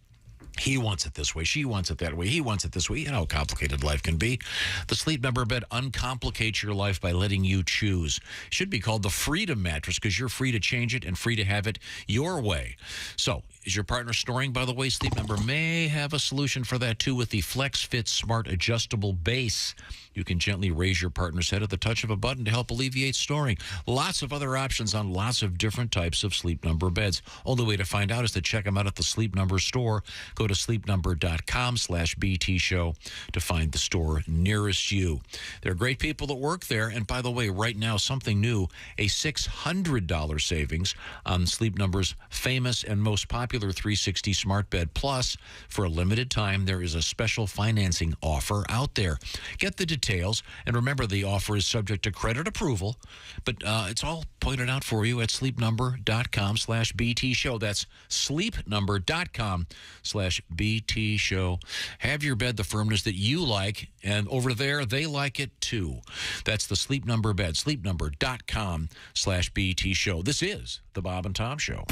Speaker 4: He wants it this way. She wants it that way. He wants it this way. You know how complicated life can be. The Sleep Number bed uncomplicates your life by letting you choose. It should be called the Freedom Mattress because you're free to change it and free to have it your way. So, is your partner snoring, by the way? Sleep Number may have a solution for that, too, with the Flex Fit Smart Adjustable Base. You can gently raise your partner's head at the touch of a button to help alleviate snoring. Lots of other options on lots of different types of Sleep Number beds. Only way to find out is to check them out at the Sleep Number store. Go to sleepnumber.com/BT show to find the store nearest you. There are great people that work there. And by the way, right now, something new, a $600 savings on Sleep Number's famous and most popular 360 Smart Bed. Plus, for a limited time, there is a special financing offer out there. Get the details, and remember the offer is subject to credit approval, but it's all pointed out for you at sleepnumber.com/BT show. That's sleepnumber.com/BT show. Have your bed the firmness that you like, and over there, they like it too. That's the Sleep Number bed, sleepnumber.com/BT show. This is the Bob and Tom Show.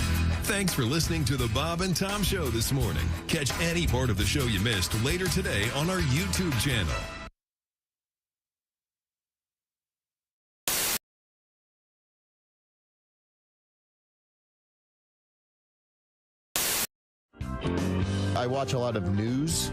Speaker 7: Thanks for listening to the Bob and Tom Show this morning. Catch any part of the show you missed later today on our YouTube channel.
Speaker 5: I watch a lot of news.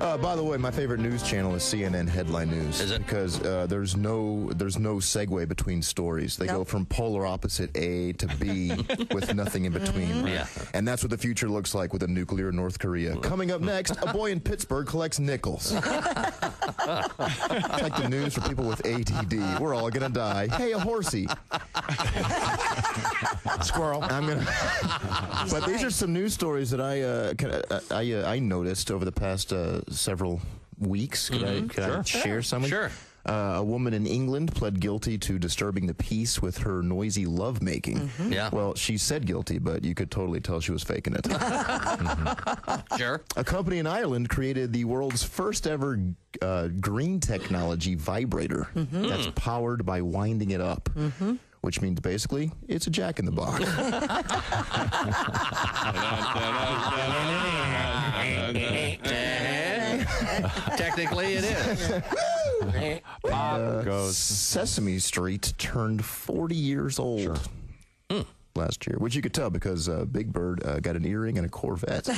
Speaker 5: By the way, my favorite news channel is CNN Headline News. Is it? Because there's no segue between stories. They go from polar opposite A to B with nothing in between.
Speaker 12: Yeah.
Speaker 5: And that's what the future looks like with a nuclear North Korea. Coming up next, a boy in Pittsburgh collects nickels. It's like the news for people with ADD. We're all gonna die. Hey, a horsey.
Speaker 17: Squirrel.
Speaker 5: I'm gonna. But these are some news stories that I noticed over the past several weeks. Could I share some?
Speaker 12: Sure.
Speaker 5: A woman in England pled guilty to disturbing the peace with her noisy lovemaking.
Speaker 12: Yeah.
Speaker 5: Well, she said guilty, but you could totally tell she was faking it.
Speaker 12: Sure.
Speaker 5: A company in Ireland created the world's first ever green technology vibrator that's powered by winding it up. Which means basically it's a Jack in the Box.
Speaker 12: Technically, it is.
Speaker 5: Pop goes. Sesame Street turned 40 years old last year, which you could tell because Big Bird got an earring and a Corvette.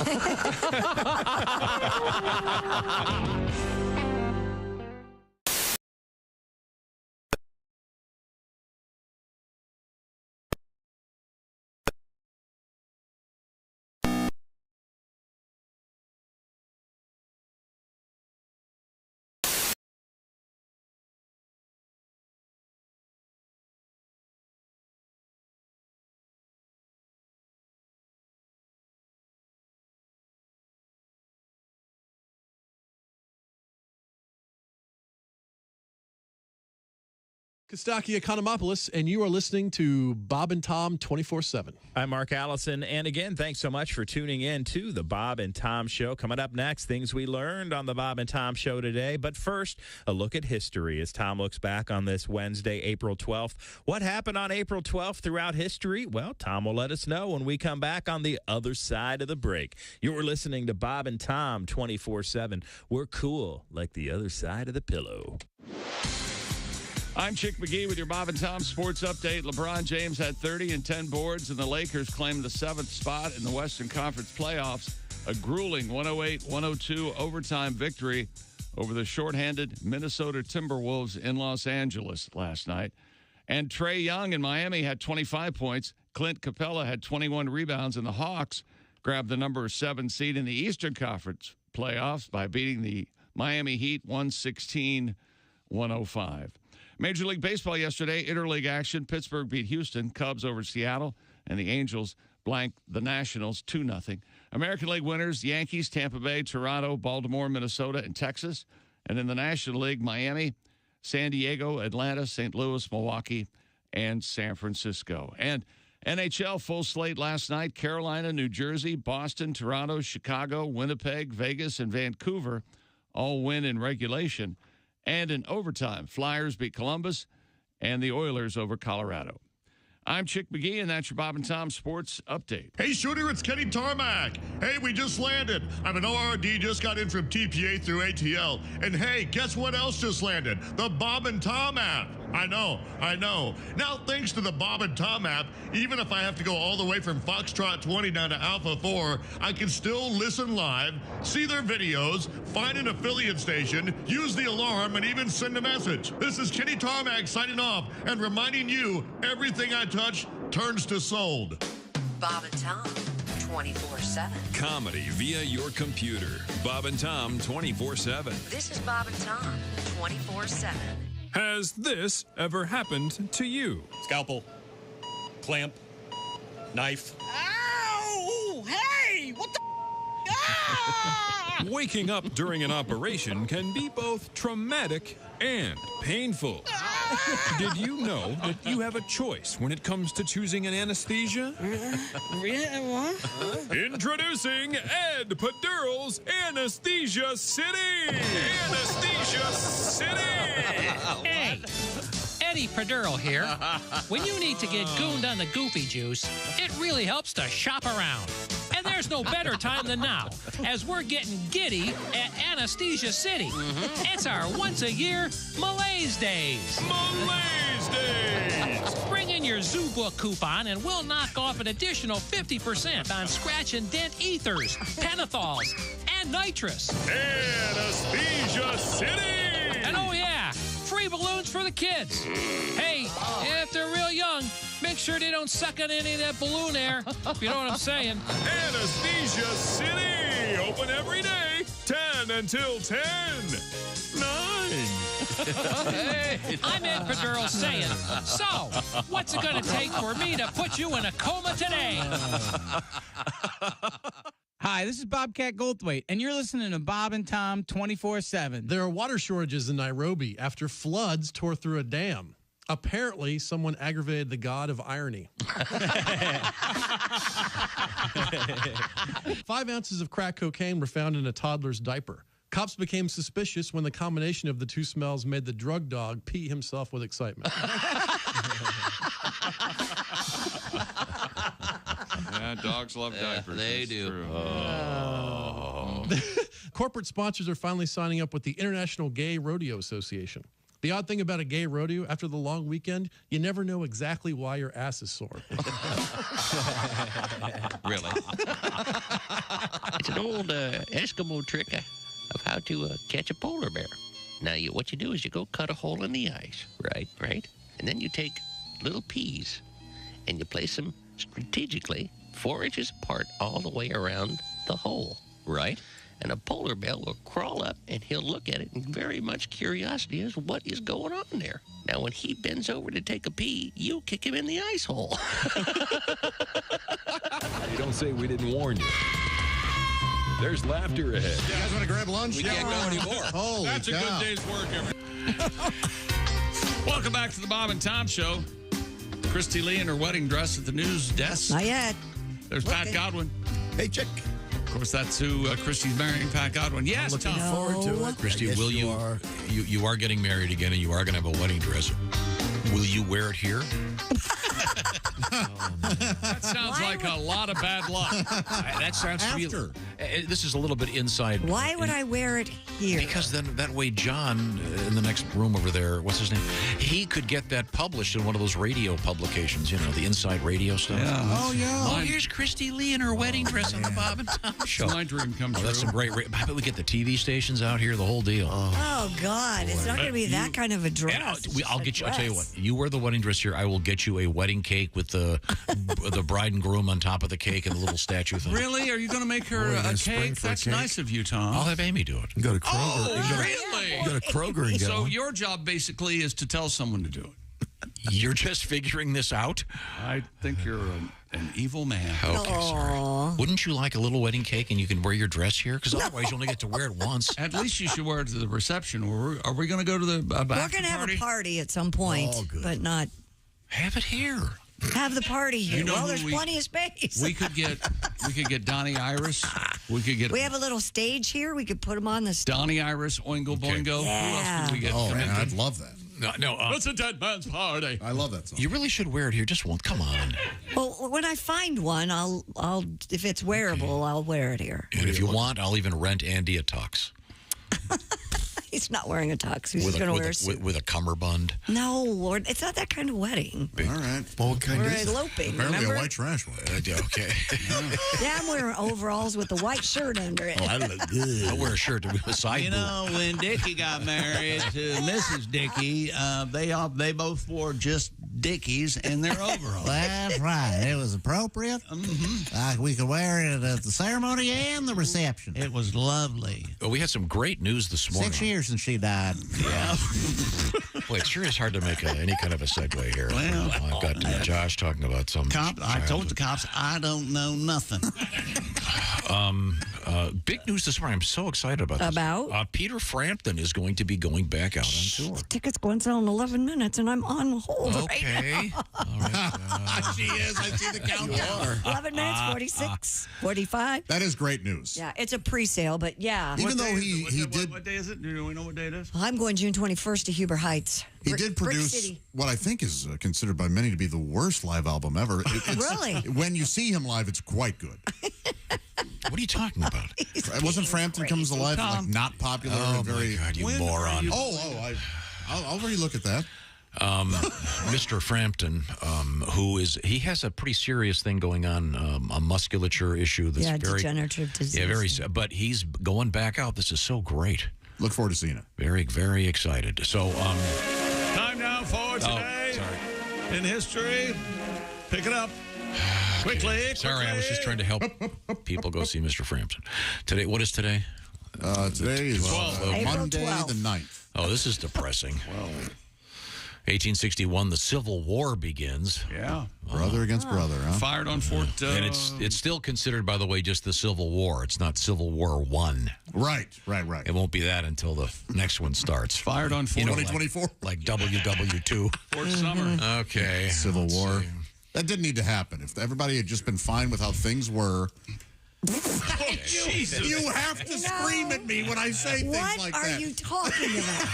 Speaker 14: Kostaki Economopoulos, and you are listening to Bob and Tom 24/7.
Speaker 15: I'm Mark Allison, and again, thanks so much for tuning in to the Bob and Tom Show. Coming up next, things we learned on the Bob and Tom Show today. But first, a look at history as Tom looks back on this Wednesday, April 12th. What happened on April 12th throughout history? Well, Tom will let us know when we come back on the other side of the break. You're listening to Bob and Tom 24/7. We're cool like the other side of the pillow.
Speaker 1: I'm Chick McGee with your Bob and Tom Sports Update. LeBron James had 30 and 10 boards, and the Lakers claimed the 7th spot in the Western Conference playoffs. A grueling 108-102 overtime victory over the shorthanded Minnesota Timberwolves in Los Angeles last night. And Trae Young in Miami had 25 points. Clint Capella had 21 rebounds, and the Hawks grabbed the number 7 seed in the Eastern Conference playoffs by beating the Miami Heat 116-105. Major League Baseball yesterday, interleague action. Pittsburgh beat Houston, Cubs over Seattle, and the Angels blanked the Nationals 2-0. American League winners, Yankees, Tampa Bay, Toronto, Baltimore, Minnesota, and Texas. And in the National League, Miami, San Diego, Atlanta, St. Louis, Milwaukee, and San Francisco. And NHL full slate last night. Carolina, New Jersey, Boston, Toronto, Chicago, Winnipeg, Vegas, and Vancouver all win in regulation. And in overtime, Flyers beat Columbus and the Oilers over Colorado. I'm Chick McGee, and that's your Bob and Tom Sports Update.
Speaker 18: Hey, Shooter, it's Kenny Tarmac. Hey, we just landed. I'm an ORD, just got in from TPA through ATL. And hey, guess what else just landed? The Bob and Tom app. I know. Now, thanks to the Bob and Tom app, even if I have to go all the way from Foxtrot 20 down to Alpha 4, I can still listen live, see their videos, find an affiliate station, use the alarm, and even send a message. This is Kenny Tarmac signing off and reminding you everything I touch turns to sold.
Speaker 19: Bob and Tom 24/7.
Speaker 7: Comedy via your computer. Bob and Tom 24/7.
Speaker 19: This is Bob and Tom 24/7.
Speaker 7: Has this ever happened to you?
Speaker 3: Scalpel, clamp, knife.
Speaker 21: Ow! Hey! What the? Ah!
Speaker 7: Waking up during an operation can be both traumatic and painful. Did you know that you have a choice when it comes to choosing an anesthesia?
Speaker 21: What?
Speaker 7: Introducing Ed Padural's Anesthesia City! Anesthesia City!
Speaker 28: Hey, Eddie Padural here. When you need to get gooned on the goopy juice, it really helps to shop around. And there's no better time than now, as we're getting giddy at Anesthesia City. It's our once-a-year Malaise Days.
Speaker 7: Malaise Days!
Speaker 28: Bringing in your Zoo Book coupon and we'll knock off an additional 50% on scratch and dent ethers, pentathols, and nitrous.
Speaker 7: Anesthesia City!
Speaker 28: And oh yeah, free balloons for the kids. Hey, if they're real young, make sure they don't suck on any of that balloon air, if you know what I'm saying.
Speaker 7: Anesthesia City! Open every day, 10 until 10. 9.
Speaker 28: Hey, I'm Ed Epidural saying, so, what's it going to take for me to put you in a coma today?
Speaker 9: Hi, this is Bobcat Goldthwait, and you're listening to Bob and Tom 24/7.
Speaker 14: There are water shortages in Nairobi after floods tore through a dam. Apparently, someone aggravated the god of irony. 5 ounces of crack cocaine were found in a toddler's diaper. Cops became suspicious when the combination of the two smells made the drug dog pee himself with excitement.
Speaker 1: Yeah, dogs love diapers.
Speaker 12: They do.
Speaker 14: Corporate sponsors are finally signing up with the International Gay Rodeo Association. The odd thing about a gay rodeo, after the long weekend, you never know exactly why your ass is sore.
Speaker 12: Really? It's an old Eskimo trick of how to catch a polar bear. Now, what you do is you go cut a hole in the ice, right? And then you take little peas and you place them strategically 4 inches apart all the way around the hole. Right. And a polar bear will crawl up and he'll look at it in very much curiosity as what is going on there. Now, when he bends over to take a pee, you kick him in the ice hole.
Speaker 7: You don't say we didn't warn you. There's laughter ahead.
Speaker 8: You guys want to grab lunch?
Speaker 12: We can't go anymore.
Speaker 8: Holy
Speaker 1: That's
Speaker 8: cow.
Speaker 1: a good day's work, Welcome back to the Bob and Tom Show. Kristi Lee in her wedding dress at the news desk.
Speaker 2: Not yet.
Speaker 1: There's Pat Godwin.
Speaker 10: Hey, Chick.
Speaker 1: Of course, that's who Kristi's marrying, Pat Godwin. Yes,
Speaker 10: Looking
Speaker 1: Tom.
Speaker 10: forward to it.
Speaker 4: Kristi,
Speaker 10: I guess
Speaker 4: will you are getting married again, and you are going to have a wedding dress. Will you wear it here?
Speaker 1: That sounds like a lot of bad luck.
Speaker 4: That sounds
Speaker 8: After.
Speaker 4: This is a little bit inside.
Speaker 2: Why would I wear it here?
Speaker 4: Because then that way John in the next room over there, what's his name? He could get that published in one of those radio publications, you know, the inside radio stuff.
Speaker 1: Yeah.
Speaker 8: Oh, yeah.
Speaker 4: Oh, here's Kristi Lee in her wedding dress on the Bob and Tom Show.
Speaker 1: My dream come true.
Speaker 4: That's some great. I bet we get the TV stations out here, the whole deal.
Speaker 2: Oh, God. It's not going to be that kind of a dress.
Speaker 4: I'll get you. I'll tell you what. You wear the wedding dress here. I will get you a wedding cake with the bride and groom on top of the cake and the little statue thing.
Speaker 1: Really? Are you going to make her a cake? That's nice of you, Tom.
Speaker 4: I'll have Amy do it.
Speaker 17: You go to Kroger.
Speaker 1: Oh, really?
Speaker 17: You go to Kroger and get
Speaker 1: So
Speaker 17: one.
Speaker 1: your job basically is to tell someone to do it.
Speaker 4: You're just figuring this out?
Speaker 1: I think you're an evil man.
Speaker 4: Okay, sorry. Wouldn't you like a little wedding cake and you can wear your dress here? Because otherwise you only get to wear it once.
Speaker 1: At least you should wear it to the reception. Are we going to go to the
Speaker 2: We're going to have a party at some point, but not
Speaker 4: have it here.
Speaker 2: Have the party here.
Speaker 1: You know
Speaker 2: Well,
Speaker 1: who
Speaker 2: there's plenty of space.
Speaker 1: We could get Donnie Iris. We could get.
Speaker 2: We have a little stage here. We could put him on the stage.
Speaker 1: Donnie Iris, Oingo Boingo.
Speaker 2: Yeah.
Speaker 1: Who else could we get?
Speaker 8: Oh, man, I'd love that.
Speaker 4: No.
Speaker 1: It's a dead man's party.
Speaker 8: I love that song.
Speaker 4: You really should wear it here. Just one. Come on.
Speaker 2: Well, when I find one, I'll if it's wearable, I'll wear it here.
Speaker 4: And if you want, I'll even rent Andy a tux.
Speaker 2: He's not wearing a tux. He's just going to wear a suit.
Speaker 4: With a cummerbund.
Speaker 2: No, Lord, it's not that kind of wedding.
Speaker 8: All right.
Speaker 17: Well, what kind
Speaker 2: We're
Speaker 17: is it?
Speaker 2: eloping.
Speaker 8: Apparently
Speaker 2: remember?
Speaker 8: a white trash one.
Speaker 4: Okay.
Speaker 2: Yeah, I'm wearing overalls with the white shirt under it.
Speaker 17: Oh, I look good.
Speaker 4: I'll wear a shirt with a side
Speaker 13: You
Speaker 4: boob.
Speaker 13: know, when Dickie got married to Mrs. Dickie, they both wore just Dickies in their overalls.
Speaker 11: That's right. It was appropriate. We could wear it at the ceremony and the reception.
Speaker 13: It was lovely.
Speaker 4: Well, we had some great news this morning.
Speaker 11: 6 years since she died.
Speaker 13: Yeah.
Speaker 4: Boy, it sure is hard to make any kind of a segue here.
Speaker 13: Well,
Speaker 4: I've got Josh talking about some.
Speaker 13: I told the cops I don't know nothing.
Speaker 4: Big news this morning. I'm so excited about this.
Speaker 2: About?
Speaker 4: Peter Frampton is going to be going back out on tour.
Speaker 2: Tickets go on sale in 11 minutes, and I'm on hold
Speaker 4: Okay.
Speaker 2: right now.
Speaker 8: She is. I see the countdown.
Speaker 2: 11 minutes, 46, 45.
Speaker 8: That is great news.
Speaker 2: Yeah, it's a pre-sale, but yeah.
Speaker 8: Even though he did.
Speaker 1: What day is it? Do we know what day it is?
Speaker 2: I'm going June 21st to Huber Heights.
Speaker 8: He did
Speaker 2: Brick
Speaker 8: produce
Speaker 2: City.
Speaker 8: what I think is considered by many to be the worst live album ever.
Speaker 2: Really?
Speaker 8: When you see him live, it's quite good.
Speaker 4: What are you talking about?
Speaker 8: Wasn't Frampton Comes Alive like not popular?
Speaker 4: Oh,
Speaker 8: and very,
Speaker 4: my God, you moron.
Speaker 8: I'll relook at that.
Speaker 4: Mr. Frampton, he has a pretty serious thing going on, a musculature issue that's very
Speaker 2: degenerative disease.
Speaker 4: Yeah, but he's going back out. This is so great.
Speaker 8: Look forward to seeing it.
Speaker 4: Very, very excited. So,
Speaker 1: time now for today in history. Pick it up. Quickly.
Speaker 4: Sorry, I was just trying to help people go see Mr. Frampton. Today, what is today?
Speaker 8: Today is Monday
Speaker 2: 12th.
Speaker 8: the 9th.
Speaker 4: Oh, this is depressing. 1861, the Civil War begins.
Speaker 1: Yeah.
Speaker 8: Brother against brother, huh?
Speaker 1: Fired on Fort...
Speaker 4: and it's still considered, by the way, just the Civil War. It's not Civil War I.
Speaker 8: Right.
Speaker 4: It won't be that until the next one starts.
Speaker 1: Fired on Fort...
Speaker 8: 2024?
Speaker 4: Like WW2.
Speaker 1: Fort Summer.
Speaker 4: Okay.
Speaker 8: Civil War. That didn't need to happen. If everybody had just been fine with how things were...
Speaker 1: Jesus.
Speaker 8: You have to scream at me when I say things like that.
Speaker 2: What are you talking about?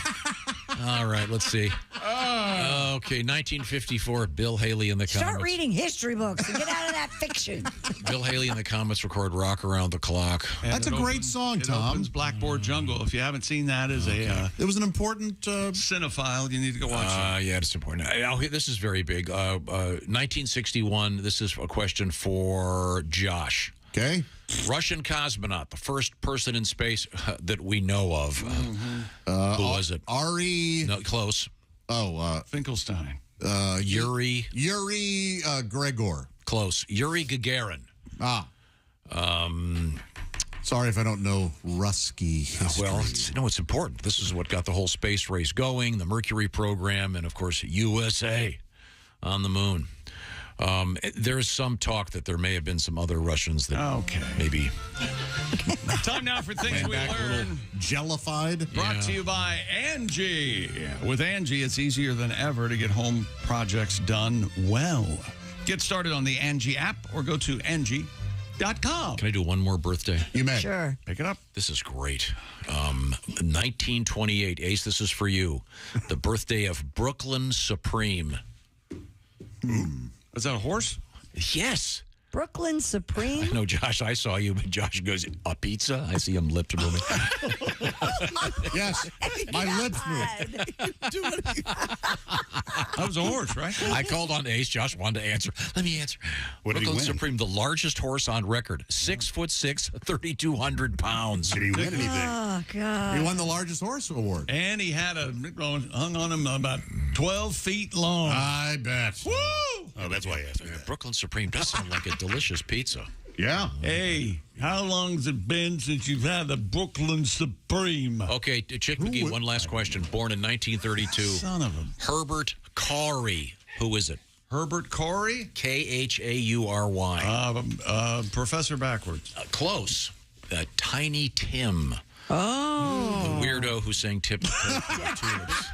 Speaker 4: All right, let's see. Okay, 1954, Bill Haley in the
Speaker 2: Start
Speaker 4: Comets.
Speaker 2: reading history books and get out of that fiction.
Speaker 4: Bill Haley and the Comets record Rock Around the Clock.
Speaker 1: And
Speaker 8: That's a great song, Tom.
Speaker 1: It opens Blackboard Jungle. If you haven't seen that as
Speaker 8: it was an important
Speaker 1: cinephile, you need to go watch it.
Speaker 4: Yeah, it's important. This is very big. 1961, this is a question for Josh.
Speaker 8: Okay.
Speaker 4: Russian cosmonaut, the first person in space that we know of. Who was it?
Speaker 8: Ari.
Speaker 4: No, close.
Speaker 1: Finkelstein.
Speaker 4: Yuri.
Speaker 8: Yuri Gregor.
Speaker 4: Close. Yuri Gagarin.
Speaker 8: Sorry if I don't know Rusky history.
Speaker 4: Well, it's important. This is what got the whole space race going, the Mercury program, and, of course, USA on the moon. There is some talk that there may have been some other Russians that maybe...
Speaker 1: Time now for things we learn.
Speaker 8: Jellified.
Speaker 1: Brought to you by Angie. With Angie, it's easier than ever to get home projects done well. Get started on the Angie app or go to Angie.com.
Speaker 4: Can I do one more birthday?
Speaker 8: You may.
Speaker 2: Sure.
Speaker 1: Pick it up.
Speaker 4: This is great. 1928. Ace, this is for you. The birthday of Brooklyn Supreme.
Speaker 1: Is that a horse?
Speaker 4: Yes.
Speaker 2: Brooklyn Supreme?
Speaker 4: I know, Josh, I saw you, but Josh goes, a pizza? I see him lips moving.
Speaker 8: Yes, my lips move.
Speaker 1: That was a horse, right?
Speaker 4: I called on Ace. Josh wanted to answer. Let me answer.
Speaker 16: What did he
Speaker 4: Brooklyn
Speaker 16: win?
Speaker 4: Supreme, the largest horse on record. 6'6", 3,200 pounds.
Speaker 16: Did he win anything?
Speaker 2: Oh, God.
Speaker 8: He won the largest horse award.
Speaker 1: And he had hung on him about 12 feet long.
Speaker 8: I bet.
Speaker 1: Woo!
Speaker 16: Oh, that's why I asked me that.
Speaker 4: Brooklyn Supreme does sound like a delicious pizza.
Speaker 8: Yeah.
Speaker 1: Hey, how long's it been since you've had the Brooklyn Supreme?
Speaker 4: Okay, Chick McGee, one last question. Born in 1932.
Speaker 1: Son of a...
Speaker 4: Herbert Khoury. Who is it?
Speaker 1: Herbert Khoury?
Speaker 4: Khaury.
Speaker 1: Professor backwards.
Speaker 4: Close. Tiny Tim.
Speaker 2: Oh.
Speaker 4: The weirdo who sang Tip Tulips.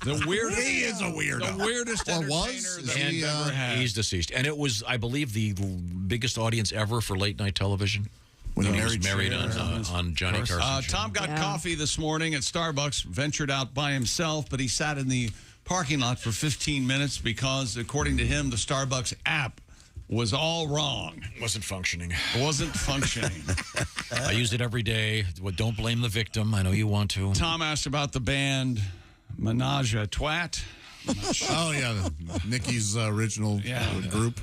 Speaker 1: The weirdest.
Speaker 8: He is a weirdo.
Speaker 1: The weirdest entertainer that we've ever had.
Speaker 4: He's deceased. And it was, I believe, the biggest audience ever for late night television.
Speaker 8: When
Speaker 4: he was married on Johnny Carson.
Speaker 1: Tom got coffee this morning at Starbucks, ventured out by himself, but he sat in the parking lot for 15 minutes because, according to him, the Starbucks app was all wrong.
Speaker 4: Wasn't functioning.
Speaker 1: Wasn't functioning.
Speaker 4: I use it every day. Don't blame the victim. I know you want to.
Speaker 1: Tom asked about the band Menage a Twat.
Speaker 8: Oh, yeah. Nikki's original group.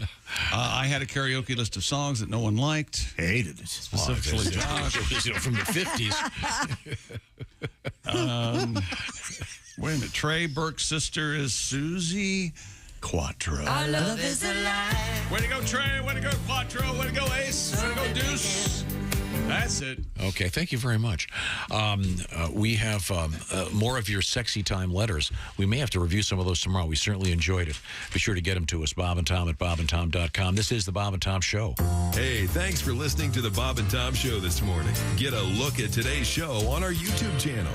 Speaker 1: I had a karaoke list of songs that no one liked.
Speaker 8: Hated it.
Speaker 1: Specifically Josh.
Speaker 4: From the 50s.
Speaker 1: Wait a minute. Trey Burke's sister is Susie Quattro.
Speaker 21: Our love is alive.
Speaker 1: Way to go, Trey. Way to go, Quattro. Way to go, Ace. Way to go, Deuce. That's it.
Speaker 4: Okay, thank you very much. We have more of your sexy time letters. We may have to review some of those tomorrow. We certainly enjoyed it. Be sure to get them to us, Bob and Tom at bobandtom.com. This is the Bob and Tom Show.
Speaker 7: Hey, thanks for listening to the Bob and Tom Show this morning. Get a look at today's show on our YouTube channel.